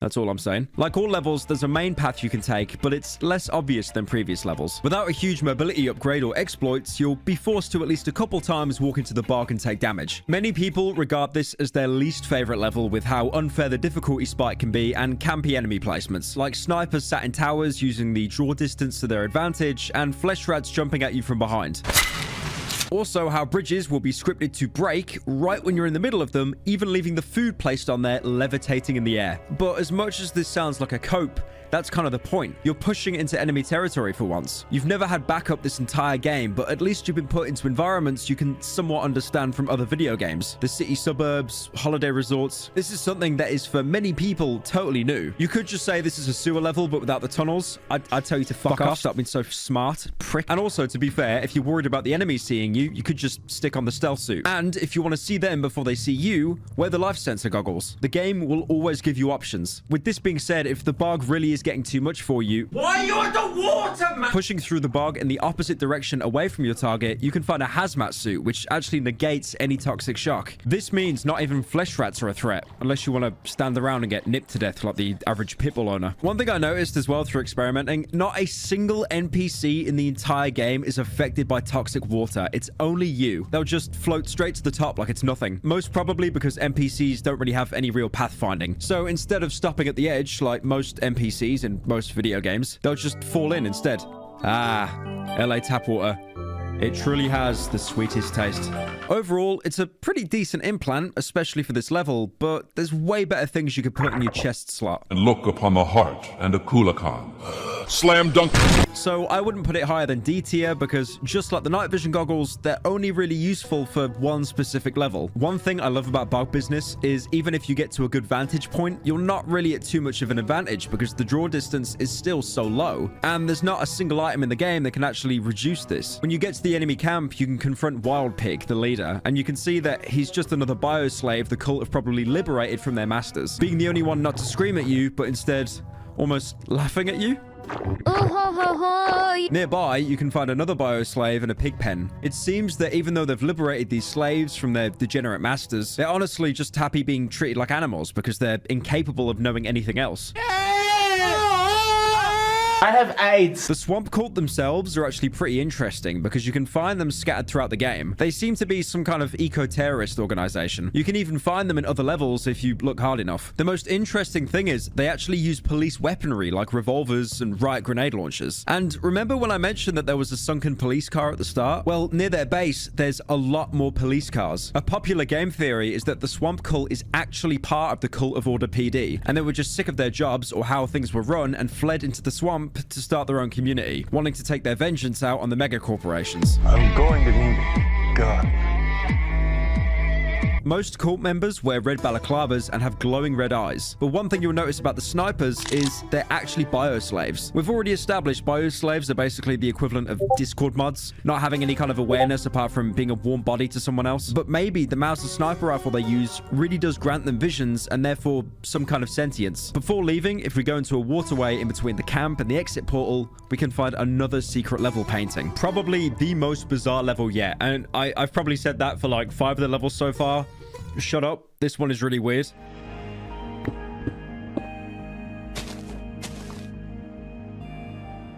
That's all I'm saying. Like all levels, there's a main path you can take, but it's less obvious than previous levels. Without a huge mobility upgrade or exploits, you'll be forced to at least a couple times walk into the bog and take damage. Many people regard this as their least favorite level with how unfair the difficulty spike can be and campy enemy placements, like snipers sat in towers using the draw distance to their advantage and flesh rats jumping at you from behind. Also, how bridges will be scripted to break right when you're in the middle of them, even leaving the food placed on there levitating in the air. But as much as this sounds like a cope, that's kind of the point. You're pushing into enemy territory for once. You've never had backup this entire game, but at least you've been put into environments you can somewhat understand from other video games. The city suburbs, holiday resorts. This is something that is for many people totally new. You could just say this is a sewer level, but without the tunnels. I'd tell you to fuck off. Stop being so smart, prick. And also, to be fair, if you're worried about the enemies seeing you, you could just stick on the stealth suit. And if you want to see them before they see you, wear the life sensor goggles. The game will always give you options. With this being said, if the bog really is getting too much for you, why are you underwater, man? Pushing through the bog in the opposite direction away from your target, you can find a hazmat suit, which actually negates any toxic shock. This means not even flesh rats are a threat, unless you want to stand around and get nipped to death like the average pitbull owner. One thing I noticed as well through experimenting, not a single NPC in the entire game is affected by toxic water. It's only you. They'll just float straight to the top like it's nothing. Most probably because NPCs don't really have any real pathfinding. So instead of stopping at the edge like most NPCs in most video games, they'll just fall in instead. Ah, LA tap water. It truly has the sweetest taste. Overall, it's a pretty decent implant, especially for this level, but there's way better things you could put in your chest slot. And look upon the heart and a Kulakan. Slam dunk. So I wouldn't put it higher than D tier because just like the night vision goggles, they're only really useful for one specific level. One thing I love about bug business is even if you get to a good vantage point, you're not really at too much of an advantage because the draw distance is still so low, and there's not a single item in the game that can actually reduce this. When you get to the enemy camp, you can confront Wild Pig, the leader, and you can see that he's just another bioslave the cult have probably liberated from their masters, being the only one not to scream at you, but instead almost laughing at you. Nearby, you can find another bioslave and a pig pen. It seems that even though they've liberated these slaves from their degenerate masters, they're honestly just happy being treated like animals because they're incapable of knowing anything else. I have AIDS. The swamp cult themselves are actually pretty interesting because you can find them scattered throughout the game. They seem to be some kind of eco-terrorist organization. You can even find them in other levels if you look hard enough. The most interesting thing is they actually use police weaponry like revolvers and riot grenade launchers. And remember when I mentioned that there was a sunken police car at the start? Well, near their base, there's a lot more police cars. A popular game theory is that the swamp cult is actually part of the cult of Order PD, and they were just sick of their jobs or how things were run and fled into the swamp to start their own community, wanting to take their vengeance out on the mega corporations. I'm going to need a gun. Most cult members wear red balaclavas and have glowing red eyes. But one thing you'll notice about the snipers is they're actually bioslaves. We've already established bioslaves are basically the equivalent of Discord mods, not having any kind of awareness apart from being a warm body to someone else. But maybe the Mauser sniper rifle they use really does grant them visions and therefore some kind of sentience. Before leaving, if we go into a waterway in between the camp and the exit portal, we can find another secret level painting. Probably the most bizarre level yet. And I've probably said that for like 5 of the levels so far. Shut up. This one is really weird.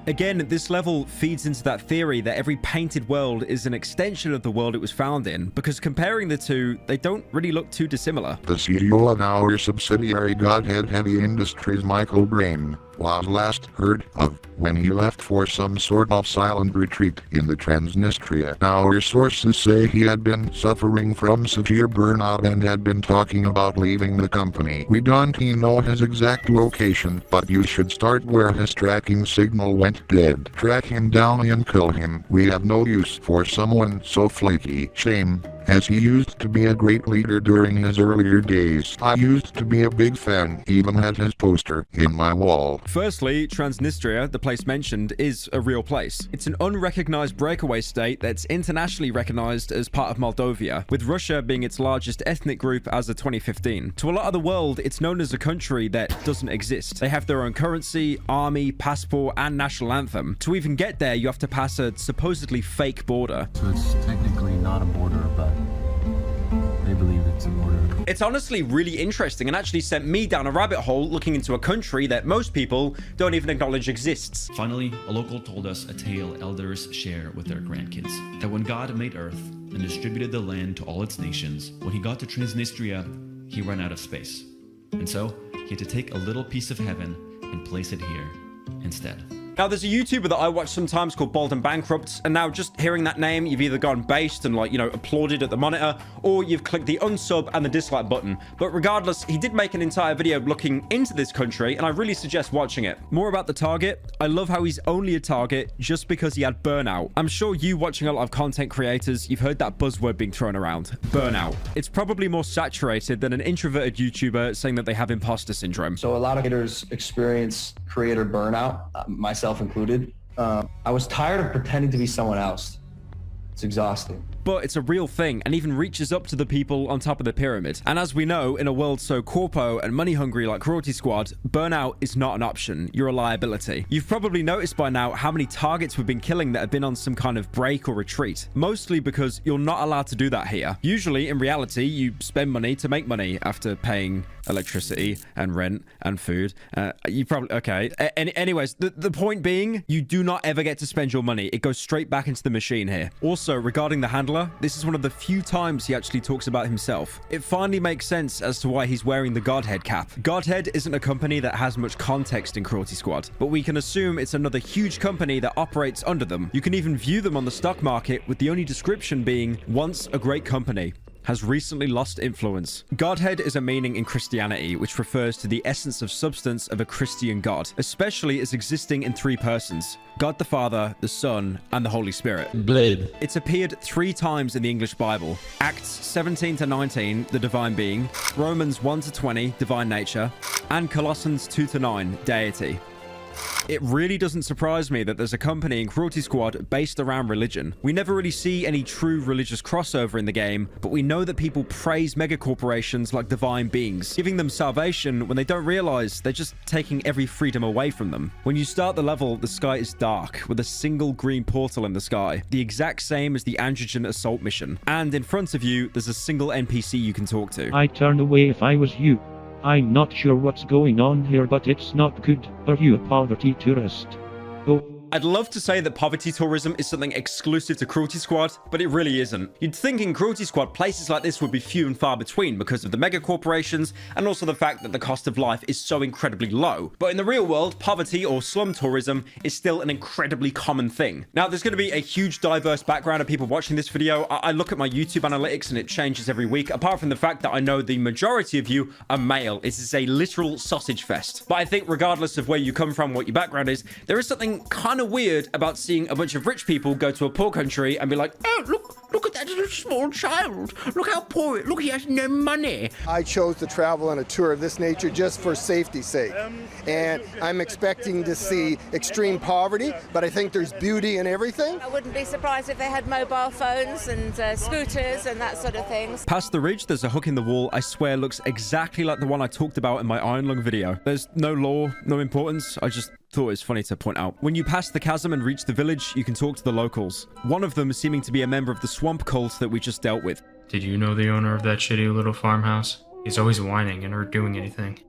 Again, this level feeds into that theory that every painted world is an extension of the world it was found in, because comparing the two, they don't really look too dissimilar. The CEO of our subsidiary Godhead Heavy Industries, Michael Brain, was last heard of when he left for some sort of silent retreat in the Transnistria. Our sources say he had been suffering from severe burnout and had been talking about leaving the company. We don't know his exact location, but you should start where his tracking signal went dead. Track him down and kill him. We have no use for someone so flaky. Shame, as he used to be a great leader during his earlier days. I used to be a big fan, even had his poster in my wall. Firstly, Transnistria, the place mentioned, is a real place. It's an unrecognized breakaway state that's internationally recognized as part of Moldova, with Russia being its largest ethnic group as of 2015. To a lot of the world, it's known as a country that doesn't exist. They have their own currency, army, passport, and national anthem. To even get there, you have to pass a supposedly fake border. So it's technically not a border, but they believe it's a border. It's honestly really interesting and actually sent me down a rabbit hole looking into a country that most people don't even acknowledge exists. Finally, a local told us a tale elders share with their grandkids. That when God made earth and distributed the land to all its nations, when he got to Transnistria, he ran out of space. And so, he had to take a little piece of heaven and place it here instead. Now, there's a YouTuber that I watch sometimes called Bald and Bankrupt, and now just hearing that name, you've either gone based and, like, you know, applauded at the monitor, or you've clicked the unsub and the dislike button. But regardless, he did make an entire video looking into this country, and I really suggest watching it. More about the target. I love how he's only a target just because he had burnout. I'm sure you watching a lot of content creators, you've heard that buzzword being thrown around. Burnout. It's probably more saturated than an introverted YouTuber saying that they have imposter syndrome. So a lot of creators experience creator burnout, myself included. I was tired of pretending to be someone else. It's exhausting. But it's a real thing and even reaches up to the people on top of the pyramid. And as we know, in a world so corpo and money hungry like Cruelty Squad, burnout is not an option. You're a liability. You've probably noticed by now how many targets we've been killing that have been on some kind of break or retreat. Mostly because you're not allowed to do that here. Usually, in reality, you spend money to make money after paying electricity and rent and food. You probably... Okay. Anyways, the point being, you do not ever get to spend your money. It goes straight back into the machine here. Also, regarding the handling regular, this is one of the few times he actually talks about himself. It finally makes sense as to why he's wearing the Godhead cap. Godhead isn't a company that has much context in Cruelty Squad, but we can assume it's another huge company that operates under them. You can even view them on the stock market with the only description being, once a great company, has recently lost influence. Godhead is a meaning in Christianity which refers to the essence of substance of a Christian God, especially as existing in 3 persons: God the Father, the Son, and the Holy Spirit. Blade. It's appeared 3 times in the English Bible: Acts 17 to 19, the divine being; Romans 1 to 20, divine nature; and Colossians 2 to 9, deity. It really doesn't surprise me that there's a company in Cruelty Squad based around religion. We never really see any true religious crossover in the game, but we know that people praise megacorporations like divine beings, giving them salvation when they don't realize they're just taking every freedom away from them. When you start the level, the sky is dark, with a single green portal in the sky, the exact same as the Androgen Assault mission. And in front of you, there's a single NPC you can talk to. I'd turn away if I was you. I'm not sure what's going on here, but it's not good. Are you a poverty tourist? Oh. I'd love to say that poverty tourism is something exclusive to Cruelty Squad, but it really isn't. You'd think in Cruelty Squad, places like this would be few and far between because of the mega corporations and also the fact that the cost of life is so incredibly low. But in the real world, poverty or slum tourism is still an incredibly common thing. Now, there's going to be a huge diverse background of people watching this video. I look at my YouTube analytics and it changes every week, apart from the fact that I know the majority of you are male. It is a literal sausage fest. But I think regardless of where you come from, what your background is, there is something kind of weird about seeing a bunch of rich people go to a poor country and be like, oh, look at that little small child. Look how poor, look, he has no money. I chose to travel on a tour of this nature just for safety's sake. And I'm expecting to see extreme poverty, but I think there's beauty in everything. I wouldn't be surprised if they had mobile phones and scooters and that sort of things. Past the ridge, there's a hook in the wall I swear looks exactly like the one I talked about in my Iron Lung video. There's no lore, no importance. I just thought it was funny to point out. When you pass the chasm and reach the village, you can talk to the locals. One of them seeming to be a member of the swamp cult that we just dealt with. Did you know the owner of that shitty little farmhouse? He's always whining and never doing anything.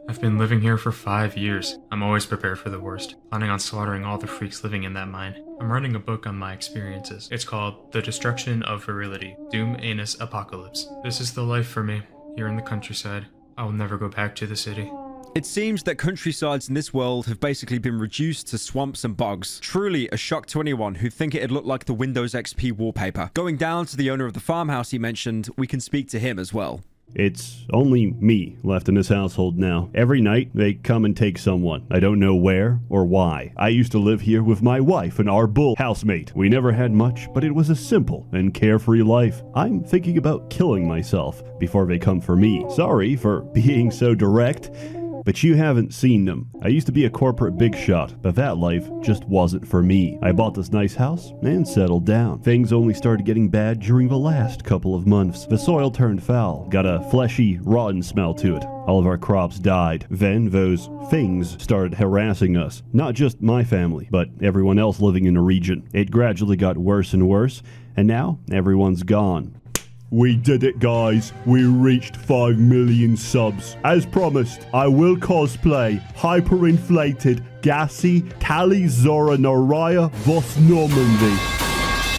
I've been living here for 5 years. I'm always prepared for the worst, planning on slaughtering all the freaks living in that mine. I'm writing a book on my experiences. It's called The Destruction of Virility, Doom Anus Apocalypse. This is the life for me, here in the countryside. I will never go back to the city. It seems that countrysides in this world have basically been reduced to swamps and bogs. Truly a shock to anyone who think it'd look like the Windows XP wallpaper. Going down to the owner of the farmhouse he mentioned, we can speak to him as well. It's only me left in this household now. Every night, they come and take someone. I don't know where or why. I used to live here with my wife and our bull housemate. We never had much, but it was a simple and carefree life. I'm thinking about killing myself before they come for me. Sorry for being so direct, but you haven't seen them. I used to be a corporate big shot, but that life just wasn't for me. I bought this nice house and settled down. Things only started getting bad during the last couple of months. The soil turned foul, got a fleshy, rotten smell to it. All of our crops died. Then those things started harassing us. Not just my family, but everyone else living in the region. It gradually got worse and worse, and now everyone's gone. We did it, guys. We reached 5 million subs. As promised, I will cosplay hyperinflated, gassy Tali Zora Naraya Vos Normandy.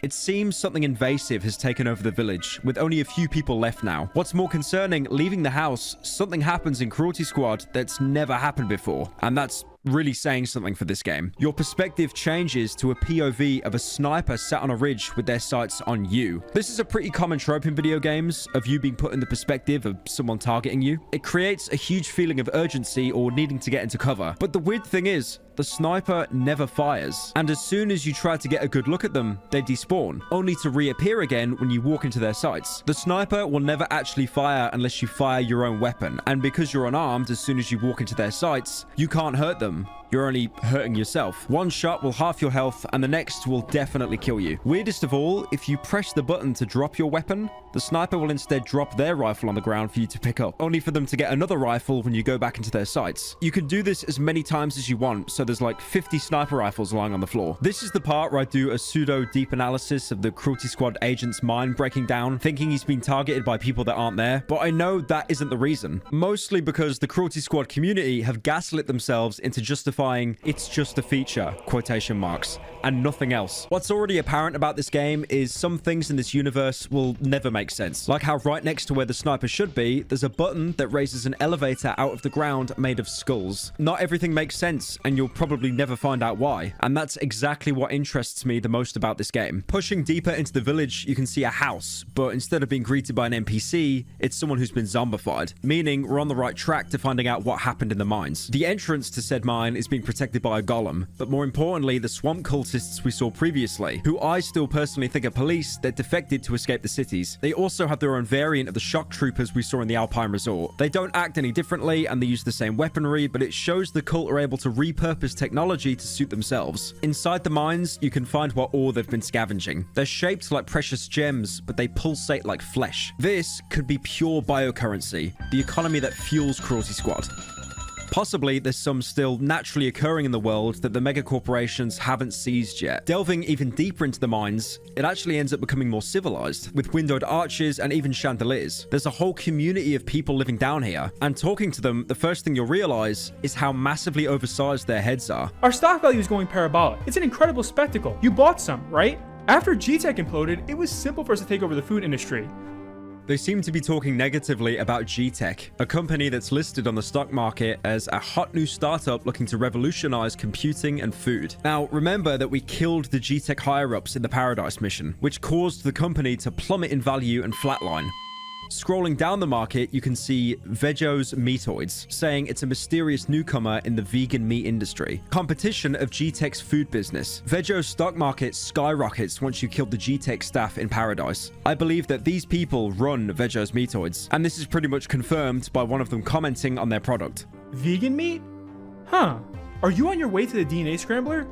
It seems something invasive has taken over the village, with only a few people left now. What's more concerning, leaving the house, something happens in Cruelty Squad that's never happened before. And that's really saying something for this game. Your perspective changes to a POV of a sniper sat on a ridge with their sights on you. This is a pretty common trope in video games, of you being put in the perspective of someone targeting you. It creates a huge feeling of urgency or needing to get into cover. But the weird thing is, the sniper never fires. And as soon as you try to get a good look at them, they despawn, only to reappear again when you walk into their sights. The sniper will never actually fire unless you fire your own weapon. And because you're unarmed, as soon as you walk into their sights, you can't hurt them. You're only hurting yourself. One shot will half your health, and the next will definitely kill you. Weirdest of all, if you press the button to drop your weapon, the sniper will instead drop their rifle on the ground for you to pick up, only for them to get another rifle when you go back into their sights. You can do this as many times as you want, so there's like 50 sniper rifles lying on the floor. This is the part where I do a pseudo deep analysis of the Cruelty Squad agent's mind breaking down, thinking he's been targeted by people that aren't there, but I know that isn't the reason. Mostly because the Cruelty Squad community have gaslit themselves into justifying "it's just a feature," quotation marks, and nothing else. What's already apparent about this game is some things in this universe will never make sense. Like how right next to where the sniper should be, there's a button that raises an elevator out of the ground made of skulls. Not everything makes sense, and you'll probably never find out why. And that's exactly what interests me the most about this game. Pushing deeper into the village, you can see a house, but instead of being greeted by an NPC, it's someone who's been zombified, meaning we're on the right track to finding out what happened in the mines. The entrance to said mine is being protected by a golem, but more importantly, the swamp cultists we saw previously, who I still personally think are police that defected to escape the cities. They also have their own variant of the shock troopers we saw in the Alpine Resort. They don't act any differently, and they use the same weaponry, but it shows the cult are able to repurpose technology to suit themselves. Inside the mines, you can find what ore they've been scavenging. They're shaped like precious gems, but they pulsate like flesh. This could be pure biocurrency, the economy that fuels Cruelty Squad. Possibly, there's some still naturally occurring in the world that the mega corporations haven't seized yet. Delving even deeper into the mines, it actually ends up becoming more civilized, with windowed arches and even chandeliers. There's a whole community of people living down here, and talking to them, the first thing you'll realize is how massively oversized their heads are. Our stock value is going parabolic. It's an incredible spectacle. You bought some, right? After G-Tech imploded, it was simple for us to take over the food industry. They seem to be talking negatively about G-Tech, a company that's listed on the stock market as a hot new startup looking to revolutionize computing and food. Now, remember that we killed the G-Tech higher-ups in the Paradise mission, which caused the company to plummet in value and flatline. Scrolling down the market, you can see Vejo's Meatoids, saying it's a mysterious newcomer in the vegan meat industry. Competition of G-Tech's food business. Vejo's stock market skyrockets once you kill the G-Tech staff in Paradise. I believe that these people run Vejo's Meatoids, and this is pretty much confirmed by one of them commenting on their product. Vegan meat? Huh. Are you on your way to the DNA scrambler?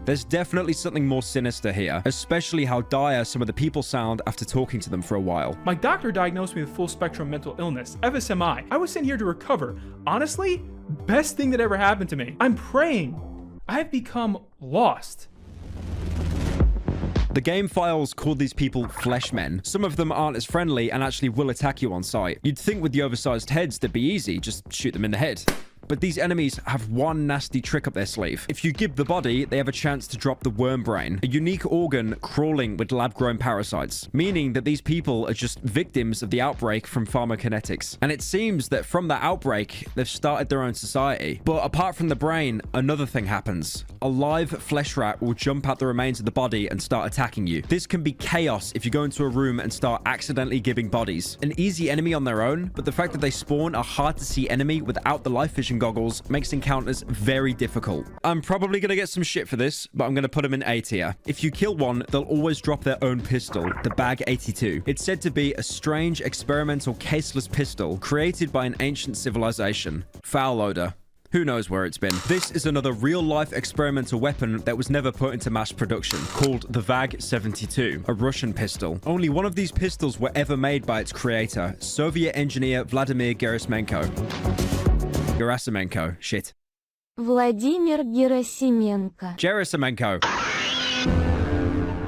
There's definitely something more sinister here, especially how dire some of the people sound after talking to them for a while. My doctor diagnosed me with full spectrum mental illness, FSMI. I was sent here to recover. Honestly, best thing that ever happened to me. I'm praying. I've become lost. The game files call these people fleshmen. Some of them aren't as friendly and actually will attack you on sight. You'd think with the oversized heads that'd be easy, just shoot them in the head. But these enemies have one nasty trick up their sleeve. If you give the body, they have a chance to drop the worm brain, a unique organ crawling with lab-grown parasites, meaning that these people are just victims of the outbreak from pharmacokinetics. And it seems that from that outbreak, they've started their own society. But apart from the brain, another thing happens. A live flesh rat will jump out the remains of the body and start attacking you. This can be chaos if you go into a room and start accidentally giving bodies. An easy enemy on their own, but the fact that they spawn a hard-to-see enemy without the life vision goggles makes encounters very difficult. I'm probably going to get some shit for this, but I'm going to put them in A tier. If you kill one, they'll always drop their own pistol, the Bag 82. It's said to be a strange experimental caseless pistol created by an ancient civilization. Foul odor. Who knows where it's been. This is another real-life experimental weapon that was never put into mass production, called the VAG 72, a Russian pistol. Only one of these pistols were ever made by its creator, Soviet engineer Vladimir Gerasimenko. Shit. Vladimir Gerasimenko.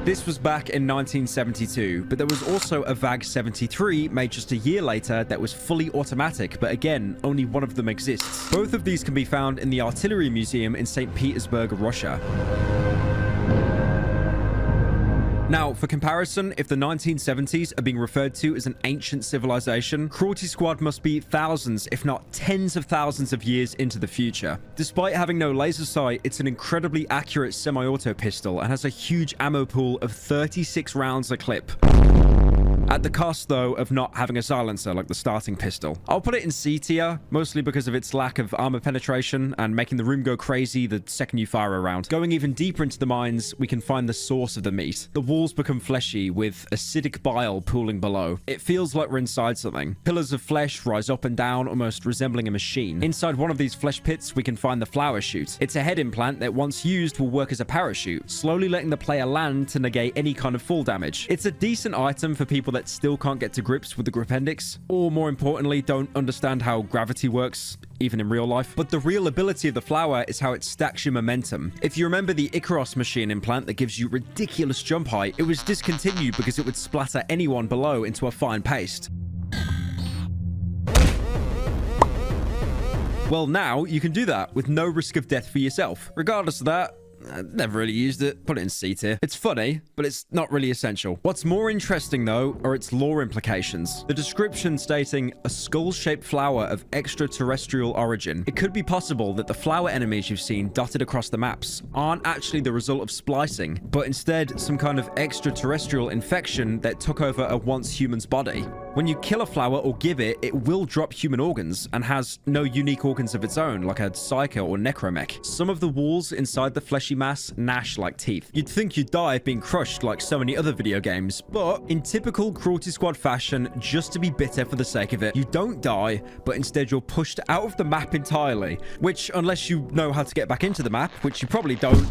This was back in 1972, but there was also a VAG 73 made just a year later that was fully automatic, but again, only one of them exists. Both of these can be found in the Artillery Museum in St. Petersburg, Russia. Now, for comparison, if the 1970s are being referred to as an ancient civilization, Cruelty Squad must be thousands, if not tens of thousands of years into the future. Despite having no laser sight, it's an incredibly accurate semi-auto pistol and has a huge ammo pool of 36 rounds a clip. At the cost, though, of not having a silencer like the starting pistol. I'll put it in C tier, mostly because of its lack of armor penetration and making the room go crazy the second you fire a round. Going even deeper into the mines, we can find the source of the meat. The walls become fleshy, with acidic bile pooling below. It feels like we're inside something. Pillars of flesh rise up and down, almost resembling a machine. Inside one of these flesh pits, we can find the flower chute. It's a head implant that, once used, will work as a parachute, slowly letting the player land to negate any kind of fall damage. It's a decent item for people that still can't get to grips with the Gripendix, or more importantly, don't understand how gravity works, even in real life. But the real ability of the flower is how it stacks your momentum. If you remember the Icaros machine implant that gives you ridiculous jump height, it was discontinued because it would splatter anyone below into a fine paste. Well, now you can do that with no risk of death for yourself. Regardless of that, I never really used it. Put it in C tier. It's funny, but it's not really essential. What's more interesting, though, are its lore implications. The description stating a skull-shaped flower of extraterrestrial origin. It could be possible that the flower enemies you've seen dotted across the maps aren't actually the result of splicing, but instead some kind of extraterrestrial infection that took over a once human's body. When you kill a flower or give it, it will drop human organs and has no unique organs of its own, like a psycho or necromech. Some of the walls inside the fleshy mass gnash like teeth. You'd think you'd die being crushed like so many other video games, but in typical Cruelty Squad fashion, just to be bitter for the sake of it, you don't die, but instead you're pushed out of the map entirely, which, unless you know how to get back into the map, which you probably don't,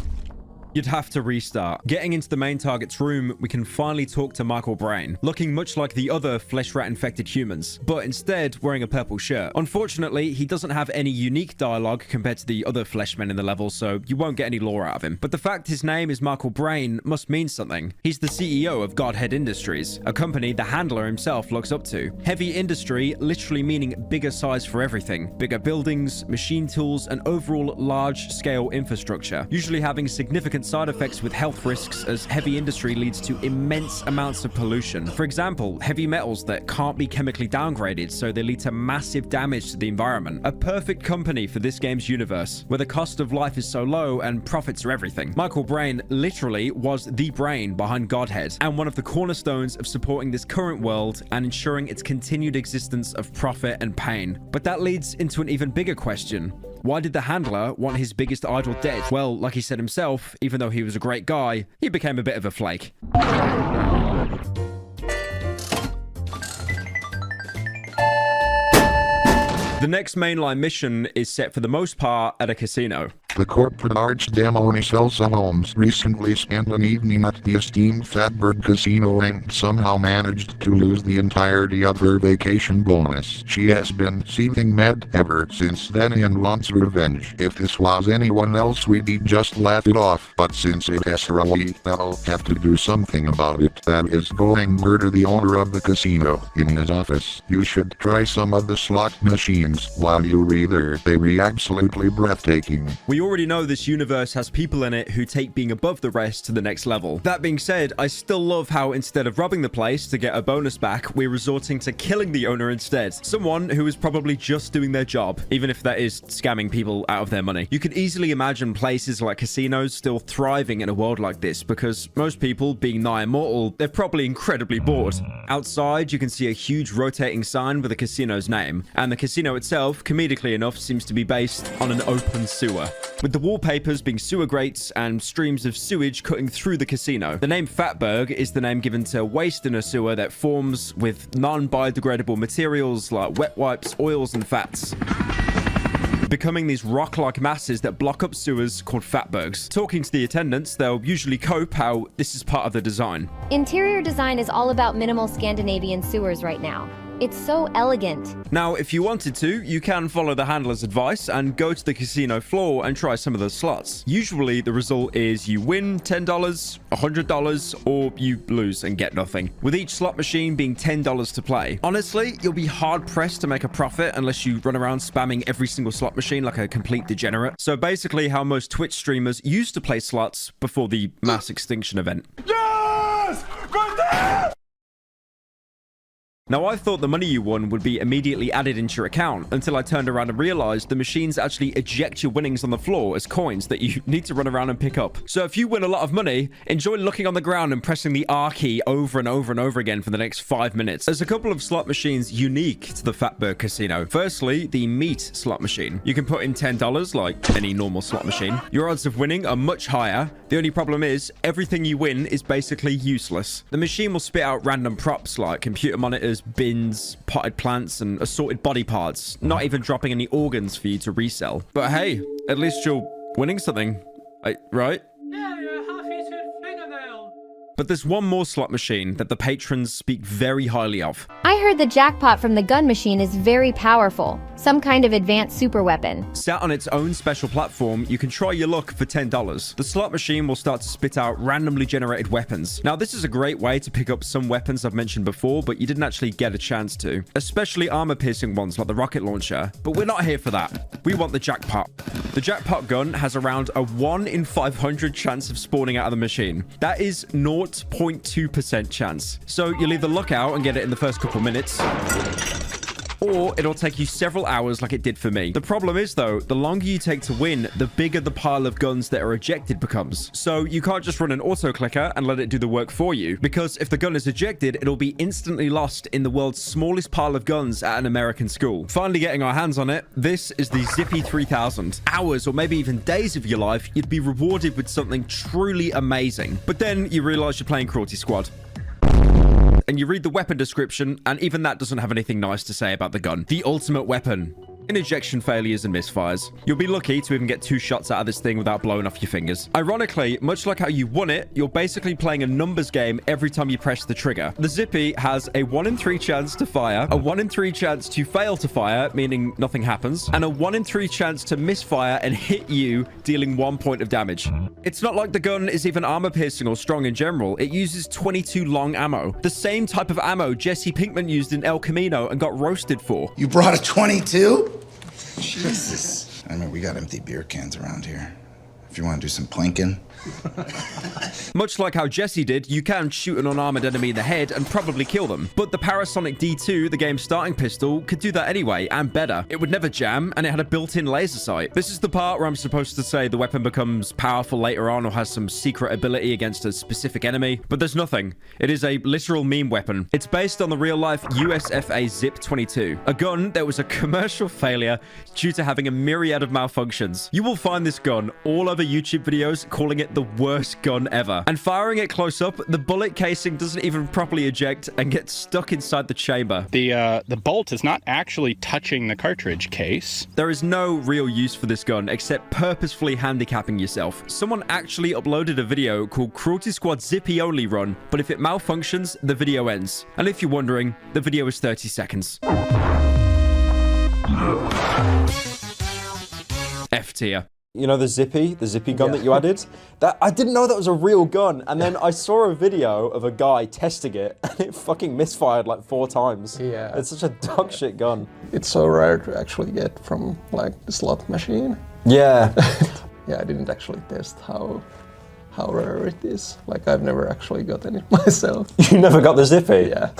you'd have to restart. Getting into the main target's room, we can finally talk to Michael Brain, looking much like the other flesh rat infected humans, but instead wearing a purple shirt. Unfortunately, he doesn't have any unique dialogue compared to the other fleshmen in the level, so you won't get any lore out of him. But the fact his name is Michael Brain must mean something. He's the CEO of Godhead Industries, a company the handler himself looks up to. Heavy industry literally meaning bigger size for everything, bigger buildings, machine tools, and overall large-scale infrastructure, usually having significant side effects with health risks, as heavy industry leads to immense amounts of pollution. For example, heavy metals that can't be chemically downgraded, so they lead to massive damage to the environment. A perfect company for this game's universe, where the cost of life is so low and profits are everything. Michael Brain literally was the brain behind Godhead, and one of the cornerstones of supporting this current world and ensuring its continued existence of profit and pain. But that leads into an even bigger question. Why did the handler want his biggest idol dead? Well, like he said himself, even though he was a great guy, he became a bit of a flake. The next mainline mission is set for the most part at a casino. The corporate arch-demon Elsa Holmes recently spent an evening at the esteemed Fatberg Casino and somehow managed to lose the entirety of her vacation bonus. She has been seething mad ever since then and wants revenge. If this was anyone else, we'd just laugh it off, but since it is her, they'll have to do something about it. That is, go and murder the owner of the casino in his office. You should try some of the slot machines while you're there. They be absolutely breathtaking. We already know this universe has people in it who take being above the rest to the next level. That being said, I still love how instead of robbing the place to get a bonus back, we're resorting to killing the owner instead. Someone who is probably just doing their job, even if that is scamming people out of their money. You could easily imagine places like casinos still thriving in a world like this, because most people, being nigh immortal, they're probably incredibly bored. Outside, you can see a huge rotating sign with the casino's name, and the casino itself, comedically enough, seems to be based on an open sewer, with the wallpapers being sewer grates and streams of sewage cutting through the casino. The name Fatberg is the name given to waste in a sewer that forms with non-biodegradable materials like wet wipes, oils, and fats, becoming these rock-like masses that block up sewers called fatbergs. Talking to the attendants, they'll usually cope how this is part of the design. Interior design is all about minimal Scandinavian sewers right now. It's so elegant. Now, if you wanted to, you can follow the handler's advice and go to the casino floor and try some of the slots. Usually, the result is you win $10, $100, or you lose and get nothing, with each slot machine being $10 to play. Honestly, you'll be hard-pressed to make a profit unless you run around spamming every single slot machine like a complete degenerate. So basically how most Twitch streamers used to play slots before the mass extinction event. Yes! Right there! Now, I thought the money you won would be immediately added into your account until I turned around and realized the machines actually eject your winnings on the floor as coins that you need to run around and pick up. So if you win a lot of money, enjoy looking on the ground and pressing the R key over and over and over again for the next 5 minutes. There's a couple of slot machines unique to the Fatberg Casino. Firstly, the meat slot machine. You can put in $10 like any normal slot machine. Your odds of winning are much higher. The only problem is everything you win is basically useless. The machine will spit out random props like computer monitors, bins, potted plants, and assorted body parts, not even dropping any organs for you to resell. But hey, at least you're winning something, right? Yeah, you're a half-eaten fingernail. But there's one more slot machine that the patrons speak very highly of. I heard the jackpot from the gun machine is very powerful. Some kind of advanced super weapon. Sat on its own special platform, you can try your luck for $10. The slot machine will start to spit out randomly generated weapons. Now, this is a great way to pick up some weapons I've mentioned before, but you didn't actually get a chance to. Especially armor-piercing ones like the rocket launcher. But we're not here for that. We want the jackpot. The jackpot gun has around a 1 in 500 chance of spawning out of the machine. That is 0.2% chance. So you'll either luck out and get it in the first couple minutes, or it'll take you several hours like it did for me. The problem is, though, the longer you take to win, the bigger the pile of guns that are ejected becomes. So you can't just run an auto clicker and let it do the work for you, because if the gun is ejected, it'll be instantly lost in the world's smallest pile of guns at an American school. Finally getting our hands on it, this is the Zippy 3000. Hours or maybe even days of your life, you'd be rewarded with something truly amazing. But then you realize you're playing Cruelty Squad. And you read the weapon description, and even that doesn't have anything nice to say about the gun. The ultimate weapon. In ejection failures and misfires. You'll be lucky to even get 2 shots out of this thing without blowing off your fingers. Ironically, much like how you won it, you're basically playing a numbers game every time you press the trigger. The Zippy has a 1 in 3 chance to fire, a 1 in 3 chance to fail to fire, meaning nothing happens, and a 1 in 3 chance to misfire and hit you, dealing 1 point of damage. It's not like the gun is even armor-piercing or strong in general. It uses 22 long ammo. The same type of ammo Jesse Pinkman used in El Camino and got roasted for. You brought a 22? Jesus. I mean, we got empty beer cans around here. If you want to do some planking. Much like how Jesse did, you can shoot an unarmored enemy in the head and probably kill them. But the Parasonic D2, the game's starting pistol, could do that anyway, and better. It would never jam, and it had a built-in laser sight. This is the part where I'm supposed to say the weapon becomes powerful later on or has some secret ability against a specific enemy, but there's nothing. It is a literal meme weapon. It's based on the real-life USFA Zip 22, a gun that was a commercial failure due to having a myriad of malfunctions. You will find this gun all over YouTube videos calling it the worst gun ever. And firing it close up, the bullet casing doesn't even properly eject and gets stuck inside the chamber. The bolt is not actually touching the cartridge case. There is no real use for this gun except purposefully handicapping yourself. Someone actually uploaded a video called Cruelty Squad Zippy Only Run, but if it malfunctions, the video ends. And if you're wondering, the video is 30 seconds. F tier. You know the Zippy gun that you added? That I didn't know that was a real gun, and then I saw a video of a guy testing it, and it fucking misfired like 4 times. Yeah. It's such a dog shit gun. It's so rare to actually get from like the slot machine. Yeah. Yeah, I didn't actually test how rare it is. Like I've never actually gotten it myself. You never got the Zippy? Yeah.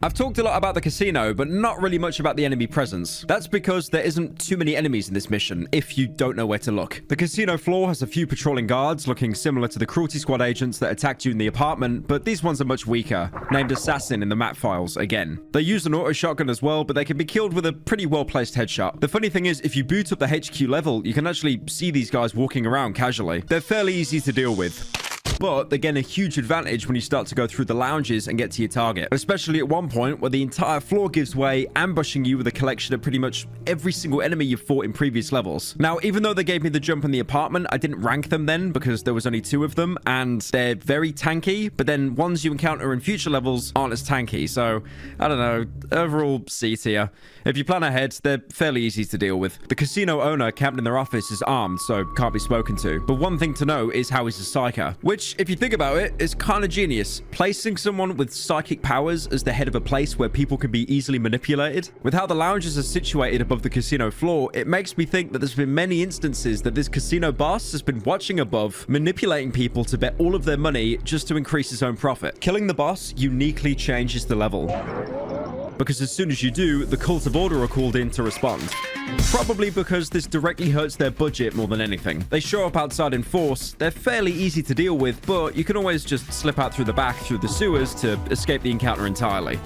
I've talked a lot about the casino, but not really much about the enemy presence. That's because there isn't too many enemies in this mission, if you don't know where to look. The casino floor has a few patrolling guards, looking similar to the Cruelty Squad agents that attacked you in the apartment, but these ones are much weaker, named Assassin in the map files again. They use an auto shotgun as well, but they can be killed with a pretty well-placed headshot. The funny thing is, if you boot up the HQ level, you can actually see these guys walking around casually. They're fairly easy to deal with. But they gain a huge advantage when you start to go through the lounges and get to your target, especially at one point where the entire floor gives way, ambushing you with a collection of pretty much every single enemy you've fought in previous levels. Now, even though they gave me the jump in the apartment, I didn't rank them then because there was only 2 of them, and they're very tanky, but then ones you encounter in future levels aren't as tanky, so I don't know, overall C tier. If you plan ahead, they're fairly easy to deal with. The casino owner camped in their office is armed, so can't be spoken to. But one thing to know is how he's a psyker, which, if you think about it, is kind of genius. Placing someone with psychic powers as the head of a place where people can be easily manipulated. With how the lounges are situated above the casino floor, it makes me think that there's been many instances that this casino boss has been watching above, manipulating people to bet all of their money just to increase his own profit. Killing the boss uniquely changes the level, because as soon as you do, the Cult of Order are called in to respond. Probably because this directly hurts their budget more than anything. They show up outside in force, they're fairly easy to deal with, but you can always just slip out through the back through the sewers to escape the encounter entirely.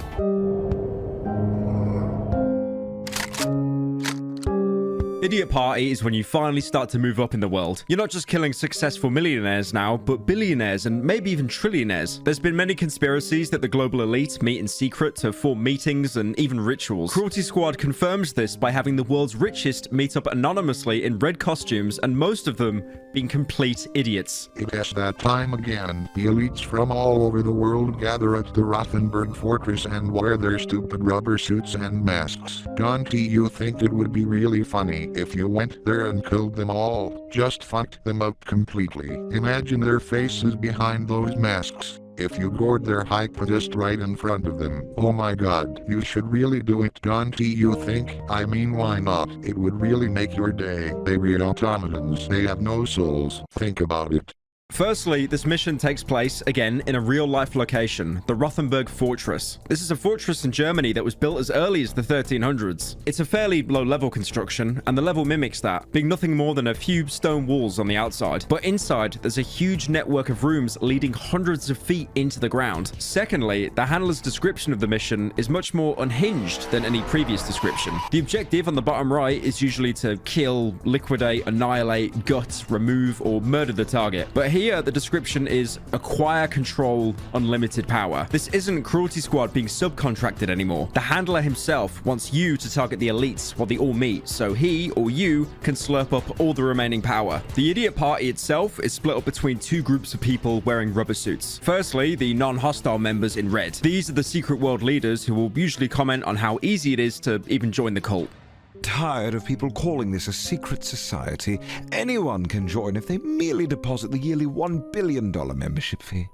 Idiot Party is when you finally start to move up in the world. You're not just killing successful millionaires now, but billionaires and maybe even trillionaires. There's been many conspiracies that the global elite meet in secret to form meetings and even rituals. Cruelty Squad confirms this by having the world's richest meet up anonymously in red costumes, and most of them being complete idiots. It's that time again. The elites from all over the world gather at the Rothenburg Fortress and wear their stupid rubber suits and masks. Don't you think it would be really funny if you went there and killed them all? Just fucked them up completely. Imagine their faces behind those masks. If you gored their hypnotist right in front of them. Oh my god, you should really do it, don't you think? I mean, why not? It would really make your day. They real automatons. They have no souls. Think about it. Firstly, this mission takes place, again, in a real-life location, the Rothenburg Fortress. This is a fortress in Germany that was built as early as the 1300s. It's a fairly low-level construction, and the level mimics that, being nothing more than a few stone walls on the outside. But inside, there's a huge network of rooms leading hundreds of feet into the ground. Secondly, the handler's description of the mission is much more unhinged than any previous description. The objective on the bottom right is usually to kill, liquidate, annihilate, gut, remove, or murder the target. But here, the description is acquire, control, unlimited power. This isn't Cruelty Squad being subcontracted anymore. The handler himself wants you to target the elites while they all meet, so he or you can slurp up all the remaining power. The Idiot Party itself is split up between two groups of people wearing rubber suits. Firstly, the non-hostile members in red. These are the secret world leaders who will usually comment on how easy it is to even join the cult. Tired of people calling this a secret society. Anyone can join if they merely deposit the yearly $1 billion membership fee.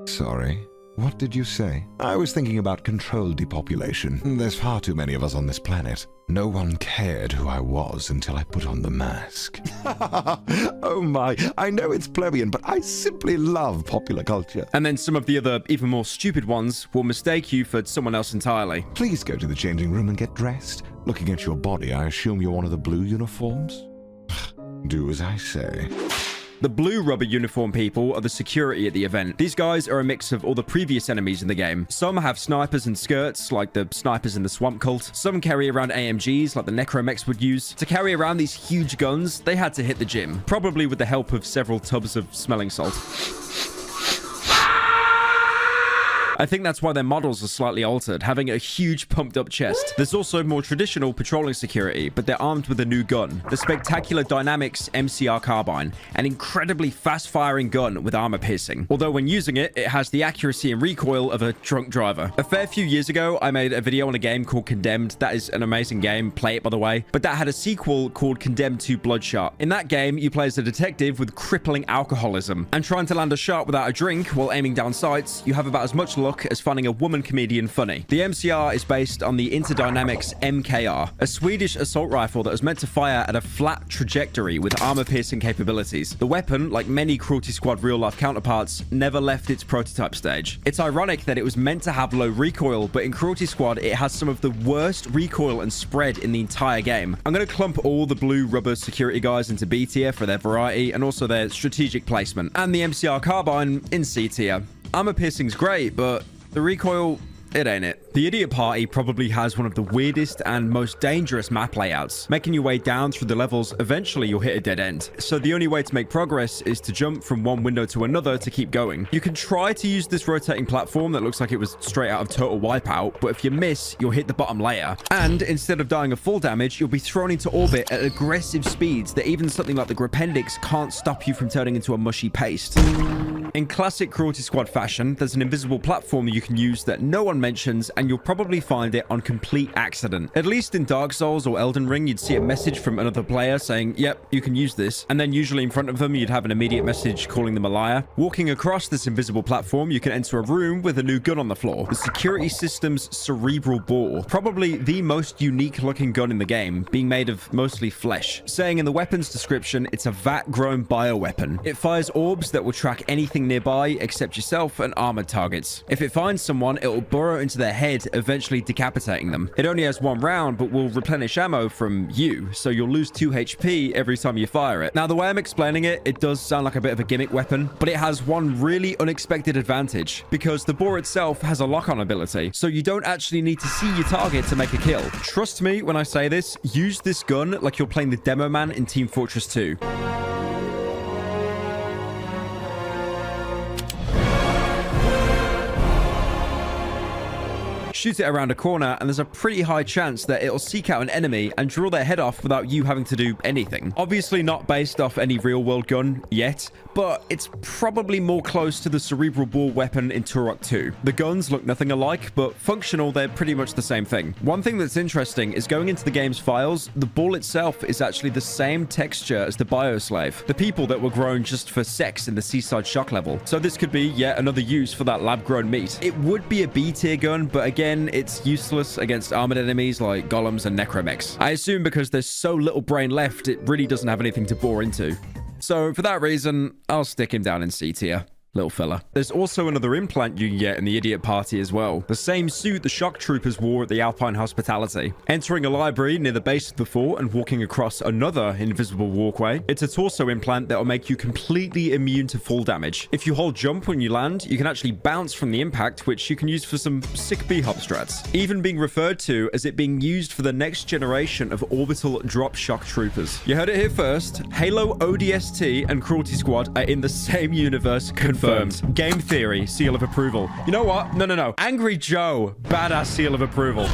Sorry, what did you say? I was thinking about controlled depopulation. There's far too many of us on this planet. No one cared who I was until I put on the mask. Oh my, I know it's plebeian, but I simply love popular culture. And then some of the other, even more stupid ones will mistake you for someone else entirely. Please go to the changing room and get dressed. Looking at your body, I assume you're one of the blue uniforms? Do as I say. The blue rubber uniform people are the security at the event. These guys are a mix of all the previous enemies in the game. Some have snipers and skirts, like the snipers in the Swamp Cult. Some carry around AMGs, like the Necromechs would use. To carry around these huge guns, they had to hit the gym, probably with the help of several tubs of smelling salt. I think that's why their models are slightly altered, having a huge pumped up chest. There's also more traditional patrolling security, but they're armed with a new gun, the Spectacular Dynamics MCR carbine, an incredibly fast firing gun with armor piercing. Although when using it, it has the accuracy and recoil of a drunk driver. A fair few years ago, I made a video on a game called Condemned. That is an amazing game, play it by the way, but that had a sequel called Condemned 2 Bloodshot. In that game, you play as a detective with crippling alcoholism, and trying to land a shot without a drink while aiming down sights, you have about as much luck as finding a woman comedian funny. The MCR is based on the Interdynamics MKR, a Swedish assault rifle that was meant to fire at a flat trajectory with armor-piercing capabilities. The weapon, like many Cruelty Squad real-life counterparts, never left its prototype stage. It's ironic that it was meant to have low recoil, but in Cruelty Squad, it has some of the worst recoil and spread in the entire game. I'm going to clump all the blue rubber security guys into B tier for their variety and also their strategic placement, and the MCR carbine in C tier. Armor piercing's great, but the recoil, it ain't it. The Idiot Party probably has one of the weirdest and most dangerous map layouts. Making your way down through the levels, eventually you'll hit a dead end. So the only way to make progress is to jump from one window to another to keep going. You can try to use this rotating platform that looks like it was straight out of Total Wipeout, but if you miss, you'll hit the bottom layer. And instead of dying of full damage, you'll be thrown into orbit at aggressive speeds that even something like the Gripendix can't stop you from turning into a mushy paste. In classic Cruelty Squad fashion, there's an invisible platform you can use that no one mentions, and you'll probably find it on complete accident. At least in Dark Souls or Elden Ring, you'd see a message from another player saying, yep, you can use this. And then usually in front of them, you'd have an immediate message calling them a liar. Walking across this invisible platform, you can enter a room with a new gun on the floor. The security system's cerebral bore. Probably the most unique looking gun in the game, being made of mostly flesh. Saying in the weapons description, it's a vat-grown bioweapon. It fires orbs that will track anything anything nearby except yourself and armored targets. If it finds someone, it will burrow into their head, eventually decapitating them. It only has 1 round, but will replenish ammo from you, so you'll lose 2 HP every time you fire it. Now, the way I'm explaining it, it does sound like a bit of a gimmick weapon, but it has one really unexpected advantage, because the boar itself has a lock-on ability, so you don't actually need to see your target to make a kill. Trust me when I say this, use this gun like you're playing the demo man in Team Fortress 2. Shoot it around a corner, and there's a pretty high chance that it'll seek out an enemy and draw their head off without you having to do anything. Obviously not based off any real-world gun yet, but it's probably more close to the cerebral ball weapon in Turok 2. The guns look nothing alike, but functional, they're pretty much the same thing. One thing that's interesting is going into the game's files, the ball itself is actually the same texture as the Bioslave, the people that were grown just for sex in the Seaside Shock level. So this could be yet another use for that lab-grown meat. It would be a B-tier gun, but again, it's useless against armored enemies like golems and necromechs. I assume because there's so little brain left, it really doesn't have anything to bore into. So for that reason, I'll stick him down in C tier. Little fella. There's also another implant you can get in the idiot party as well. The same suit the shock troopers wore at the Alpine Hospitality. Entering a library near the base of the fort and walking across another invisible walkway, it's a torso implant that will make you completely immune to fall damage. If you hold jump when you land, you can actually bounce from the impact, which you can use for some sick B-hop strats. Even being referred to as it being used for the next generation of orbital drop shock troopers. You heard it here first. Halo ODST and Cruelty Squad are in the same universe. Confirmed. Game theory, seal of approval. You know what? No. Angry Joe, badass seal of approval.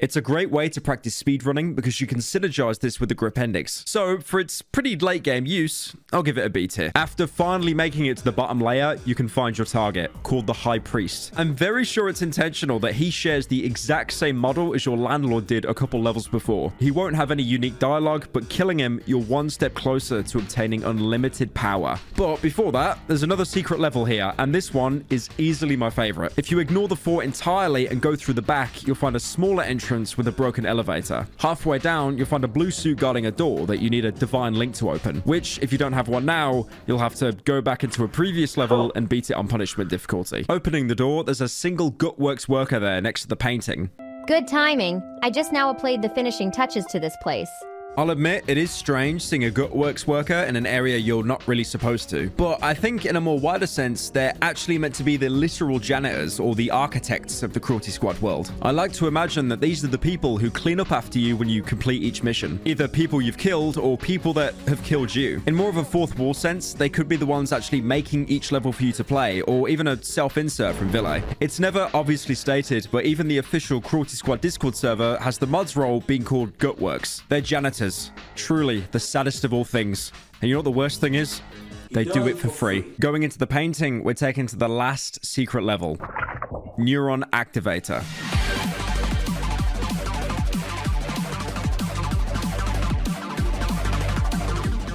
It's a great way to practice speedrunning because you can synergize this with the Gripendix. So for its pretty late game use, I'll give it a B tier. After finally making it to the bottom layer, you can find your target, called the High Priest. I'm very sure it's intentional that he shares the exact same model as your landlord did a couple levels before. He won't have any unique dialogue, but killing him, you're one step closer to obtaining unlimited power. But before that, there's another secret level here, and this one is easily my favorite. If you ignore the fort entirely and go through the back, you'll find a smaller entrance with a broken elevator. Halfway down, you'll find a blue suit guarding a door that you need a divine link to open, which, if you don't have one now, you'll have to go back into a previous level and beat it on punishment difficulty. Opening the door, there's a single Gutworks worker there next to the painting. Good timing. I just now applied the finishing touches to this place. I'll admit, it is strange seeing a Gutworks worker in an area you're not really supposed to. But I think in a more wider sense, they're actually meant to be the literal janitors or the architects of the Cruelty Squad world. I like to imagine that these are the people who clean up after you when you complete each mission. Either people you've killed or people that have killed you. In more of a fourth wall sense, they could be the ones actually making each level for you to play, or even a self-insert from Ville. It's never obviously stated, but even the official Cruelty Squad Discord server has the mods role being called Gutworks. They're janitors. Truly, the saddest of all things. And you know what the worst thing is? They do it for free. Going into the painting, we're taken to the last secret level. Neuron Activator.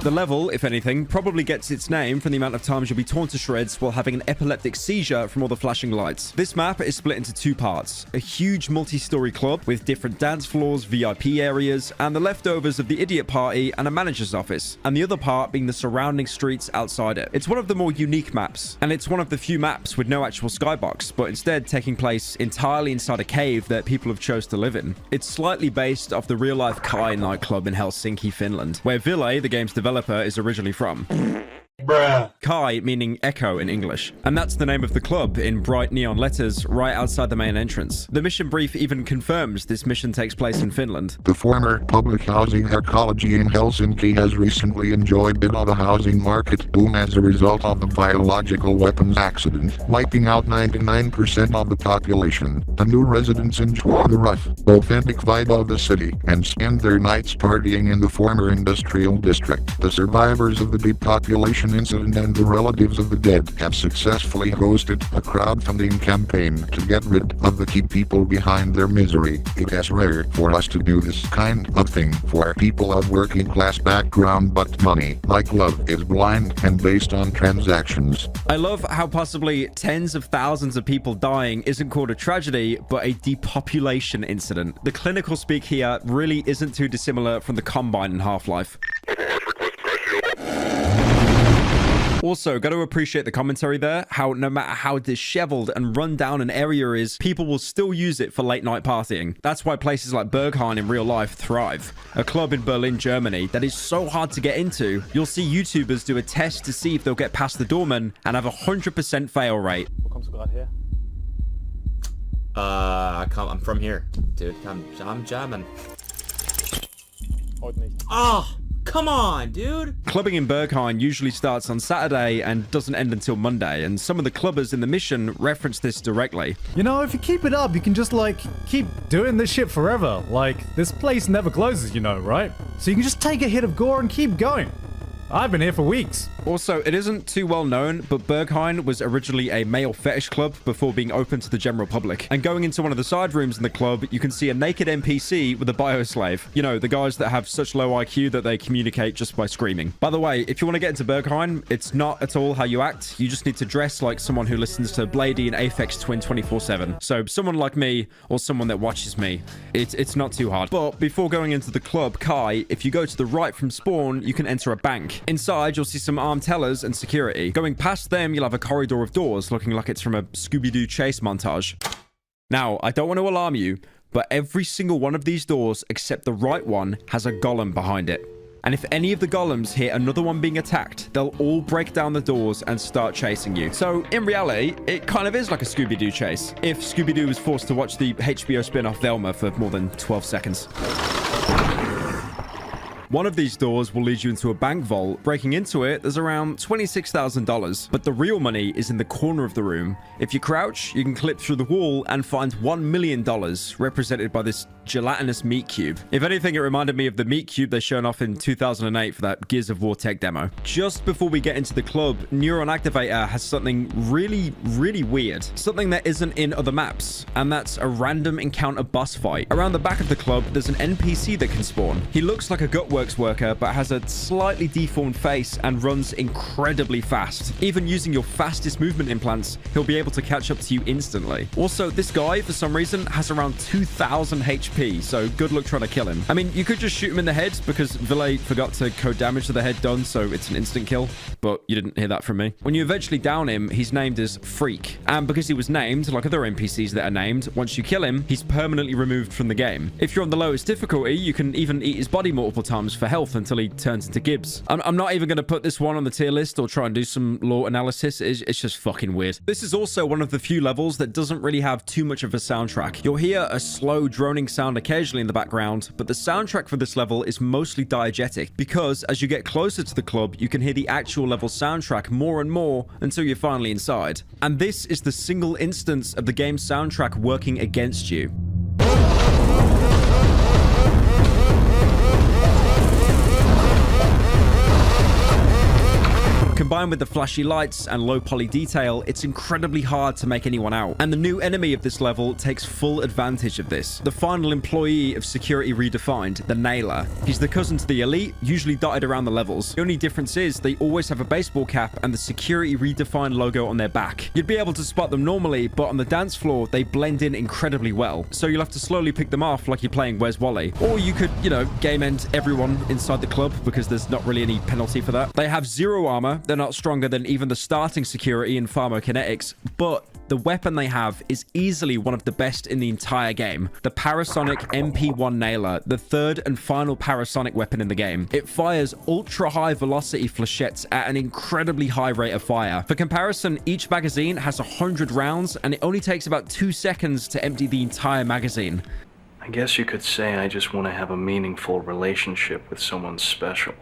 The level, if anything, probably gets its name from the amount of times you'll be torn to shreds while having an epileptic seizure from all the flashing lights. This map is split into 2 parts. A huge multi-story club with different dance floors, VIP areas, and the leftovers of the idiot party and a manager's office, and the other part being the surrounding streets outside it. It's one of the more unique maps, and it's one of the few maps with no actual skybox, but instead taking place entirely inside a cave that people have chose to live in. It's slightly based off the real-life Kai nightclub in Helsinki, Finland, where Ville, the game's developer, is originally from. Bruh. Kai meaning echo in English. And that's the name of the club in bright neon letters right outside the main entrance. The mission brief even confirms this mission takes place in Finland. The former public housing ecology in Helsinki has recently enjoyed a bit of a housing market boom as a result of the biological weapons accident, wiping out 99% of the population. The new residents enjoy the rough, authentic vibe of the city and spend their nights partying in the former industrial district. The survivors of the depopulation incident and the relatives of the dead have successfully hosted a crowdfunding campaign to get rid of the key people behind their misery. It is rare for us to do this kind of thing for people of working class background, but money, like love, is blind and based on transactions. I love how possibly tens of thousands of people dying isn't called a tragedy, but a depopulation incident. The clinical speak here really isn't too dissimilar from the Combine in Half-Life. Also, got to appreciate the commentary there, how no matter how disheveled and run down an area is, people will still use it for late night partying. That's why places like Berghain in real life thrive. A club in Berlin, Germany that is so hard to get into, you'll see YouTubers do a test to see if they'll get past the doorman and have a 100% fail rate. Wo kommst du gerade her? I'm from here, dude. I'm German. Heute nicht. Oh, come on, dude. Clubbing in Berghain usually starts on Saturday and doesn't end until Monday, and some of the clubbers in the mission reference this directly. You know, if you keep it up, you can just, like, keep doing this shit forever. Like, this place never closes, you know, right? So you can just take a hit of gore and keep going. I've been here for weeks. Also, it isn't too well known, but Berghain was originally a male fetish club before being open to the general public. And going into one of the side rooms in the club, you can see a naked NPC with a bioslave. You know, the guys that have such low IQ that they communicate just by screaming. By the way, if you want to get into Berghain, it's not at all how you act. You just need to dress like someone who listens to Bladey and Aphex Twin 24/7. So someone like me, or someone that watches me, it's not too hard. But before going into the club, Kai, if you go to the right from spawn, you can enter a bank. Inside, you'll see some armed tellers and security. Going past them, you'll have a corridor of doors looking like it's from a Scooby-Doo chase montage. Now, I don't want to alarm you, but every single one of these doors, except the right one, has a golem behind it. And if any of the golems hear another one being attacked, they'll all break down the doors and start chasing you. So, in reality, it kind of is like a Scooby-Doo chase, if Scooby-Doo was forced to watch the HBO spin-off Velma for more than 12 seconds. One of these doors will lead you into a bank vault. Breaking into it, there's around $26,000. But the real money is in the corner of the room. If you crouch, you can clip through the wall and find $1 million, represented by this gelatinous meat cube. If anything, it reminded me of the meat cube they shown off in 2008 for that Gears of War tech demo. Just before we get into the club, Neuron Activator has something really, really weird. Something that isn't in other maps, and that's a random encounter boss fight. Around the back of the club, there's an NPC that can spawn. He looks like a Gutworks worker, but has a slightly deformed face and runs incredibly fast. Even using your fastest movement implants, he'll be able to catch up to you instantly. Also, this guy, for some reason, has around 2,000 HP, so good luck trying to kill him. I mean, you could just shoot him in the head because Ville forgot to code damage to the head done, so it's an instant kill, but you didn't hear that from me. When you eventually down him, he's named as Freak, and because he was named, like other NPCs that are named, once you kill him, he's permanently removed from the game. If you're on the lowest difficulty, you can even eat his body multiple times for health until he turns into Gibbs. I'm not even going to put this one on the tier list or try and do some lore analysis. It's just fucking weird. This is also one of the few levels that doesn't really have too much of a soundtrack. You'll hear a slow droning sound occasionally in the background, but the soundtrack for this level is mostly diegetic because as you get closer to the club, you can hear the actual level soundtrack more and more until you're finally inside. And this is the single instance of the game's soundtrack working against you. Combined with the flashy lights and low poly detail, it's incredibly hard to make anyone out. And the new enemy of this level takes full advantage of this. The final employee of Security Redefined, the Nailer. He's the cousin to the Elite, usually dotted around the levels. The only difference is they always have a baseball cap and the Security Redefined logo on their back. You'd be able to spot them normally, but on the dance floor, they blend in incredibly well. So you'll have to slowly pick them off like you're playing Where's Wally. Or you could, you know, game end everyone inside the club because there's not really any penalty for that. They have zero armor. They're not stronger than even the starting security in pharmacokinetics, but the weapon they have is easily one of the best in the entire game. The Parasonic MP1 Nailer, the third and final parasonic weapon in the game. It fires ultra-high velocity flechettes at an incredibly high rate of fire. For comparison, each magazine has 100 rounds, and it only takes about 2 seconds to empty the entire magazine. I guess you could say I just want to have a meaningful relationship with someone special.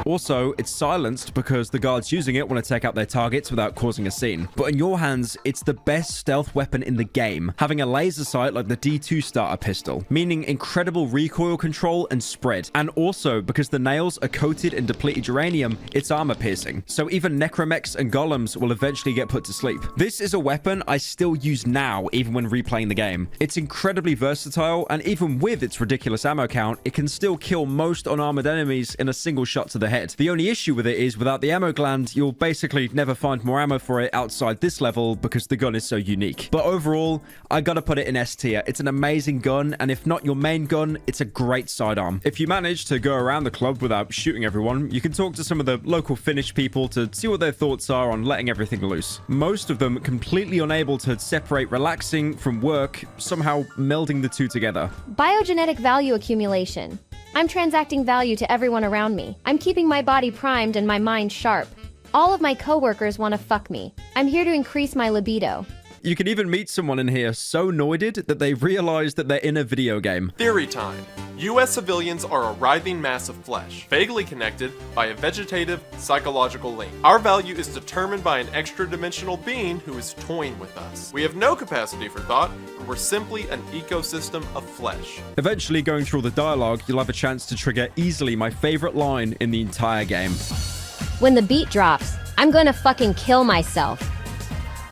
Also, it's silenced because the guards using it want to take out their targets without causing a scene. But in your hands, it's the best stealth weapon in the game, having a laser sight like the D2 starter pistol, meaning incredible recoil control and spread. And also, because the nails are coated in depleted uranium, it's armor piercing. So even necromechs and golems will eventually get put to sleep. This is a weapon I still use now, even when replaying the game. It's incredibly versatile, and even with its ridiculous ammo count, it can still kill most unarmored enemies in a single single shot to the head. The only issue with it is without the ammo gland, you'll basically never find more ammo for it outside this level because the gun is so unique. But overall, I gotta put it in S tier. It's an amazing gun, and if not your main gun, it's a great sidearm. If you manage to go around the club without shooting everyone, you can talk to some of the local Finnish people to see what their thoughts are on letting everything loose. Most of them completely unable to separate relaxing from work, somehow melding the two together. Biogenetic value accumulation. I'm transacting value to everyone around me. I'm keeping my body primed and my mind sharp. All of my coworkers want to fuck me. I'm here to increase my libido. You can even meet someone in here so noided that they realize that they're in a video game. Theory time. U.S. civilians are a writhing mass of flesh, vaguely connected by a vegetative, psychological link. Our value is determined by an extra-dimensional being who is toying with us. We have no capacity for thought, and we're simply an ecosystem of flesh. Eventually, going through all the dialogue, you'll have a chance to trigger easily my favorite line in the entire game. When the beat drops, I'm gonna fucking kill myself.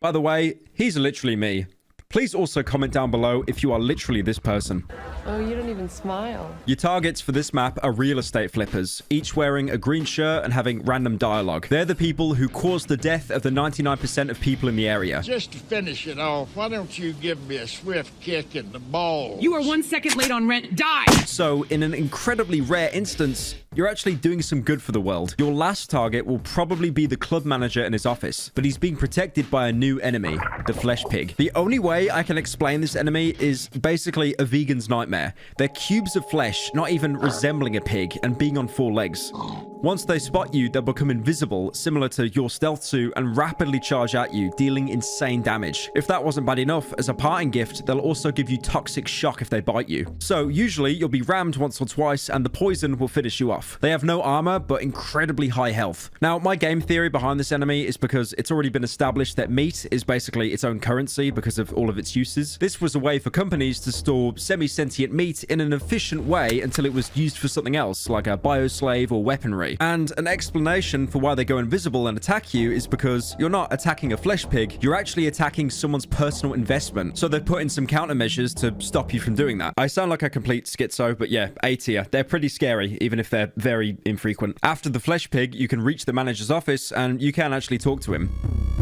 By the way, he's literally me. Please also comment down below if you are literally this person. Oh, you don't even smile. Your targets for this map are real estate flippers, each wearing a green shirt and having random dialogue. They're the people who caused the death of the 99% of people in the area. Just to finish it off, why don't you give me a swift kick in the balls? You are 1 second late on rent. Die! So, in an incredibly rare instance, you're actually doing some good for the world. Your last target will probably be the club manager in his office, but he's being protected by a new enemy, the flesh pig. The only way I can explain this enemy is basically a vegan's nightmare. They're cubes of flesh, not even resembling a pig, and being on 4 legs. Once they spot you, they'll become invisible, similar to your stealth suit, and rapidly charge at you, dealing insane damage. If that wasn't bad enough, as a parting gift, they'll also give you toxic shock if they bite you. So usually, you'll be rammed once or twice, and the poison will finish you off. They have no armor, but incredibly high health. Now, my game theory behind this enemy is because it's already been established that meat is basically its own currency because of all of its uses. This was a way for companies to store semi-sentient meat in an efficient way until it was used for something else, like a bioslave or weaponry. And an explanation for why they go invisible and attack you is because you're not attacking a flesh pig, you're actually attacking someone's personal investment. So they've put in some countermeasures to stop you from doing that. I sound like a complete schizo, but yeah, A tier. They're pretty scary, even if they're very infrequent. After the flesh pig, you can reach the manager's office and you can actually talk to him.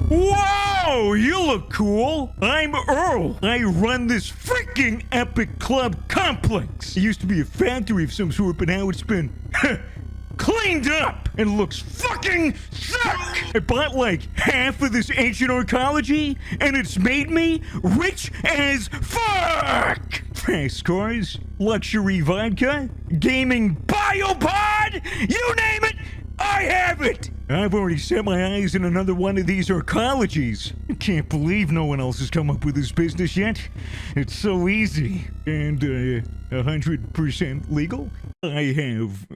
Whoa, you look cool. I'm Earl. I run this freaking epic club complex. It used to be a factory of some sort, but now it's been cleaned up and looks fucking sick. I bought like half of this ancient archaeology and it's made me rich as fuck. Fast cars, luxury vodka, gaming biopod, you name it, I have it. I've already set my eyes on another one of these archaeologies. I can't believe no one else has come up with this business yet. It's so easy and 100% legal. I have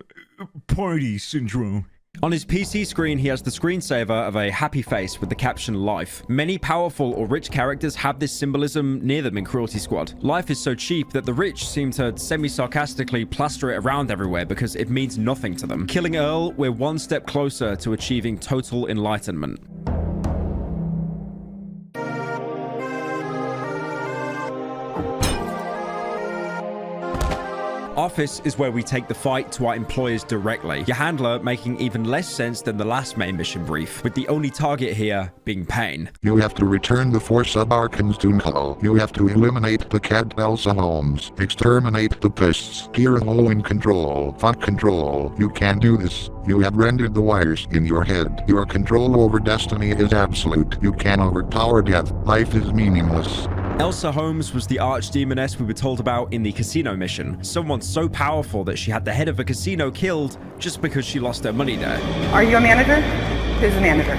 party syndrome. On his PC screen, he has the screensaver of a happy face with the caption Life. Many powerful or rich characters have this symbolism near them in Cruelty Squad. Life is so cheap that the rich seem to semi-sarcastically plaster it around everywhere because it means nothing to them. Killing Earl, we're one step closer to achieving total enlightenment. Office is where we take the fight to our employers directly. Your handler making even less sense than the last main mission brief, with the only target here being Pain. You have to return the 4 subarchons to Null. You have to eliminate the cat Elsa Holmes. Exterminate the pests. Gear all in control. Font control. You can do this. You have rendered the wires in your head. Your control over destiny is absolute. You can overpower death. Life is meaningless. Elsa Holmes was the archdemoness we were told about in the casino mission. Someone so powerful that she had the head of a casino killed just because she lost her money there. Are you a manager? Who's the manager?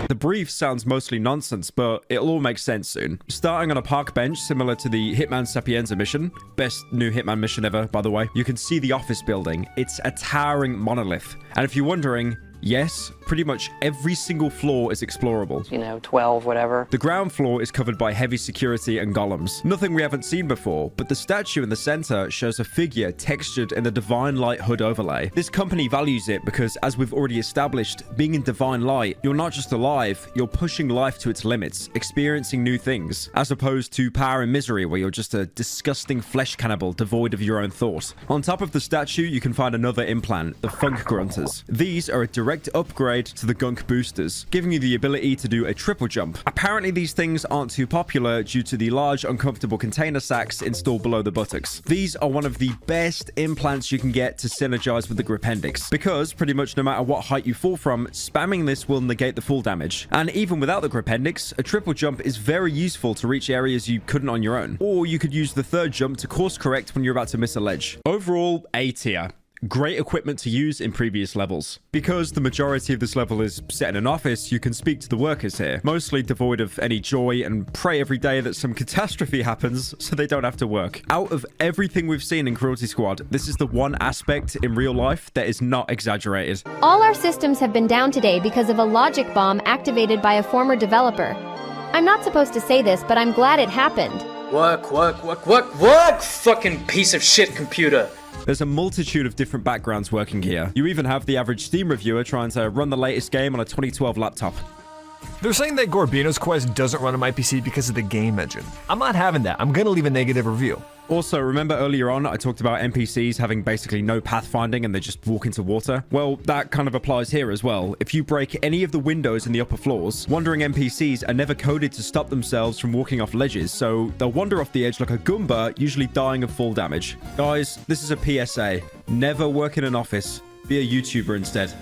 The brief sounds mostly nonsense, but it'll all make sense soon. Starting on a park bench similar to the Hitman Sapienza mission, best new Hitman mission ever, by the way, you can see the office building. It's a towering monolith. And if you're wondering, yes, pretty much every single floor is explorable. 12, whatever. The ground floor is covered by heavy security and golems. Nothing we haven't seen before, but the statue in the center shows a figure textured in the Divine Light hood overlay. This company values it because, as we've already established, being in Divine Light, you're not just alive, you're pushing life to its limits, experiencing new things, as opposed to Power and Misery, where you're just a disgusting flesh cannibal devoid of your own thought. On top of the statue, you can find another implant, the Funk Grunters. These are a direct upgrade to the Gunk Boosters, giving you the ability to do a triple jump. Apparently, these things aren't too popular due to the large, uncomfortable container sacks installed below the buttocks. These are one of the best implants you can get to synergize with the Gripendix, because pretty much no matter what height you fall from, spamming this will negate the fall damage. And even without the Gripendix, a triple jump is very useful to reach areas you couldn't on your own. Or you could use the third jump to course correct when you're about to miss a ledge. Overall, A tier. Great equipment to use in previous levels. Because the majority of this level is set in an office, you can speak to the workers here, mostly devoid of any joy, and pray every day that some catastrophe happens so they don't have to work. Out of everything we've seen in Cruelty Squad, this is the one aspect in real life that is not exaggerated. All our systems have been down today because of a logic bomb activated by a former developer. I'm not supposed to say this, but I'm glad it happened. Work, fucking piece of shit computer. There's a multitude of different backgrounds working here. You even have the average Steam reviewer trying to run the latest game on a 2012 laptop. They're saying that Gorbino's Quest doesn't run on my PC because of the game engine. I'm not having that. I'm gonna leave a negative review. Also, remember earlier on I talked about NPCs having basically no pathfinding and they just walk into water? Well, that kind of applies here as well. If you break any of the windows in the upper floors, wandering NPCs are never coded to stop themselves from walking off ledges, so they'll wander off the edge like a Goomba, usually dying of fall damage. Guys, this is a PSA. Never work in an office. Be a YouTuber instead.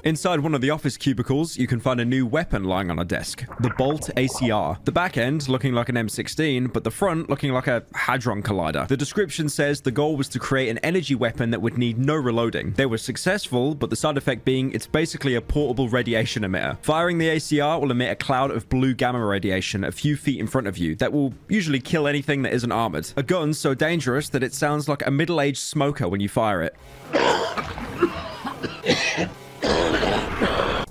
Inside one of the office cubicles, you can find a new weapon lying on a desk, the Bolt ACR. The back end looking like an M16, but the front looking like a Hadron Collider. The description says the goal was to create an energy weapon that would need no reloading. They were successful, but the side effect being it's basically a portable radiation emitter. Firing the ACR will emit a cloud of blue gamma radiation a few feet in front of you that will usually kill anything that isn't armored. A gun so dangerous that it sounds like a middle-aged smoker when you fire it.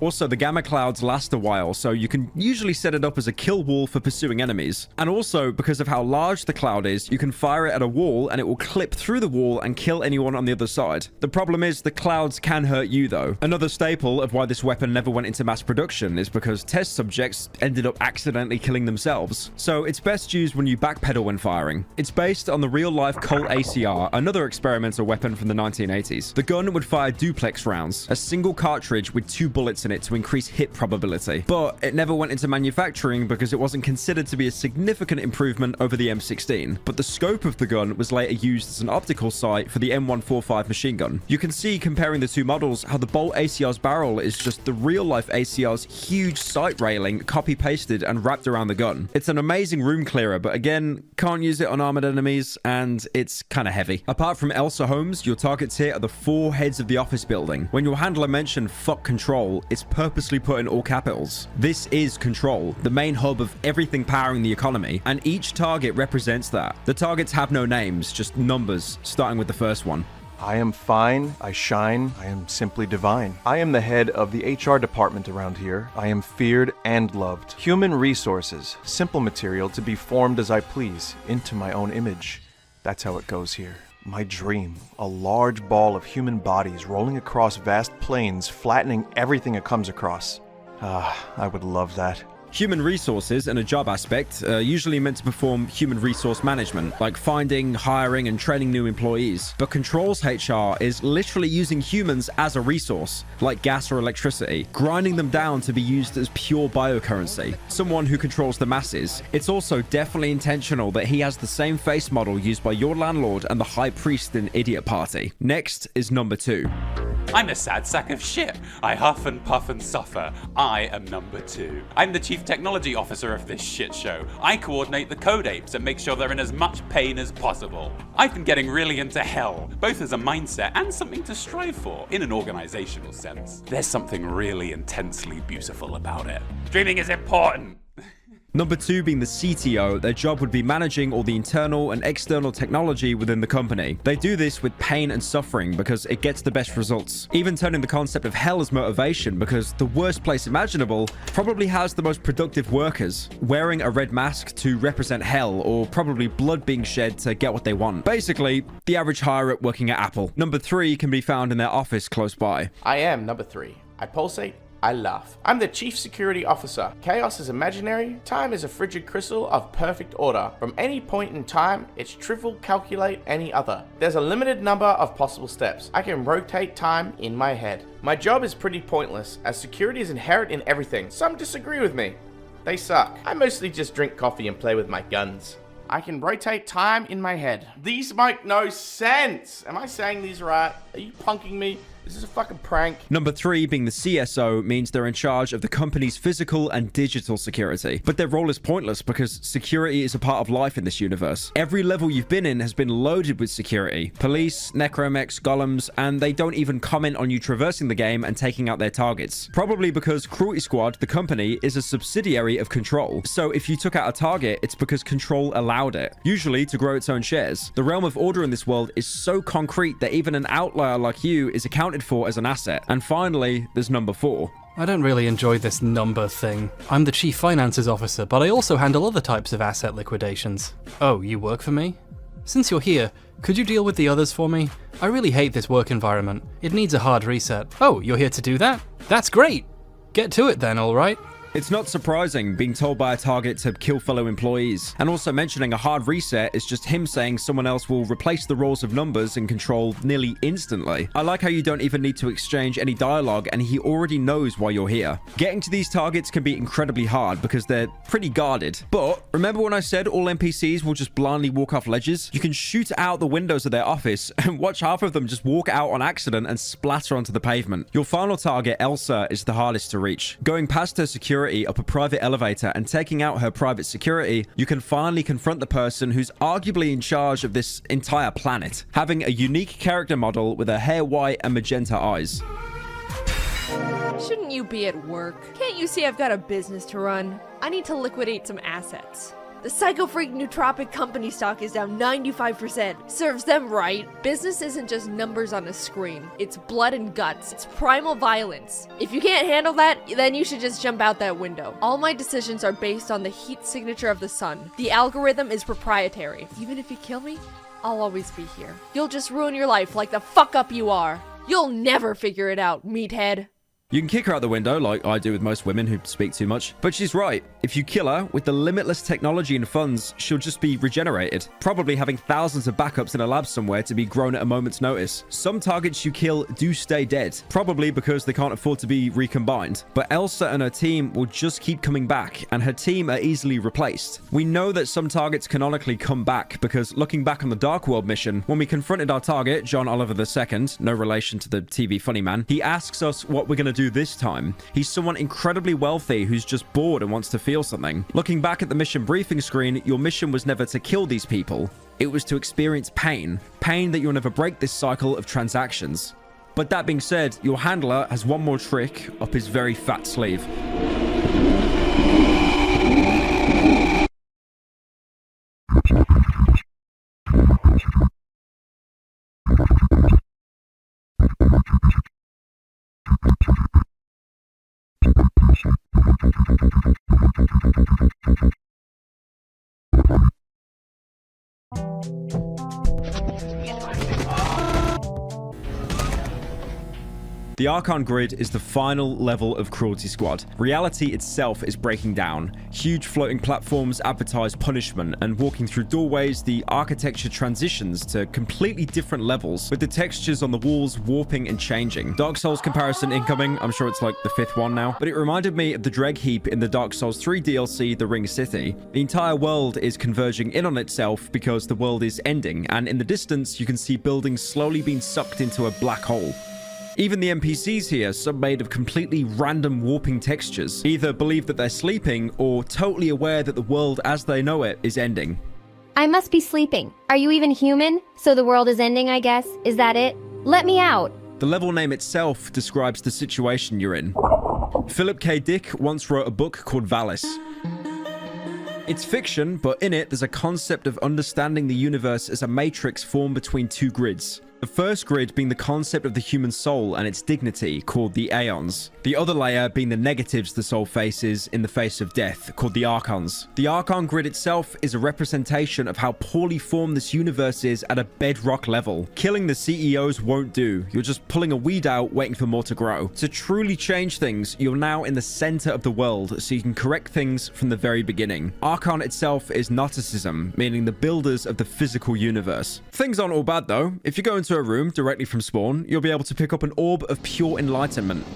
Also, the gamma clouds last a while, so you can usually set it up as a kill wall for pursuing enemies. And also, because of how large the cloud is, you can fire it at a wall and it will clip through the wall and kill anyone on the other side. The problem is the clouds can hurt you though. Another staple of why this weapon never went into mass production is because test subjects ended up accidentally killing themselves. So it's best used when you backpedal when firing. It's based on the real-life Colt ACR, another experimental weapon from the 1980s. The gun would fire duplex rounds, a single cartridge with 2 bullets in it to increase hit probability. But it never went into manufacturing because it wasn't considered to be a significant improvement over the M16. But the scope of the gun was later used as an optical sight for the M145 machine gun. You can see, comparing the two models, how the Bolt ACR's barrel is just the real-life ACR's huge sight railing copy-pasted and wrapped around the gun. It's an amazing room clearer, but again, can't use it on armored enemies, and it's kind of heavy. Apart from Elsa Holmes, your targets here are the 4 heads of the office building. When your handler mentioned "fuck control," it's purposely put in all capitals. This is Control, the main hub of everything powering the economy, and each target represents that. The targets have no names, just numbers, starting with the first one. I am fine, I shine, I am simply divine. I am the head of the HR department around here. I am feared and loved. Human resources, simple material to be formed as I please, into my own image. That's how it goes here. My dream, a large ball of human bodies rolling across vast plains, flattening everything it comes across. I would love that. Human resources in a job aspect are usually meant to perform human resource management, like finding, hiring, and training new employees. But Control's HR is literally using humans as a resource, like gas or electricity, grinding them down to be used as pure biocurrency, someone who controls the masses. It's also definitely intentional that he has the same face model used by your landlord and the high priest in Idiot Party. Next is number 2. I'm a sad sack of shit. I huff and puff and suffer. I am number 2. I'm the chief technology officer of this shit show. I coordinate the code apes and make sure they're in as much pain as possible. I've been getting really into hell, both as a mindset and something to strive for, in an organizational sense. There's something really intensely beautiful about it. Dreaming is important. Number 2 being the CTO, their job would be managing all the internal and external technology within the company. They do this with pain and suffering because it gets the best results. Even turning the concept of hell as motivation because the worst place imaginable probably has the most productive workers, wearing a red mask to represent hell or probably blood being shed to get what they want. Basically, the average hire at working at Apple. Number 3 can be found in their office close by. I am number 3. I pulsate, I laugh. I'm the Chief Security Officer. Chaos is imaginary. Time is a frigid crystal of perfect order. From any point in time, it's trivial calculate any other. There's a limited number of possible steps. I can rotate time in my head. My job is pretty pointless, as security is inherent in everything. Some disagree with me. They suck. I mostly just drink coffee and play with my guns. I can rotate time in my head. These make no sense. Am I saying these right? Are you punking me? Is this a fucking prank? Number 3 being the CSO means they're in charge of the company's physical and digital security. But their role is pointless because security is a part of life in this universe. Every level you've been in has been loaded with security. Police, necromechs, golems, and they don't even comment on you traversing the game and taking out their targets. Probably because Cruelty Squad, the company, is a subsidiary of Control. So if you took out a target, it's because Control allowed it, usually to grow its own shares. The realm of order in this world is so concrete that even an outlier like you is accounted for as an asset. And finally, there's number 4. I don't really enjoy this number thing. I'm the Chief Finances Officer, but I also handle other types of asset liquidations. Oh, you work for me? Since you're here, could you deal with the others for me? I really hate this work environment. It needs a hard reset. Oh, you're here to do that? That's great! Get to it then, alright? It's not surprising being told by a target to kill fellow employees. And also mentioning a hard reset is just him saying someone else will replace the roles of numbers in Control nearly instantly. I like how you don't even need to exchange any dialogue and he already knows why you're here. Getting to these targets can be incredibly hard because they're pretty guarded. But remember when I said all NPCs will just blindly walk off ledges? You can shoot out the windows of their office and watch half of them just walk out on accident and splatter onto the pavement. Your final target, Elsa, is the hardest to reach. Going past her security up a private elevator and taking out her private security, you can finally confront the person who's arguably in charge of this entire planet, having a unique character model with her hair white and magenta eyes. Shouldn't you be at work? Can't you see I've got a business to run? I need to liquidate some assets. The Psycho Freak Nootropic company stock is down 95%. Serves them right. Business isn't just numbers on a screen. It's blood and guts. It's primal violence. If you can't handle that, then you should just jump out that window. All my decisions are based on the heat signature of the sun. The algorithm is proprietary. Even if you kill me, I'll always be here. You'll just ruin your life like the fuck up you are. You'll never figure it out, meathead. You can kick her out the window, like I do with most women who speak too much. But she's right. If you kill her, with the limitless technology and funds, she'll just be regenerated. Probably having thousands of backups in a lab somewhere to be grown at a moment's notice. Some targets you kill do stay dead, probably because they can't afford to be recombined. But Elsa and her team will just keep coming back, and her team are easily replaced. We know that some targets canonically come back, because looking back on the Dark World mission, when we confronted our target, John Oliver II, no relation to the TV funny man, he asks us what we're going to do this time. He's someone incredibly wealthy who's just bored and wants to feel something. Looking back at the mission briefing screen, your mission was never to kill these people. It was to experience pain. Pain that you'll never break this cycle of transactions. But that being said, your handler has one more trick up his very fat sleeve. The Archon Grid is the final level of Cruelty Squad. Reality itself is breaking down. Huge floating platforms advertise punishment, and walking through doorways, the architecture transitions to completely different levels, with the textures on the walls warping and changing. Dark Souls comparison incoming. I'm sure it's like the 5th one now, but it reminded me of the Dreg Heap in the Dark Souls 3 DLC, The Ring City. The entire world is converging in on itself because the world is ending, and in the distance, you can see buildings slowly being sucked into a black hole. Even the NPCs here, some made of completely random warping textures, either believe that they're sleeping or totally aware that the world as they know it is ending. I must be sleeping. Are you even human? So the world is ending, I guess? Is that it? Let me out. The level name itself describes the situation you're in. Philip K. Dick once wrote a book called Valis. It's fiction, but in it, there's a concept of understanding the universe as a matrix formed between two grids. The first grid being the concept of the human soul and its dignity, called the aeons. The other layer being the negatives the soul faces in the face of death, called the archons. The archon grid itself is a representation of how poorly formed this universe is at a bedrock level. Killing the CEOs won't do. You're just pulling a weed out, waiting for more to grow. To truly change things, you're now in the center of the world, so you can correct things from the very beginning. Archon itself is Gnosticism, meaning the builders of the physical universe. Things aren't all bad though. If you go into a room directly from spawn, you'll be able to pick up an orb of pure enlightenment,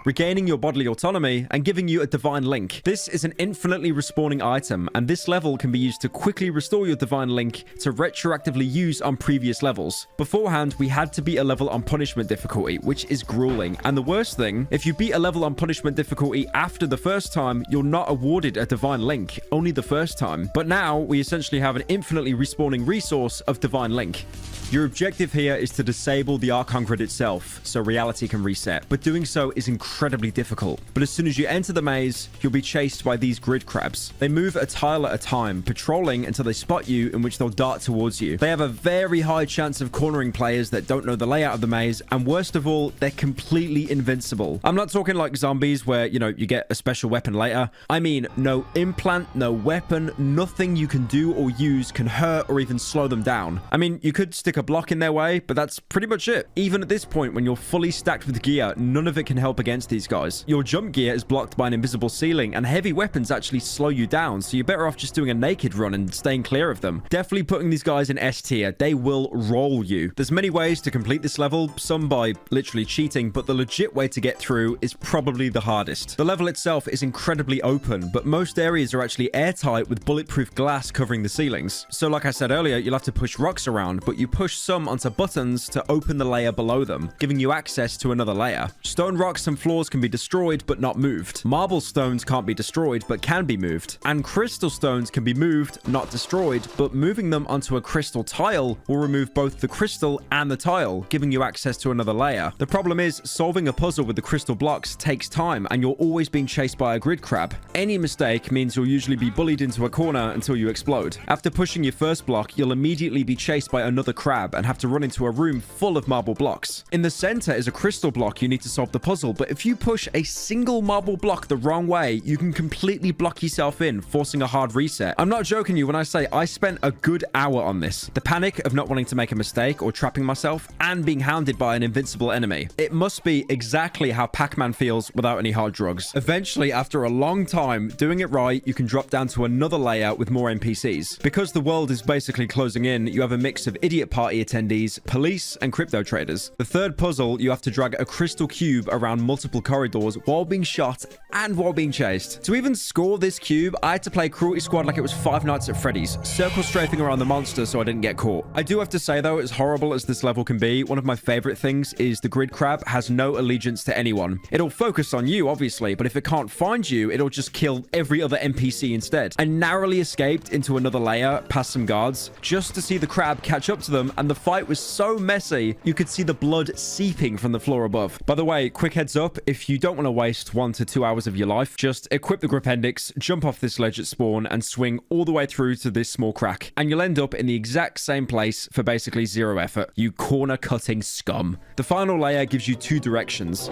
regaining your bodily autonomy and giving you a divine link. This is an infinitely respawning item, and this level can be used to quickly restore your divine link to retroactively use on previous levels. Beforehand, we had to beat a level on punishment difficulty, which is grueling. And the worst thing, if you beat a level on punishment difficulty after the first time, you're not awarded a divine link, only the first time. But now, we essentially have an infinitely respawning resource of divine link. Your objective here is to disable the Archon grid itself, so reality can reset. But doing so is incredibly difficult. But as soon as you enter the maze, you'll be chased by these grid crabs. They move a tile at a time, patrolling until they spot you, in which they'll dart towards you. They have a very high chance of cornering players that don't know the layout of the maze, and worst of all, they're completely invincible. I'm not talking like zombies where, you get a special weapon later. I mean, no implant, no weapon, nothing you can do or use can hurt or even slow them down. I mean, you could stick a block in their way, but that's pretty much it. Even at this point, when you're fully stacked with gear, none of it can help against these guys. Your jump gear is blocked by an invisible ceiling, and heavy weapons actually slow you down, so you're better off just doing a naked run and staying clear of them. Definitely putting these guys in S tier. They will roll you. There's many ways to complete this level, some by literally cheating, but the legit way to get through is probably the hardest. The level itself is incredibly open, but most areas are actually airtight with bulletproof glass covering the ceilings. So like I said earlier, you'll have to push rocks around, but you push some onto buttons to open the layer below them, giving you access to another layer. Stone rocks and floors can be destroyed but not moved. Marble stones can't be destroyed but can be moved. And crystal stones can be moved, not destroyed, but moving them onto a crystal tile will remove both the crystal and the tile, giving you access to another layer. The problem is, solving a puzzle with the crystal blocks takes time, and you're always being chased by a grid crab. Any mistake means you'll usually be bullied into a corner until you explode. After pushing your first block, you'll immediately be chased by another crab and have to run into a room full of marble blocks. In the center is a crystal block you need to solve the puzzle, but if you push a single marble block the wrong way, you can completely block yourself in, forcing a hard reset. I'm not joking you when I say I spent a good hour on this. The panic of not wanting to make a mistake or trapping myself and being hounded by an invincible enemy. It must be exactly how Pac-Man feels without any hard drugs. Eventually, after a long time doing it right, you can drop down to another layer with more NPCs. Because the world is basically closing in, you have a mix of idiot party attendees, police, and crypto traders. The third puzzle, you have to drag a crystal cube around multiple corridors while being shot and while being chased. To even score this cube, I had to play Cruelty Squad like it was Five Nights at Freddy's, circle strafing around the monster so I didn't get caught. I do have to say though, as horrible as this level can be, one of my favorite things is the grid crab has no allegiance to anyone. It'll focus on you, obviously, but if it can't find you, it'll just kill every other NPC instead. I narrowly escaped into another layer past some guards just to see the crab catch up to them, and the fight was so messy, you could see the blood seeping from the floor above. By the way, quick heads up, if you don't want to waste 1 to 2 hours of your life, just equip the Gripendix, jump off this ledge at spawn, and swing all the way through to this small crack, and you'll end up in the exact same place for basically zero effort, you corner-cutting scum. The final layer gives you 2 directions.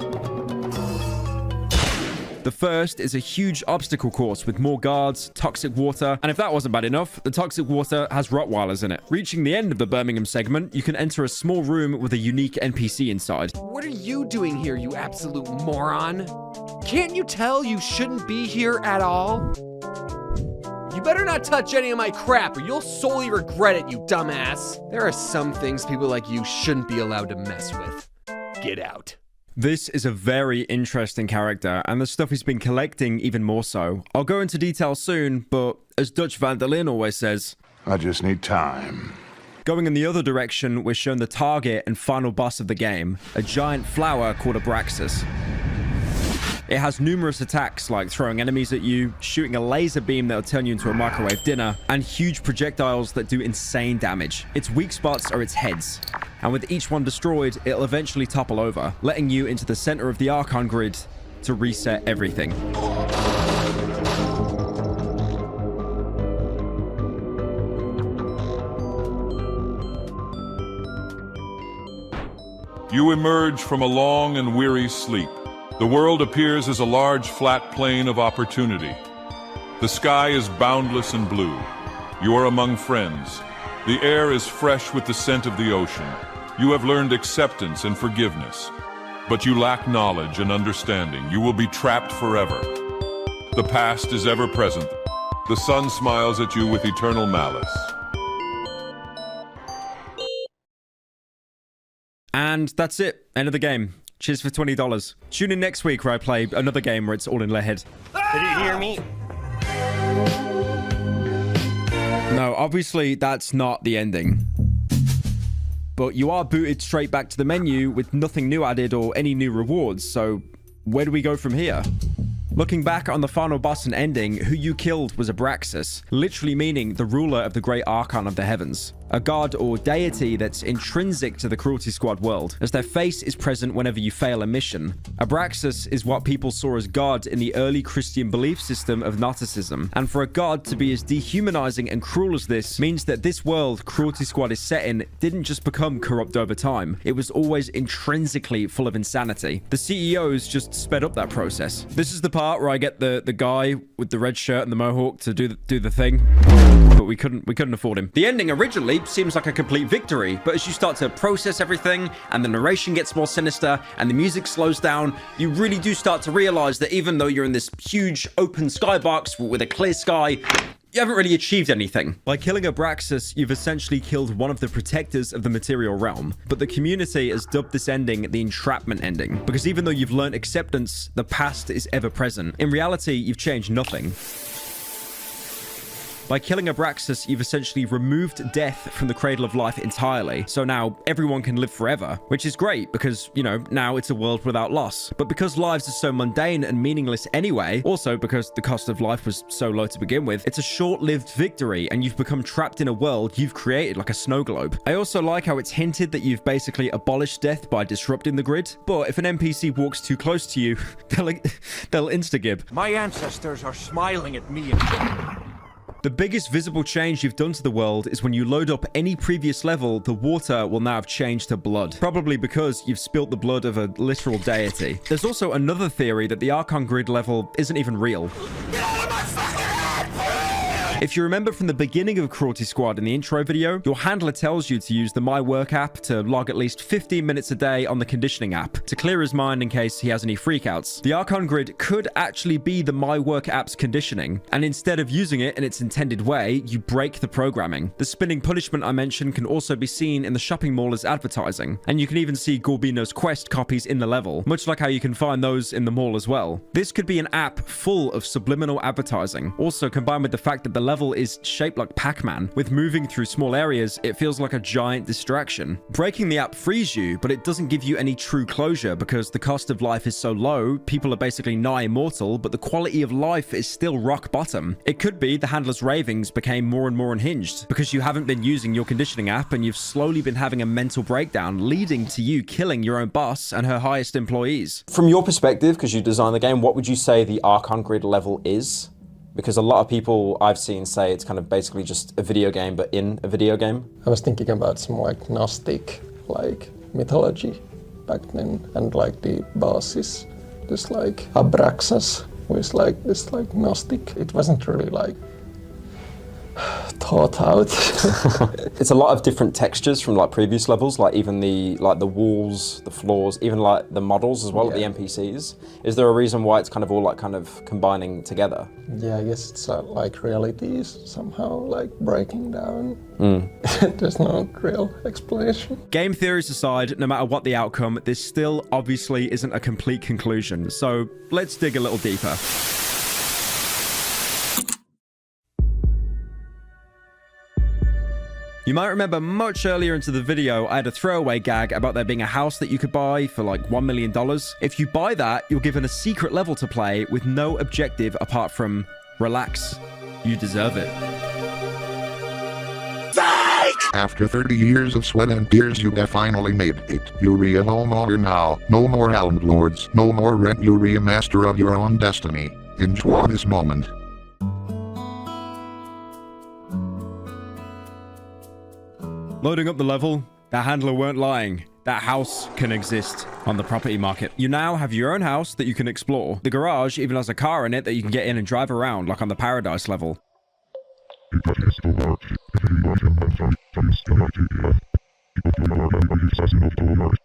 The first is a huge obstacle course with more guards, toxic water, and if that wasn't bad enough, the toxic water has Rottweilers in it. Reaching the end of the Birmingham segment, you can enter a small room with a unique NPC inside. What are you doing here, you absolute moron? Can't you tell you shouldn't be here at all? You better not touch any of my crap or you'll solely regret it, you dumbass. There are some things people like you shouldn't be allowed to mess with. Get out. This is a very interesting character, and the stuff he's been collecting even more so. I'll go into detail soon, but as Dutch Van der Linde always says, I just need time. Going in the other direction, we're shown the target and final boss of the game, a giant flower called Abraxas. It has numerous attacks like throwing enemies at you, shooting a laser beam that'll turn you into a microwave dinner, and huge projectiles that do insane damage. Its weak spots are its heads, and with each one destroyed, it'll eventually topple over, letting you into the center of the Archon grid to reset everything. You emerge from a long and weary sleep. The world appears as a large flat plain of opportunity. The sky is boundless and blue. You are among friends. The air is fresh with the scent of the ocean. You have learned acceptance and forgiveness. But you lack knowledge and understanding. You will be trapped forever. The past is ever present. The sun smiles at you with eternal malice. And that's it. End of the game. Cheers for $20. Tune in next week where I play another game where it's all in Lehead. Did you hear me? No, obviously that's not the ending. But you are booted straight back to the menu with nothing new added or any new rewards, so where do we go from here? Looking back on the final boss and ending, who you killed was Abraxas, literally meaning the ruler of the great archon of the heavens. A god or deity that's intrinsic to the Cruelty Squad world, as their face is present whenever you fail a mission. Abraxas is what people saw as God in the early Christian belief system of Gnosticism, and for a god to be as dehumanizing and cruel as this means that this world Cruelty Squad is set in didn't just become corrupt over time, it was always intrinsically full of insanity. The CEOs just sped up that process. This is the part where I get the guy with the red shirt and the mohawk to do the thing, but we couldn't afford him. The ending originally seems like a complete victory, but as you start to process everything and the narration gets more sinister and the music slows down, you really do start to realize that even though you're in this huge open skybox with a clear sky, you haven't really achieved anything. By killing Abraxas, you've essentially killed one of the protectors of the material realm. But the community has dubbed this ending the entrapment ending, because even though you've learned acceptance, the past is ever present. In reality, you've changed nothing. By killing Abraxas, you've essentially removed death from the cradle of life entirely. So now everyone can live forever, which is great because, you know, now it's a world without loss. But because lives are so mundane and meaningless anyway, also because the cost of life was so low to begin with, it's a short-lived victory and you've become trapped in a world you've created like a snow globe. I also like how it's hinted that you've basically abolished death by disrupting the grid. But if an NPC walks too close to you, they'll insta-gib. My ancestors are smiling at me. The biggest visible change you've done to the world is when you load up any previous level, the water will now have changed to blood. Probably because you've spilt the blood of a literal deity. There's also another theory that the Archon grid level isn't even real. If you remember from the beginning of Cruelty Squad in the intro video, your handler tells you to use the My Work app to log at least 15 minutes a day on the conditioning app to clear his mind in case he has any freakouts. The Archon grid could actually be the My Work app's conditioning, and instead of using it in its intended way, you break the programming. The spinning punishment I mentioned can also be seen in the shopping mall as advertising, and you can even see Gorbino's quest copies in the level, much like how you can find those in the mall as well. This could be an app full of subliminal advertising, also combined with the fact that the level is shaped like Pac-Man. With moving through small areas, it feels like a giant distraction. Breaking the app frees you, but it doesn't give you any true closure because the cost of life is so low, people are basically nigh immortal, but the quality of life is still rock bottom. It could be the handler's ravings became more and more unhinged because you haven't been using your conditioning app and you've slowly been having a mental breakdown, leading to you killing your own boss and her highest employees. From your perspective, because you designed the game, what would you say the Archon grid level is? Because a lot of people I've seen say it's kind of basically just a video game, but in a video game. I was thinking about some like Gnostic mythology back then, and like the boss is this like Abraxas, who is like this like Gnostic. It wasn't really like thought out. It's a lot of different textures from like previous levels, like even the walls, the floors, even like the models as well, the NPCs. Is there a reason why it's kind of combining together? Yeah, I guess it's like realities somehow like breaking down. There's no real explanation. Game theories aside, no matter what the outcome, this still obviously isn't a complete conclusion. So let's dig a little deeper. You might remember much earlier into the video, I had a throwaway gag about there being a house that you could buy for like $1 million. If you buy that, you're given a secret level to play with no objective apart from relax. You deserve it. After 30 years of sweat and tears, you have finally made it. You're a homeowner now. No more landlords. No more rent. You're a master of your own destiny. Enjoy this moment. Loading up the level, the handler weren't lying. The that house can exist on the property market. You now have your own house that you can explore. The garage even has a car in it that you can get in and drive around, like on the Paradise level.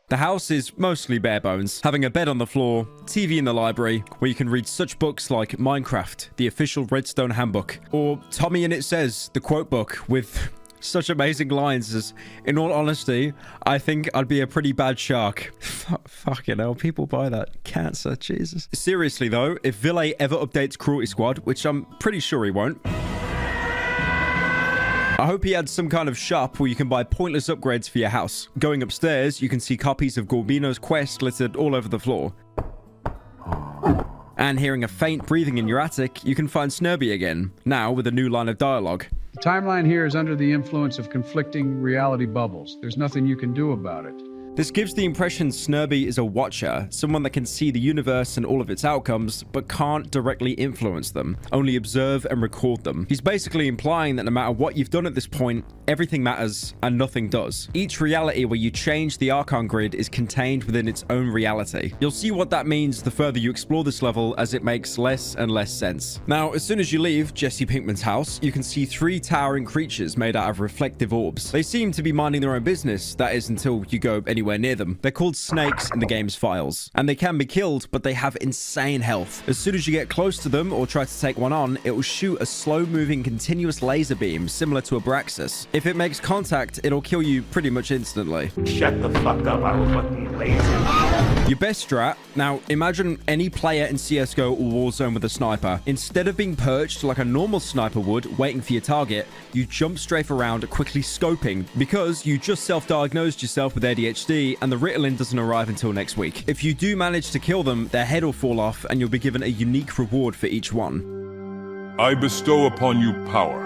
The house is mostly bare bones, having a bed on the floor, TV in the library, where you can read such books like Minecraft, the official Redstone handbook, or Tommy and It Says, the quote book, with such amazing lines as, in all honesty, I think I'd be a pretty bad shark. Fucking hell, people buy that. Cancer, Jesus. Seriously though, if Ville ever updates Cruelty Squad, which I'm pretty sure he won't, I hope he adds some kind of shop where you can buy pointless upgrades for your house. Going upstairs, you can see copies of Gorbino's Quest littered all over the floor. And hearing a faint breathing in your attic, you can find Snurby again, now with a new line of dialogue. The timeline here is under the influence of conflicting reality bubbles. There's nothing you can do about it. This gives the impression Snurby is a watcher, someone that can see the universe and all of its outcomes, but can't directly influence them, only observe and record them. He's basically implying that no matter what you've done at this point, everything matters and nothing does. Each reality where you change the Archon grid is contained within its own reality. You'll see what that means the further you explore this level, as it makes less and less sense. Now, as soon as you leave Jesse Pinkman's house, you can see 3 towering creatures made out of reflective orbs. They seem to be minding their own business, that is until you go anywhere near them. They're called snakes in the game's files, and they can be killed, but they have insane health. As soon as you get close to them or try to take one on, it will shoot a slow-moving continuous laser beam similar to a Braxis. If it makes contact, it'll kill you pretty much instantly. Shut the fuck up, I will fucking laser. Your best strat, now imagine any player in CSGO or Warzone with a sniper. Instead of being perched like a normal sniper would, waiting for your target, you jump strafe around quickly scoping, because you just self-diagnosed yourself with ADHD and the Ritalin doesn't arrive until next week. If you do manage to kill them, their head will fall off and you'll be given a unique reward for each one. I bestow upon you power.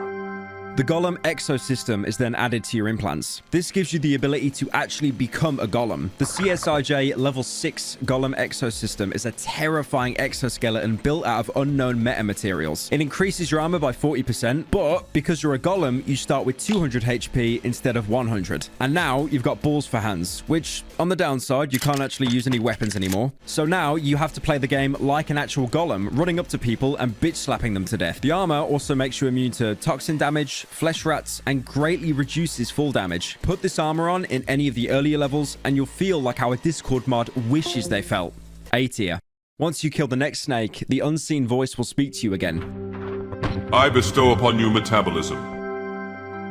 The Golem exosystem is then added to your implants. This gives you the ability to actually become a Golem. The CSIJ level 6 Golem exosystem is a terrifying exoskeleton built out of unknown metamaterials. It increases your armor by 40%, but because you're a Golem, you start with 200 HP instead of 100. And now you've got balls for hands, which on the downside, you can't actually use any weapons anymore. So now you have to play the game like an actual Golem, running up to people and bitch slapping them to death. The armor also makes you immune to toxin damage, flesh rats, and greatly reduces fall damage. Put this armor on in any of the earlier levels and you'll feel like how a Discord mod wishes they felt. A tier. Once you kill the next snake, the unseen voice will speak to you again. I bestow upon you metabolism.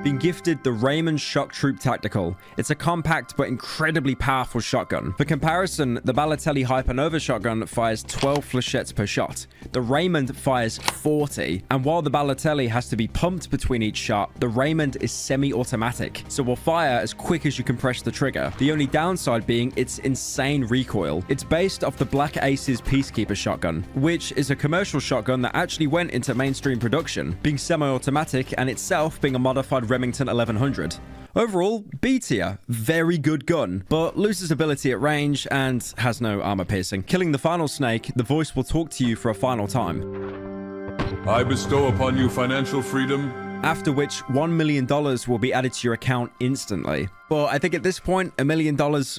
Been gifted the Raymond Shock Troop Tactical. It's a compact but incredibly powerful shotgun. For comparison, the Balotelli Hypernova shotgun fires 12 flechettes per shot. The Raymond fires 40. And while the Balotelli has to be pumped between each shot, the Raymond is semi-automatic, so will fire as quick as you can press the trigger. The only downside being its insane recoil. It's based off the Black Aces Peacekeeper shotgun, which is a commercial shotgun that actually went into mainstream production, being semi-automatic and itself being a modified Remington 1100. Overall, B tier, very good gun, but loses ability at range and has no armor piercing. Killing the final snake, the voice will talk to you for a final time. I bestow upon you financial freedom. After which, $1 million will be added to your account instantly. But I think at this point, $1 million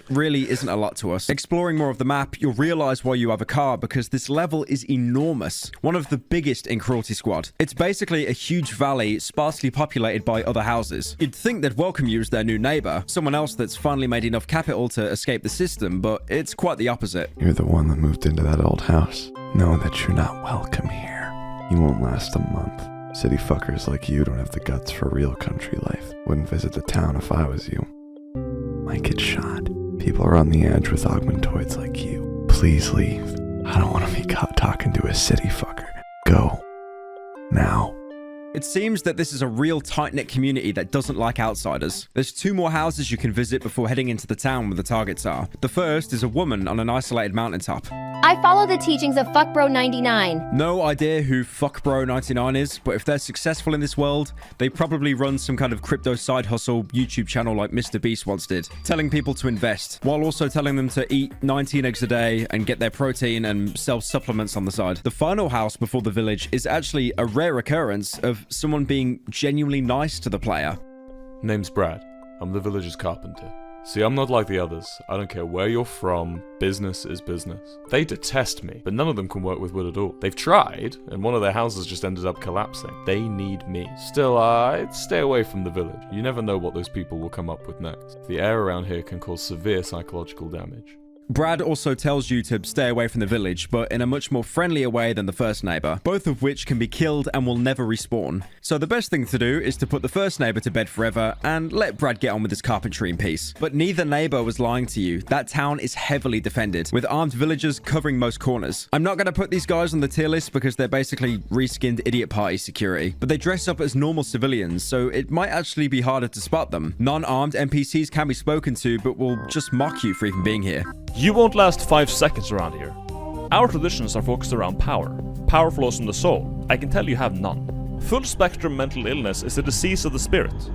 really isn't a lot to us. Exploring more of the map, you'll realize why you have a car, because this level is enormous. One of the biggest in Cruelty Squad. It's basically a huge valley sparsely populated by other houses. You'd think they'd welcome you as their new neighbor, someone else that's finally made enough capital to escape the system, but it's quite the opposite. You're the one that moved into that old house. Know that you're not welcome here. You won't last a month. City fuckers like you don't have the guts for real country life. Wouldn't visit the town if I was you. Might get shot. People are on the edge with augmentoids like you. Please leave. I don't want to be caught talking to a city fucker. Go. Now. It seems that this is a real tight-knit community that doesn't like outsiders. There's 2 more houses you can visit before heading into the town where the targets are. The first is a woman on an isolated mountaintop. I follow the teachings of Fuckbro99. No idea who Fuckbro99 is, but if they're successful in this world, they probably run some kind of crypto side hustle YouTube channel like Mr. Beast once did, telling people to invest, while also telling them to eat 19 eggs a day and get their protein and sell supplements on the side. The final house before the village is actually a rare occurrence of someone being genuinely nice to the player. Name's Brad. I'm the village's carpenter. See, I'm not like the others. I don't care where you're from, business is business. They detest me, but none of them can work with wood at all. They've tried, and one of their houses just ended up collapsing. They need me. Still, I'd stay away from the village. You never know what those people will come up with next. The air around here can cause severe psychological damage. Brad also tells you to stay away from the village, but in a much more friendlier way than the first neighbor, both of which can be killed and will never respawn. So the best thing to do is to put the first neighbor to bed forever and let Brad get on with his carpentry in peace. But neither neighbor was lying to you. That town is heavily defended, with armed villagers covering most corners. I'm not going to put these guys on the tier list because they're basically reskinned idiot party security, but they dress up as normal civilians, so it might actually be harder to spot them. Non-armed NPCs can be spoken to, but will just mock you for even being here. You won't last 5 seconds around here. Our traditions are focused around power. Power flows from the soul. I can tell you have none. Full spectrum mental illness is a disease of the spirit.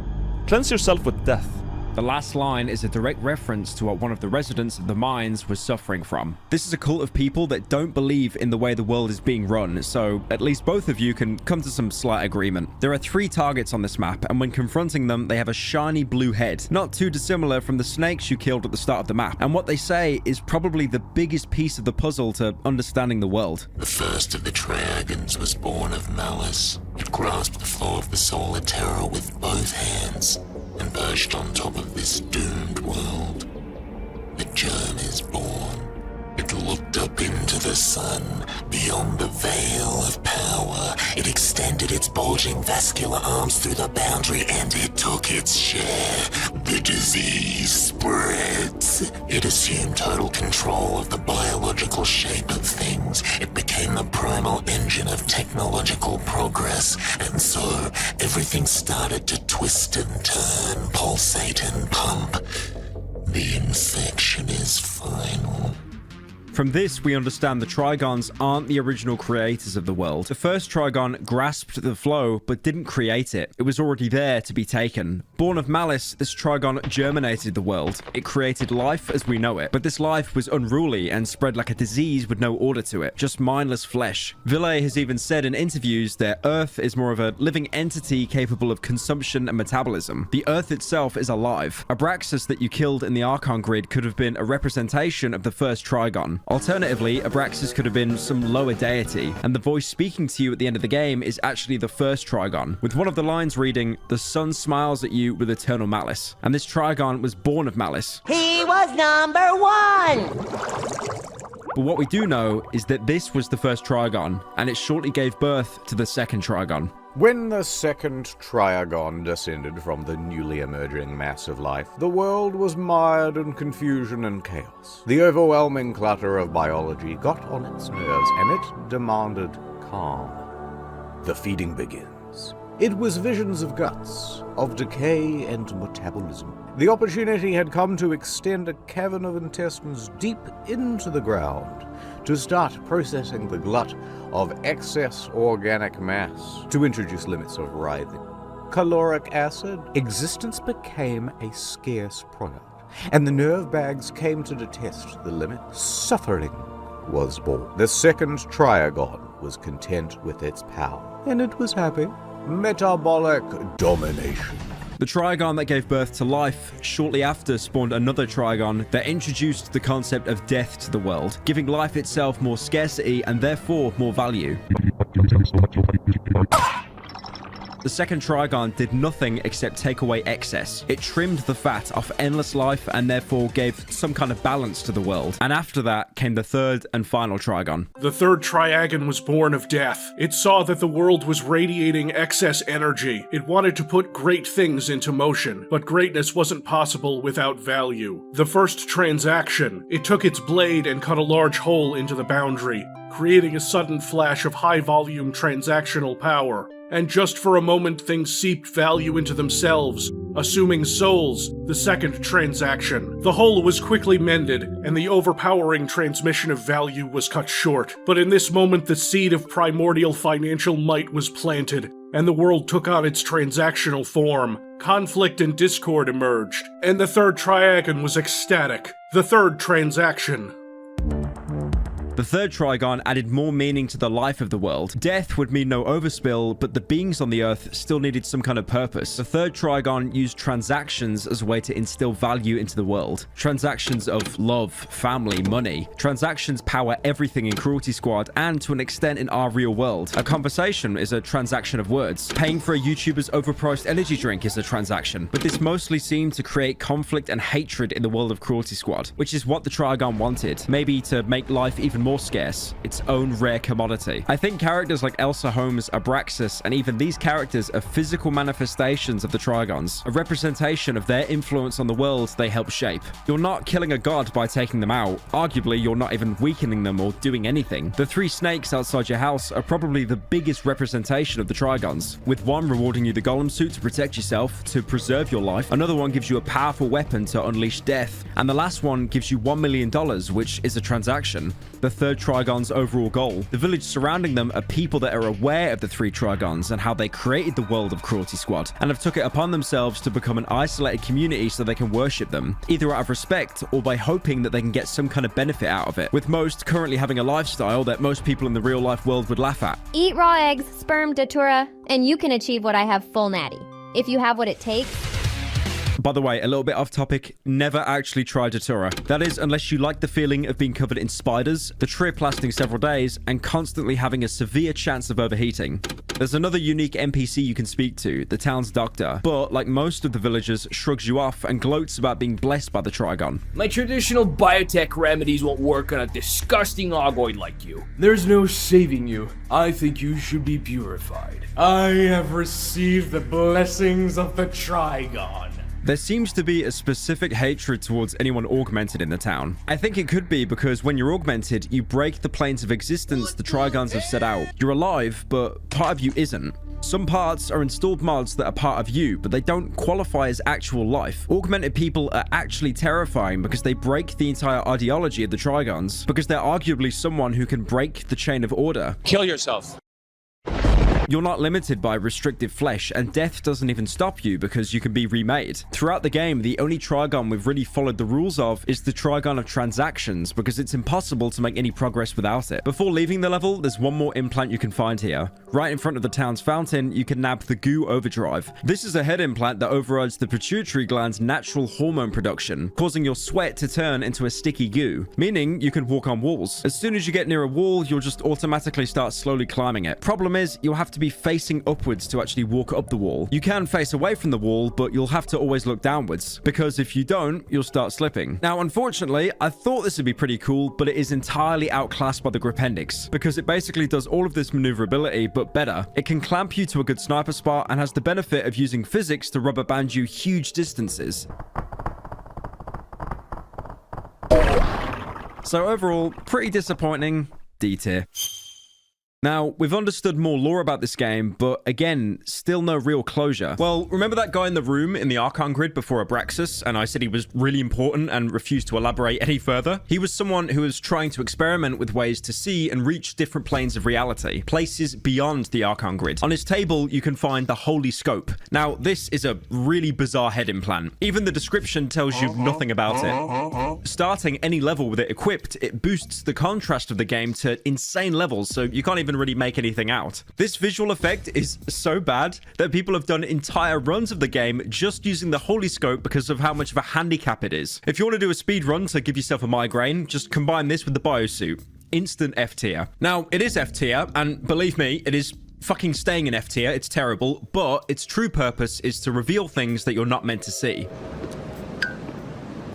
Cleanse yourself with death. The last line is a direct reference to what one of the residents of the mines was suffering from. This is a cult of people that don't believe in the way the world is being run, so at least both of you can come to some slight agreement. There are 3 targets on this map, and when confronting them, they have a shiny blue head, not too dissimilar from the snakes you killed at the start of the map. And what they say is probably the biggest piece of the puzzle to understanding the world. The first of the Triagons was born of malice. It grasped the flow of the soul of terror with both hands and perched on top of this doomed world. The germ is born. It looked up into the sun, beyond the veil of power. It extended its bulging vascular arms through the boundary and it took its share. The disease spreads. It assumed total control of the biological shape of things. It became the primal engine of technological progress. And so, everything started to twist and turn, pulsate and pump. The infection is final. From this, we understand the Trigons aren't the original creators of the world. The first Trigon grasped the flow, but didn't create it. It was already there to be taken. Born of malice, this Trigon germinated the world. It created life as we know it. But this life was unruly and spread like a disease with no order to it. Just mindless flesh. Ville has even said in interviews that Earth is more of a living entity capable of consumption and metabolism. The Earth itself is alive. Abraxas that you killed in the Archon grid could have been a representation of the first Trigon. Alternatively, Abraxas could have been some lower deity, and the voice speaking to you at the end of the game is actually the first Trigon, with one of the lines reading, "The sun smiles at you with eternal malice." And this Trigon was born of malice. He was #1! But what we do know is that this was the first Trigon, and it shortly gave birth to the second Trigon. When the second Triagon descended from the newly emerging mass of life, the world was mired in confusion and chaos. The overwhelming clutter of biology got on its nerves, and it demanded calm. The feeding begins. It was visions of guts, of decay and metabolism. The opportunity had come to extend a cavern of intestines deep into the ground, to start processing the glut of excess organic mass, to introduce limits of writhing. Caloric acid, existence became a scarce product, and the nerve bags came to detest the limit. Suffering was born. The second Triagon was content with its power, and it was happy. Metabolic domination. The Trigon that gave birth to life shortly after spawned another Trigon that introduced the concept of death to the world, giving life itself more scarcity and therefore more value. The second Trigon did nothing except take away excess. It trimmed the fat off endless life and therefore gave some kind of balance to the world. And after that came the third and final Trigon. The third Triagon was born of death. It saw that the world was radiating excess energy. It wanted to put great things into motion, but greatness wasn't possible without value. The first transaction, it took its blade and cut a large hole into the boundary, creating a sudden flash of high-volume transactional power. And just for a moment, things seeped value into themselves, assuming souls, the second transaction. The hole was quickly mended, and the overpowering transmission of value was cut short. But in this moment, the seed of primordial financial might was planted, and the world took on its transactional form. Conflict and discord emerged, and the third Triagon was ecstatic. The third transaction. The third Trigon added more meaning to the life of the world. Death would mean no overspill, but the beings on the Earth still needed some kind of purpose. The third Trigon used transactions as a way to instill value into the world. Transactions of love, family, money. Transactions power everything in Cruelty Squad and to an extent in our real world. A conversation is a transaction of words. Paying for a YouTuber's overpriced energy drink is a transaction. But this mostly seemed to create conflict and hatred in the world of Cruelty Squad, which is what the Trigon wanted. Maybe to make life even more scarce, its own rare commodity. I think characters like Elsa Holmes, Abraxas, and even these characters are physical manifestations of the Trigons, a representation of their influence on the world they help shape. You're not killing a god by taking them out. Arguably, you're not even weakening them or doing anything. The three snakes outside your house are probably the biggest representation of the Trigons, with one rewarding you the golem suit to protect yourself, to preserve your life, another one gives you a powerful weapon to unleash death, and the last one gives you $1 million, which is a transaction. The third Trigon's overall goal. The village surrounding them are people that are aware of the three Trigons and how they created the world of Cruelty Squad, and have took it upon themselves to become an isolated community so they can worship them, either out of respect or by hoping that they can get some kind of benefit out of it, with most currently having a lifestyle that most people in the real life world would laugh at. Eat raw eggs, sperm, datura, and you can achieve what I have full natty. If you have what it takes. By the way, a little bit off topic, never actually try Datura. That is, unless you like the feeling of being covered in spiders, the trip lasting several days, and constantly having a severe chance of overheating. There's another unique NPC you can speak to, the town's doctor, but like most of the villagers, shrugs you off and gloats about being blessed by the Trigon. My traditional biotech remedies won't work on a disgusting ogoid like you. There's no saving you. I think you should be purified. I have received the blessings of the Trigon. There seems to be a specific hatred towards anyone augmented in the town. I think it could be because when you're augmented, you break the planes of existence the Trigons have set out. You're alive, but part of you isn't. Some parts are installed mods that are part of you, but they don't qualify as actual life. Augmented people are actually terrifying because they break the entire ideology of the Trigons, because they're arguably someone who can break the chain of order. Kill yourself. You're not limited by restrictive flesh, and death doesn't even stop you because you can be remade. Throughout the game, the only Trigon we've really followed the rules of is the Trigon of transactions, because it's impossible to make any progress without it. Before leaving the level, there's one more implant you can find here. Right in front of the town's fountain, you can nab the Goo Overdrive. This is a head implant that overrides the pituitary gland's natural hormone production, causing your sweat to turn into a sticky goo, meaning you can walk on walls. As soon as you get near a wall, you'll just automatically start slowly climbing it. Problem is, you'll have to be facing upwards to actually walk up the wall. You can face away from the wall, but you'll have to always look downwards, because if you don't, you'll start slipping. Now, unfortunately, I thought this would be pretty cool, but it is entirely outclassed by the Gripendix, because it basically does all of this maneuverability, but better. It can clamp you to a good sniper spot and has the benefit of using physics to rubber band you huge distances. So overall, pretty disappointing. D tier. Now, we've understood more lore about this game, but again, still no real closure. Well, remember that guy in the room in the Archon grid before Abraxas, and I said he was really important and refused to elaborate any further? He was someone who was trying to experiment with ways to see and reach different planes of reality, places beyond the Archon grid. On his table, you can find the Holy Scope. Now, this is a really bizarre head implant. Even the description tells you nothing about it. Starting any level with it equipped, it boosts the contrast of the game to insane levels, so you can't even really make anything out. This visual effect is so bad that people have done entire runs of the game just using the Holy Scope because of how much of a handicap it is. If you want to do a speed run to give yourself a migraine, just combine this with the biosuit. Instant F tier. Now, it is F tier, and believe me, it is fucking staying in F tier. It's terrible, but its true purpose is to reveal things that you're not meant to see.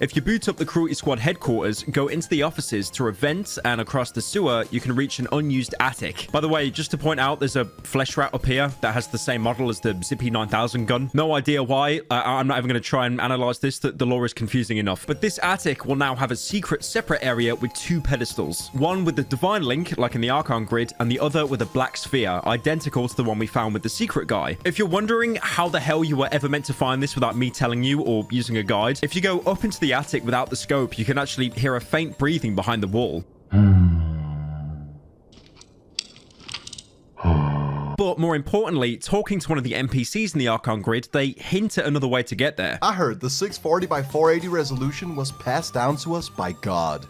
If you boot up the Cruelty Squad headquarters, go into the offices through a vent, and across the sewer, you can reach an unused attic. By the way, just to point out, there's a flesh rat up here that has the same model as the Zippy 9000 gun. No idea why. I'm not even going to try and analyze this. The lore is confusing enough. But this attic will now have a secret separate area with two pedestals. One with the Divine Link, like in the Archon grid, and the other with a black sphere, identical to the one we found with the secret guy. If you're wondering how the hell you were ever meant to find this without me telling you or using a guide, if you go up into the attic without the scope, you can actually hear a faint breathing behind the wall. But more importantly, talking to one of the NPCs in the Archon grid, they hint at another way to get there. I heard the 640 by 480 resolution was passed down to us by God.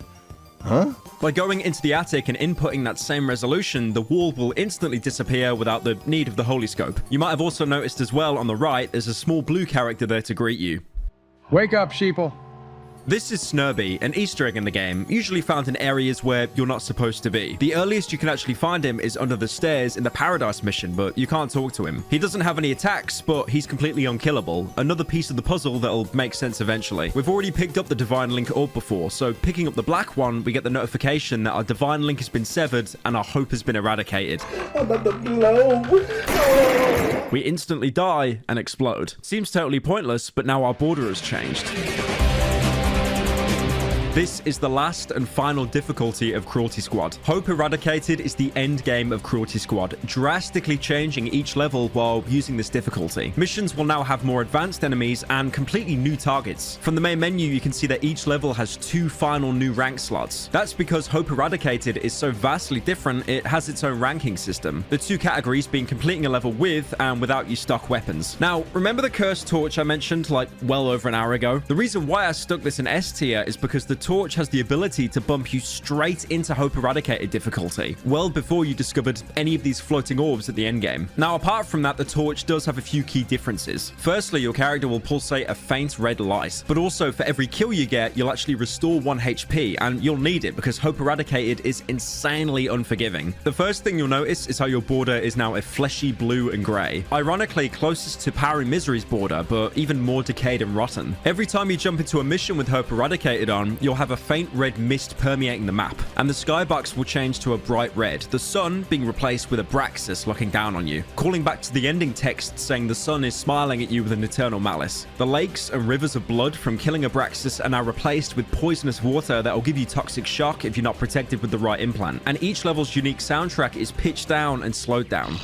Huh? By going into the attic and inputting that same resolution, the wall will instantly disappear without the need of the Holy Scope. You might have also noticed as well on the right, there's a small blue character there to greet you. Wake up, sheeple. This is Snurby, an Easter egg in the game, usually found in areas where you're not supposed to be. The earliest you can actually find him is under the stairs in the Paradise mission, but you can't talk to him. He doesn't have any attacks, but he's completely unkillable. Another piece of the puzzle that'll make sense eventually. We've already picked up the Divine Link orb before, so picking up the black one, we get the notification that our Divine Link has been severed and our hope has been eradicated. I'm at the blow. We instantly die and explode. Seems totally pointless, but now our border has changed. This is the last and final difficulty of Cruelty Squad. Hope Eradicated is the end game of Cruelty Squad, drastically changing each level while using this difficulty. Missions will now have more advanced enemies and completely new targets. From the main menu, you can see that each level has 2 final new rank slots. That's because Hope Eradicated is so vastly different, it has its own ranking system. The 2 categories being completing a level with and without your stock weapons. Now, remember the Cursed Torch I mentioned like well over an hour ago? The reason why I stuck this in S tier is because the torch has the ability to bump you straight into Hope Eradicated difficulty, well before you discovered any of these floating orbs at the endgame. Now, apart from that, the torch does have a few key differences. Firstly, your character will pulsate a faint red light, but also for every kill you get, you'll actually restore 1 HP, and you'll need it because Hope Eradicated is insanely unforgiving. The first thing you'll notice is how your border is now a fleshy blue and grey. Ironically, closest to Power and Misery's border, but even more decayed and rotten. Every time you jump into a mission with Hope Eradicated on, you'll have a faint red mist permeating the map, and the skybox will change to a bright red, the sun being replaced with a Braxis looking down on you, calling back to the ending text saying the sun is smiling at you with an eternal malice. The lakes and rivers of blood from killing a Braxis are now replaced with poisonous water that will give you toxic shock if you're not protected with the right implant, and each level's unique soundtrack is pitched down and slowed down.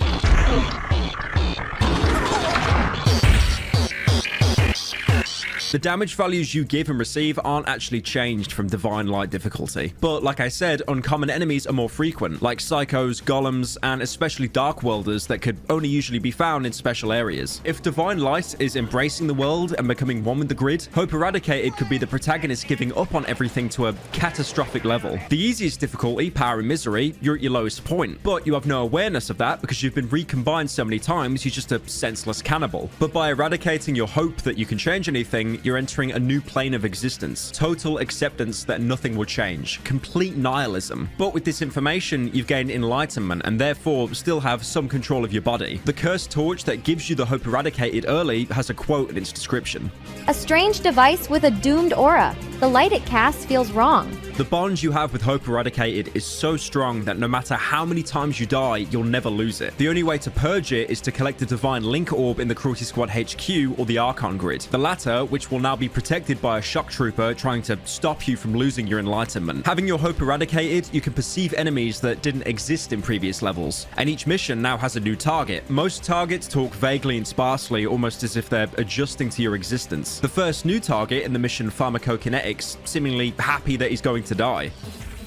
The damage values you give and receive aren't actually changed from Divine Light difficulty. But like I said, uncommon enemies are more frequent, like psychos, golems, and especially Dark Worlders that could only usually be found in special areas. If Divine Light is embracing the world and becoming one with the grid, Hope Eradicated could be the protagonist giving up on everything to a catastrophic level. The easiest difficulty, Power and Misery, you're at your lowest point, but you have no awareness of that because you've been recombined so many times you're just a senseless cannibal. But by eradicating your hope that you can change anything, you're entering a new plane of existence. Total acceptance that nothing will change. Complete nihilism. But with this information, you've gained enlightenment and therefore still have some control of your body. The Cursed Torch that gives you the Hope Eradicated early has a quote in its description. A strange device with a doomed aura. The light it casts feels wrong. The bond you have with Hope Eradicated is so strong that no matter how many times you die, you'll never lose it. The only way to purge it is to collect a Divine Link Orb in the Cruelty Squad HQ or the Archon Grid. The latter, which will now be protected by a shock trooper trying to stop you from losing your enlightenment. Having your Hope Eradicated, you can perceive enemies that didn't exist in previous levels, and each mission now has a new target. Most targets talk vaguely and sparsely, almost as if they're adjusting to your existence. The first new target in the mission, Pharmacokinetics, seemingly happy that he's going to die.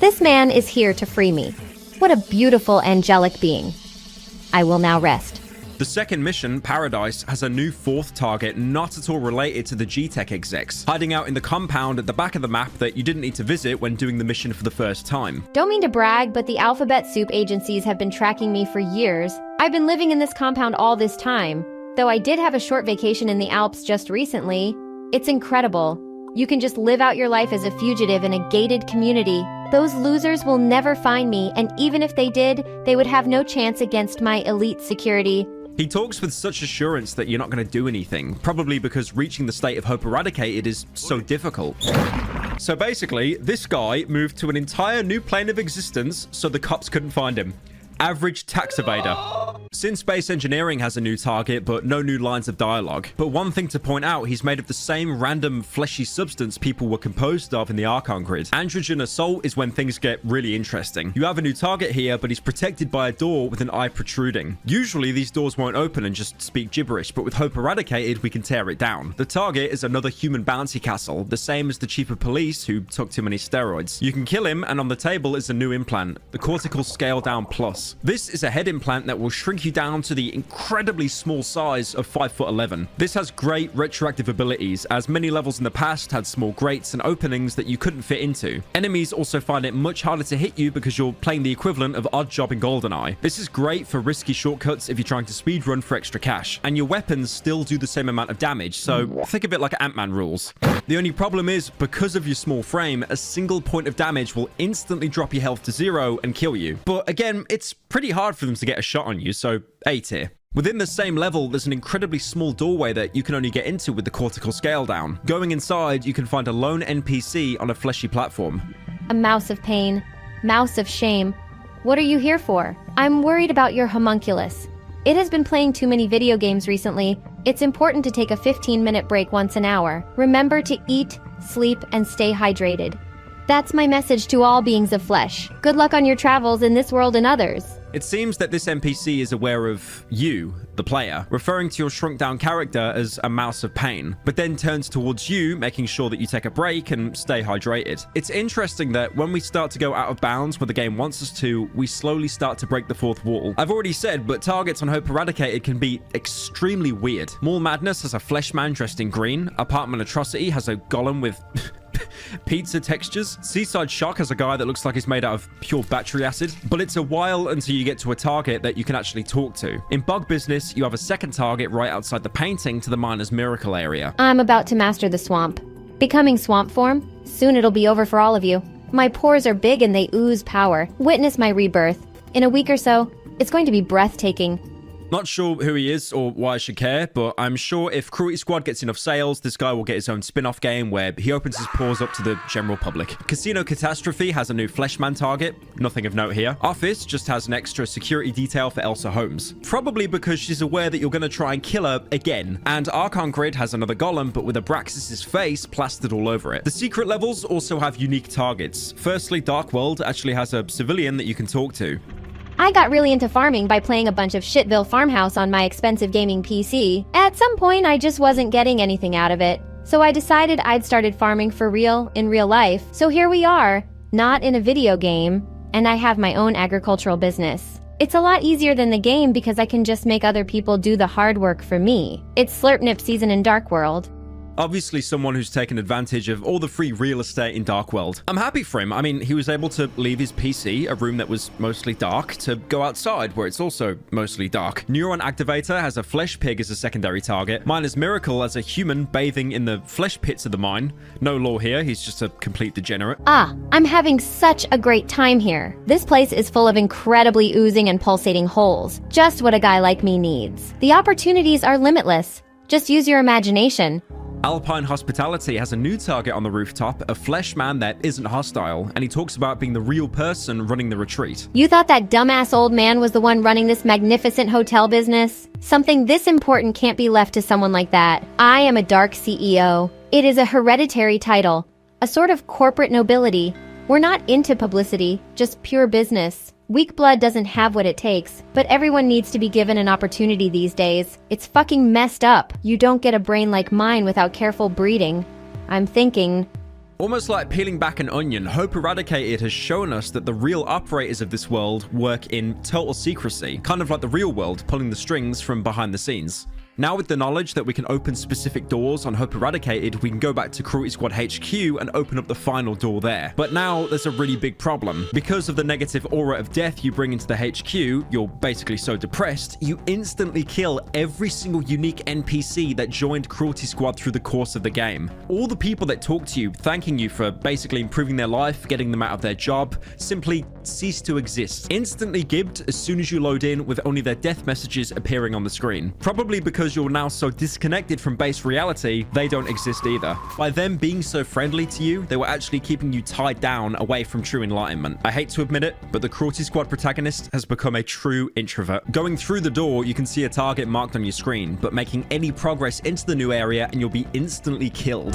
This man is here to free me. What a beautiful angelic being. I will now rest. The second mission, Paradise, has a new 4th target not at all related to the G-Tech execs, hiding out in the compound at the back of the map that you didn't need to visit when doing the mission for the first time. Don't mean to brag, but the Alphabet Soup agencies have been tracking me for years. I've been living in this compound all this time, though I did have a short vacation in the Alps just recently. It's incredible. You can just live out your life as a fugitive in a gated community. Those losers will never find me, and even if they did, they would have no chance against my elite security. He talks with such assurance that you're not going to do anything, probably because reaching the state of Hope Eradicated is so difficult. So basically, this guy moved to an entire new plane of existence so the cops couldn't find him. Average tax evader. Sin Space Engineering has a new target, but no new lines of dialogue. But one thing to point out, he's made of the same random fleshy substance people were composed of in the Archon Grid. Androgen Assault is when things get really interesting. You have a new target here, but he's protected by a door with an eye protruding. Usually, these doors won't open and just speak gibberish, but with Hope Eradicated, we can tear it down. The target is another human bouncy castle, the same as the chief of police who took too many steroids. You can kill him, and on the table is a new implant, the Cortical Scale Down Plus. This is a head implant that will shrink shrink you down to the incredibly small size of 5'11". This has great retroactive abilities, as many levels in the past had small grates and openings that you couldn't fit into. Enemies also find it much harder to hit you because you're playing the equivalent of Oddjob in GoldenEye. This is great for risky shortcuts if you're trying to speedrun for extra cash, and your weapons still do the same amount of damage, so think of it like Ant-Man rules. The only problem is, because of your small frame, a single point of damage will instantly drop your health to 0 and kill you. But again, it's pretty hard for them to get a shot on you, so A tier. Within the same level, there's an incredibly small doorway that you can only get into with the cortical scale down. Going inside, you can find a lone NPC on a fleshy platform. A mouse of pain, mouse of shame. What are you here for? I'm worried about your homunculus. It has been playing too many video games recently. It's important to take a 15-minute break once an hour. Remember to eat, sleep, and stay hydrated. That's my message to all beings of flesh. Good luck on your travels in this world and others. It seems that this NPC is aware of you, the player, referring to your shrunk-down character as a mouse of pain, but then turns towards you, making sure that you take a break and stay hydrated. It's interesting that when we start to go out of bounds where the game wants us to, we slowly start to break the fourth wall. I've already said, but targets on Hope Eradicated can be extremely weird. Mall Madness has a flesh man dressed in green. Apartment Atrocity has a golem with pizza textures. Seaside Shock has a guy that looks like he's made out of pure battery acid. But it's a while until you get to a target that you can actually talk to. In Bug Business, you have a second target right outside the painting to the Miner's Miracle area. I'm about to master the swamp. Becoming swamp form? Soon it'll be over for all of you. My pores are big and they ooze power. Witness my rebirth. In a week or so, it's going to be breathtaking. Not sure who he is or why I should care, but I'm sure if Cruelty Squad gets enough sales, this guy will get his own spin-off game where he opens his paws up to the general public. Casino Catastrophe has a new Fleshman target. Nothing of note here. Office just has an extra security detail for Elsa Holmes. Probably because she's aware that you're going to try and kill her again. And Archon Grid has another golem, but with Abraxas' face plastered all over it. The secret levels also have unique targets. Firstly, Dark World actually has a civilian that you can talk to. I got really into farming by playing a bunch of Shitville Farmhouse on my expensive gaming PC. At some point, I just wasn't getting anything out of it. So I decided I'd started farming for real, in real life. So here we are, not in a video game, and I have my own agricultural business. It's a lot easier than the game because I can just make other people do the hard work for me. It's Slurpnip season in Dark World. Obviously someone who's taken advantage of all the free real estate in Dark World. I'm happy for him. I mean, he was able to leave his PC, a room that was mostly dark, to go outside where it's also mostly dark. Neuron Activator has a flesh pig as a secondary target. Miner's Miracle as a human bathing in the flesh pits of the mine. No lore here, he's just a complete degenerate. I'm having such a great time here. This place is full of incredibly oozing and pulsating holes. Just what a guy like me needs. The opportunities are limitless. Just use your imagination. Alpine Hospitality has a new target on the rooftop, a flesh man that isn't hostile, and he talks about being the real person running the retreat. You thought that dumbass old man was the one running this magnificent hotel business? Something this important can't be left to someone like that. I am a dark CEO. It is a hereditary title, a sort of corporate nobility. We're not into publicity, just pure business. Weak blood doesn't have what it takes, but everyone needs to be given an opportunity these days. It's fucking messed up. You don't get a brain like mine without careful breeding. I'm thinking... Almost like peeling back an onion, Hope Eradicated has shown us that the real operators of this world work in total secrecy, kind of like the real world pulling the strings from behind the scenes. Now with the knowledge that we can open specific doors on Hope Eradicated, we can go back to Cruelty Squad HQ and open up the final door there. But now there's a really big problem. Because of the negative aura of death you bring into the HQ, you're basically so depressed, you instantly kill every single unique NPC that joined Cruelty Squad through the course of the game. All the people that talk to you, thanking you for basically improving their life, getting them out of their job, simply cease to exist. Instantly gibbed as soon as you load in with only their death messages appearing on the screen. Probably because you're now so disconnected from base reality, they don't exist either. By them being so friendly to you, they were actually keeping you tied down away from true enlightenment. I hate to admit it, but the Cruelty Squad protagonist has become a true introvert. Going through the door, you can see a target marked on your screen, but making any progress into the new area and you'll be instantly killed.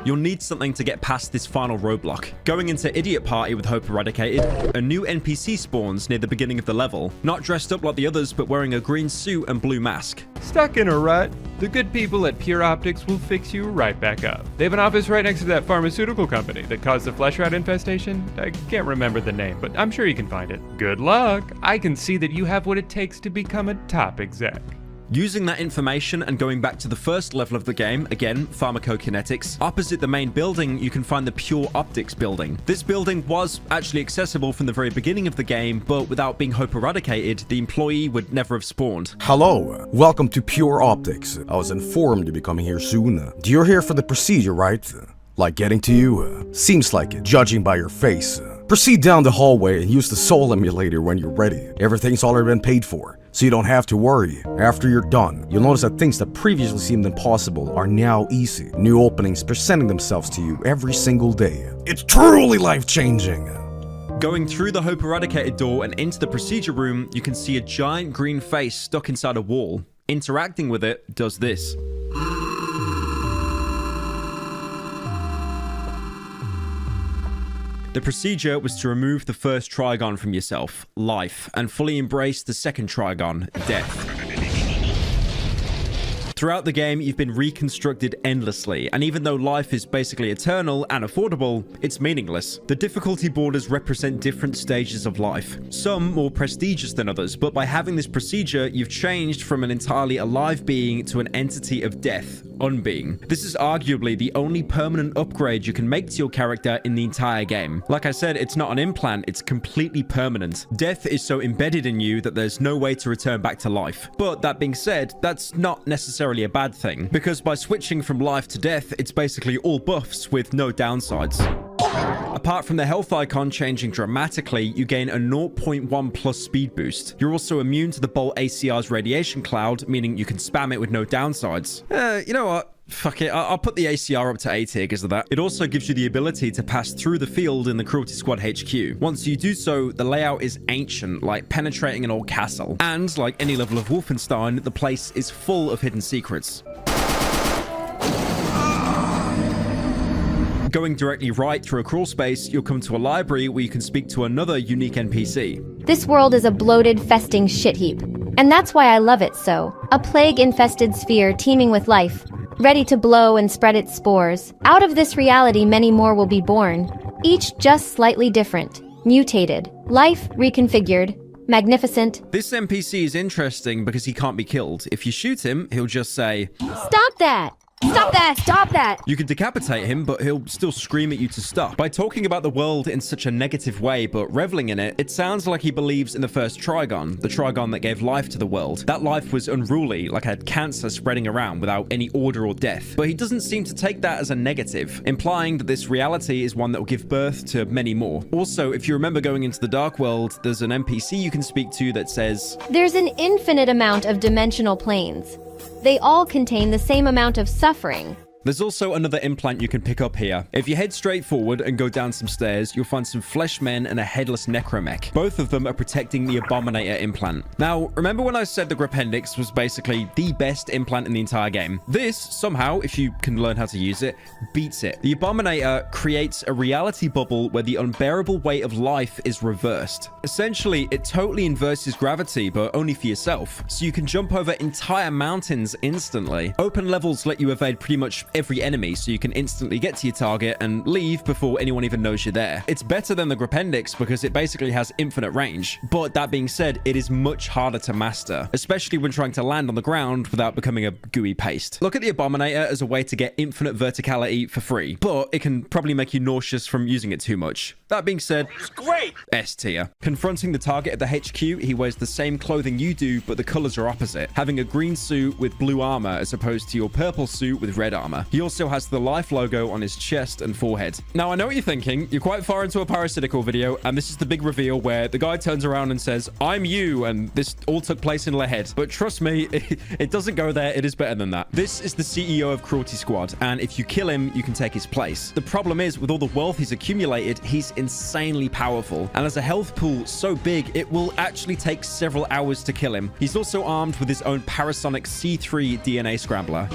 You'll need something to get past this final roadblock. Going into Idiot Party with Hope Eradicated, a new NPC spawns near the beginning of the level, not dressed up like the others, but wearing a green suit and blue mask. Stuck in a rut? The good people at Pure Optics will fix you right back up. They have an office right next to that pharmaceutical company that caused the flesh rat infestation. I can't remember the name, but I'm sure you can find it. Good luck. I can see that you have what it takes to become a top exec. Using that information and going back to the first level of the game, again, pharmacokinetics, opposite the main building, you can find the Pure Optics building. This building was actually accessible from the very beginning of the game, but without being Hope Eradicated, the employee would never have spawned. Hello, welcome to Pure Optics. I was informed you'll be coming here soon. You're here for the procedure, right? Like getting to you? Seems like it, judging by your face. Proceed down the hallway and use the soul emulator when you're ready. Everything's already been paid for, so you don't have to worry. After you're done, you'll notice that things that previously seemed impossible are now easy. New openings presenting themselves to you every single day. It's truly life-changing! Going through the Hope Eradicated door and into the procedure room, you can see a giant green face stuck inside a wall. Interacting with it does this. The procedure was to remove the first trigon from yourself, life, and fully embrace the second trigon, death. Throughout the game, you've been reconstructed endlessly, and even though life is basically eternal and affordable, it's meaningless. The difficulty borders represent different stages of life, some more prestigious than others, but by having this procedure, you've changed from an entirely alive being to an entity of death, unbeing. This is arguably the only permanent upgrade you can make to your character in the entire game. Like I said, it's not an implant, it's completely permanent. Death is so embedded in you that there's no way to return back to life. But that being said, that's not necessarily a bad thing, because by switching from life to death, it's basically all buffs with no downsides. Apart from the health icon changing dramatically, you gain a 0.1 plus speed boost. You're also immune to the Bolt ACR's radiation cloud, meaning you can spam it with no downsides. You know what? Fuck it, I'll put the ACR up to A tier because of that. It also gives you the ability to pass through the field in the Cruelty Squad HQ. Once you do so, the layout is ancient, like penetrating an old castle. And, like any level of Wolfenstein, the place is full of hidden secrets. Going directly right through a crawl space, you'll come to a library where you can speak to another unique NPC. This world is a bloated, festing shit heap. And that's why I love it so. A plague-infested sphere teeming with life, ready to blow and spread its spores. Out of this reality, many more will be born, each just slightly different, mutated, life reconfigured, magnificent. This NPC is interesting because he can't be killed. If you shoot him, he'll just say, "Stop that! Stop that! Stop that!" You can decapitate him, but he'll still scream at you to stop. By talking about the world in such a negative way, but reveling in it, it sounds like he believes in the first Trigon, the Trigon that gave life to the world. That life was unruly, like had cancer spreading around without any order or death. But he doesn't seem to take that as a negative, implying that this reality is one that will give birth to many more. Also, if you remember going into the Dark World, there's an NPC you can speak to that says, "There's an infinite amount of dimensional planes. They all contain the same amount of suffering." There's also another implant you can pick up here. If you head straight forward and go down some stairs, you'll find some flesh men and a headless necromech. Both of them are protecting the Abominator implant. Now, remember when I said the Grapendix was basically the best implant in the entire game? This, somehow, if you can learn how to use it, beats it. The Abominator creates a reality bubble where the unbearable weight of life is reversed. Essentially, it totally inverses gravity, but only for yourself. So you can jump over entire mountains instantly. Open levels let you evade pretty much every enemy, so you can instantly get to your target and leave before anyone even knows you're there. It's better than the Grapendix because it basically has infinite range, but that being said, it is much harder to master, especially when trying to land on the ground without becoming a gooey paste. Look at the Abominator as a way to get infinite verticality for free, but it can probably make you nauseous from using it too much. That being said, it's great! S tier. Confronting the target at the HQ, he wears the same clothing you do, but the colors are opposite, having a green suit with blue armor as opposed to your purple suit with red armor. He also has the life logo on his chest and forehead. Now, I know what you're thinking. You're quite far into a parasitical video, and this is the big reveal where the guy turns around and says, "I'm you," and this all took place in their head. But trust me, it doesn't go there. It is better than that. This is the CEO of Cruelty Squad, and if you kill him, you can take his place. The problem is, with all the wealth he's accumulated, he's insanely powerful, and as a health pool so big, it will actually take several hours to kill him. He's also armed with his own parasonic C3 DNA scrambler.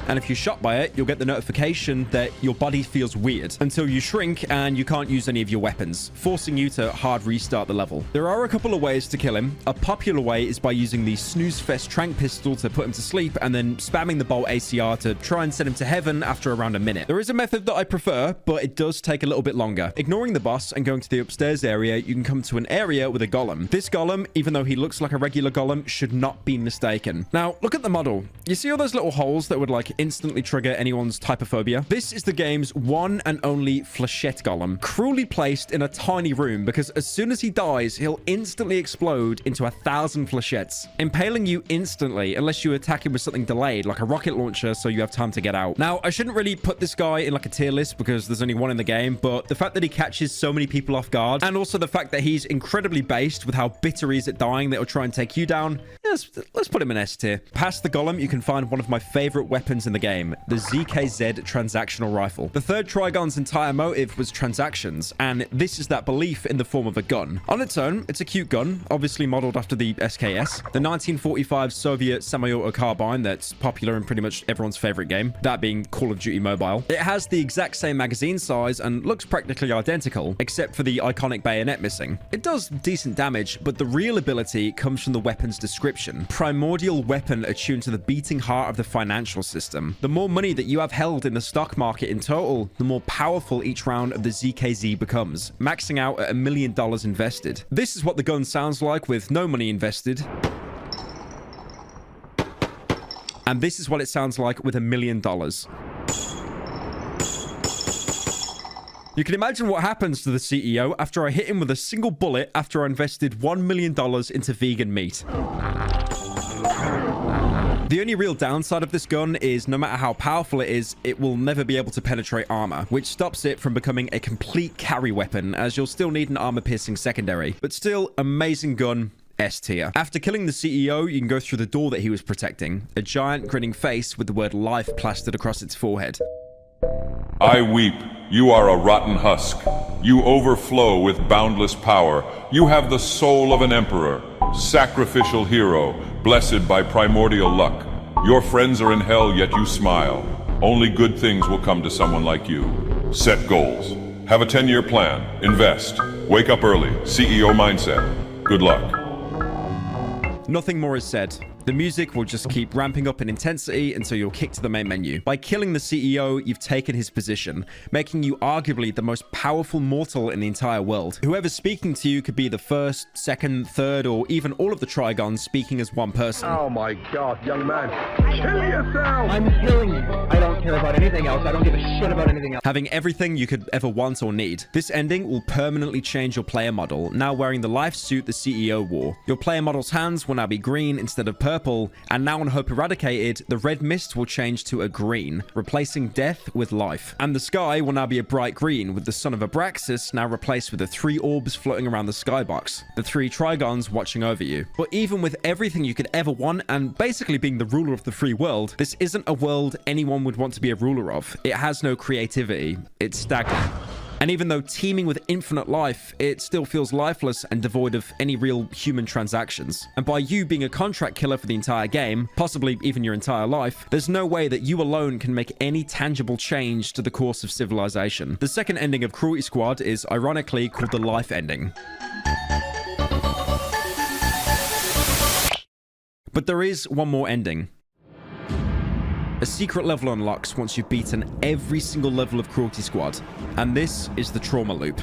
And if you're shot by it, you'll get the notification that your body feels weird until you shrink and you can't use any of your weapons, forcing you to hard restart the level. There are a couple of ways to kill him. A popular way is by using the Snooze Fest Trank pistol to put him to sleep and then spamming the bolt ACR to try and send him to heaven after around a minute. There is a method that I prefer, but it does take a little bit longer. Ignoring the boss and going to the upstairs area, you can come to an area with a golem. This golem, even though he looks like a regular golem, should not be mistaken. Now, look at the model. You see all those little holes that would like instantly trigger anyone's typophobia? This is the game's one and only flechette golem, cruelly placed in a tiny room because as soon as he dies, he'll instantly explode into 1,000 flechettes, impaling you instantly unless you attack him with something delayed, like a rocket launcher, so you have time to get out. Now, I shouldn't really put this guy in like a tier list because there's only one in the game, but the fact that he catches so many people off guard, and also the fact that he's incredibly based with how bitter he is at dying that he'll try and take you down, let's put him in S tier. Past the golem, you can find one of my favorite weapons in the game, the ZKZ transactional rifle. The third Trigon's entire motive was transactions, and this is that belief in the form of a gun. On its own, it's a cute gun, obviously modeled after the SKS, the 1945 Soviet semi-auto carbine that's popular in pretty much everyone's favorite game, that being Call of Duty Mobile. It has the exact same magazine size and looks practically identical, except for the iconic bayonet missing. It does decent damage, but the real ability comes from the weapon's description. Primordial weapon attuned to the beating heart of the financial system. The more money that you have held in the stock market in total, the more powerful each round of the ZKZ becomes, maxing out at $1 million invested. This is what the gun sounds like with no money invested. And this is what it sounds like with $1 million. You can imagine what happens to the CEO after I hit him with a single bullet after I invested $1 million into vegan meat. The only real downside of this gun is no matter how powerful it is, it will never be able to penetrate armor, which stops it from becoming a complete carry weapon, as you'll still need an armor-piercing secondary. But still, amazing gun. S tier. After killing the CEO, you can go through the door that he was protecting. A giant grinning face with the word life plastered across its forehead. I weep. You are a rotten husk. You overflow with boundless power. You have the soul of an emperor, sacrificial hero, blessed by primordial luck. Your friends are in hell, yet you smile. Only good things will come to someone like you. Set goals. Have a 10-year plan. Invest. Wake up early. CEO mindset. Good luck. Nothing more is said. The music will just keep ramping up in intensity until you're kicked to the main menu. By killing the CEO, you've taken his position, making you arguably the most powerful mortal in the entire world. Whoever's speaking to you could be the first, second, third, or even all of the Trigons speaking as one person. Oh my god, young man. Kill yourself! I'm killing you. I don't care about anything else. I don't give a shit about anything else. Having everything you could ever want or need. This ending will permanently change your player model, now wearing the life suit the CEO wore. Your player model's hands will now be green instead of purple, and now on Hope Eradicated, the red mist will change to a green, replacing death with life. And the sky will now be a bright green, with the son of Abraxas now replaced with the 3 orbs floating around the skybox, the 3 Trigons watching over you. But even with everything you could ever want, and basically being the ruler of the free world, this isn't a world anyone would want to be a ruler of. It has no creativity. It's stagnant. And even though teeming with infinite life, it still feels lifeless and devoid of any real human transactions. And by you being a contract killer for the entire game, possibly even your entire life, there's no way that you alone can make any tangible change to the course of civilization. The second ending of Cruelty Squad is ironically called the life ending. But there is one more ending. A secret level unlocks once you've beaten every single level of Cruelty Squad, and this is the Trauma Loop.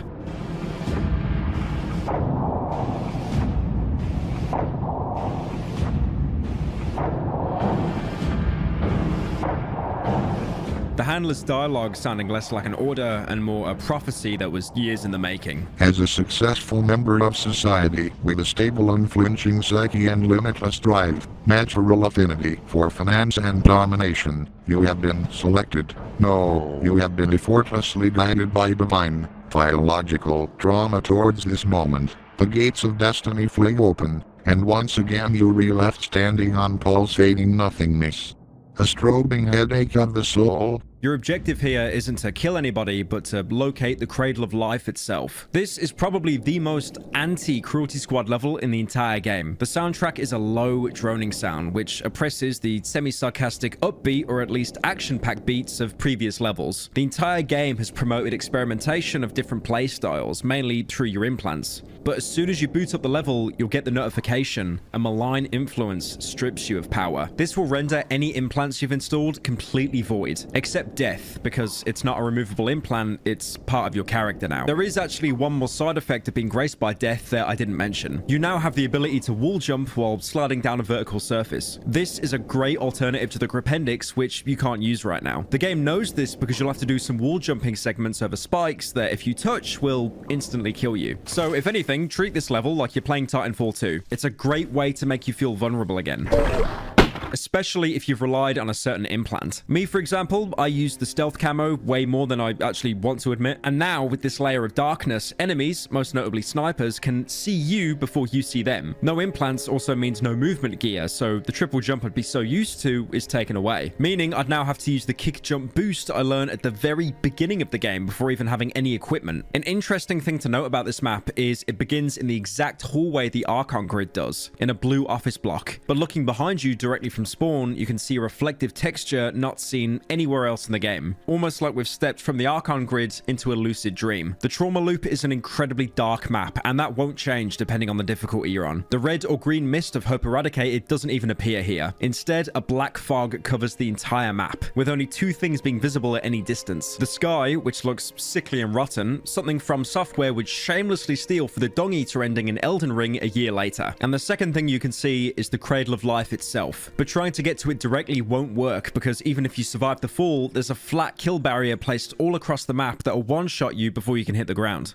The handler's dialogue sounding less like an order and more a prophecy that was years in the making. As a successful member of society, with a stable unflinching psyche and limitless drive, natural affinity for finance and domination, you have been selected. No, you have been effortlessly guided by divine, biological trauma towards this moment. The gates of destiny fling open, and once again you are left standing on pulsating nothingness. A strobing headache of the soul, Your objective here isn't to kill anybody, but to locate the Cradle of Life itself. This is probably the most anti-Cruelty Squad level in the entire game. The soundtrack is a low, droning sound, which oppresses the semi-sarcastic, upbeat, or at least action-packed beats of previous levels. The entire game has promoted experimentation of different play styles, mainly through your implants. But as soon as you boot up the level, you'll get the notification: a malign influence strips you of power. This will render any implants you've installed completely void, except death, because it's not a removable implant, it's part of your character now. There is actually one more side effect of being graced by death that I didn't mention. You now have the ability to wall jump while sliding down a vertical surface. This is a great alternative to the Gripendix, which you can't use right now. The game knows this because you'll have to do some wall jumping segments over spikes that, if you touch, will instantly kill you. So if anything, treat this level like you're playing Titanfall 2. It's a great way to make you feel vulnerable again, especially if you've relied on a certain implant. Me, for example, I use the stealth camo way more than I actually want to admit, and now with this layer of darkness, enemies, most notably snipers, can see you before you see them. No implants also means no movement gear, so the triple jump I'd be so used to is taken away, meaning I'd now have to use the kick jump boost I learned at the very beginning of the game before even having any equipment. An interesting thing to note about this map is it begins in the exact hallway the Archon grid does, in a blue office block, but looking behind you directly from spawn, you can see a reflective texture not seen anywhere else in the game, almost like we've stepped from the Archon grid into a lucid dream. The Trauma Loop is an incredibly dark map, and that won't change depending on the difficulty you're on. The red or green mist of Hope Eradicated doesn't even appear here. Instead, a black fog covers the entire map, with only two things being visible at any distance: the sky, which looks sickly and rotten, something From Software would shamelessly steal for the Dung Eater ending in Elden Ring a year later. And the second thing you can see is the Cradle of Life itself, but trying to get to it directly won't work, because even if you survive the fall, there's a flat kill barrier placed all across the map that will one-shot you before you can hit the ground.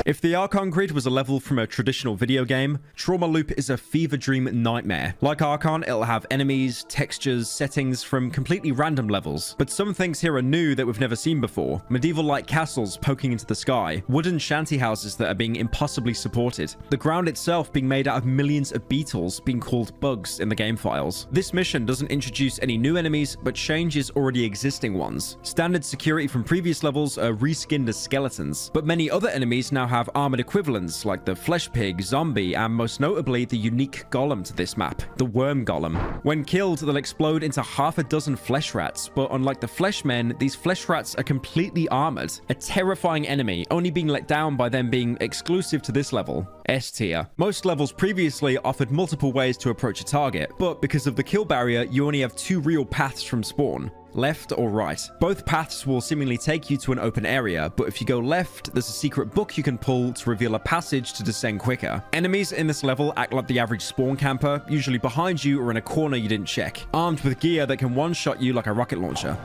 If the Archon grid was a level from a traditional video game, Trauma Loop is a fever dream nightmare. Like Archon, it'll have enemies, textures, settings from completely random levels. But some things here are new that we've never seen before. Medieval-like castles poking into the sky, wooden shanty houses that are being impossibly supported, the ground itself being made out of millions of beetles being called bugs in the game files. This mission doesn't introduce any new enemies, but changes already existing ones. Standard security from previous levels are reskinned as skeletons, but many other enemies now have armored equivalents like the Flesh Pig, Zombie, and most notably the unique golem to this map, the Worm Golem. When killed, they'll explode into half a dozen flesh rats, but unlike the Fleshmen, these flesh rats are completely armored, a terrifying enemy, only being let down by them being exclusive to this level. S tier. Most levels previously offered multiple ways to approach a target, but because of the kill barrier, you only have two real paths from spawn: left or right. Both paths will seemingly take you to an open area, but if you go left, there's a secret book you can pull to reveal a passage to descend quicker. Enemies in this level act like the average spawn camper, usually behind you or in a corner you didn't check, armed with gear that can one-shot you like a rocket launcher.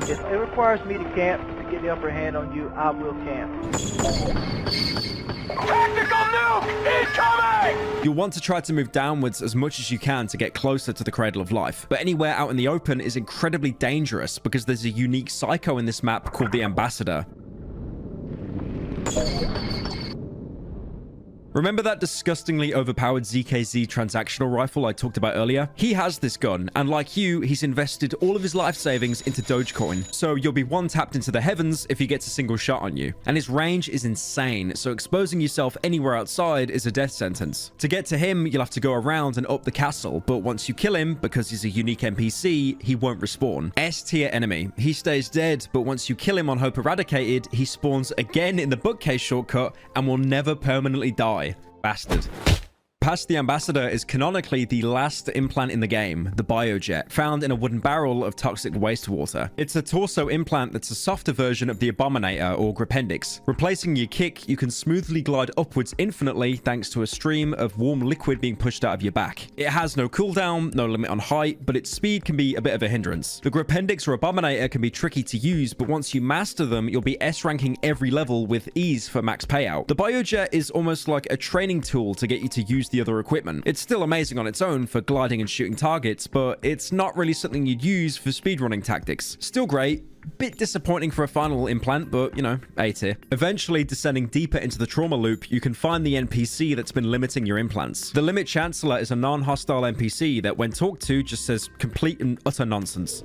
If it requires me to camp to get the upper hand on you, I will camp. Tactical nuke incoming! You'll want to try to move downwards as much as you can to get closer to the Cradle of Life, but anywhere out in the open is incredibly dangerous because there's a unique psycho in this map called the Ambassador. Remember that disgustingly overpowered ZKZ transactional rifle I talked about earlier? He has this gun, and like you, he's invested all of his life savings into Dogecoin, so you'll be one-tapped into the heavens if he gets a single shot on you. And his range is insane, so exposing yourself anywhere outside is a death sentence. To get to him, you'll have to go around and up the castle, but once you kill him, because he's a unique NPC, he won't respawn. S-tier enemy. He stays dead, but once you kill him on Hope Eradicated, he spawns again in the bookcase shortcut and will never permanently die. Bastard. Past the Ambassador is canonically the last implant in the game, the Biojet, found in a wooden barrel of toxic wastewater. It's a torso implant that's a softer version of the Abominator or Gripendix. Replacing your kick, you can smoothly glide upwards infinitely thanks to a stream of warm liquid being pushed out of your back. It has no cooldown, no limit on height, but its speed can be a bit of a hindrance. The Gripendix or Abominator can be tricky to use, but once you master them, you'll be S-ranking every level with ease for max payout. The Biojet is almost like a training tool to get you to use the the other equipment. It's still amazing on its own for gliding and shooting targets, but it's not really something you'd use for speedrunning tactics. Still great. Bit disappointing for a final implant, but, you know, A tier. Eventually, descending deeper into the trauma loop, you can find the NPC that's been limiting your implants. The Limit Chancellor is a non-hostile NPC that, when talked to, just says complete and utter nonsense.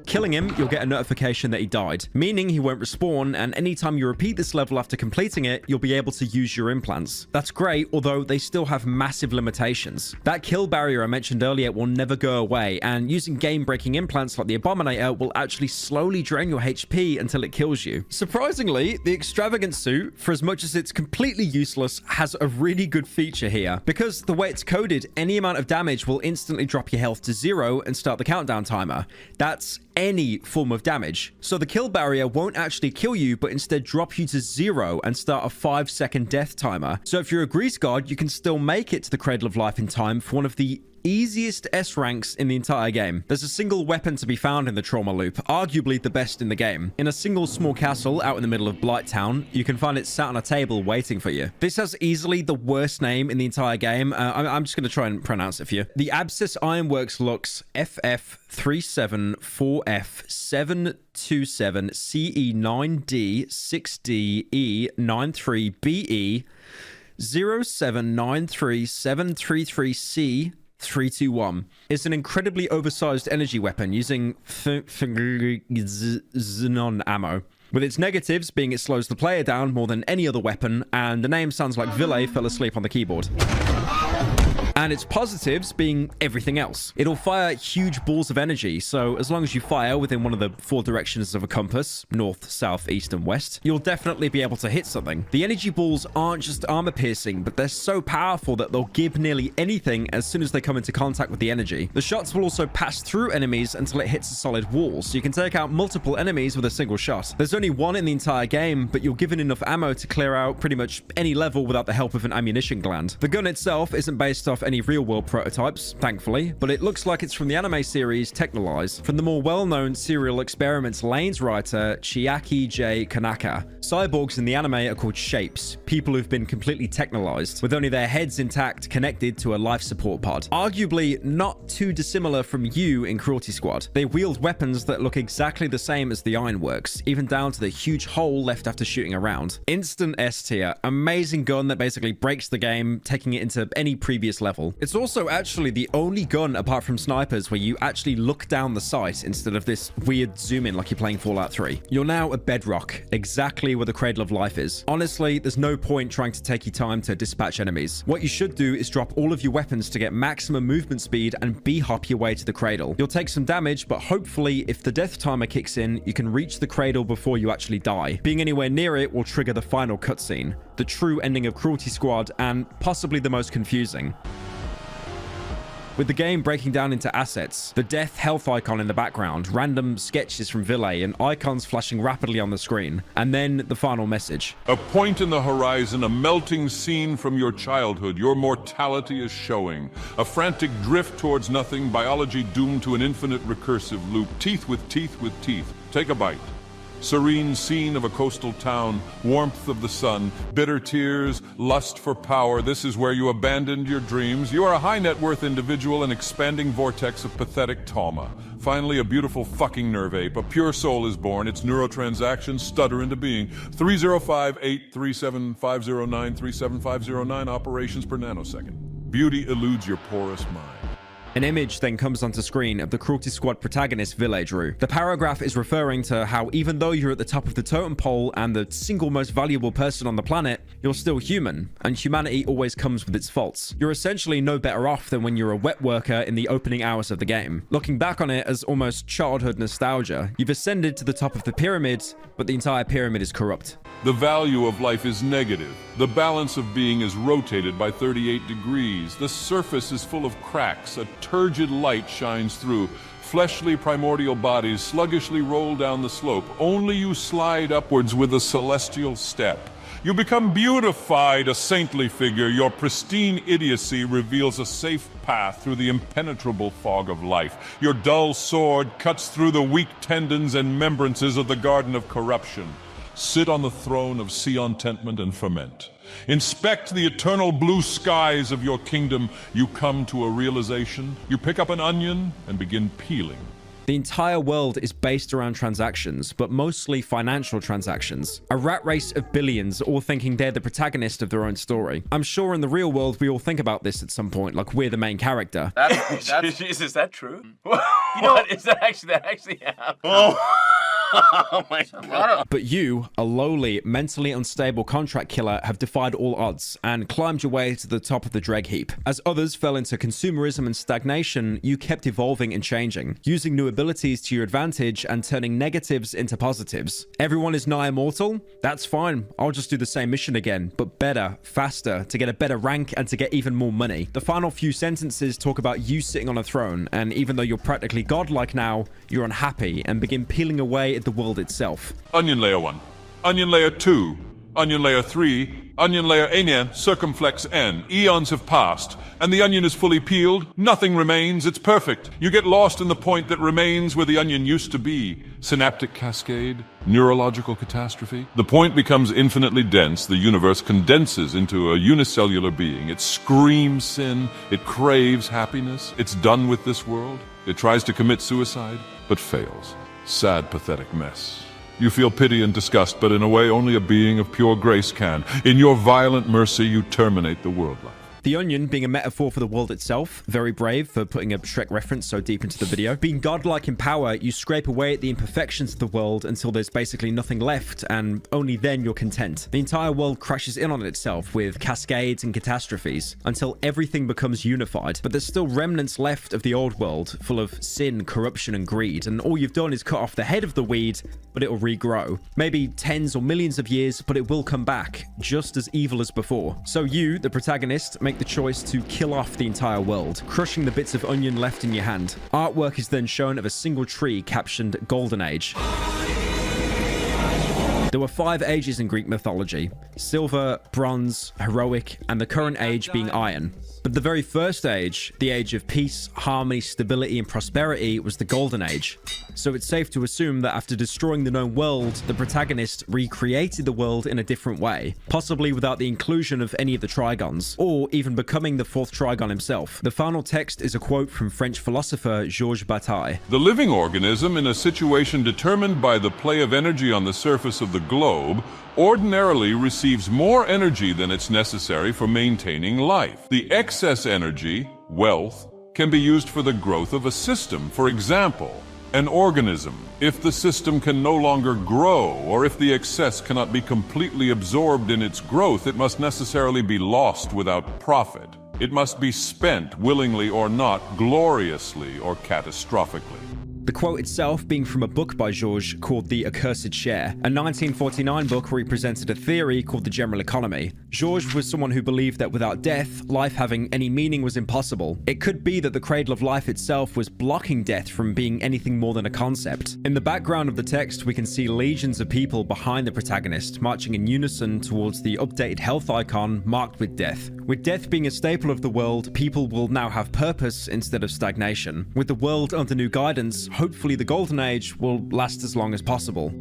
Killing him, you'll get a notification that he died, meaning he won't respawn, and anytime you repeat this level after completing it, you'll be able to use your implants. That's great, although they still have massive limitations. That kill barrier I mentioned earlier will never go away, and using game-breaking implants like the Abominator will actually slowly drain your HP until it kills you. Surprisingly, the Extravagant suit, for as much as it's completely useless, has a really good feature here. Because the way it's coded, any amount of damage will instantly drop your health to 0 and start the countdown timer. That's any form of damage. So the kill barrier won't actually kill you, but instead drop you to 0 and start a 5-second death timer. So if you're a Grease God, you can still make it to the Cradle of Life in time for one of the easiest S ranks in the entire game. There's a single weapon to be found in the trauma loop, arguably the best in the game. In a single small castle out in the middle of Blighttown, you can find it sat on a table waiting for you. This has easily the worst name in the entire game. I'm just going to try and pronounce it for you. The Abscess Ironworks looks FF374F727CE9D6DE93BE 0793733C 321. It's an incredibly oversized energy weapon using xenon ammo. With its negatives being it slows the player down more than any other weapon, and the name sounds like Ville fell asleep on the keyboard. And its positives being everything else. It'll fire huge balls of energy, so as long as you fire within one of the 4 directions of a compass, north, south, east, and west, you'll definitely be able to hit something. The energy balls aren't just armor piercing, but they're so powerful that they'll give nearly anything as soon as they come into contact with the energy. The shots will also pass through enemies until it hits a solid wall, so you can take out multiple enemies with a single shot. There's only one in the entire game, but you're given enough ammo to clear out pretty much any level without the help of an ammunition gland. The gun itself isn't based off any real-world prototypes, thankfully, but it looks like it's from the anime series Technolize, from the more well-known Serial Experiments Lanes writer Chiaki J. Kanaka. Cyborgs in the anime are called shapes, people who've been completely technolized, with only their heads intact connected to a life support pod. Arguably not too dissimilar from you in Cruelty Squad. They wield weapons that look exactly the same as the Ironworks, even down to the huge hole left after shooting around. Instant S tier, amazing gun that basically breaks the game, taking it into any previous level. It's also actually the only gun apart from snipers where you actually look down the sight instead of this weird zoom in like you're playing Fallout 3. You're now at bedrock, exactly where the Cradle of Life is. Honestly, there's no point trying to take your time to dispatch enemies. What you should do is drop all of your weapons to get maximum movement speed and b-hop your way to the Cradle. You'll take some damage, but hopefully if the death timer kicks in, you can reach the Cradle before you actually die. Being anywhere near it will trigger the final cutscene, the true ending of Cruelty Squad, and possibly the most confusing. With the game breaking down into assets, the death health icon in the background, random sketches from Ville, and icons flashing rapidly on the screen, and then the final message. A point in the horizon, a melting scene from your childhood. Your mortality is showing. A frantic drift towards nothing, biology doomed to an infinite recursive loop. Teeth with teeth with teeth. Take a bite. Serene scene of a coastal town, warmth of the sun, bitter tears, lust for power. This is where you abandoned your dreams. You are a high net worth individual, an expanding vortex of pathetic trauma. Finally, a beautiful fucking nerve ape. A pure soul is born. Its neurotransactions stutter into being. 305-837-509-37509 operations per nanosecond. Beauty eludes your porous mind. An image then comes onto screen of the Cruelty Squad protagonist Ville drew. The paragraph is referring to how even though you're at the top of the totem pole and the single most valuable person on the planet, you're still human, and humanity always comes with its faults. You're essentially no better off than when you're a wet worker in the opening hours of the game. Looking back on it as almost childhood nostalgia, you've ascended to the top of the pyramid, but the entire pyramid is corrupt. The value of life is negative. The balance of being is rotated by 38 degrees. The surface is full of cracks. A turgid light shines through. Fleshly primordial bodies sluggishly roll down the slope. Only you slide upwards with a celestial step. You become beautified, a saintly figure. Your pristine idiocy reveals a safe path through the impenetrable fog of life. Your dull sword cuts through the weak tendons and membrances of the garden of corruption. Sit on the throne of contentment and ferment. Inspect the eternal blue skies of your kingdom. You come to a realization. You pick up an onion and begin peeling. The entire world is based around transactions, but mostly financial transactions. A rat race of billions, all thinking they're the protagonist of their own story. I'm sure in the real world we all think about this at some point, like we're the main character. Is that true? What? Is that actually happened? Oh my God. But you, a lowly, mentally unstable contract killer, have defied all odds and climbed your way to the top of the dreg heap. As others fell into consumerism and stagnation, you kept evolving and changing, using new abilities to your advantage and turning negatives into positives. Everyone is nigh immortal? That's fine. I'll just do the same mission again, but better, faster, to get a better rank and to get even more money. The final few sentences talk about you sitting on a throne, and even though you're practically godlike now, you're unhappy and begin peeling away at the world itself. Onion layer 1. Onion layer 2. Onion layer 3. Onion layer N, circumflex N. Eons have passed, and the onion is fully peeled. Nothing remains. It's perfect. You get lost in the point that remains where the onion used to be. Synaptic cascade. Neurological catastrophe. The point becomes infinitely dense. The universe condenses into a unicellular being. It screams sin. It craves happiness. It's done with this world. It tries to commit suicide, but fails. Sad, pathetic mess. You feel pity and disgust, but in a way only a being of pure grace can. In your violent mercy, you terminate the world life. The onion being a metaphor for the world itself. Very brave for putting a Shrek reference so deep into the video. Being godlike in power, you scrape away at the imperfections of the world until there's basically nothing left, and only then you're content. The entire world crashes in on itself with cascades and catastrophes until everything becomes unified. But there's still remnants left of the old world, full of sin, corruption, and greed, and all you've done is cut off the head of the weed, but it'll regrow. Maybe tens or millions of years, but it will come back, just as evil as before. So you, the protagonist, make the choice to kill off the entire world, crushing the bits of onion left in your hand. Artwork is then shown of a single tree captioned Golden Age. There were 5 ages in Greek mythology: silver, bronze, heroic, and the current age being iron. But the very first age, the age of peace, harmony, stability, and prosperity, was the Golden Age. So it's safe to assume that after destroying the known world, the protagonist recreated the world in a different way, possibly without the inclusion of any of the Trigons, or even becoming the 4th Trigon himself. The final text is a quote from French philosopher Georges Bataille. The living organism, in a situation determined by the play of energy on the surface of the globe, ordinarily receives more energy than it's necessary for maintaining life. The excess energy, wealth, can be used for the growth of a system. For example, an organism. If the system can no longer grow, or if the excess cannot be completely absorbed in its growth, it must necessarily be lost without profit. It must be spent, willingly or not, gloriously or catastrophically. The quote itself being from a book by Georges called The Accursed Share, a 1949 book where he presented a theory called the general economy. Georges was someone who believed that without death, life having any meaning was impossible. It could be that the cradle of life itself was blocking death from being anything more than a concept. In the background of the text, we can see legions of people behind the protagonist, marching in unison towards the updated health icon marked with death. With death being a staple of the world, people will now have purpose instead of stagnation. With the world under new guidance, hopefully the Golden Age will last as long as possible.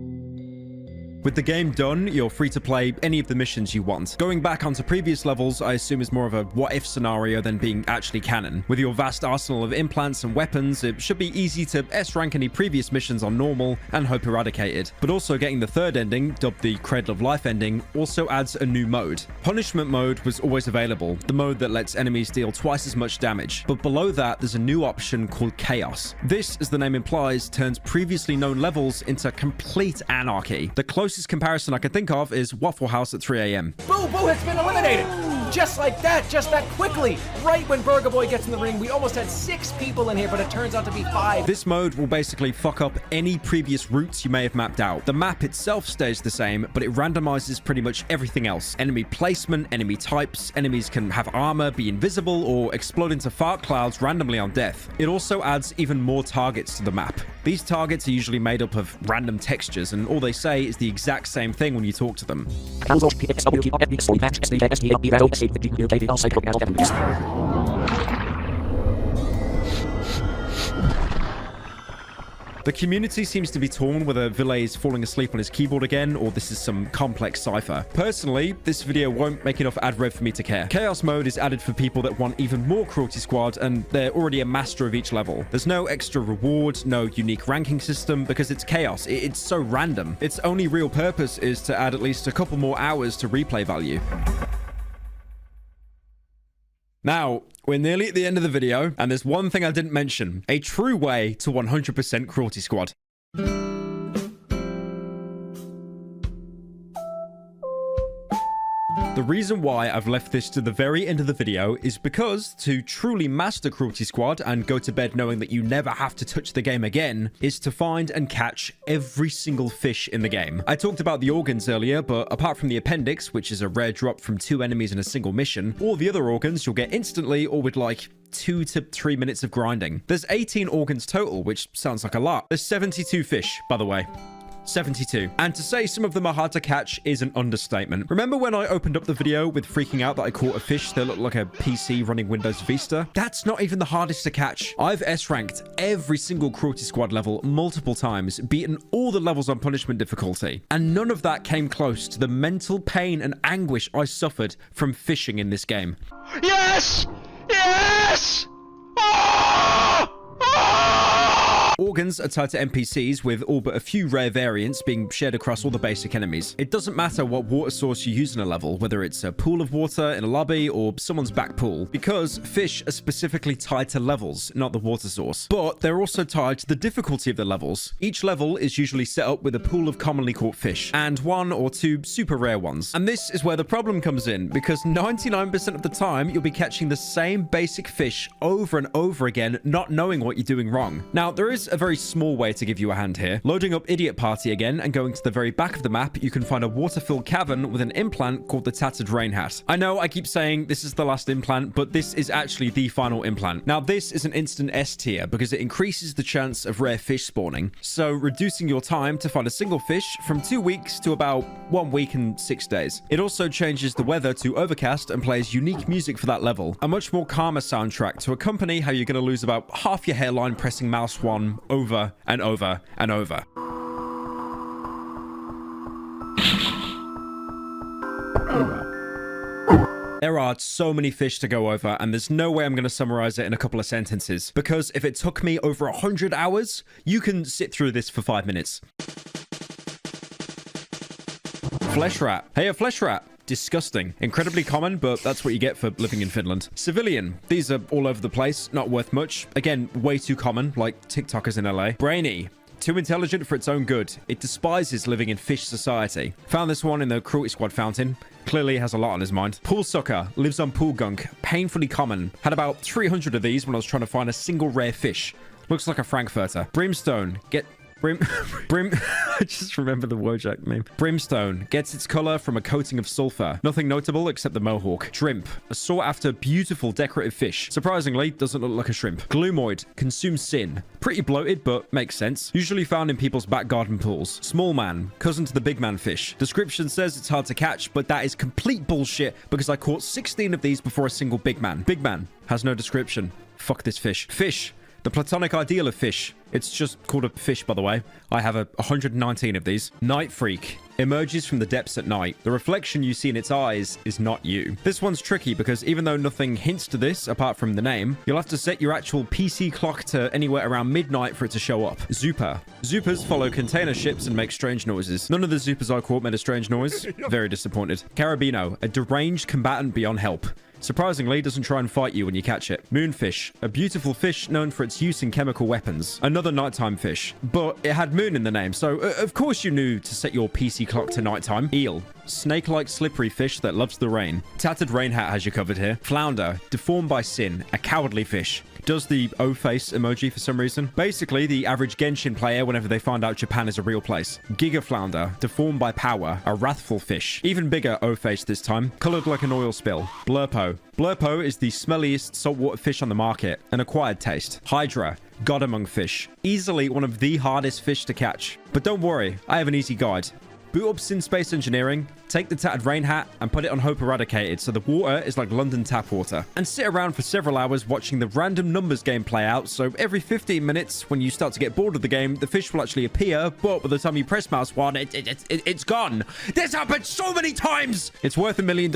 With the game done, you're free to play any of the missions you want. Going back onto previous levels, I assume is more of a what-if scenario than being actually canon. With your vast arsenal of implants and weapons, it should be easy to S-rank any previous missions on normal and hope eradicated. But also getting the third ending, dubbed the Cradle of Life ending, also adds a new mode. Punishment mode was always available, the mode that lets enemies deal twice as much damage. But below that, there's a new option called Chaos. This, as the name implies, turns previously known levels into complete anarchy. The closest comparison I can think of is Waffle House at 3 a.m. Boo Boo has been eliminated! Just like that, just that quickly! Right when Burger Boy gets in the ring, we almost had 6 people in here, but it turns out to be 5. This mode will basically fuck up any previous routes you may have mapped out. The map itself stays the same, but it randomizes pretty much everything else. Enemy placement, enemy types, enemies can have armor, be invisible, or explode into fart clouds randomly on death. It also adds even more targets to the map. These targets are usually made up of random textures, and all they say is the exact same thing when you talk to them. The community seems to be torn whether Ville is falling asleep on his keyboard again, or this is some complex cipher. Personally, this video won't make enough ad rev for me to care. Chaos mode is added for people that want even more Cruelty Squad, and they're already a master of each level. There's no extra reward, no unique ranking system, because it's chaos. It's so random. Its only real purpose is to add at least a couple more hours to replay value. Now, we're nearly at the end of the video, and there's one thing I didn't mention. A true way to 100% Cruelty Squad. The reason why I've left this to the very end of the video is because to truly master Cruelty Squad and go to bed knowing that you never have to touch the game again is to find and catch every single fish in the game. I talked about the organs earlier, but apart from the appendix, which is a rare drop from 2 enemies in a single mission, all the other organs you'll get instantly or with like 2 to 3 minutes of grinding. There's 18 organs total, which sounds like a lot. There's 72 fish, by the way. 72. And to say some of them are hard to catch is an understatement. Remember when I opened up the video with freaking out that I caught a fish that looked like a PC running Windows Vista? That's not even the hardest to catch. I've S-ranked every single Cruelty Squad level multiple times, beaten all the levels on punishment difficulty, and none of that came close to the mental pain and anguish I suffered from fishing in this game. Yes! Yes! Organs are tied to NPCs, with all but a few rare variants being shared across all the basic enemies. It doesn't matter what water source you use in a level, whether it's a pool of water in a lobby or someone's back pool, because fish are specifically tied to levels, not the water source. But they're also tied to the difficulty of the levels. Each level is usually set up with a pool of commonly caught fish, and 1 or 2 super rare ones. And this is where the problem comes in, because 99% of the time, you'll be catching the same basic fish over and over again, not knowing what you're doing wrong. Now, there is a very small way to give you a hand here. Loading up Idiot Party again and going to the very back of the map, you can find a water-filled cavern with an implant called the Tattered Rain Hat. I know I keep saying this is the last implant, but this is actually the final implant. Now, this is an instant S tier because it increases the chance of rare fish spawning, so reducing your time to find a single fish from 2 weeks to about 1 week and 6 days. It also changes the weather to overcast and plays unique music for that level, a much more calmer soundtrack to accompany how you're going to lose about half your hairline pressing mouse 1 over and over and over. There are so many fish to go over, and there's no way I'm going to summarize it in a couple of sentences, because if it took me over 100 hours, you can sit through this for 5 minutes. Flesh rat. Hey, a flesh rat. Disgusting. Incredibly common, but that's what you get for living in Finland. Civilian. These are all over the place. Not worth much. Again, way too common, like TikTokers in LA. Brainy. Too intelligent for its own good. It despises living in fish society. Found this one in the Cruelty Squad fountain. Clearly has a lot on his mind. Pool sucker. Lives on pool gunk. Painfully common. Had about 300 of these when I was trying to find a single rare fish. Looks like a Frankfurter. Brimstone. I just remember the Wojak name. Brimstone gets its color from a coating of sulfur. Nothing notable except the mohawk. Shrimp, a sought after beautiful decorative fish. Surprisingly, doesn't look like a shrimp. Gloomoid consumes sin. Pretty bloated, but makes sense. Usually found in people's back garden pools. Small man, cousin to the big man fish. Description says it's hard to catch, but that is complete bullshit because I caught 16 of these before a single big man. Big man has no description. Fuck this fish. Fish. The platonic ideal of fish. It's just called a fish, by the way. I have 119 of these. Night freak. Emerges from the depths at night. The reflection you see in its eyes is not you. This one's tricky because even though nothing hints to this apart from the name, you'll have to set your actual PC clock to anywhere around midnight for it to show up. Zupa. Zupas follow container ships and make strange noises. None of the Zupas I caught made a strange noise. Very disappointed. Carabino. A deranged combatant beyond help. Surprisingly, doesn't try and fight you when you catch it. Moonfish, a beautiful fish known for its use in chemical weapons. Another nighttime fish, but it had moon in the name, so of course you knew to set your PC clock to nighttime. Eel, snake-like slippery fish that loves the rain. Tattered Rain Hat has you covered here. Flounder, deformed by sin, a cowardly fish. Does the O-face emoji for some reason. Basically, the average Genshin player whenever they find out Japan is a real place. Giga Flounder, deformed by power, a wrathful fish. Even bigger O-face this time, colored like an oil spill. Blurpo. Blurpo is the smelliest saltwater fish on the market, an acquired taste. Hydra, god among fish. Easily one of the hardest fish to catch. But don't worry, I have an easy guide. Boot up Sin Space Engineering, take the tattered rain hat, and put it on Hope Eradicated so the water is like London tap water. And sit around for several hours watching the random numbers game play out, so every 15 minutes, when you start to get bored of the game, the fish will actually appear, but by the time you press mouse 1, it's gone. This happened so many times! It's worth $1 million,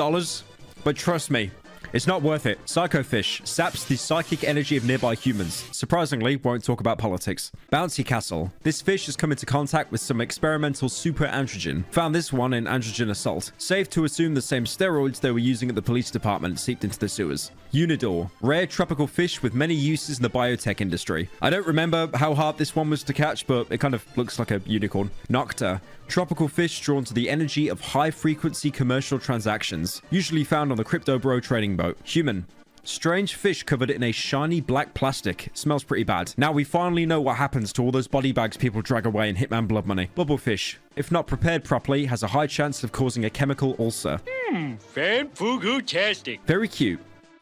but trust me, it's not worth it. Psychofish saps the psychic energy of nearby humans. Surprisingly, won't talk about politics. Bouncy Castle. This fish has come into contact with some experimental super androgen. Found this one in Androgen Assault. Safe to assume the same steroids they were using at the police department seeped into the sewers. Unidor. Rare tropical fish with many uses in the biotech industry. I don't remember how hard this one was to catch, but it kind of looks like a unicorn. Nocta. Tropical fish drawn to the energy of high-frequency commercial transactions, usually found on the Crypto Bro trading boat. Human. Strange fish covered in a shiny black plastic. Smells pretty bad. Now we finally know what happens to all those body bags people drag away in Hitman Blood Money. Bubblefish. If not prepared properly, has a high chance of causing a chemical ulcer. Fan-fugu-tastic. Very cute.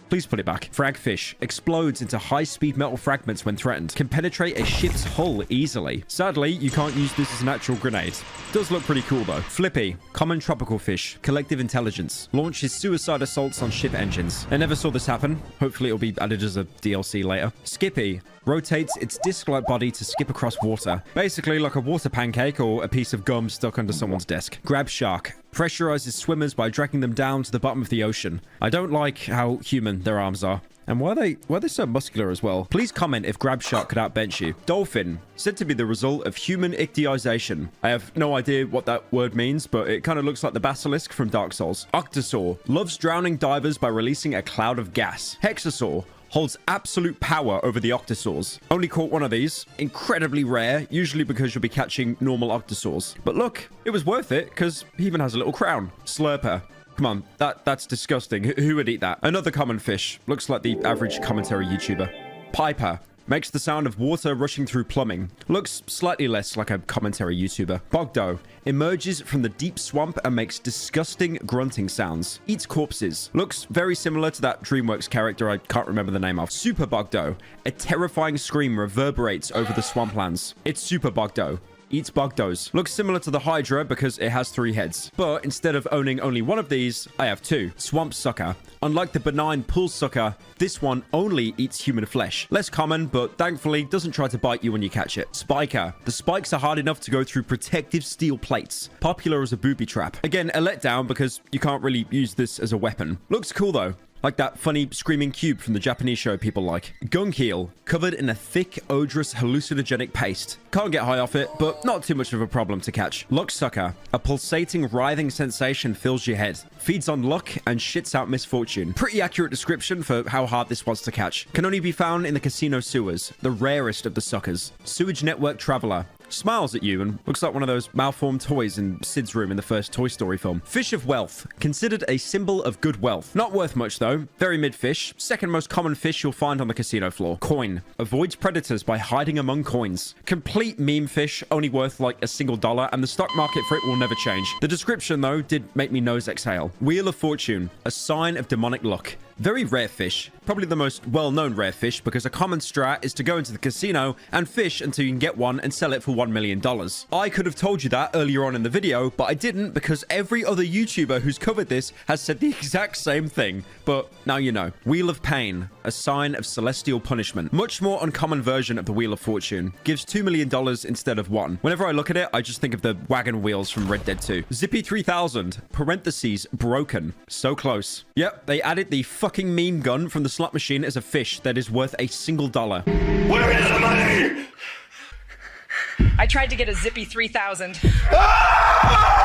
Please put it back. Fragfish. Explodes into high-speed metal fragments when threatened. Can penetrate a ship's hull easily. Sadly, you can't use this as an actual grenade. Does look pretty cool though. Flippy. Common tropical fish. Collective intelligence. Launches suicide assaults on ship engines. I never saw this happen. Hopefully it'll be added as a DLC later. Skippy. Rotates its disc-like body to skip across water. Basically like a water pancake or a piece of gum stuck under someone's desk. Grab shark. Pressurizes swimmers by dragging them down to the bottom of the ocean. I don't like how human their arms are. And why are they so muscular as well? Please comment if grab shark could outbench you. Dolphin. Said to be the result of human ichthyization. I have no idea what that word means, but it kind of looks like the basilisk from Dark Souls. Octosaur. Loves drowning divers by releasing a cloud of gas. Hexasaur. Holds absolute power over the octosaurs. Only caught one of these. Incredibly rare, usually because you'll be catching normal octosaurs. But look, it was worth it because he even has a little crown. Slurper. Come on, that's disgusting. Who would eat that? Another common fish. Looks like the average commentary YouTuber. Piper. Makes the sound of water rushing through plumbing. Looks slightly less like a commentary YouTuber. Bogdo. Emerges from the deep swamp and makes disgusting grunting sounds. Eats corpses. Looks very similar to that DreamWorks character I can't remember the name of. Super Bogdo. A terrifying scream reverberates over the swamplands. It's Super Bogdo. Eats Bogdos. Looks similar to the Hydra because it has 3 heads. But instead of owning only one of these, I have 2. Swamp Sucker. Unlike the benign pool sucker, this one only eats human flesh. Less common, but thankfully doesn't try to bite you when you catch it. Spiker. The spikes are hard enough to go through protective steel plates. Popular as a booby trap. Again, a letdown because you can't really use this as a weapon. Looks cool though. Like that funny screaming cube from the Japanese show people like. Gungheel, covered in a thick, odorous, hallucinogenic paste. Can't get high off it, but not too much of a problem to catch. Lucksucker, a pulsating, writhing sensation fills your head. Feeds on luck and shits out misfortune. Pretty accurate description for how hard this was to catch. Can only be found in the casino sewers, the rarest of the suckers. Sewage Network Traveler. Smiles at you and looks like one of those malformed toys in Sid's room in the first Toy Story film. Fish of Wealth. Considered a symbol of good wealth. Not worth much though. Very mid fish. Second most common fish you'll find on the casino floor. Coin. Avoids predators by hiding among coins. Complete meme fish, only worth like $1, and the stock market for it will never change. The description though did make me nose exhale. Wheel of Fortune. A sign of demonic luck. Very rare fish. Probably the most well-known rare fish because a common strat is to go into the casino and fish until you can get one and sell it for $1 million. I could have told you that earlier on in the video, but I didn't because every other YouTuber who's covered this has said the exact same thing. But now you know. Wheel of Pain. A sign of celestial punishment. Much more uncommon version of the Wheel of Fortune. Gives $2 million instead of 1. Whenever I look at it, I just think of the wagon wheels from Red Dead 2. Zippy 3000. Parentheses. Broken. So close. Yep, they added the fucking meme gun from the slot machine as a fish that is worth $1. Where is the money? I tried to get a Zippy 3000.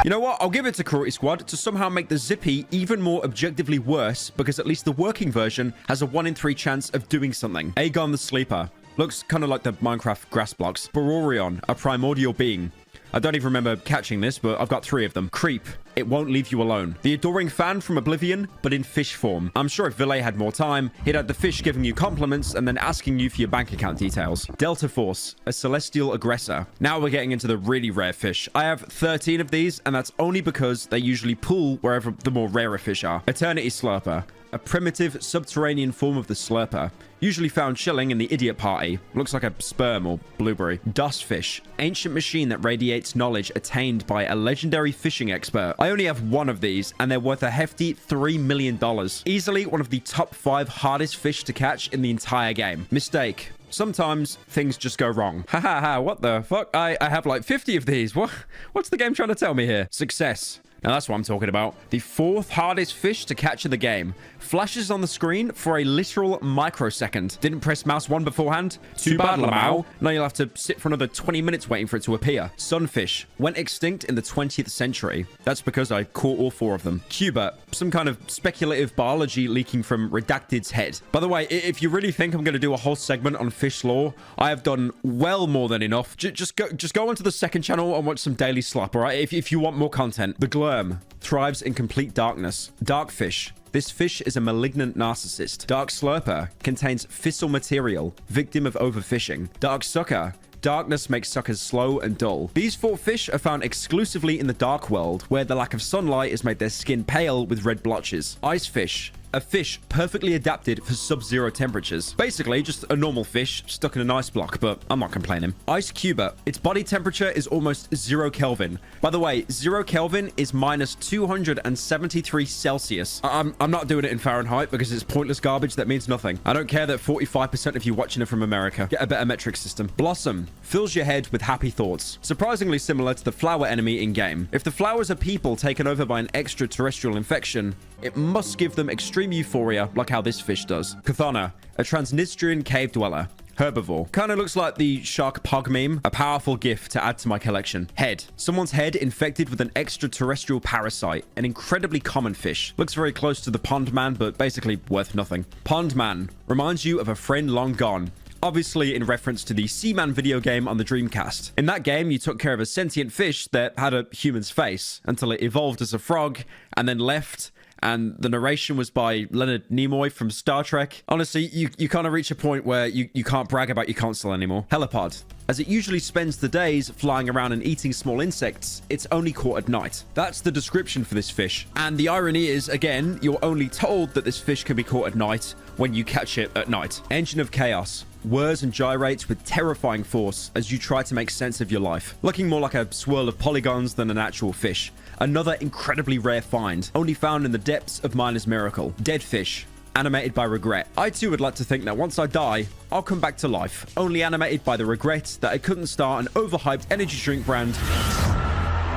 You know what? I'll give it to Karate Squad to somehow make the Zippy even more objectively worse because at least the working version has a 1 in 3 chance of doing something. Aegon the Sleeper. Looks kind of like the Minecraft grass blocks. Bororion, a primordial being. I don't even remember catching this, but I've got 3 of them. Creep. It won't leave you alone. The adoring fan from Oblivion, but in fish form. I'm sure if Ville had more time, he'd have the fish giving you compliments and then asking you for your bank account details. Delta Force, a celestial aggressor. Now we're getting into the really rare fish. I have 13 of these, and that's only because they usually pool wherever the more rarer fish are. Eternity Slurper. a primitive subterranean form of the slurper, usually found chilling in the idiot party. Looks like a sperm or blueberry. Dustfish, ancient machine that radiates knowledge attained by a legendary fishing expert. I only have one of these, and they're worth a hefty $3 million. Easily one of the top 5 hardest fish to catch in the entire game. Mistake. Sometimes things just go wrong. Ha ha ha, what the fuck? I have like 50 of these. What's the game trying to tell me here? Success. Now that's what I'm talking about. The 4th hardest fish to catch in the game. Flashes on the screen for a literal microsecond. Didn't press mouse 1 beforehand? Too bad, Lamau. Now you'll have to sit for another 20 minutes waiting for it to appear. Sunfish. Went extinct in the 20th century. That's because I caught all 4 of them. Cuba. Some kind of speculative biology leaking from Redacted's head. By the way, if you really think I'm going to do a whole segment on fish lore, I have done well more than enough. Just go onto the second channel and watch some Daily Slop, all right? If you want more content. The Glurm thrives in complete darkness. Darkfish. This fish is a malignant narcissist. Dark Slurper contains fissile material, victim of overfishing. Dark Sucker. Darkness makes suckers slow and dull. These 4 fish are found exclusively in the dark world, where the lack of sunlight has made their skin pale with red blotches. Icefish. A fish perfectly adapted for sub-zero temperatures. Basically, just a normal fish stuck in an ice block, but I'm not complaining. Ice Cuba. Its body temperature is almost 0 Kelvin. By the way, 0 Kelvin is minus 273 Celsius. I'm not doing it in Fahrenheit because it's pointless garbage that means nothing. I don't care that 45% of you watching it from America. Get a better metric system. Blossom. Fills your head with happy thoughts. Surprisingly similar to the flower enemy in-game. If the flowers are people taken over by an extraterrestrial infection, it must give them extreme euphoria, like how this fish does. Chthona, a Transnistrian cave dweller. Herbivore. Kind of looks like the shark pug meme. A powerful gift to add to my collection. Head. Someone's head infected with an extraterrestrial parasite. An incredibly common fish. Looks very close to the pond man, but basically worth nothing. Pond man. Reminds you of a friend long gone. Obviously in reference to the Seaman video game on the Dreamcast. In that game, you took care of a sentient fish that had a human's face until it evolved as a frog and then left. And the narration was by Leonard Nimoy from Star Trek. Honestly, you kind of reach a point where you can't brag about your console anymore. Helipod. As it usually spends the days flying around and eating small insects, it's only caught at night. That's the description for this fish. And the irony is, again, you're only told that this fish can be caught at night when you catch it at night. Engine of Chaos. Whirs and gyrates with terrifying force as you try to make sense of your life. Looking more like a swirl of polygons than an actual fish. Another incredibly rare find, only found in the depths of Miner's Miracle. Dead fish. Animated by regret. I too would like to think that once I die, I'll come back to life. Only animated by the regret that I couldn't start an overhyped energy drink brand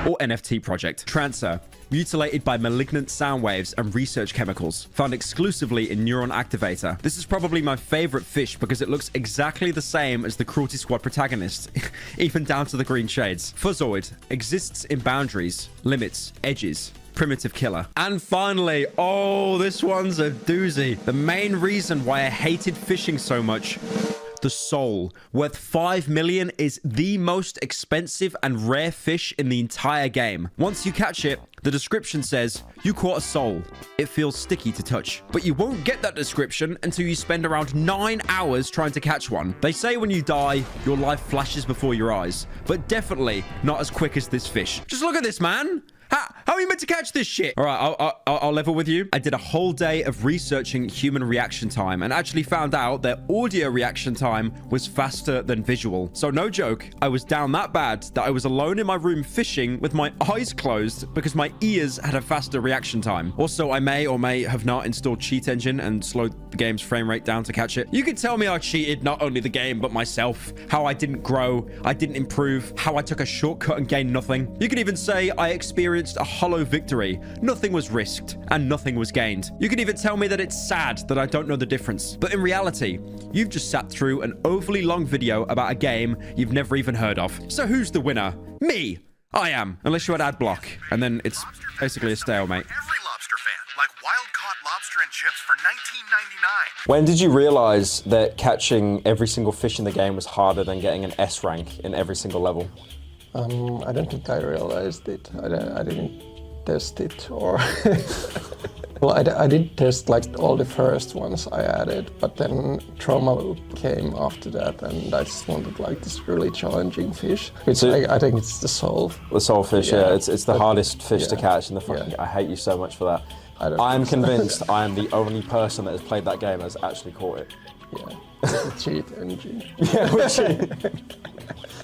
or NFT project. Trancer. Mutilated by malignant sound waves and research chemicals. Found exclusively in Neuron Activator. This is probably my favorite fish because it looks exactly the same as the Cruelty Squad protagonist, even down to the green shades. Fuzzoid. Exists in boundaries, limits, edges. Primitive killer. And finally, oh, this one's a doozy. The main reason why I hated fishing so much. The soul, worth 5 million, is the most expensive and rare fish in the entire game. Once you catch it, the description says, you caught a soul. It feels sticky to touch. But you won't get that description until you spend around 9 hours trying to catch one. They say when you die, your life flashes before your eyes, but definitely not as quick as this fish. Just look at this, man. How are you meant to catch this shit? All right, I'll level with you. I did a whole day of researching human reaction time and actually found out that audio reaction time was faster than visual. So no joke, I was down that bad that I was alone in my room fishing with my eyes closed because my ears had a faster reaction time. Also, I may or may have not installed Cheat Engine and slowed the game's frame rate down to catch it. You could tell me I cheated not only the game, but myself. How I didn't grow, I didn't improve, how I took a shortcut and gained nothing. You could even say I experienced a hollow victory. Nothing was risked and nothing was gained. You could even tell me that it's sad that I don't know the difference. But in reality, you've just sat through an overly long video about a game you've never even heard of. So who's the winner? Me! I am. Unless you had ad block. And then it's basically a stalemate. Every lobster fan, like wild-caught lobster and chips for $19.99. When did you realize that catching every single fish in the game was harder than getting an S rank in every single level? I don't think I realized it. I didn't test it, or well, I did test like all the first ones I added, but then Trauma Loop came after that, and I just wanted like this really challenging fish. Which I think it's the soul. The soul fish, yeah. It's the hardest fish to catch, and I hate you so much for that. I'm convinced I am the only person that has played that game that's actually caught it. Yeah, it's a cheat engine. Yeah, we cheat.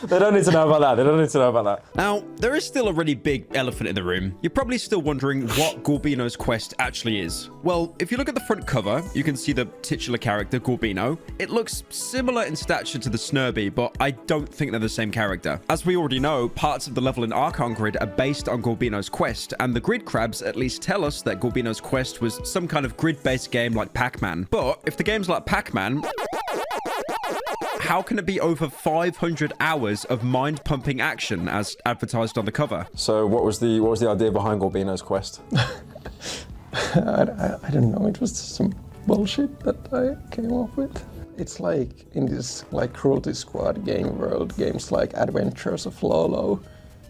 They don't need to know about that. They don't need to know about that. Now, there is still a really big elephant in the room. You're probably still wondering what Gorbino's quest actually is. Well, if you look at the front cover, you can see the titular character, Gorbino. It looks similar in stature to the Snurby, but I don't think they're the same character. As we already know, parts of the level in Archon Grid are based on Gorbino's quest, and the grid crabs at least tell us that Gorbino's quest was some kind of grid-based game like Pac-Man. But if the game's like Pac-Man, how can it be over 500 hours of mind-pumping action as advertised on the cover? So what was the idea behind Gorbino's quest? I don't know. It was just some bullshit that I came up with. It's like in this like Cruelty Squad game world, games like Adventures of Lolo,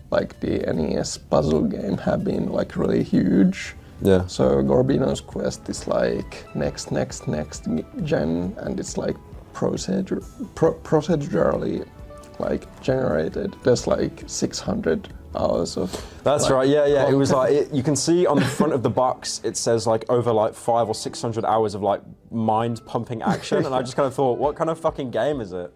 like the NES puzzle game, have been like really huge. Yeah. So Gorbino's quest is like next gen, and it's like procedurally like generated. There's like 600 hours of. That's like, right. Yeah. It was like you can see on the front of the box it says like over like 500 or 600 hours of like mind pumping action, and I just kind of thought, what kind of fucking game is it?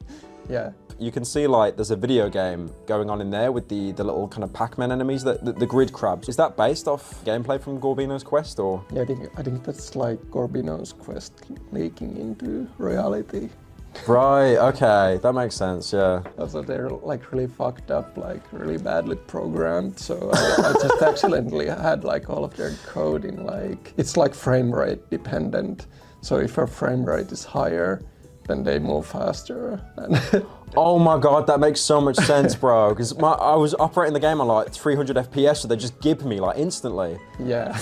Yeah. You can see like there's a video game going on in there with the little kind of Pac-Man enemies, the grid crabs. Is that based off gameplay from Gorbino's quest, or? Yeah, I think that's like Gorbino's quest leaking into reality. Right, okay, that makes sense, yeah. Also, they're like really fucked up, like really badly programmed, so I just accidentally had like all of their code in like, it's like frame rate dependent, so if our frame rate is higher, then they move faster. Oh my god, that makes so much sense, bro, because I was operating the game on like 300 FPS, so they just gib me like instantly. Yeah.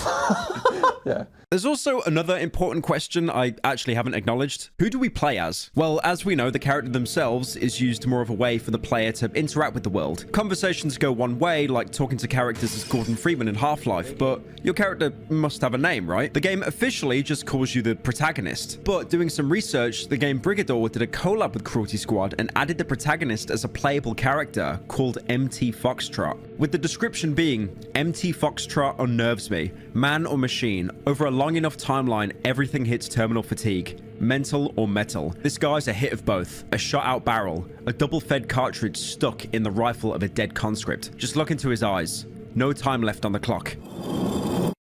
Yeah. There's also another important question I actually haven't acknowledged. Who do we play as? Well, as we know, the character themselves is used more of a way for the player to interact with the world. Conversations go one way, like talking to characters as Gordon Freeman in Half-Life, but your character must have a name, right? The game officially just calls you the protagonist. But doing some research, the game Brigador did a collab with Cruelty Squad and added the protagonist as a playable character called MT Foxtrot, with the description being, MT Foxtrot unnerves me, man or machine. Over a long enough timeline, everything hits terminal fatigue. Mental or metal. This guy's a hit of both. A shot-out barrel. A double-fed cartridge stuck in the rifle of a dead conscript. Just look into his eyes. No time left on the clock.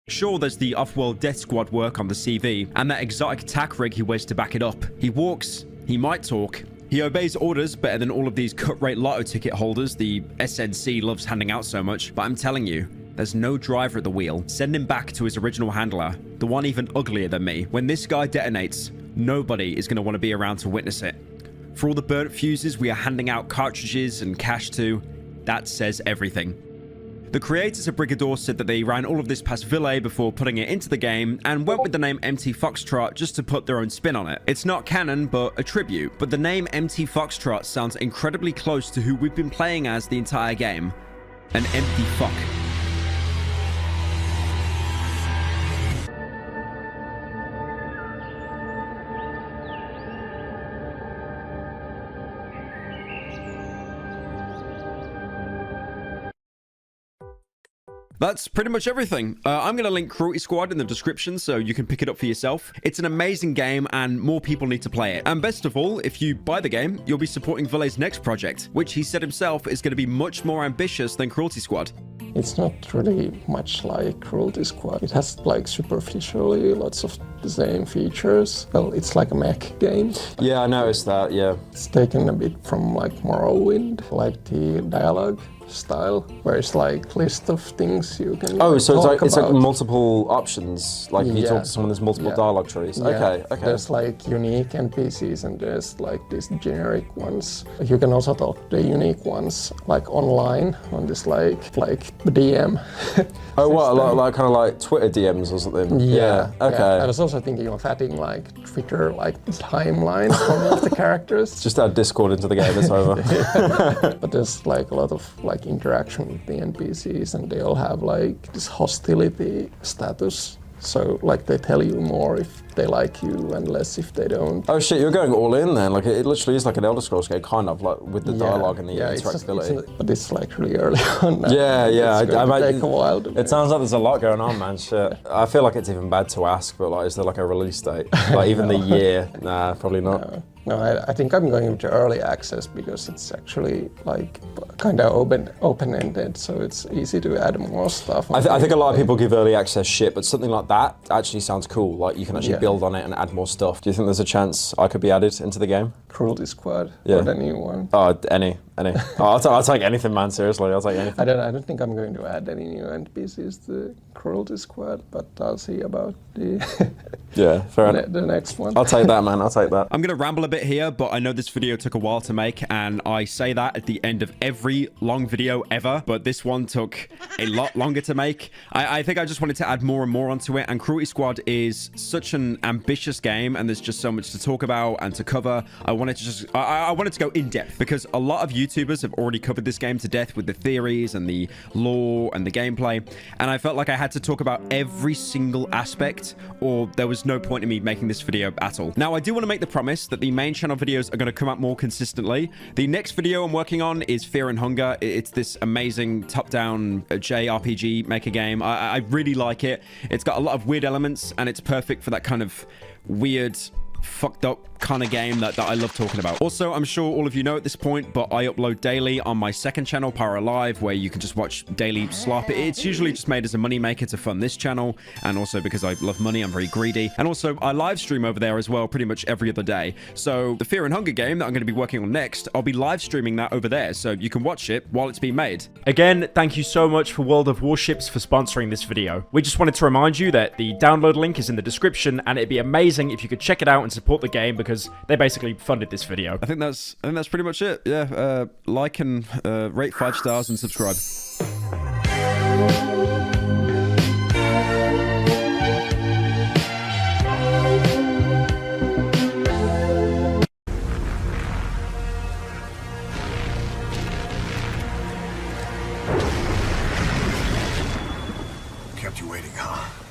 Sure, there's the off-world death squad work on the CV, and that exotic attack rig he wears to back it up. He walks. He might talk. He obeys orders better than all of these cut-rate lotto ticket holders the SNC loves handing out so much, but I'm telling you, there's no driver at the wheel. Send him back to his original handler, the one even uglier than me. When this guy detonates, nobody is going to want to be around to witness it. For all the burnt fuses we are handing out cartridges and cash to, that says everything. The creators of Brigador said that they ran all of this past Ville before putting it into the game and went with the name MT Foxtrot just to put their own spin on it. It's not canon, but a tribute. But the name MT Foxtrot sounds incredibly close to who we've been playing as the entire game. An empty fuck. That's pretty much everything. I'm going to link Cruelty Squad in the description so you can pick it up for yourself. It's an amazing game and more people need to play it. And best of all, if you buy the game, you'll be supporting Ville's next project, which he said himself is going to be much more ambitious than Cruelty Squad. It's not really much like Cruelty Squad. It has like superficially lots of the same features. Well, it's like a mech game. Yeah, I noticed that, yeah. It's taken a bit from like Morrowind, like the dialogue style, where it's like list of things you can so it's like about. Multiple options, like if you talk to someone, there's multiple dialogue trees. Okay. There's like unique NPCs and there's like these generic ones. You can also talk to the unique ones like online on this like DM. Oh, what, like kind of like Twitter DMs or something? Yeah. Okay. Yeah. I was also thinking of adding like Twitter like timelines for one of the characters. Just add Discord into the game, it's over. But there's like a lot of like interaction with the NPCs and they all have like this hostility status. So like they tell you more if they like you and less if they don't. Oh shit, you're going all in then. Like it literally is like an Elder Scrolls game, kind of like with the dialogue and the interactability. But it's like really early on. Now. Yeah. It's going to take a while. It sounds like there's a lot going on, man. Shit. I feel like it's even bad to ask, but like, is there like a release date? Like even the year? Nah, probably not. No, I think I'm going into early access because it's actually like kind of open-ended, so it's easy to add more stuff. I think a lot of people give early access shit, but something like that actually sounds cool. Like you can actually build on it and add more stuff. Do you think there's a chance I could be added into the game? Cruelty Squad or the new one? Oh, any. I'll take anything, man. Seriously, I'll take anything. I don't think I'm going to add any new NPCs to Cruelty Squad, but I'll see about the the next one. I'll take that, man. I'll take that. I'm gonna ramble a bit here, but I know this video took a while to make, and I say that at the end of every long video ever, but this one took a lot longer to make. I think I just wanted to add more and more onto it, and Cruelty Squad is such an ambitious game, and there's just so much to talk about and to cover. I wanted to go in depth because a lot of YouTubers have already covered this game to death with the theories and the lore and the gameplay, and I felt like I had to talk about every single aspect, or there was no point in me making this video at all. Now, I do want to make the promise that the main channel videos are going to come out more consistently. The next video I'm working on is Fear and Hunger. It's this amazing top-down JRPG maker game. I really like it. It's got a lot of weird elements, and it's perfect for that kind of weird, fucked up kind of game that I love talking about. Also, I'm sure all of you know at this point, but I upload daily on my second channel, Power Alive, where you can just watch daily slop. It's usually just made as a money maker to fund this channel, and also because I love money, I'm very greedy. And also, I live stream over there as well pretty much every other day. So the Fear and Hunger game that I'm going to be working on next, I'll be live streaming that over there, so you can watch it while it's being made. Again, thank you so much for World of Warships for sponsoring this video. We just wanted to remind you that the download link is in the description, and it'd be amazing if you could check it out and support the game, because they basically funded this video. I think that's pretty much it. Yeah, like and rate 5 stars and subscribe. Kept you waiting, huh?